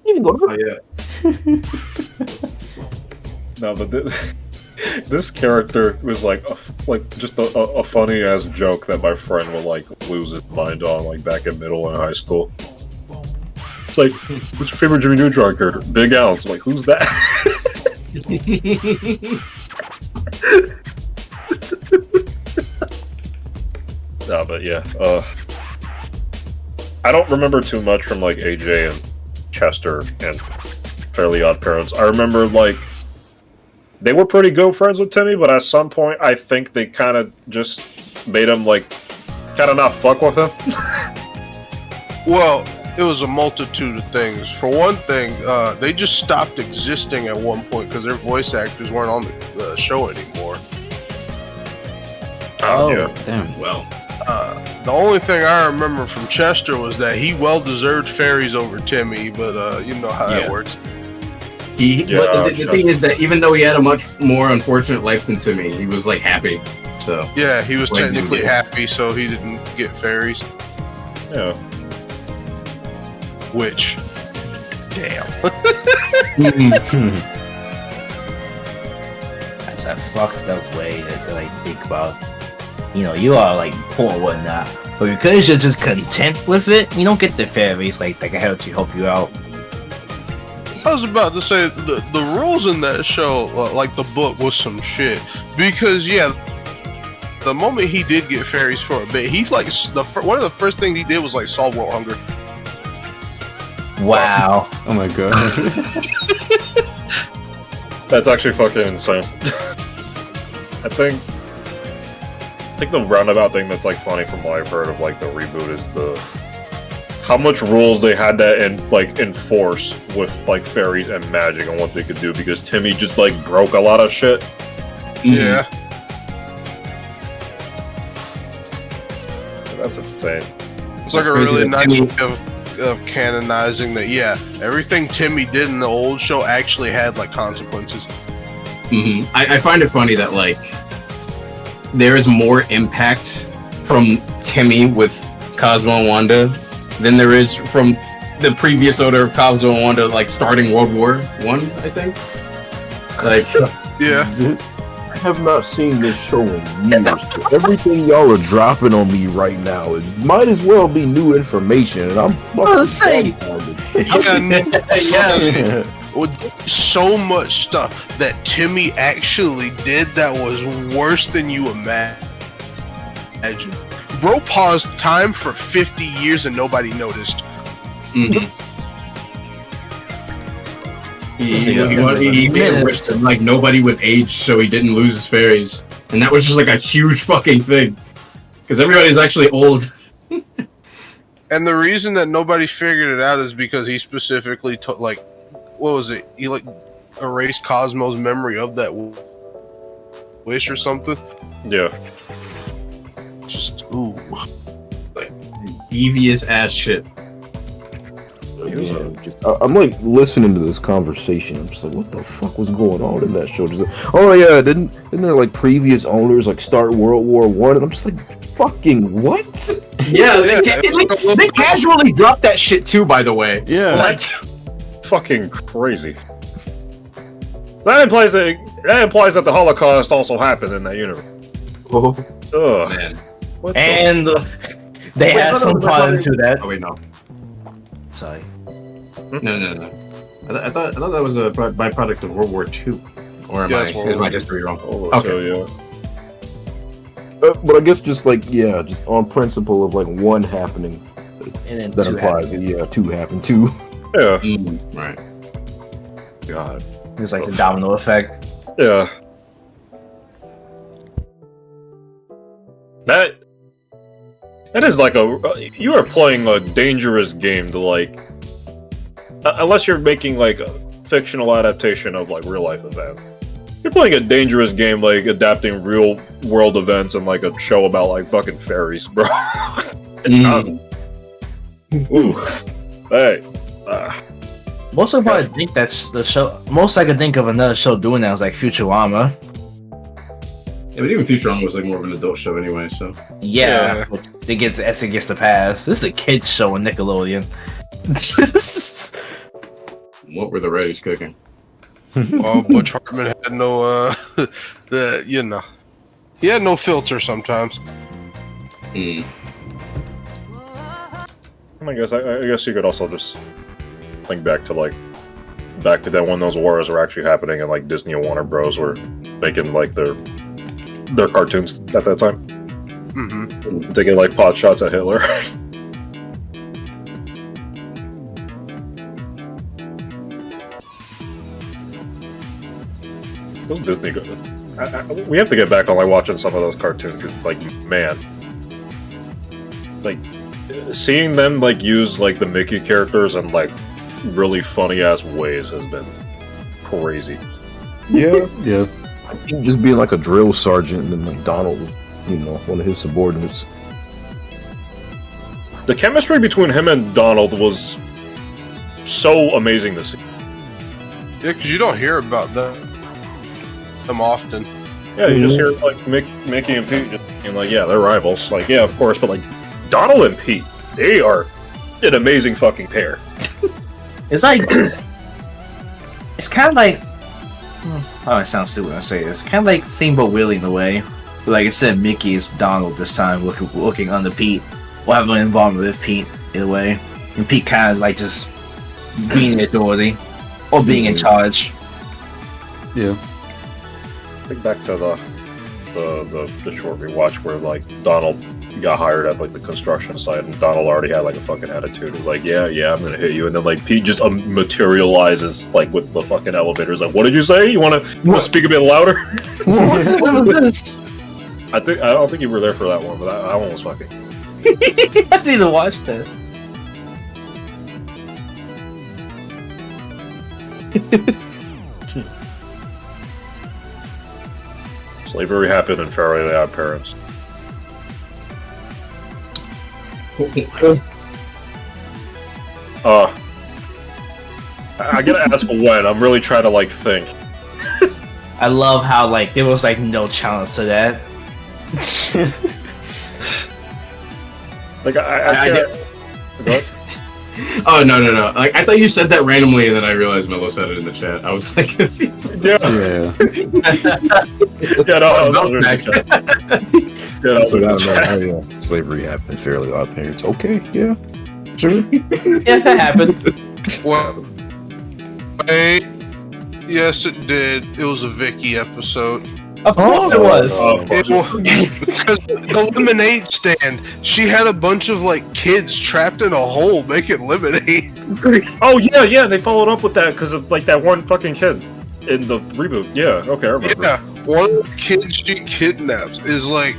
Speaker 10: You can go to.
Speaker 2: Oh yeah. No, but this character was like just a funny ass joke that my friend would like lose his mind on like back in middle and high school. It's like, what's your favorite Jimmy Neutron character? Big Ounce. I'm like, who's that? No, but yeah, I don't remember too much from like AJ and Chester and Fairly Odd Parents. I remember like they were pretty good friends with Timmy, but at some point I think they kind of just made him like kind of not fuck with him.
Speaker 4: Well, it was a multitude of things. For one thing, they just stopped existing at one point because their voice actors weren't on the show anymore.
Speaker 1: Oh,
Speaker 2: yeah.
Speaker 1: Damn.
Speaker 9: Well,
Speaker 4: the only thing I remember from Chester was that he well-deserved fairies over Timmy, but you know how that works.
Speaker 9: But the thing is that even though he had a much more unfortunate life than Timmy, he was like happy. So
Speaker 4: Yeah, he was
Speaker 9: Like,
Speaker 4: technically
Speaker 9: yeah.
Speaker 4: happy, so he didn't get fairies.
Speaker 2: Yeah.
Speaker 4: Which, damn.
Speaker 3: That's a fucked up way to like think about. You know, you are like poor and whatnot, but because you're just content with it, you don't get the fairies like I help you out.
Speaker 4: I was about to say the rules in that show, like the book, was some shit. Because yeah, the moment he did get fairies for a bit, he's like one of the first things he did was like solve world hunger.
Speaker 3: Wow.
Speaker 1: Oh my god.
Speaker 2: That's actually fucking insane. I think the roundabout thing that's like funny from what I've heard of like the reboot is the how much rules they had to enforce with like fairies and magic and what they could do because Timmy just like broke a lot of shit.
Speaker 4: Yeah.
Speaker 2: That's insane.
Speaker 4: It's like a really nice way of canonizing that. Yeah, everything Timmy did in the old show actually had like consequences.
Speaker 9: Mm-hmm. I find it funny that like there is more impact from Timmy with Cosmo and Wanda than there is from the previous order of Cosmo and Wanda like starting World War I think. Like
Speaker 4: Yeah.
Speaker 10: I have not seen this show in years. So everything y'all are dropping on me right now, it might as well be new information, and I'm fucking
Speaker 3: say.
Speaker 4: Yeah. With so much stuff that Timmy actually did that was worse than you imagine. Bro paused time for 50 years and nobody noticed.
Speaker 9: He made a wish that like nobody would age so he didn't lose his fairies. And that was just like a huge fucking thing. Because everybody's actually old.
Speaker 4: And the reason that nobody figured it out is because he specifically took, like, what was it? He, like, erased Cosmo's memory of that wish or something?
Speaker 2: Yeah.
Speaker 4: Just, ooh.
Speaker 9: Like, devious ass shit.
Speaker 10: I'm like listening to this conversation. I'm just like, what the fuck was going on in that show? Oh yeah, didn't there like previous owners like start World War One? And I'm just like, fucking what?
Speaker 9: Yeah, they casually dropped that shit too. By the way,
Speaker 1: Yeah.
Speaker 9: like
Speaker 2: Fucking crazy. That implies that the Holocaust also happened in that universe.
Speaker 10: Oh,
Speaker 2: Ugh.
Speaker 9: man.
Speaker 2: What the-
Speaker 3: And they had some fun to that.
Speaker 9: Oh wait, no,
Speaker 3: Sorry.
Speaker 9: no. I thought that was a byproduct of World War II. Or am
Speaker 4: Yeah,
Speaker 9: I?
Speaker 4: it's World
Speaker 9: Is my
Speaker 4: War
Speaker 9: history wrong?
Speaker 2: Oh,
Speaker 9: Okay.
Speaker 2: so, yeah.
Speaker 10: but I guess just like just on principle of like one happening,
Speaker 3: And then
Speaker 10: that
Speaker 3: two
Speaker 10: implies that two happened too.
Speaker 2: Yeah.
Speaker 9: Right.
Speaker 2: God.
Speaker 3: It's like the domino effect.
Speaker 2: Yeah. That is like you are playing a dangerous game to like, unless you're making like a fictional adaptation of like real life events. You're playing a dangerous game like adapting real world events and like a show about like fucking fairies, bro. Ooh. Hey.
Speaker 3: Most of I think that's the show. Most I could think of another show doing that was like Futurama.
Speaker 9: Yeah, but even Futurama was like more of an adult show anyway. So
Speaker 3: Yeah, it gets the pass. This is a kids show on Nickelodeon.
Speaker 9: what were the Reddies cooking?
Speaker 4: Butch Hartman had no, he had no filter sometimes.
Speaker 2: I guess you could also just think back to that when those wars were actually happening and like Disney and Warner Bros were making like their cartoons at that time.
Speaker 4: Mm-hmm.
Speaker 2: Taking like pot shots at Hitler. Those Disney good. We have to get back on like watching some of those cartoons. It's like, man, like seeing them like use like the Mickey characters in like really funny ass ways has been crazy.
Speaker 10: Yeah.
Speaker 1: Yeah.
Speaker 10: Him just being like a drill sergeant, and then like Donald was, one of his subordinates.
Speaker 2: The chemistry between him and Donald was so amazing to see.
Speaker 4: Yeah, because you don't hear about them often.
Speaker 2: Yeah, you just hear like Mickey and Pete just being like, yeah, they're rivals. Like, yeah, of course, but like Donald and Pete, they are an amazing fucking pair.
Speaker 3: It's like it's kind of like it sounds stupid when I say this. Kind of like Steamboat Willie in a way, but like instead of Mickey, it's Donald this time looking under Pete, or having an involvement with Pete in a way, and Pete kind of like just being the authority or being in charge.
Speaker 1: Yeah.
Speaker 2: Think back to the short we watched where like Donald got hired at like the construction site and Donald already had like a fucking attitude. He's like, yeah, I'm gonna hit you, and then like Pete just materializes like with the fucking elevators. Like, what did you say? You wanna speak a bit louder?
Speaker 3: What's this?
Speaker 2: I don't think you were there for that one, but that one was fucking.
Speaker 3: I need to watch that.
Speaker 2: Slavery happened in Fairly Odd Parents. I gotta ask when. I'm really trying to like think.
Speaker 3: I love how like there was like no challenge to that.
Speaker 2: Like I can't.
Speaker 9: Oh no. Like I thought you said that randomly, and then I realized Melo said it in the chat. I was like,
Speaker 2: Yeah. Yeah, no, I was
Speaker 9: back.
Speaker 2: Yeah,
Speaker 10: So I don't know how slavery happened fairly odd parents. Okay, yeah, sure.
Speaker 3: Yeah, that happened.
Speaker 4: Well, wait. Yes, it did. It was a Vicky episode.
Speaker 3: Of course it was.
Speaker 4: It was because the lemonade stand, she had a bunch of like kids trapped in a hole making lemonade.
Speaker 2: Oh yeah, they followed up with that because of like that one fucking kid in the reboot. Yeah, okay, I remember.
Speaker 4: Yeah, one of the kids she kidnaps is like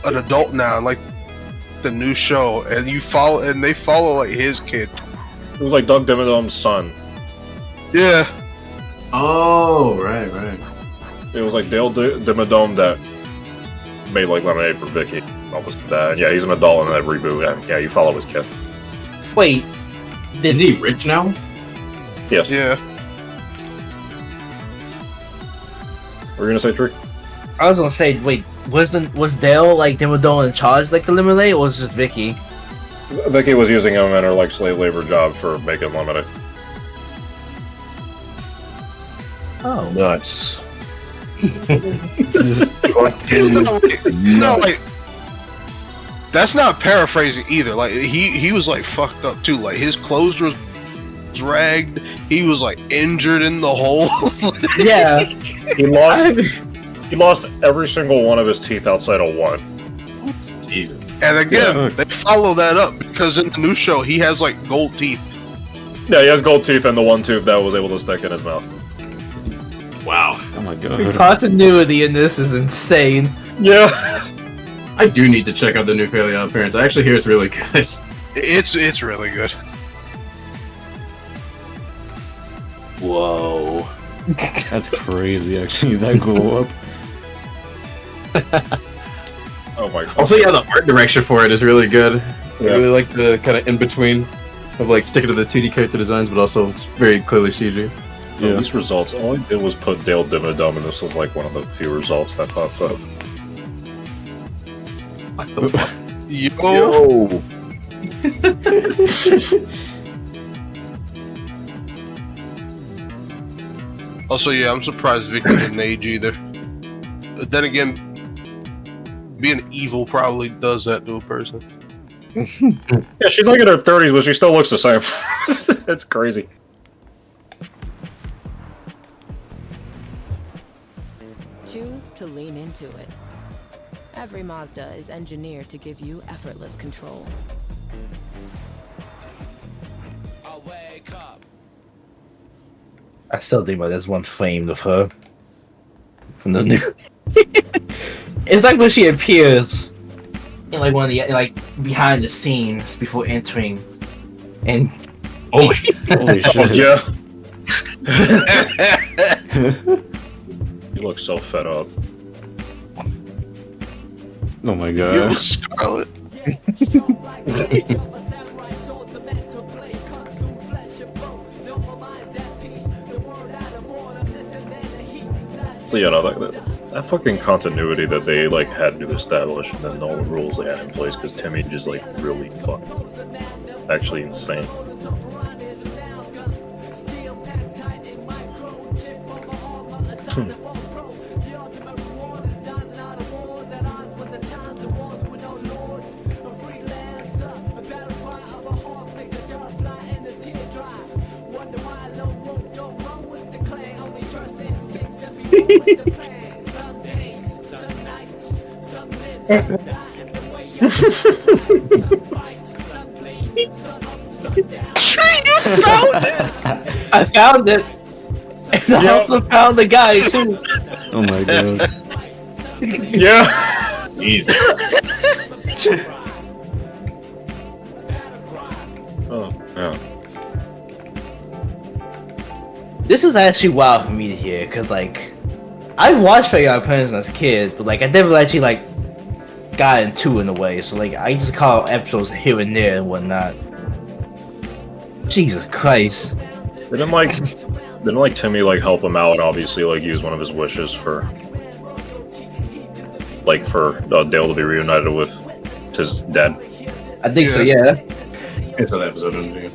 Speaker 4: an adult now, like the new show, and they follow like his kid.
Speaker 2: It was like Doug Dimmadome's son.
Speaker 4: Yeah.
Speaker 9: Oh, right.
Speaker 2: It was like Dale Dimmadome that made like lemonade for Vicky. Almost that. Yeah, he's an adult in that reboot. And yeah, you follow his kid.
Speaker 3: Wait,
Speaker 9: Isn't he rich now?
Speaker 2: Yes.
Speaker 4: Yeah.
Speaker 2: What were you gonna say, Trick?
Speaker 3: I was gonna say, wait, was Dale like Dimmadome in charge like the lemonade, or was it just Vicky?
Speaker 2: Vicky was using him in her like slave labor job for making lemonade.
Speaker 3: Oh,
Speaker 10: Nuts.
Speaker 4: It's not like that's not paraphrasing either. Like he was like fucked up too. Like his clothes were dragged. He was like injured in the hole.
Speaker 3: yeah.
Speaker 2: He lost every single one of his teeth outside of one.
Speaker 9: Jesus.
Speaker 4: And again, they follow that up because in the new show he has like gold teeth.
Speaker 2: Yeah, he has gold teeth and the one tooth that was able to stick in his mouth.
Speaker 9: Wow.
Speaker 1: Oh my
Speaker 3: The
Speaker 1: god.
Speaker 3: continuity in this is insane.
Speaker 2: Yeah.
Speaker 9: I do need to check out the new Fairly Odd Parents. I actually hear it's really good.
Speaker 4: It's really good.
Speaker 1: Whoa. That's crazy, actually. That go up.
Speaker 2: Oh my god.
Speaker 9: Also, yeah, the art direction for it is really good.
Speaker 2: Yeah.
Speaker 9: I really like the kind of in between of like sticking to the 2D character designs, but also it's very clearly CG.
Speaker 2: Yeah. These results, all I did was put Dale Dimmadome, and this was like one of the few results that popped up.
Speaker 9: What the fuck?
Speaker 4: Yo. Also, yeah, I'm surprised Vicky didn't age either. But then again, being evil probably does that to a person.
Speaker 2: Yeah, she's like in her 30s, but she still looks the same. It's crazy.
Speaker 14: Choose to lean into it. Every Mazda is engineered to give you effortless control.
Speaker 3: I still think about there's one frame of her from the new. It's like when she appears in like one of the like behind the scenes before entering, and
Speaker 9: oh my
Speaker 1: Holy shit.
Speaker 2: Yeah. You look so fed up.
Speaker 1: Oh my
Speaker 4: Yo,
Speaker 1: god.
Speaker 4: Scarlet.
Speaker 2: So, yeah, no, that fucking continuity that they like had to establish, and then all the rules they had in place, because Timmy just like really fucking actually insane.
Speaker 3: I found it, and I also found the guy too.
Speaker 1: Oh my god.
Speaker 2: Yeah.
Speaker 9: Jesus.
Speaker 2: Oh yeah.
Speaker 3: This is actually wild for me to hear, cause like I watched Fairly Odd Parents as a kid, but like I never actually like got into it in a way. So like I just caught episodes here and there and whatnot. Jesus Christ!
Speaker 2: Didn't like Timmy like help him out and obviously like use one of his wishes for Dale to be reunited with his dad.
Speaker 3: I think so, yeah.
Speaker 8: It's an episode of the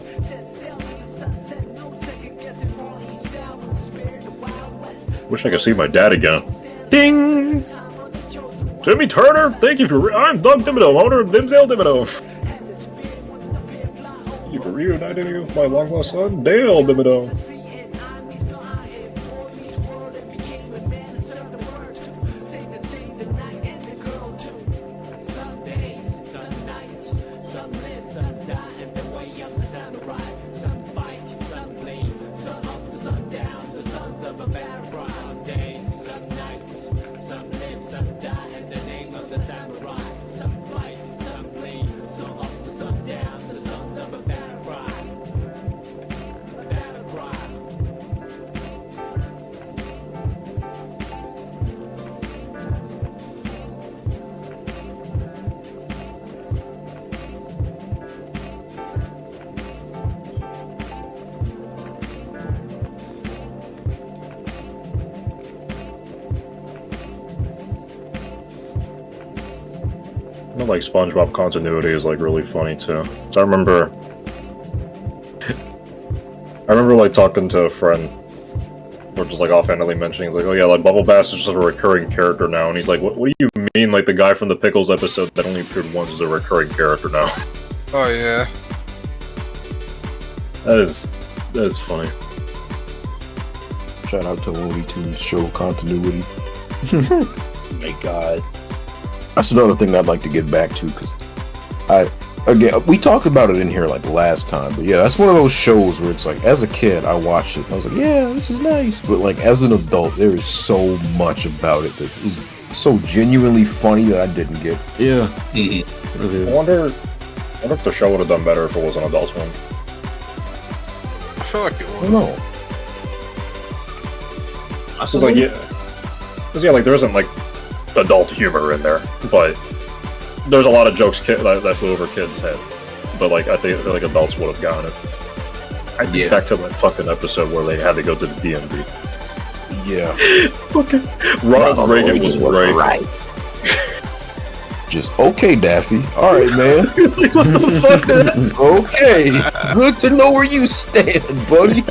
Speaker 2: Wish I could see my dad again. Ding! Jimmy Turner, thank you for. I'm Doug Thibodeau, owner of Dimsdale Thibodeau. Thank you for reuniting me with my long lost son, Dale Thibodeau. Like SpongeBob continuity is like really funny too. So I remember like talking to a friend, or just like offhandedly mentioning, he's like, "Oh yeah, like Bubble Bass is just a recurring character now," and he's like, "What do you mean? Like the guy from the Pickles episode that only appeared once is a recurring character now?"
Speaker 4: Oh yeah,
Speaker 2: that is funny.
Speaker 10: Shout out to Looney Tunes show continuity. My God. That's another thing I'd like to get back to, because we talked about it in here like last time, but yeah, that's one of those shows where it's like, as a kid, I watched it, and I was like, yeah, this is nice, but like, as an adult, there is so much about it that is so genuinely funny that I didn't get.
Speaker 1: Yeah.
Speaker 2: I wonder if the show would have done better if it was an Adult Swim.
Speaker 4: I feel like it
Speaker 10: I
Speaker 4: was.
Speaker 10: don't know.
Speaker 2: Like there isn't like adult humor in there, but there's a lot of jokes that flew over kids' head. But like I feel like adults would have gotten it. I think back to that fucking episode where they had to go to the DMV.
Speaker 10: Yeah.
Speaker 2: Okay. Ronald Reagan was right.
Speaker 10: Just okay, Daffy. All right, man.
Speaker 2: What the fuck?
Speaker 10: Okay. Good to know where you stand, buddy.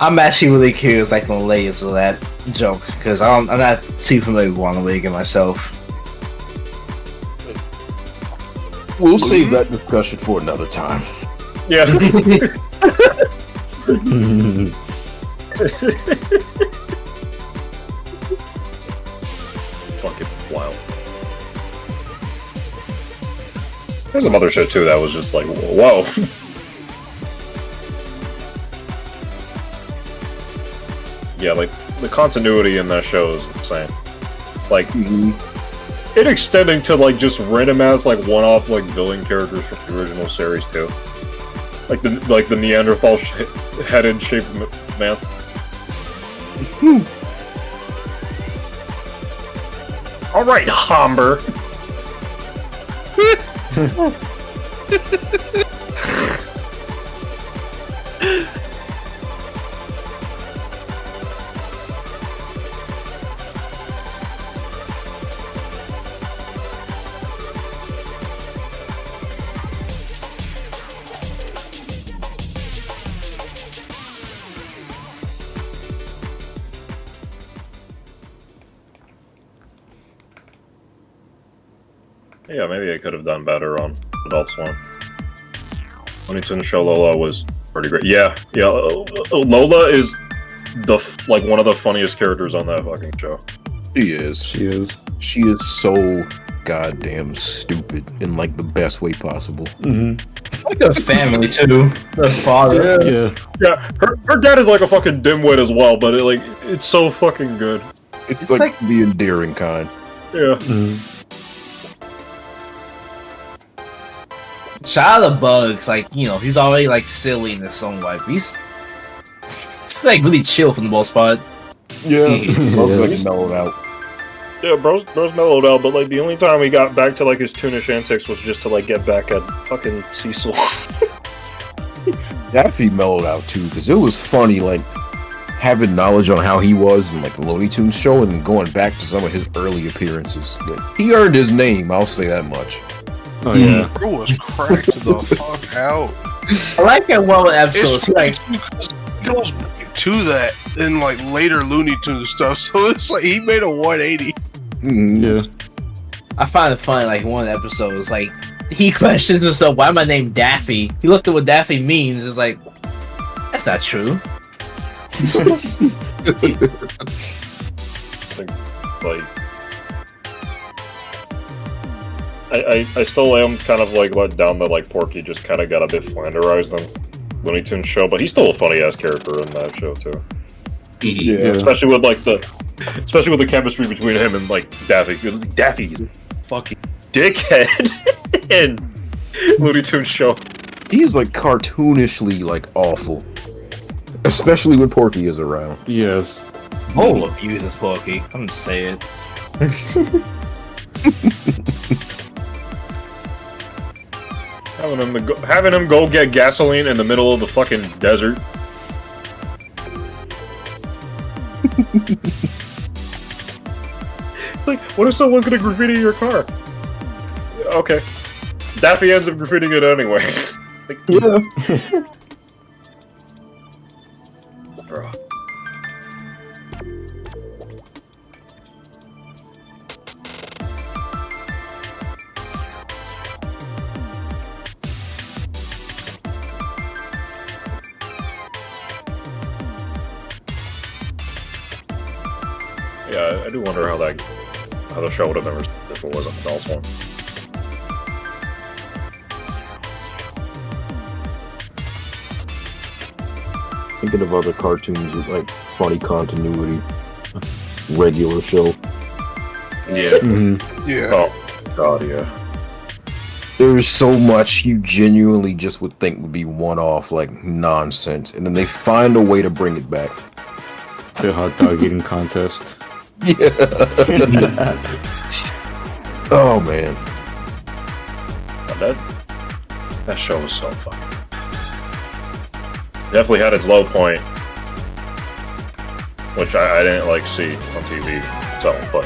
Speaker 3: I'm actually really curious, like, the layers of that joke, because I'm not too familiar with Ronald Reagan myself.
Speaker 10: We'll save that discussion for another time.
Speaker 2: Yeah. Fucking wild. There's some other shit too that was just like, whoa. Yeah, like the continuity in that show is insane. Like, it extending to like just random ass like one-off like villain characters from the original series too. Like the Neanderthal headed shaped man. All right, Homber. Yeah, maybe I could have done better on Adult Swim. Looney Tunes show Lola was pretty great. Yeah. Lola is like one of the funniest characters on that fucking show.
Speaker 10: She is. She is so goddamn stupid in like the best way possible.
Speaker 3: Like a family too. The father.
Speaker 2: Yeah. Her dad is like a fucking dimwit as well, but it's so fucking good.
Speaker 10: It's like the endearing kind.
Speaker 2: Yeah.
Speaker 3: Shout out to Bugs, like, you know, he's already like silly in his own life. He's like really chill for the most part.
Speaker 10: Yeah, Bugs like mellowed out.
Speaker 2: Yeah, bro's mellowed out, but like the only time he got back to like his toonish antics was just to like get back at fucking Cecil.
Speaker 10: Daffy mellowed out too, because it was funny, like having knowledge on how he was in like the Looney Tunes show and going back to some of his early appearances. He earned his name, I'll say that much.
Speaker 1: Oh yeah.
Speaker 4: Bro was cracked the fuck out.
Speaker 3: I like that one episodes.
Speaker 4: It goes back to that in like later Looney Tunes stuff, so it's like he made a 180.
Speaker 1: Yeah.
Speaker 3: I find it funny, like one of the episodes, like he questions himself, why am I named Daffy? He looked at what Daffy means, it's like, that's not true.
Speaker 2: Like, I still am kind of like let down that like Porky just kind of got a bit flanderized on Looney Tunes show, but he's still a funny ass character in that show too.
Speaker 10: Yeah.
Speaker 2: Especially with the chemistry between him and like Daffy. Daffy is a fucking dickhead in Looney Tunes show.
Speaker 10: He's like cartoonishly like awful. Especially when Porky is around.
Speaker 1: Yes.
Speaker 3: Whole abuses Porky. I'm gonna say it.
Speaker 2: Having him go get gasoline in the middle of the fucking desert. It's like, what if someone's gonna graffiti your car? Okay. Daffy ends up graffitiing it anyway. Like,
Speaker 10: yeah.
Speaker 2: Bro. Yeah, I do wonder how the show would have ever if it wasn't Adult Swim.
Speaker 10: Thinking of other cartoons with like funny continuity, regular show.
Speaker 2: Yeah.
Speaker 4: Yeah.
Speaker 2: Oh god, yeah.
Speaker 10: There's so much you genuinely just would think would be one-off, like nonsense, and then they find a way to bring it back.
Speaker 1: The hot dog eating contest.
Speaker 10: Yeah. Oh man.
Speaker 2: That show was so funny. Definitely had its low point, which I didn't like see on TV. So, but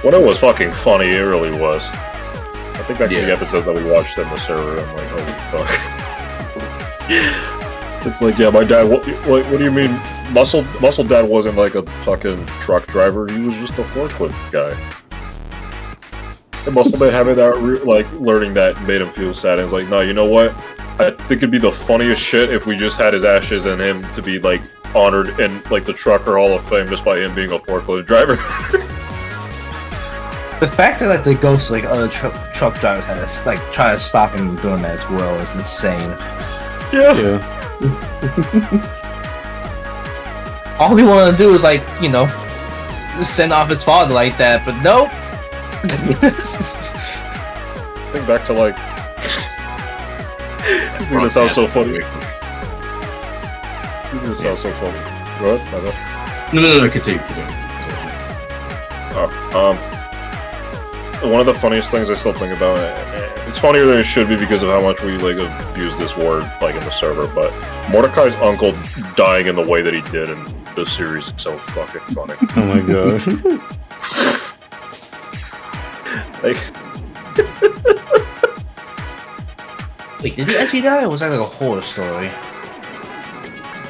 Speaker 2: when it was fucking funny, it really was. I think back to the episode that we watched in the server. I'm like, holy fuck. It's like, yeah, my dad. What do you mean? Muscle Dad wasn't like a fucking truck driver. He was just a forklift guy. And Muscle Man having that, like, learning that made him feel sad. And it's like, no, you know what? I think it'd be the funniest shit if we just had his ashes and him to be like honored in like the Trucker Hall of Fame just by him being a forklift driver.
Speaker 3: The fact that like the ghosts like other truck drivers had to like try to stop him from doing that as well is insane.
Speaker 2: Yeah.
Speaker 3: All we want to do is like, you know, send off his father like that, but nope.
Speaker 2: Think back to like. This is gonna sound so funny. This is gonna sound so funny. What?
Speaker 9: No, continue.
Speaker 2: One of the funniest things I still think about, it's funnier than it should be because of how much we like abuse this word like in the server, but Mordecai's uncle dying in the way that he did in the series is so fucking funny.
Speaker 1: Oh my god.
Speaker 2: Like
Speaker 3: Wait, did he actually die, or was that like a horror story?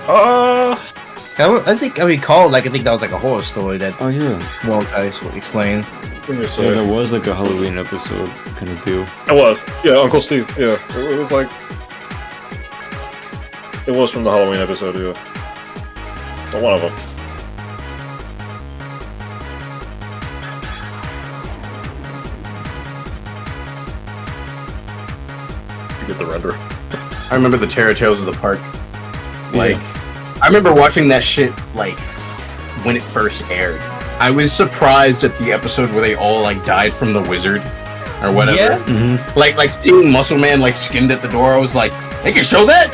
Speaker 3: I think I recall, like, I think that was like a horror story that.
Speaker 1: Oh yeah.
Speaker 3: Mordecai explained.
Speaker 1: Yeah, that was like a Halloween episode kind of deal.
Speaker 2: It was, yeah, Uncle Steve, yeah. It was like, it was from the Halloween episode, yeah. But one of them. You get the render.
Speaker 9: I remember the Terror Tales of the Park. Like, I remember watching that shit, like, when it first aired. I was surprised at the episode where they all, like, died from the wizard, or whatever.
Speaker 3: Yeah.
Speaker 1: Mm-hmm.
Speaker 9: Like seeing Muscle Man, like, skinned at the door, I was like, they can show that?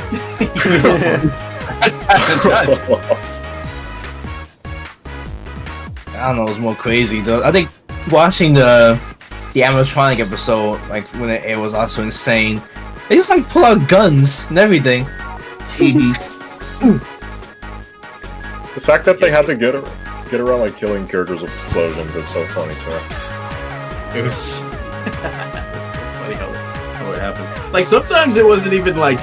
Speaker 3: I don't know, it was more crazy though. I think watching the animatronic episode, like when it aired, was also insane. They just like pull out guns and everything.
Speaker 2: fact that they had to get around like killing characters with explosions is so funny too.
Speaker 9: It was, so funny how it happened. Like sometimes it wasn't even like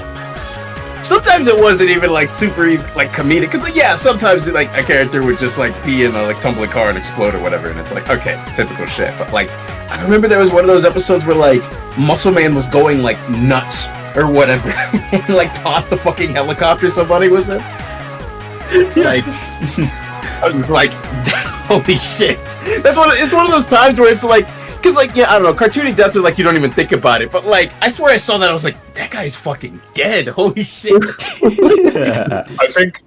Speaker 9: super like comedic. Because like, yeah, sometimes like a character would just like be in a like tumbling car and explode or whatever, and it's like okay, typical shit. But like I remember there was one of those episodes where like Muscle Man was going like nuts or whatever, and like tossed the fucking helicopter somebody was in. Like I was like, holy shit! It's one of those times where it's like. Because, like, yeah, I don't know, cartoony deaths are like, you don't even think about it. But, like, I swear I saw that, I was like, that guy's fucking dead. Holy shit.
Speaker 2: I think,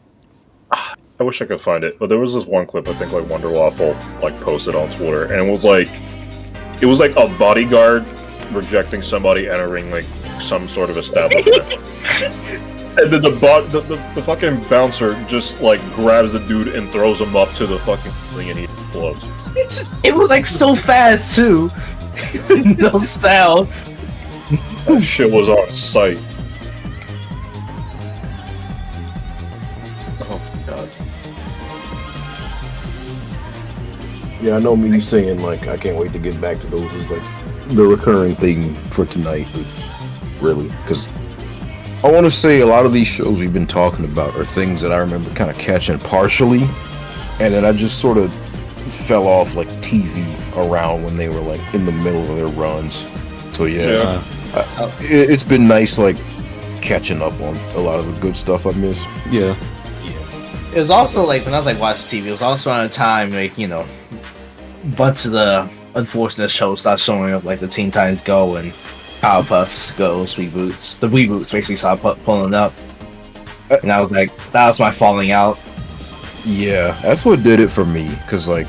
Speaker 2: I wish I could find it, but there was this one clip, I think, like, Wonder Waffle, like, posted on Twitter, and it was like a bodyguard rejecting somebody entering, like, some sort of establishment. And then the fucking bouncer just, like, grabs the dude and throws him up to the fucking thing, and he explodes.
Speaker 3: It was like so fast too. No sound.
Speaker 2: That shit was on sight. Oh god.
Speaker 10: Yeah, I know me saying like I can't wait to get back to those is like the recurring thing for tonight, but really, because I want to say a lot of these shows we've been talking about are things that I remember kind of catching partially, and then I just sort of fell off like TV around when they were like in the middle of their runs. So yeah. It's been nice like catching up on a lot of the good stuff I missed.
Speaker 1: Yeah.
Speaker 3: It was also like when I was like watching TV, it was also around a time like, you know, a bunch of the unfortunate shows started showing up, like the Teen Titans Go and Powerpuffs Go's reboots. The reboots basically started pulling up, and I was like, that was my falling out.
Speaker 10: Yeah, that's what did it for me, because like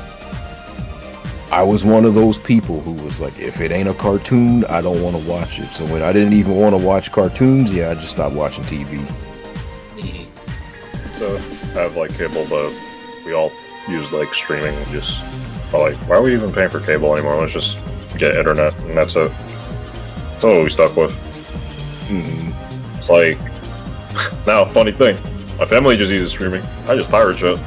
Speaker 10: I was one of those people who was like, if it ain't a cartoon, I don't want to watch it. So when I didn't even want to watch cartoons, yeah, I just stopped watching TV.
Speaker 2: So I have like cable, but we all use like streaming. Just like, why are we even paying for cable anymore? Let's just get internet, and that's it. That's all we stuck with. It's like now, funny thing. My family just uses streaming. I just pirate shit.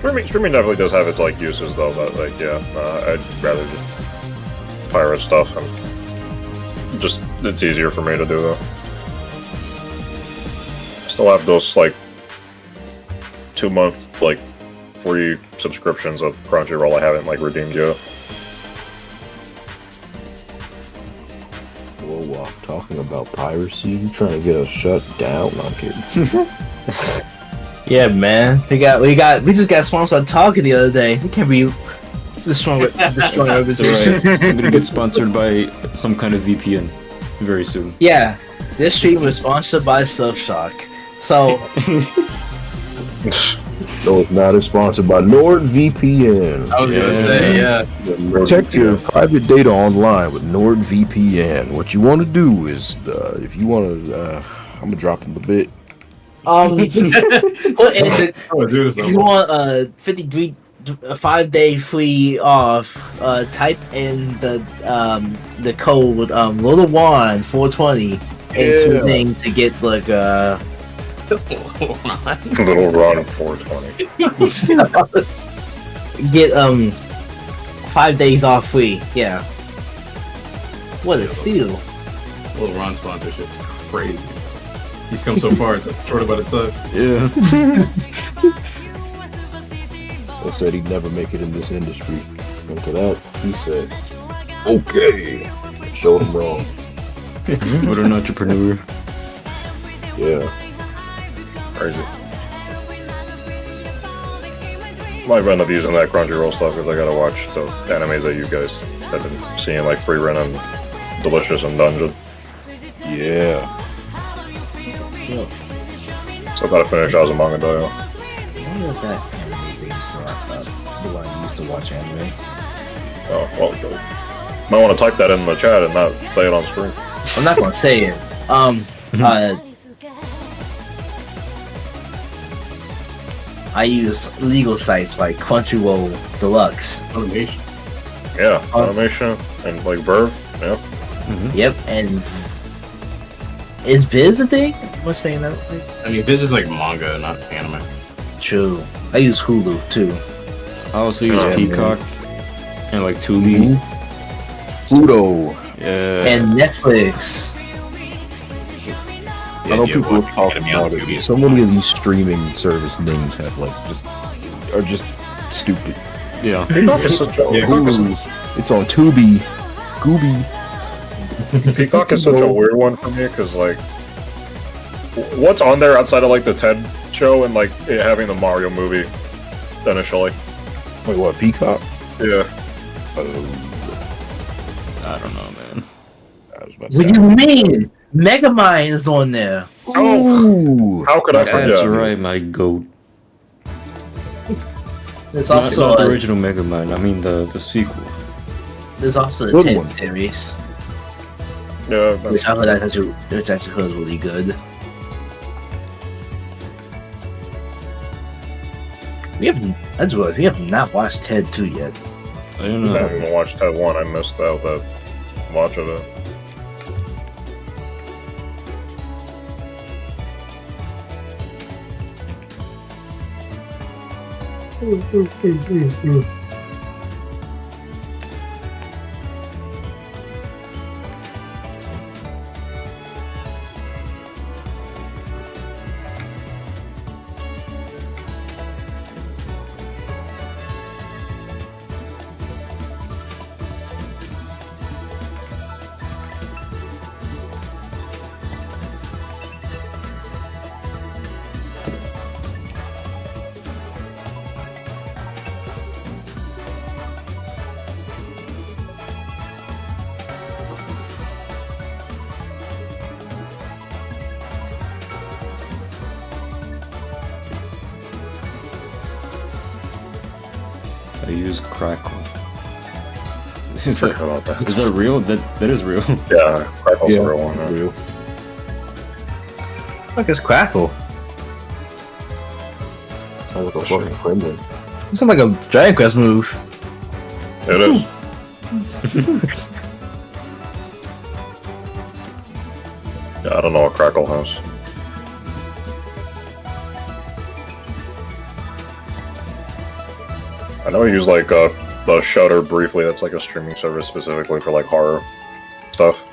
Speaker 2: Streaming definitely does have its like uses though, but like yeah, I'd rather just pirate stuff and just it's easier for me to do though. Still have those like 2-month like free subscriptions of Crunchyroll I haven't like redeemed yet.
Speaker 10: Waff talking about piracy, you trying to get us shut down? No, I'm kidding.
Speaker 3: Yeah, man, we just got sponsored on Talking the other day. We can't be destroying our business.
Speaker 1: Right. I'm gonna get sponsored by some kind of VPN very soon.
Speaker 3: Yeah, this stream was sponsored by Surfshark. So
Speaker 10: no, it's not. It's sponsored by NordVPN.
Speaker 9: I was gonna say, yeah.
Speaker 10: Protect your private data online with NordVPN. What you want to do is, if you want to, I'm gonna drop in the bit.
Speaker 3: if you want a 5-day free off, type in the code with little Juan 420 and two things to get like
Speaker 2: Little Ron 420.
Speaker 3: Get 5 days off free. Yeah. What a steal.
Speaker 8: Little Ron sponsorship's crazy. He's come so far, it's short about its time.
Speaker 1: Yeah.
Speaker 10: They said he'd never make it in this industry. And to that, he said, okay. Showed him wrong.
Speaker 1: What an entrepreneur.
Speaker 10: Yeah.
Speaker 2: Crazy. Might end up using that Crunchyroll stuff because I gotta watch the animes that you guys have been seeing, like Free Run and Delicious and Dungeon.
Speaker 10: Yeah.
Speaker 3: Still.
Speaker 2: So I gotta finish Azumanga Daioh.
Speaker 3: I wonder if that anime thing is still the one I used to watch anime.
Speaker 2: Oh, well, might want to type that in the chat and not say it on screen.
Speaker 3: I'm not gonna say it. I use legal sites like Crunchyroll Deluxe.
Speaker 8: Animation.
Speaker 2: Yeah, animation and like Verve. Yeah.
Speaker 3: Yep, and Is Viz a thing? What's saying that?
Speaker 8: I mean, this is like manga, not anime.
Speaker 3: True. I use Hulu too.
Speaker 1: I also use
Speaker 10: Yeah,
Speaker 1: Peacock and like Tubi.
Speaker 10: Pluto.
Speaker 1: Yeah.
Speaker 3: And Netflix.
Speaker 10: I know people are talking about it. So many of these streaming service names have are just stupid.
Speaker 1: Yeah.
Speaker 2: Peacock is such a
Speaker 10: Hulu. It's on Tubi, Gooby.
Speaker 2: Peacock is such a weird one for me because like, what's on there outside of like the Ted show and like it having the Mario movie initially?
Speaker 10: Wait, what? Peacock?
Speaker 2: Yeah.
Speaker 1: I don't know, man.
Speaker 3: What do you mean? Megamind is on there.
Speaker 10: Oh,
Speaker 2: how could I forget?
Speaker 1: That's right, my goat.
Speaker 3: There's
Speaker 1: Not,
Speaker 3: also
Speaker 1: not the original Mega Man. I mean the sequel.
Speaker 3: There's also the
Speaker 10: Good
Speaker 3: 10
Speaker 10: one.
Speaker 3: series,
Speaker 2: Yeah.
Speaker 3: which I heard actually heard really good. We have not watched Ted 2 yet.
Speaker 1: I don't
Speaker 2: I
Speaker 1: know.
Speaker 2: haven't even watched Ted 1. I missed out that much of it.
Speaker 1: I use Crackle.
Speaker 2: Forgot about that.
Speaker 1: Is that real? That is real.
Speaker 2: Yeah, Crackle's
Speaker 10: Yeah,
Speaker 2: the real one. Yeah.
Speaker 10: real.
Speaker 3: Fuck is Crackle?
Speaker 10: Sounds like a fucking gremlin.
Speaker 3: It sounds like a Dragon Quest move.
Speaker 2: It is. Yeah, I don't know what Crackle has. I know I use like the Shudder briefly. That's like a streaming service specifically for like horror stuff.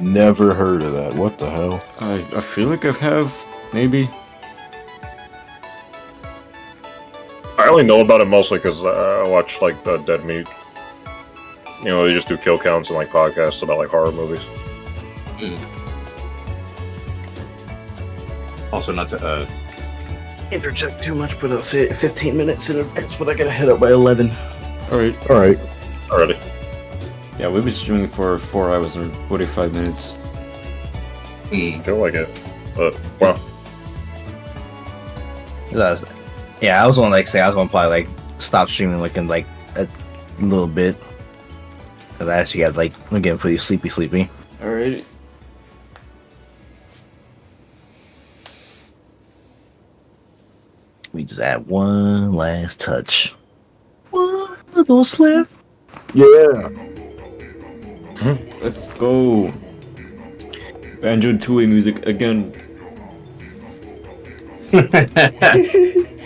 Speaker 10: Never heard of that. What the hell?
Speaker 1: I feel like I have maybe.
Speaker 2: I only know about it mostly because I watch like the Dead Meat. You know, they just do kill counts and like podcasts about like horror movies.
Speaker 8: Also, not to
Speaker 3: Interject too much, but I'll say it 15 minutes in advance, but I gotta head up by 11.
Speaker 1: Alright.
Speaker 10: All right.
Speaker 2: Already.
Speaker 1: Yeah, we've been streaming for 4 hours and 45 minutes.
Speaker 2: I feel like it. But wow.
Speaker 3: Yeah, I was gonna probably like stop streaming like in like a little bit. Cause I actually got I'm getting pretty sleepy.
Speaker 1: Alright.
Speaker 3: We just add one last touch. One little slip.
Speaker 10: Yeah.
Speaker 1: Let's go. Banjo and two-way music again.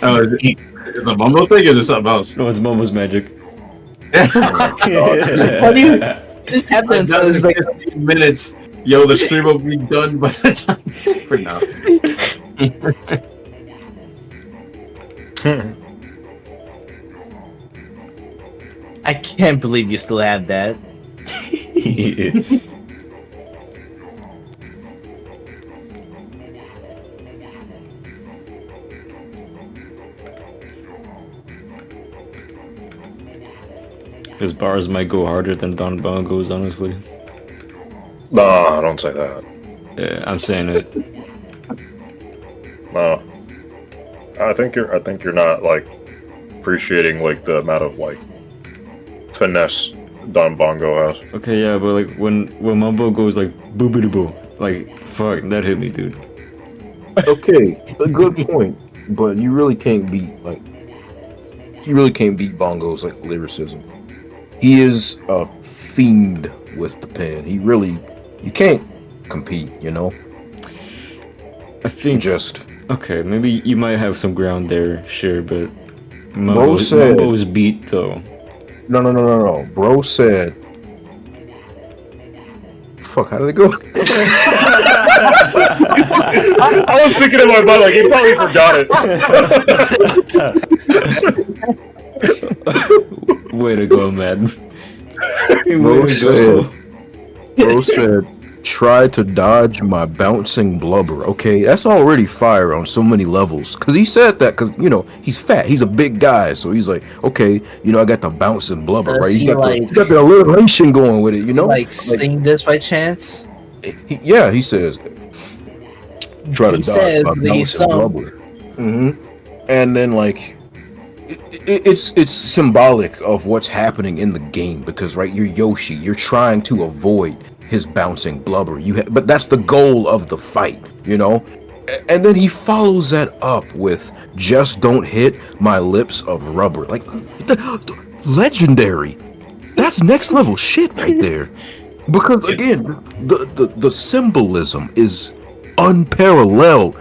Speaker 8: Oh, is it the Mumbo thing or is it something else?
Speaker 1: No, it's Momo's magic.
Speaker 3: Why do you just have that until it's like
Speaker 8: 15 minutes? Yo, the stream will be done by the time it's for now.
Speaker 3: I can't believe you still have that.
Speaker 1: His bars might go harder than Don Bongo's, honestly.
Speaker 2: Nah, don't say that.
Speaker 1: Yeah, I'm saying it.
Speaker 2: No. I think you're not like appreciating like the amount of like finesse Don Bongo has.
Speaker 1: Okay, yeah, but like when Mumbo goes like boobity boo, like fuck, that hit me, dude.
Speaker 10: Okay, a good point, but you really can't beat Bongo's like lyricism. He is a fiend with the pen. You can't compete, you know?
Speaker 1: I think
Speaker 10: Just
Speaker 1: okay. Maybe you might have some ground there, sure, but
Speaker 10: Bro said-
Speaker 1: Mumbo's beat though.
Speaker 10: no. Bro said, "Fuck, how did it go?"
Speaker 2: I was thinking in my mind, like, he probably forgot it.
Speaker 1: Way to go, man.
Speaker 10: Bro said, "Try to dodge my bouncing blubber." Okay, that's already fire on so many levels. Cause he said that, cause you know he's fat. He's a big guy, so he's like, okay, you know, I got the bouncing blubber,
Speaker 3: Does
Speaker 10: right?
Speaker 3: he,
Speaker 10: He's got the alliteration going with it, you know.
Speaker 3: Like sing this by chance?
Speaker 10: Yeah, he says, "Try to
Speaker 3: He
Speaker 10: dodge
Speaker 3: said
Speaker 10: my
Speaker 3: the
Speaker 10: bouncing
Speaker 3: song.
Speaker 10: blubber." And then like. It's symbolic of what's happening in the game because right, you're Yoshi, you're trying to avoid his bouncing blubber. But that's the goal of the fight, you know. And then he follows that up with "Just don't hit my lips of rubber." Like, legendary. That's next level shit right there. Because again, the symbolism is unparalleled.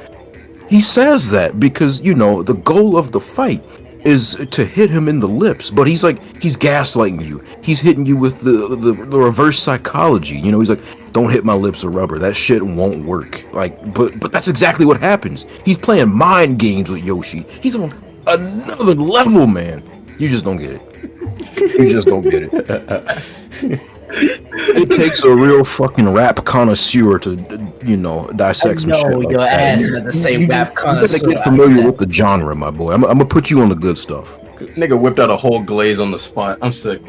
Speaker 10: He says that because you know the goal of the fight is to hit him in the lips, but he's gaslighting you. He's hitting you with the reverse psychology. You know, he's like, "Don't hit my lips of rubber. That shit won't work." Like, but that's exactly what happens. He's playing mind games with Yoshi. He's on another level, man. You just don't get it. You just don't get it. It takes a real fucking rap connoisseur to, you know, dissect some shit like
Speaker 3: your
Speaker 10: that.
Speaker 3: ass meant to say rap
Speaker 10: You gotta
Speaker 3: connoisseur.
Speaker 10: get familiar with the genre, my boy. I'm gonna put you on the good stuff.
Speaker 9: Nigga whipped out a whole glaze on the spot. I'm sick.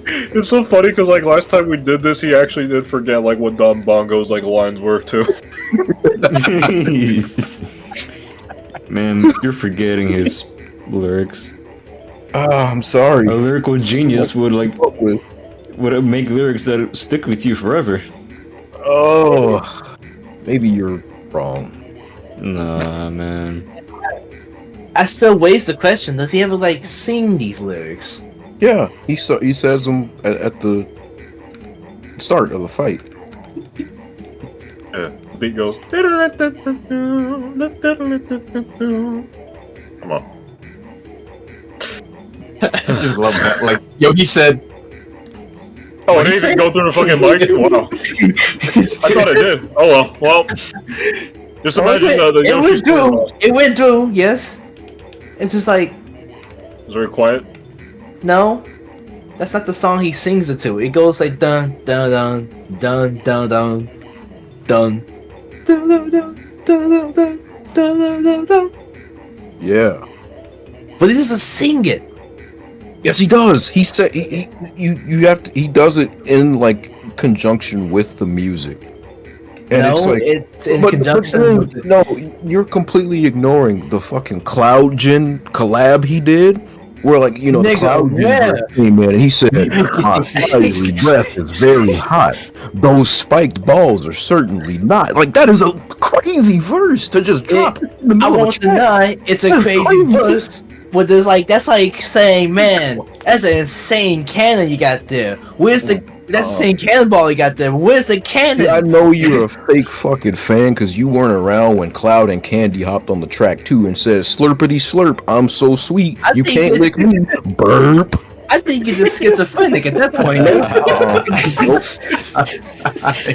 Speaker 2: It's so funny because like last time we did this, he actually did forget like what Don Bongo's like lines were too.
Speaker 1: Man, you're forgetting his lyrics.
Speaker 10: I'm sorry.
Speaker 1: A lyrical genius would make lyrics that stick with you forever.
Speaker 10: Oh, maybe you're wrong.
Speaker 1: Nah, man.
Speaker 3: I still waste the question. Does he ever like sing these lyrics?
Speaker 10: Yeah, he says them at the start of the fight.
Speaker 2: Yeah, the beat goes. Come on.
Speaker 9: I just love that. Like, yo, he said.
Speaker 2: Oh, it didn't even go through the fucking mic? Wow. I thought it did. Oh well. Well. Just imagine the
Speaker 3: it
Speaker 2: Yoshi
Speaker 3: went through. It went through. Yes. It's just like.
Speaker 2: It's very quiet.
Speaker 3: No, that's not the song he sings it to. It goes like dun dun dun dun dun dun dun dun dun dun dun dun dun dun dun.
Speaker 10: Yeah.
Speaker 3: But he doesn't sing it.
Speaker 10: Yes, he does. He said you have to. He does it in like conjunction with the music, and
Speaker 3: No,
Speaker 10: it's like
Speaker 3: it's in conjunction with it.
Speaker 10: No, you're completely ignoring the fucking Cloud Gin collab he did, where like you know the
Speaker 3: Nigga,
Speaker 10: Cloud Gin
Speaker 3: yeah.
Speaker 10: came in and he said, "My fiery breath is very hot. Those spiked balls are certainly not." Like that is a crazy verse to just drop. in the
Speaker 3: I
Speaker 10: middle of
Speaker 3: won't
Speaker 10: a track.
Speaker 3: deny it's a
Speaker 10: That's
Speaker 3: crazy
Speaker 10: crazy.
Speaker 3: verse, but there's like that's like saying, man, that's an insane cannon you got there. Where's the that's insane cannonball you got there? Where's the cannon?
Speaker 10: I know you're a fake fucking fan because you weren't around when Cloud and Candy hopped on the track too and said, "Slurpity slurp, I'm so sweet,
Speaker 3: I
Speaker 10: you
Speaker 3: think
Speaker 10: can't
Speaker 3: it-
Speaker 10: lick me." Burp.
Speaker 3: I think you're just schizophrenic at that point.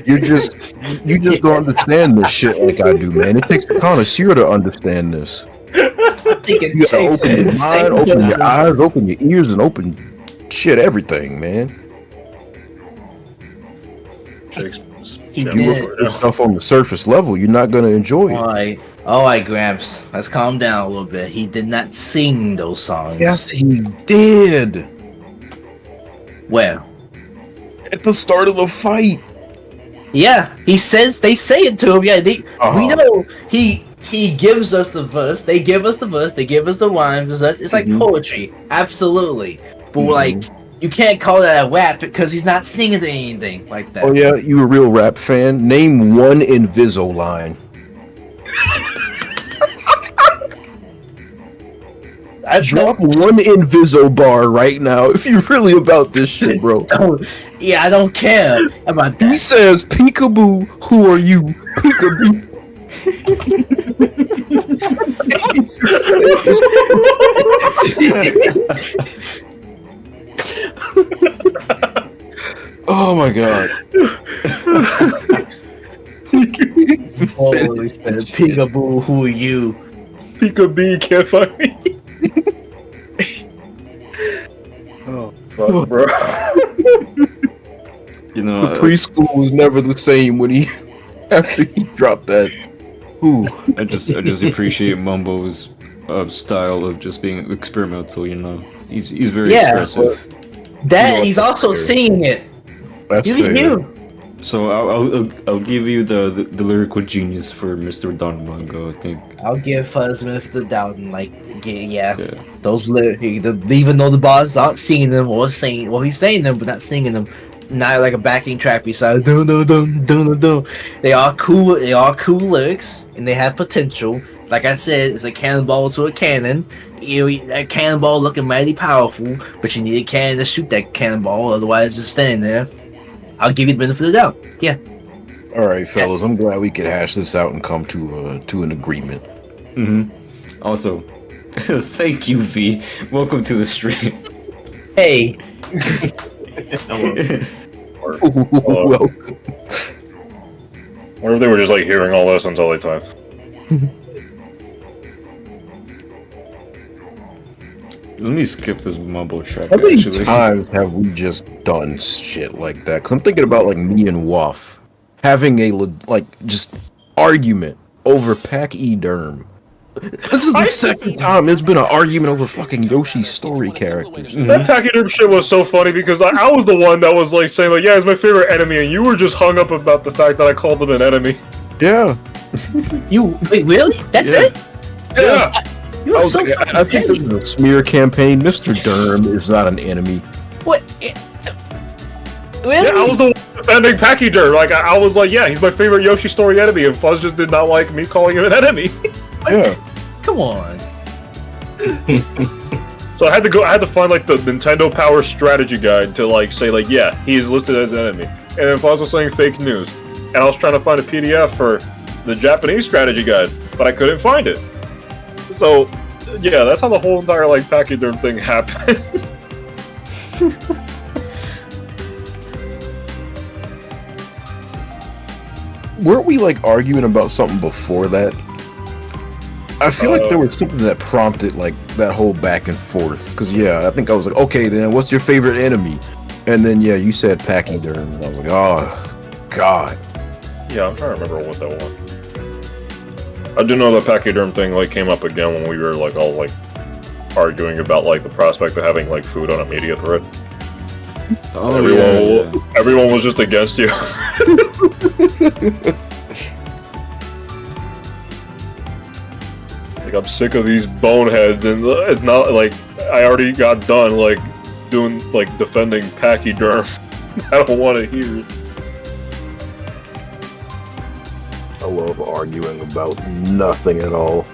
Speaker 10: You just don't understand this shit like I do, man. It takes a connoisseur to understand this.
Speaker 3: I think it
Speaker 10: You gotta
Speaker 3: takes
Speaker 10: open
Speaker 3: an
Speaker 10: your
Speaker 3: insane
Speaker 10: mind, open
Speaker 3: person.
Speaker 10: your eyes, open your ears, and open shit, everything, man.
Speaker 3: He
Speaker 10: You
Speaker 3: did.
Speaker 10: look at stuff on the surface level, you're not gonna enjoy it.
Speaker 3: All right, Gramps. Let's calm down a little bit. He did not sing those songs.
Speaker 10: Yes, he did.
Speaker 3: Where?
Speaker 10: At the start of the fight.
Speaker 3: Yeah, he says they say it to him. Yeah, we
Speaker 10: Uh-huh.
Speaker 3: know he gives us the verse. They give us the verse. They give us the rhymes. It's like poetry, absolutely. But like, you can't call that a rap because he's not singing anything like that.
Speaker 10: Oh yeah, you a real rap fan? Name one Inviso line. Drop one Inviso bar right now if you're really about this shit, bro.
Speaker 3: Yeah, I don't care about that.
Speaker 10: He says, "Peekaboo, who are you?" Peekaboo. Oh my god.
Speaker 3: Holy said, "Peekaboo, who are you?"
Speaker 2: Peekaboo can't find me. Oh, fuck, bro.
Speaker 1: You know,
Speaker 10: The preschool was never the same when he after he dropped that. Ooh.
Speaker 1: I just appreciate Mumbo's style of just being experimental. You know, he's very expressive.
Speaker 3: That he's also singing it.
Speaker 10: That's
Speaker 3: you
Speaker 10: fair.
Speaker 3: hear?
Speaker 1: So I'll give you the lyrical genius for Mr. Don Mongo. I think
Speaker 3: I'll give Fuzz the benefit of the doubt and those even though the bars aren't singing them or saying he's saying them but not singing them, not like a backing track beside dun dun dun dun dun dun. They are cool lyrics and they have potential. Like I said, it's a cannonball to a cannon. You know, that cannonball looking mighty powerful, but you need a cannon to shoot that cannonball, otherwise it's just standing there. I'll give you the benefit of the doubt. Yeah.
Speaker 10: All right, fellas. I'm glad we could hash this out and come to an agreement.
Speaker 1: Also, thank you, V. Welcome to the stream.
Speaker 3: Hey.
Speaker 10: Welcome.
Speaker 2: What if they were just like hearing all this until they time?
Speaker 1: Let me skip this mumble track.
Speaker 10: How many
Speaker 1: Actually,
Speaker 10: times have we just done shit like that? Because I'm thinking about like me and Waff having a just argument over Pachyderm. This is the second time there's been an argument over fucking Yoshi's story characters.
Speaker 2: That Pachyderm shit was so funny because I was the one that was like saying like, yeah, it's my favorite enemy, and you were just hung up about the fact that I called him an enemy.
Speaker 10: Yeah.
Speaker 3: Wait, really? That's it?
Speaker 2: Yeah.
Speaker 10: I think this is a smear campaign. Mr. Derm is not an enemy.
Speaker 3: What?
Speaker 2: Yeah, I was the one defending Pachyderm. Like I was like, yeah, he's my favorite Yoshi story enemy, and Fuzz just did not like me calling him an enemy.
Speaker 10: Yeah.
Speaker 3: Come on.
Speaker 2: So I had to find like the Nintendo Power strategy guide to like say like, yeah, he is listed as an enemy. And then Fuzz was saying fake news. And I was trying to find a PDF for the Japanese strategy guide, but I couldn't find it. So yeah, that's how the whole entire like Pachyderm thing happened.
Speaker 10: Weren't we like arguing about something before that? I feel like there was something that prompted like that whole back and forth. Cause yeah, I think I was like, okay, then what's your favorite enemy? And then yeah, you said Pachyderm, and I was like, oh god.
Speaker 2: Yeah, I'm trying to remember what that was. I do know the Pachyderm thing like came up again when we were like all like arguing about like the prospect of having like food on a media thread.
Speaker 1: Oh,
Speaker 2: everyone was just against you. Like I'm sick of these boneheads, and it's not like I already got done like doing like defending Pachyderm. I don't want to hear it.
Speaker 10: I love arguing about nothing at all.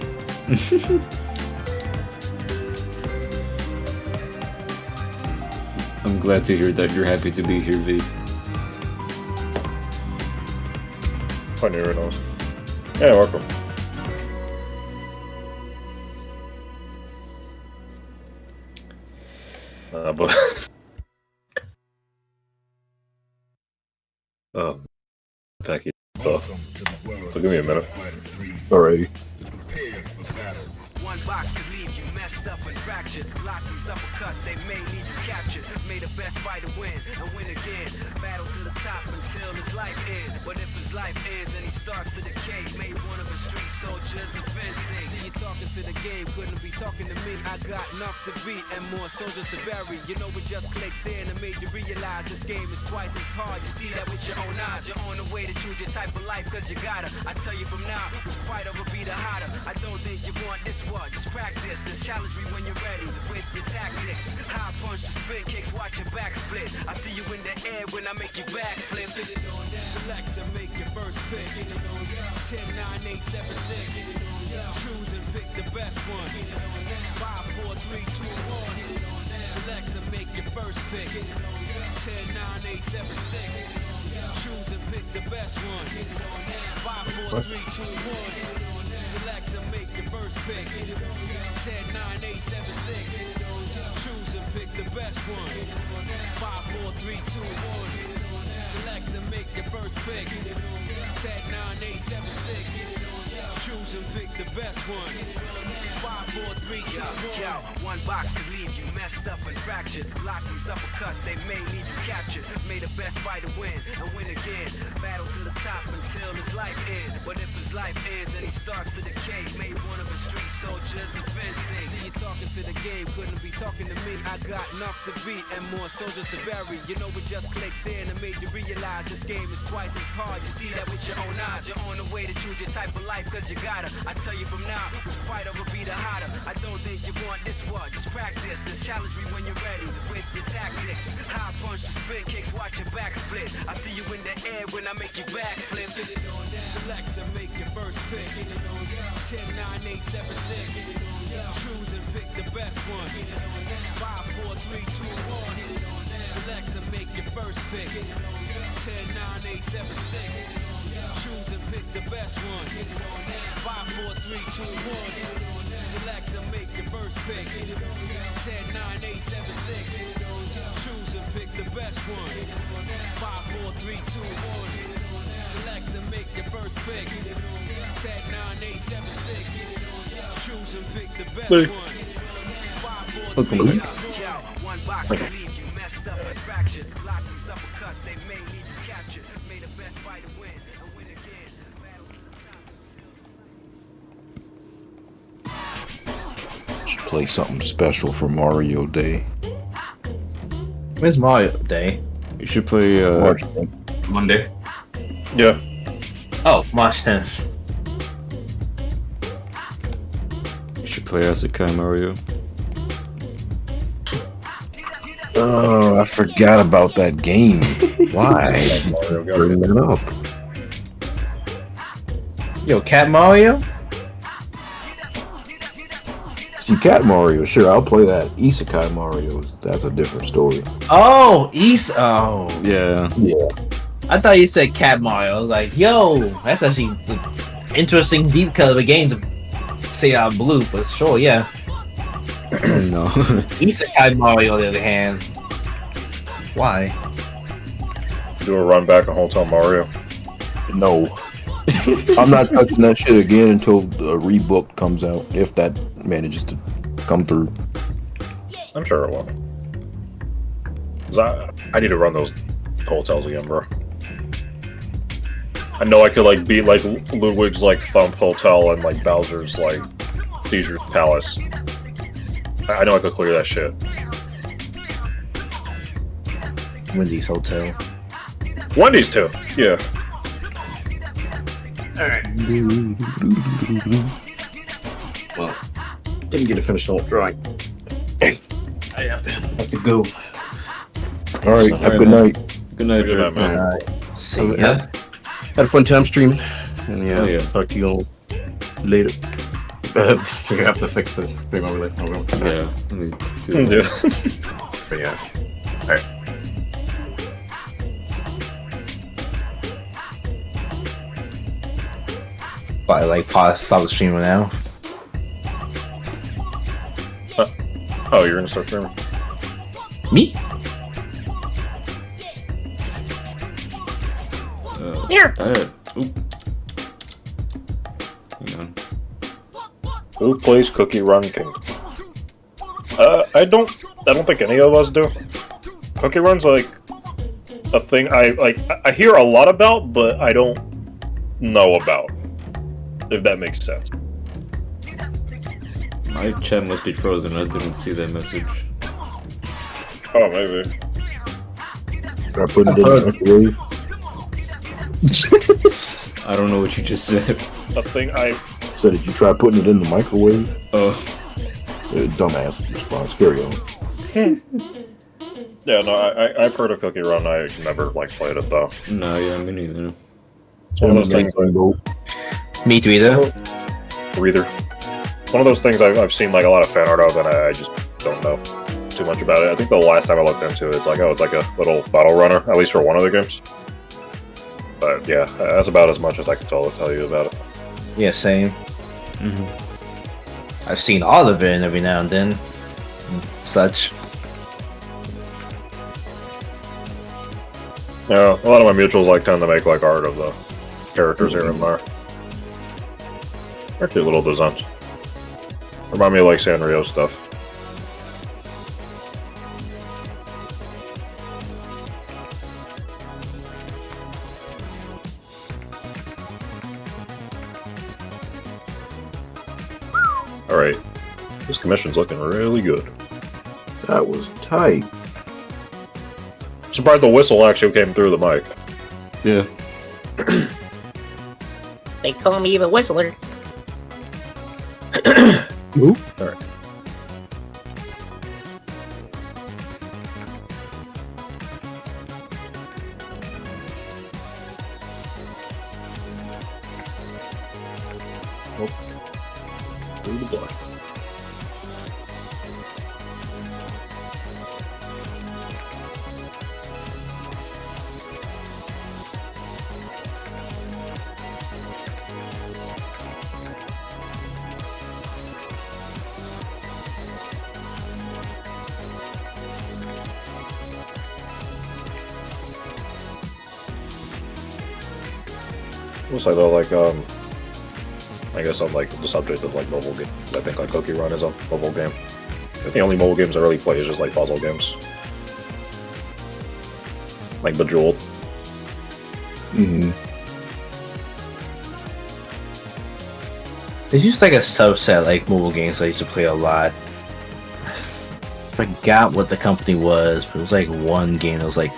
Speaker 1: I'm glad to hear that you're happy to be here, V.
Speaker 2: Funny knows. Yeah, welcome. But oh, Packy stuff. So give me a minute.
Speaker 10: Alrighty.
Speaker 15: One box could leave you messed up and fractured. Lock these uppercuts, they may leave you captured. May the best fighter win and win again. Battle to the top until his life ends. But if his life ends and he starts to decay, may one of his street soldiers avenge things. See you talking to the game, couldn't be talking to me. I got enough to beat and more soldiers to bury. You know we just clicked in and made you realize this game is twice as hard. You see that with your own eyes. You're on the way to choose your type of life, cause you gotta. I tell you from now, which fight over be the hotter. I don't think you want this one. Just practice. This challenge me when you're ready with your tactics. High punch, spin kicks, watch your back split. I see you in the air when I make you back flip. Select to make your first pick. 10, 9, 8, 7, 6. Choose and pick the best one. 5, 4, 3, 2, 1. Select to make your first pick. 10, 9, 8, 7, 6. Choose and pick the best one. 5, 4, 3, 2, 1. Select to make your first pick. 10, 9, 8, 7, 6. Choose and pick the best one. 5, 4, 3, 2, 1. Select to make your first pick. 10, 9, 8, 7, 6. Choose and pick the best one. 5, 4, 3, 2, 1. One box could leave you messed up and fractured. Block these uppercuts, they may leave you captured. May the best fighter win and win again. Battle to the top until his life ends. But if his life ends and he starts to decay, may one of his street soldiers avenge things. See you talking to the game, couldn't be talking to me. I got enough to beat and more soldiers to bury. You know we just clicked in and made you realize this game is twice as hard. You see that with your own eyes. You're on the way to choose your type of life, cause you gotta. I tell you from now, which fighter will be the hotter. I don't think you want this one, just practice. Just challenge me when you're ready with your tactics. High punch, spin kicks, watch your back split. I see you in the air when I make you back flip. Select to make your first pick. 10, 9, 8, 7, 6. Choose and pick the best one. 5, 4, 3, 2, 1. Select to make your first pick. 10, 9, 8, 7, 6. Choose and pick the best one. 5, 4, 3, 2, 1. Select to make your first pick. 10, 9, 8, 7, 6. Choose and pick the best one. 5, 4, 3, 2, 1. Select to make your first pick. 10, 9, 8, 7, 6. Choose and pick the best one. 5, 4, 3, 2, 1. One box can leave you messed up and fractured. Block these uppercuts, they may leave you captured. May the best fighter win and win again.
Speaker 10: Should play something special for Mario Day.
Speaker 3: Where's Mario Day?
Speaker 1: You should play
Speaker 10: March
Speaker 8: Monday.
Speaker 2: Yeah.
Speaker 3: Oh, March 10th.
Speaker 1: You should play Asakai Mario.
Speaker 10: Oh, I forgot about that game. Why? Bring that up.
Speaker 3: Yo, Cat Mario?
Speaker 10: See, Cat Mario, sure, I'll play that. Isekai Mario, that's a different story.
Speaker 3: Oh, Oh.
Speaker 1: Yeah.
Speaker 10: Yeah.
Speaker 3: I thought you said Cat Mario. I was like, yo, that's actually an interesting, deep cut of a game to say out of blue, but sure, yeah.
Speaker 1: No.
Speaker 3: Isekai Mario, on the other hand. Why?
Speaker 2: Do a run back on Hotel Mario.
Speaker 10: No. I'm not touching that shit again until the rebook comes out, if that manages to come through.
Speaker 2: I'm sure it will. 'Cause I need to run those hotels again, bro. I know I could like beat like Ludwig's like Thump Hotel and like Bowser's like Seizure Palace. I know I could clear that shit.
Speaker 3: Wendy's Hotel.
Speaker 2: Wendy's too, yeah.
Speaker 8: Alright. Well, didn't get to finish the whole drawing. I have to go.
Speaker 10: Alright, have a good night.
Speaker 1: Good night,
Speaker 2: Good night, man.
Speaker 3: Alright. See ya.
Speaker 8: Had a fun time streaming. And yeah,
Speaker 1: Oh, yeah.
Speaker 8: talk to you all later. You're gonna have to fix the thing over there.
Speaker 1: Yeah. Let me do that.
Speaker 2: Yeah.
Speaker 8: But yeah. Alright.
Speaker 3: But like, pause, stop the stream now.
Speaker 2: Oh, you're gonna start streaming?
Speaker 3: Me?
Speaker 12: Here.
Speaker 1: Hang on.
Speaker 2: Who plays Cookie Run King? I don't think any of us do. Cookie Run's like a thing I hear a lot about, but I don't know about. If that makes sense.
Speaker 1: My chat must be frozen. I didn't see that message.
Speaker 2: Oh, maybe.
Speaker 10: Try putting it in the microwave.
Speaker 1: I don't know what you just said.
Speaker 2: A thing I
Speaker 10: So did you try putting it in the microwave?
Speaker 1: Oh.
Speaker 10: Dumbass response. Carry on.
Speaker 2: Yeah, no, I've heard of Cookie Run. I never like played it though.
Speaker 1: No, yeah, me neither.
Speaker 2: It's one of those things.
Speaker 3: Me too either.
Speaker 2: Either. One of those things I've seen like a lot of fan art of, and I just don't know too much about it. I think the last time I looked into it, it's like, oh, it's like a little battle runner, at least for one of the games. But yeah, that's about as much as I can tell you about it.
Speaker 3: Yeah, same.
Speaker 1: Mm-hmm.
Speaker 3: I've seen all of it every now and then. Such.
Speaker 2: Yeah, a lot of my mutuals like tend to make like art of the characters here and there. They're cute little designs. Remind me of like Sanrio stuff. Alright. This commission's looking really good.
Speaker 10: That was tight.
Speaker 2: Surprised the whistle actually came through the mic.
Speaker 1: Yeah.
Speaker 12: They call me the Whistler.
Speaker 10: Oop.
Speaker 2: Alright. Through the block. Looks like they're like I guess on like the subject of like mobile games. I think like Cookie Run is a mobile game. I think the only mobile games I really play is just like puzzle games. Like Bejeweled.
Speaker 10: Mm-hmm.
Speaker 3: There's just like a subset like mobile games I used to play a lot. I forgot what the company was, but it was like one game that was like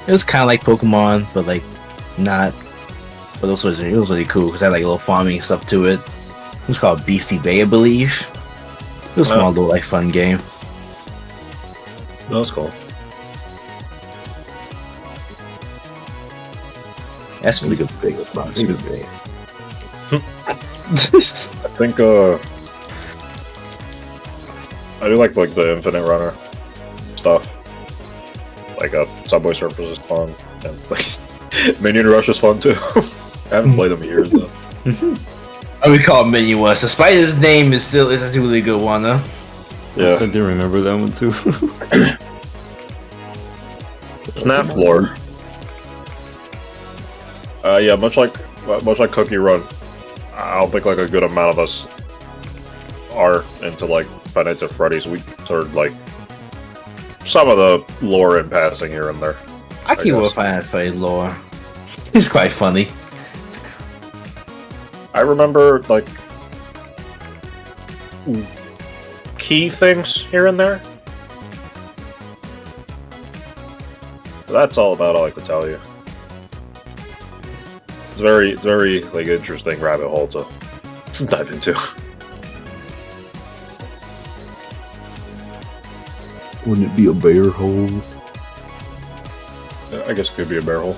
Speaker 3: it was kind of like Pokemon, but like not. But it was really cool because I had like a little farming stuff to it. It was called Beastie Bay, I believe. It was a small little like fun game.
Speaker 2: That was cool.
Speaker 3: That's really good.
Speaker 10: Big response. Good game.
Speaker 2: I think I do like the Infinite Runner stuff. Like Subway Surfers is fun, and like Minion Rush is fun too. I haven't played them in years though.
Speaker 3: I would call it Minion Rush. The Spider's name is still a really good one though.
Speaker 2: Yeah,
Speaker 1: I do remember that one too.
Speaker 2: FNAF lore. Yeah, much like Cookie Run, I don't think like a good amount of us are into like Five Nights at Freddy's. We heard like some of the lore in passing here and there.
Speaker 3: I keep with Five Nights at Freddy's lore. It's quite funny.
Speaker 2: I remember like key things here and there. That's all about all I could tell you. It's very like interesting rabbit hole to dive into.
Speaker 10: Wouldn't it be a bear hole?
Speaker 2: I guess it could be a bear hole.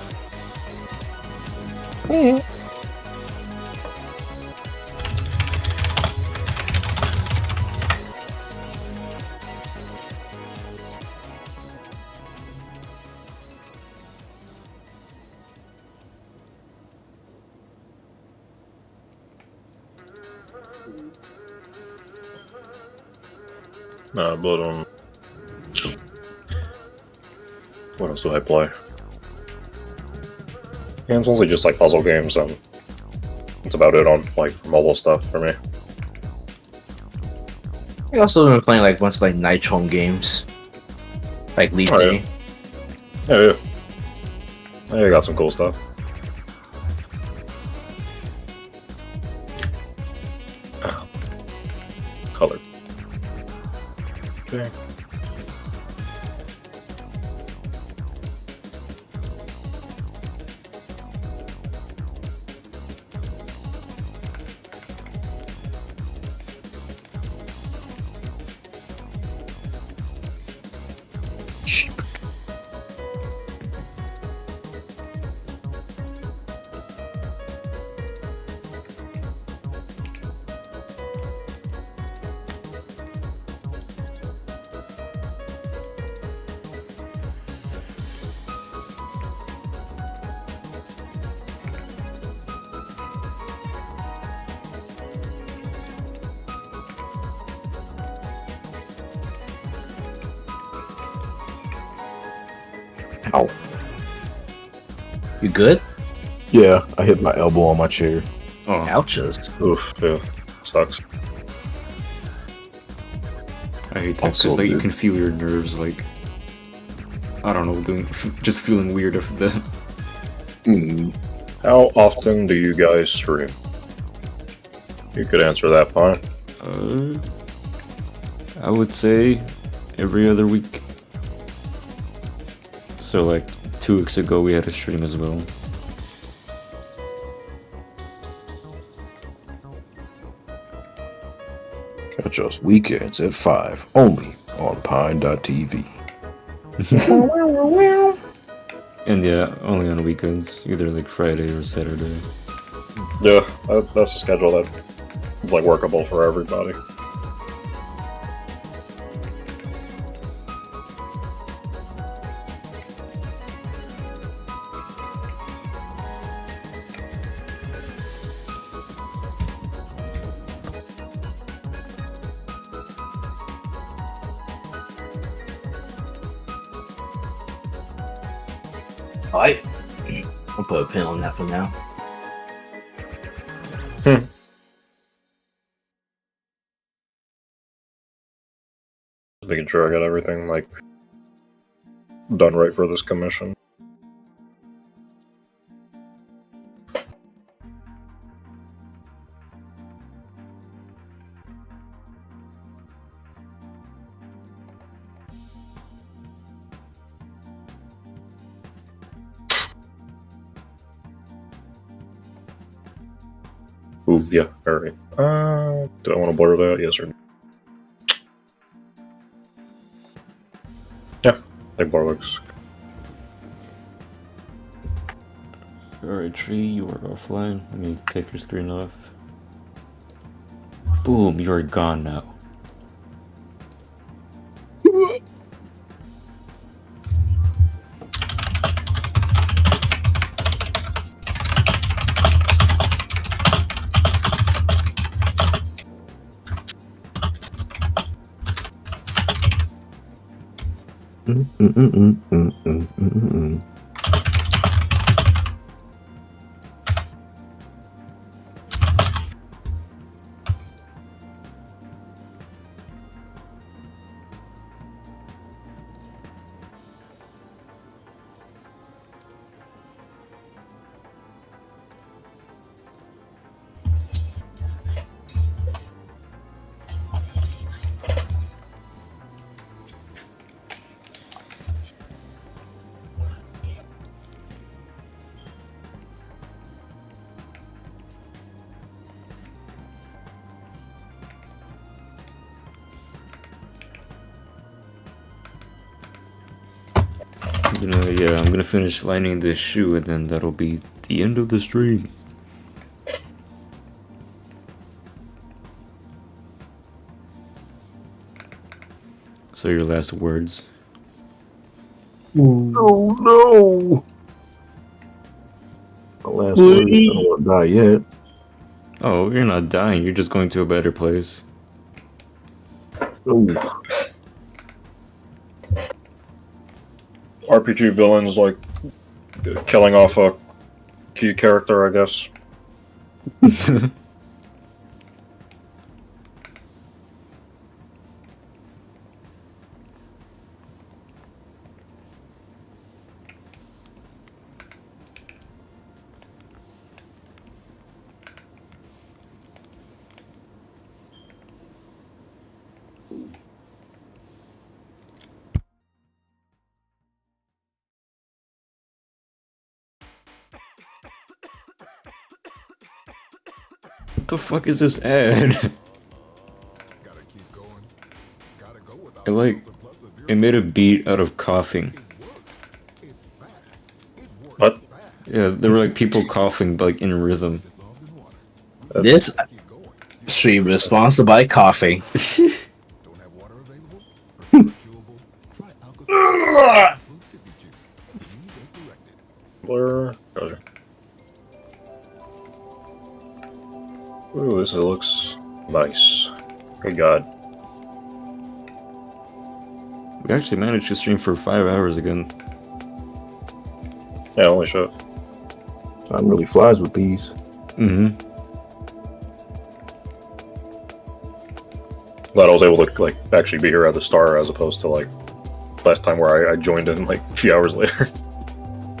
Speaker 2: But what else do I play? Yeah, it's mostly just like puzzle games, and that's about it on like mobile stuff for me.
Speaker 3: I also been playing like a bunch of like Nitro games, like Leap Day.
Speaker 2: Yeah, you got some cool stuff. Color. Okay.
Speaker 10: Ow.
Speaker 3: You good?
Speaker 10: Yeah, I hit my elbow on my chair.
Speaker 1: Oh,
Speaker 3: Ouches.
Speaker 2: Oof, yeah. Sucks.
Speaker 1: I hate that
Speaker 10: Also
Speaker 1: because like you
Speaker 10: good.
Speaker 1: can feel your nerves like I don't know, doing just feeling weird after that.
Speaker 10: Mm.
Speaker 2: How often do you guys stream? You could answer that, fine.
Speaker 1: I would say every other week. So like 2 weeks ago we had a stream as well.
Speaker 10: Catch us weekends at 5, only on Pine.tv.
Speaker 1: And yeah, only on weekends, either like Friday or Saturday.
Speaker 2: Yeah, that's a schedule that is like workable for everybody.
Speaker 3: Alright. I'll put a pin on that for now.
Speaker 2: Making sure I got everything like done right for this commission. Ooh, yeah, alright. Do I want to blur that? Yes or no? Yeah, I think blur looks.
Speaker 1: Alright, Tree, you are offline. Let me take your screen off. Boom, you're gone now. Yeah, I'm gonna finish lining this shoe and then that'll be the end of the stream. So your last words.
Speaker 10: Oh no! The last word is I don't want to die yet.
Speaker 1: Oh, you're not dying, you're just going to a better place.
Speaker 10: Ooh.
Speaker 2: RPG villains like killing off a key character, I guess.
Speaker 1: What the fuck is this ad? It made a beat out of coughing.
Speaker 2: What?
Speaker 1: Yeah, there were like people coughing like in rhythm.
Speaker 3: This stream is sponsored by coffee.
Speaker 2: Blur. Okay. Ooh, this looks nice. Good God.
Speaker 1: We actually managed to stream for 5 hours again.
Speaker 2: Yeah, holy shit.
Speaker 10: Time really flies with these.
Speaker 1: Mm-hmm.
Speaker 2: Glad I was able to like actually be here at the start as opposed to like last time where I joined in like a few hours later.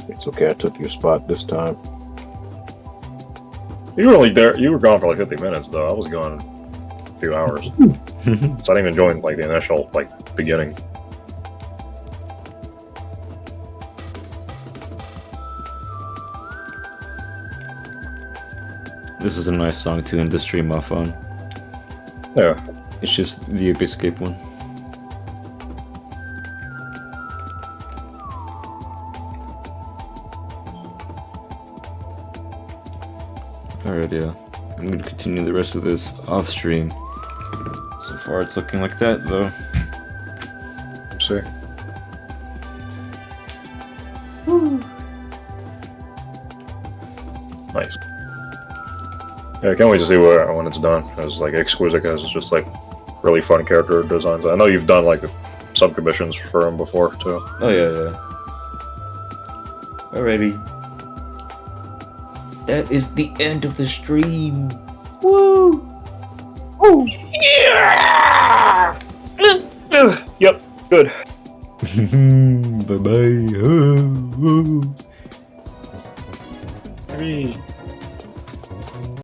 Speaker 10: It's okay, I took your spot this time.
Speaker 2: You were only there. You were gone for like 50 minutes though. I was gone a few hours, so I didn't even join like the initial like beginning.
Speaker 1: This is a nice song to end the stream off on.
Speaker 2: Yeah.
Speaker 1: It's just the Escape one. Alright, yeah. I'm gonna continue the rest of this off stream. So far it's looking like that though.
Speaker 2: Let's see. Nice. Yeah, I can't wait to see when it's done. It's like exquisite as it's just like really fun character designs. I know you've done like sub commissions for him before too.
Speaker 1: Oh yeah, yeah. Alrighty. That is the end of the stream. Woo!
Speaker 2: Woo! Yeah! Yep, good.
Speaker 1: Bye bye.
Speaker 2: Maybe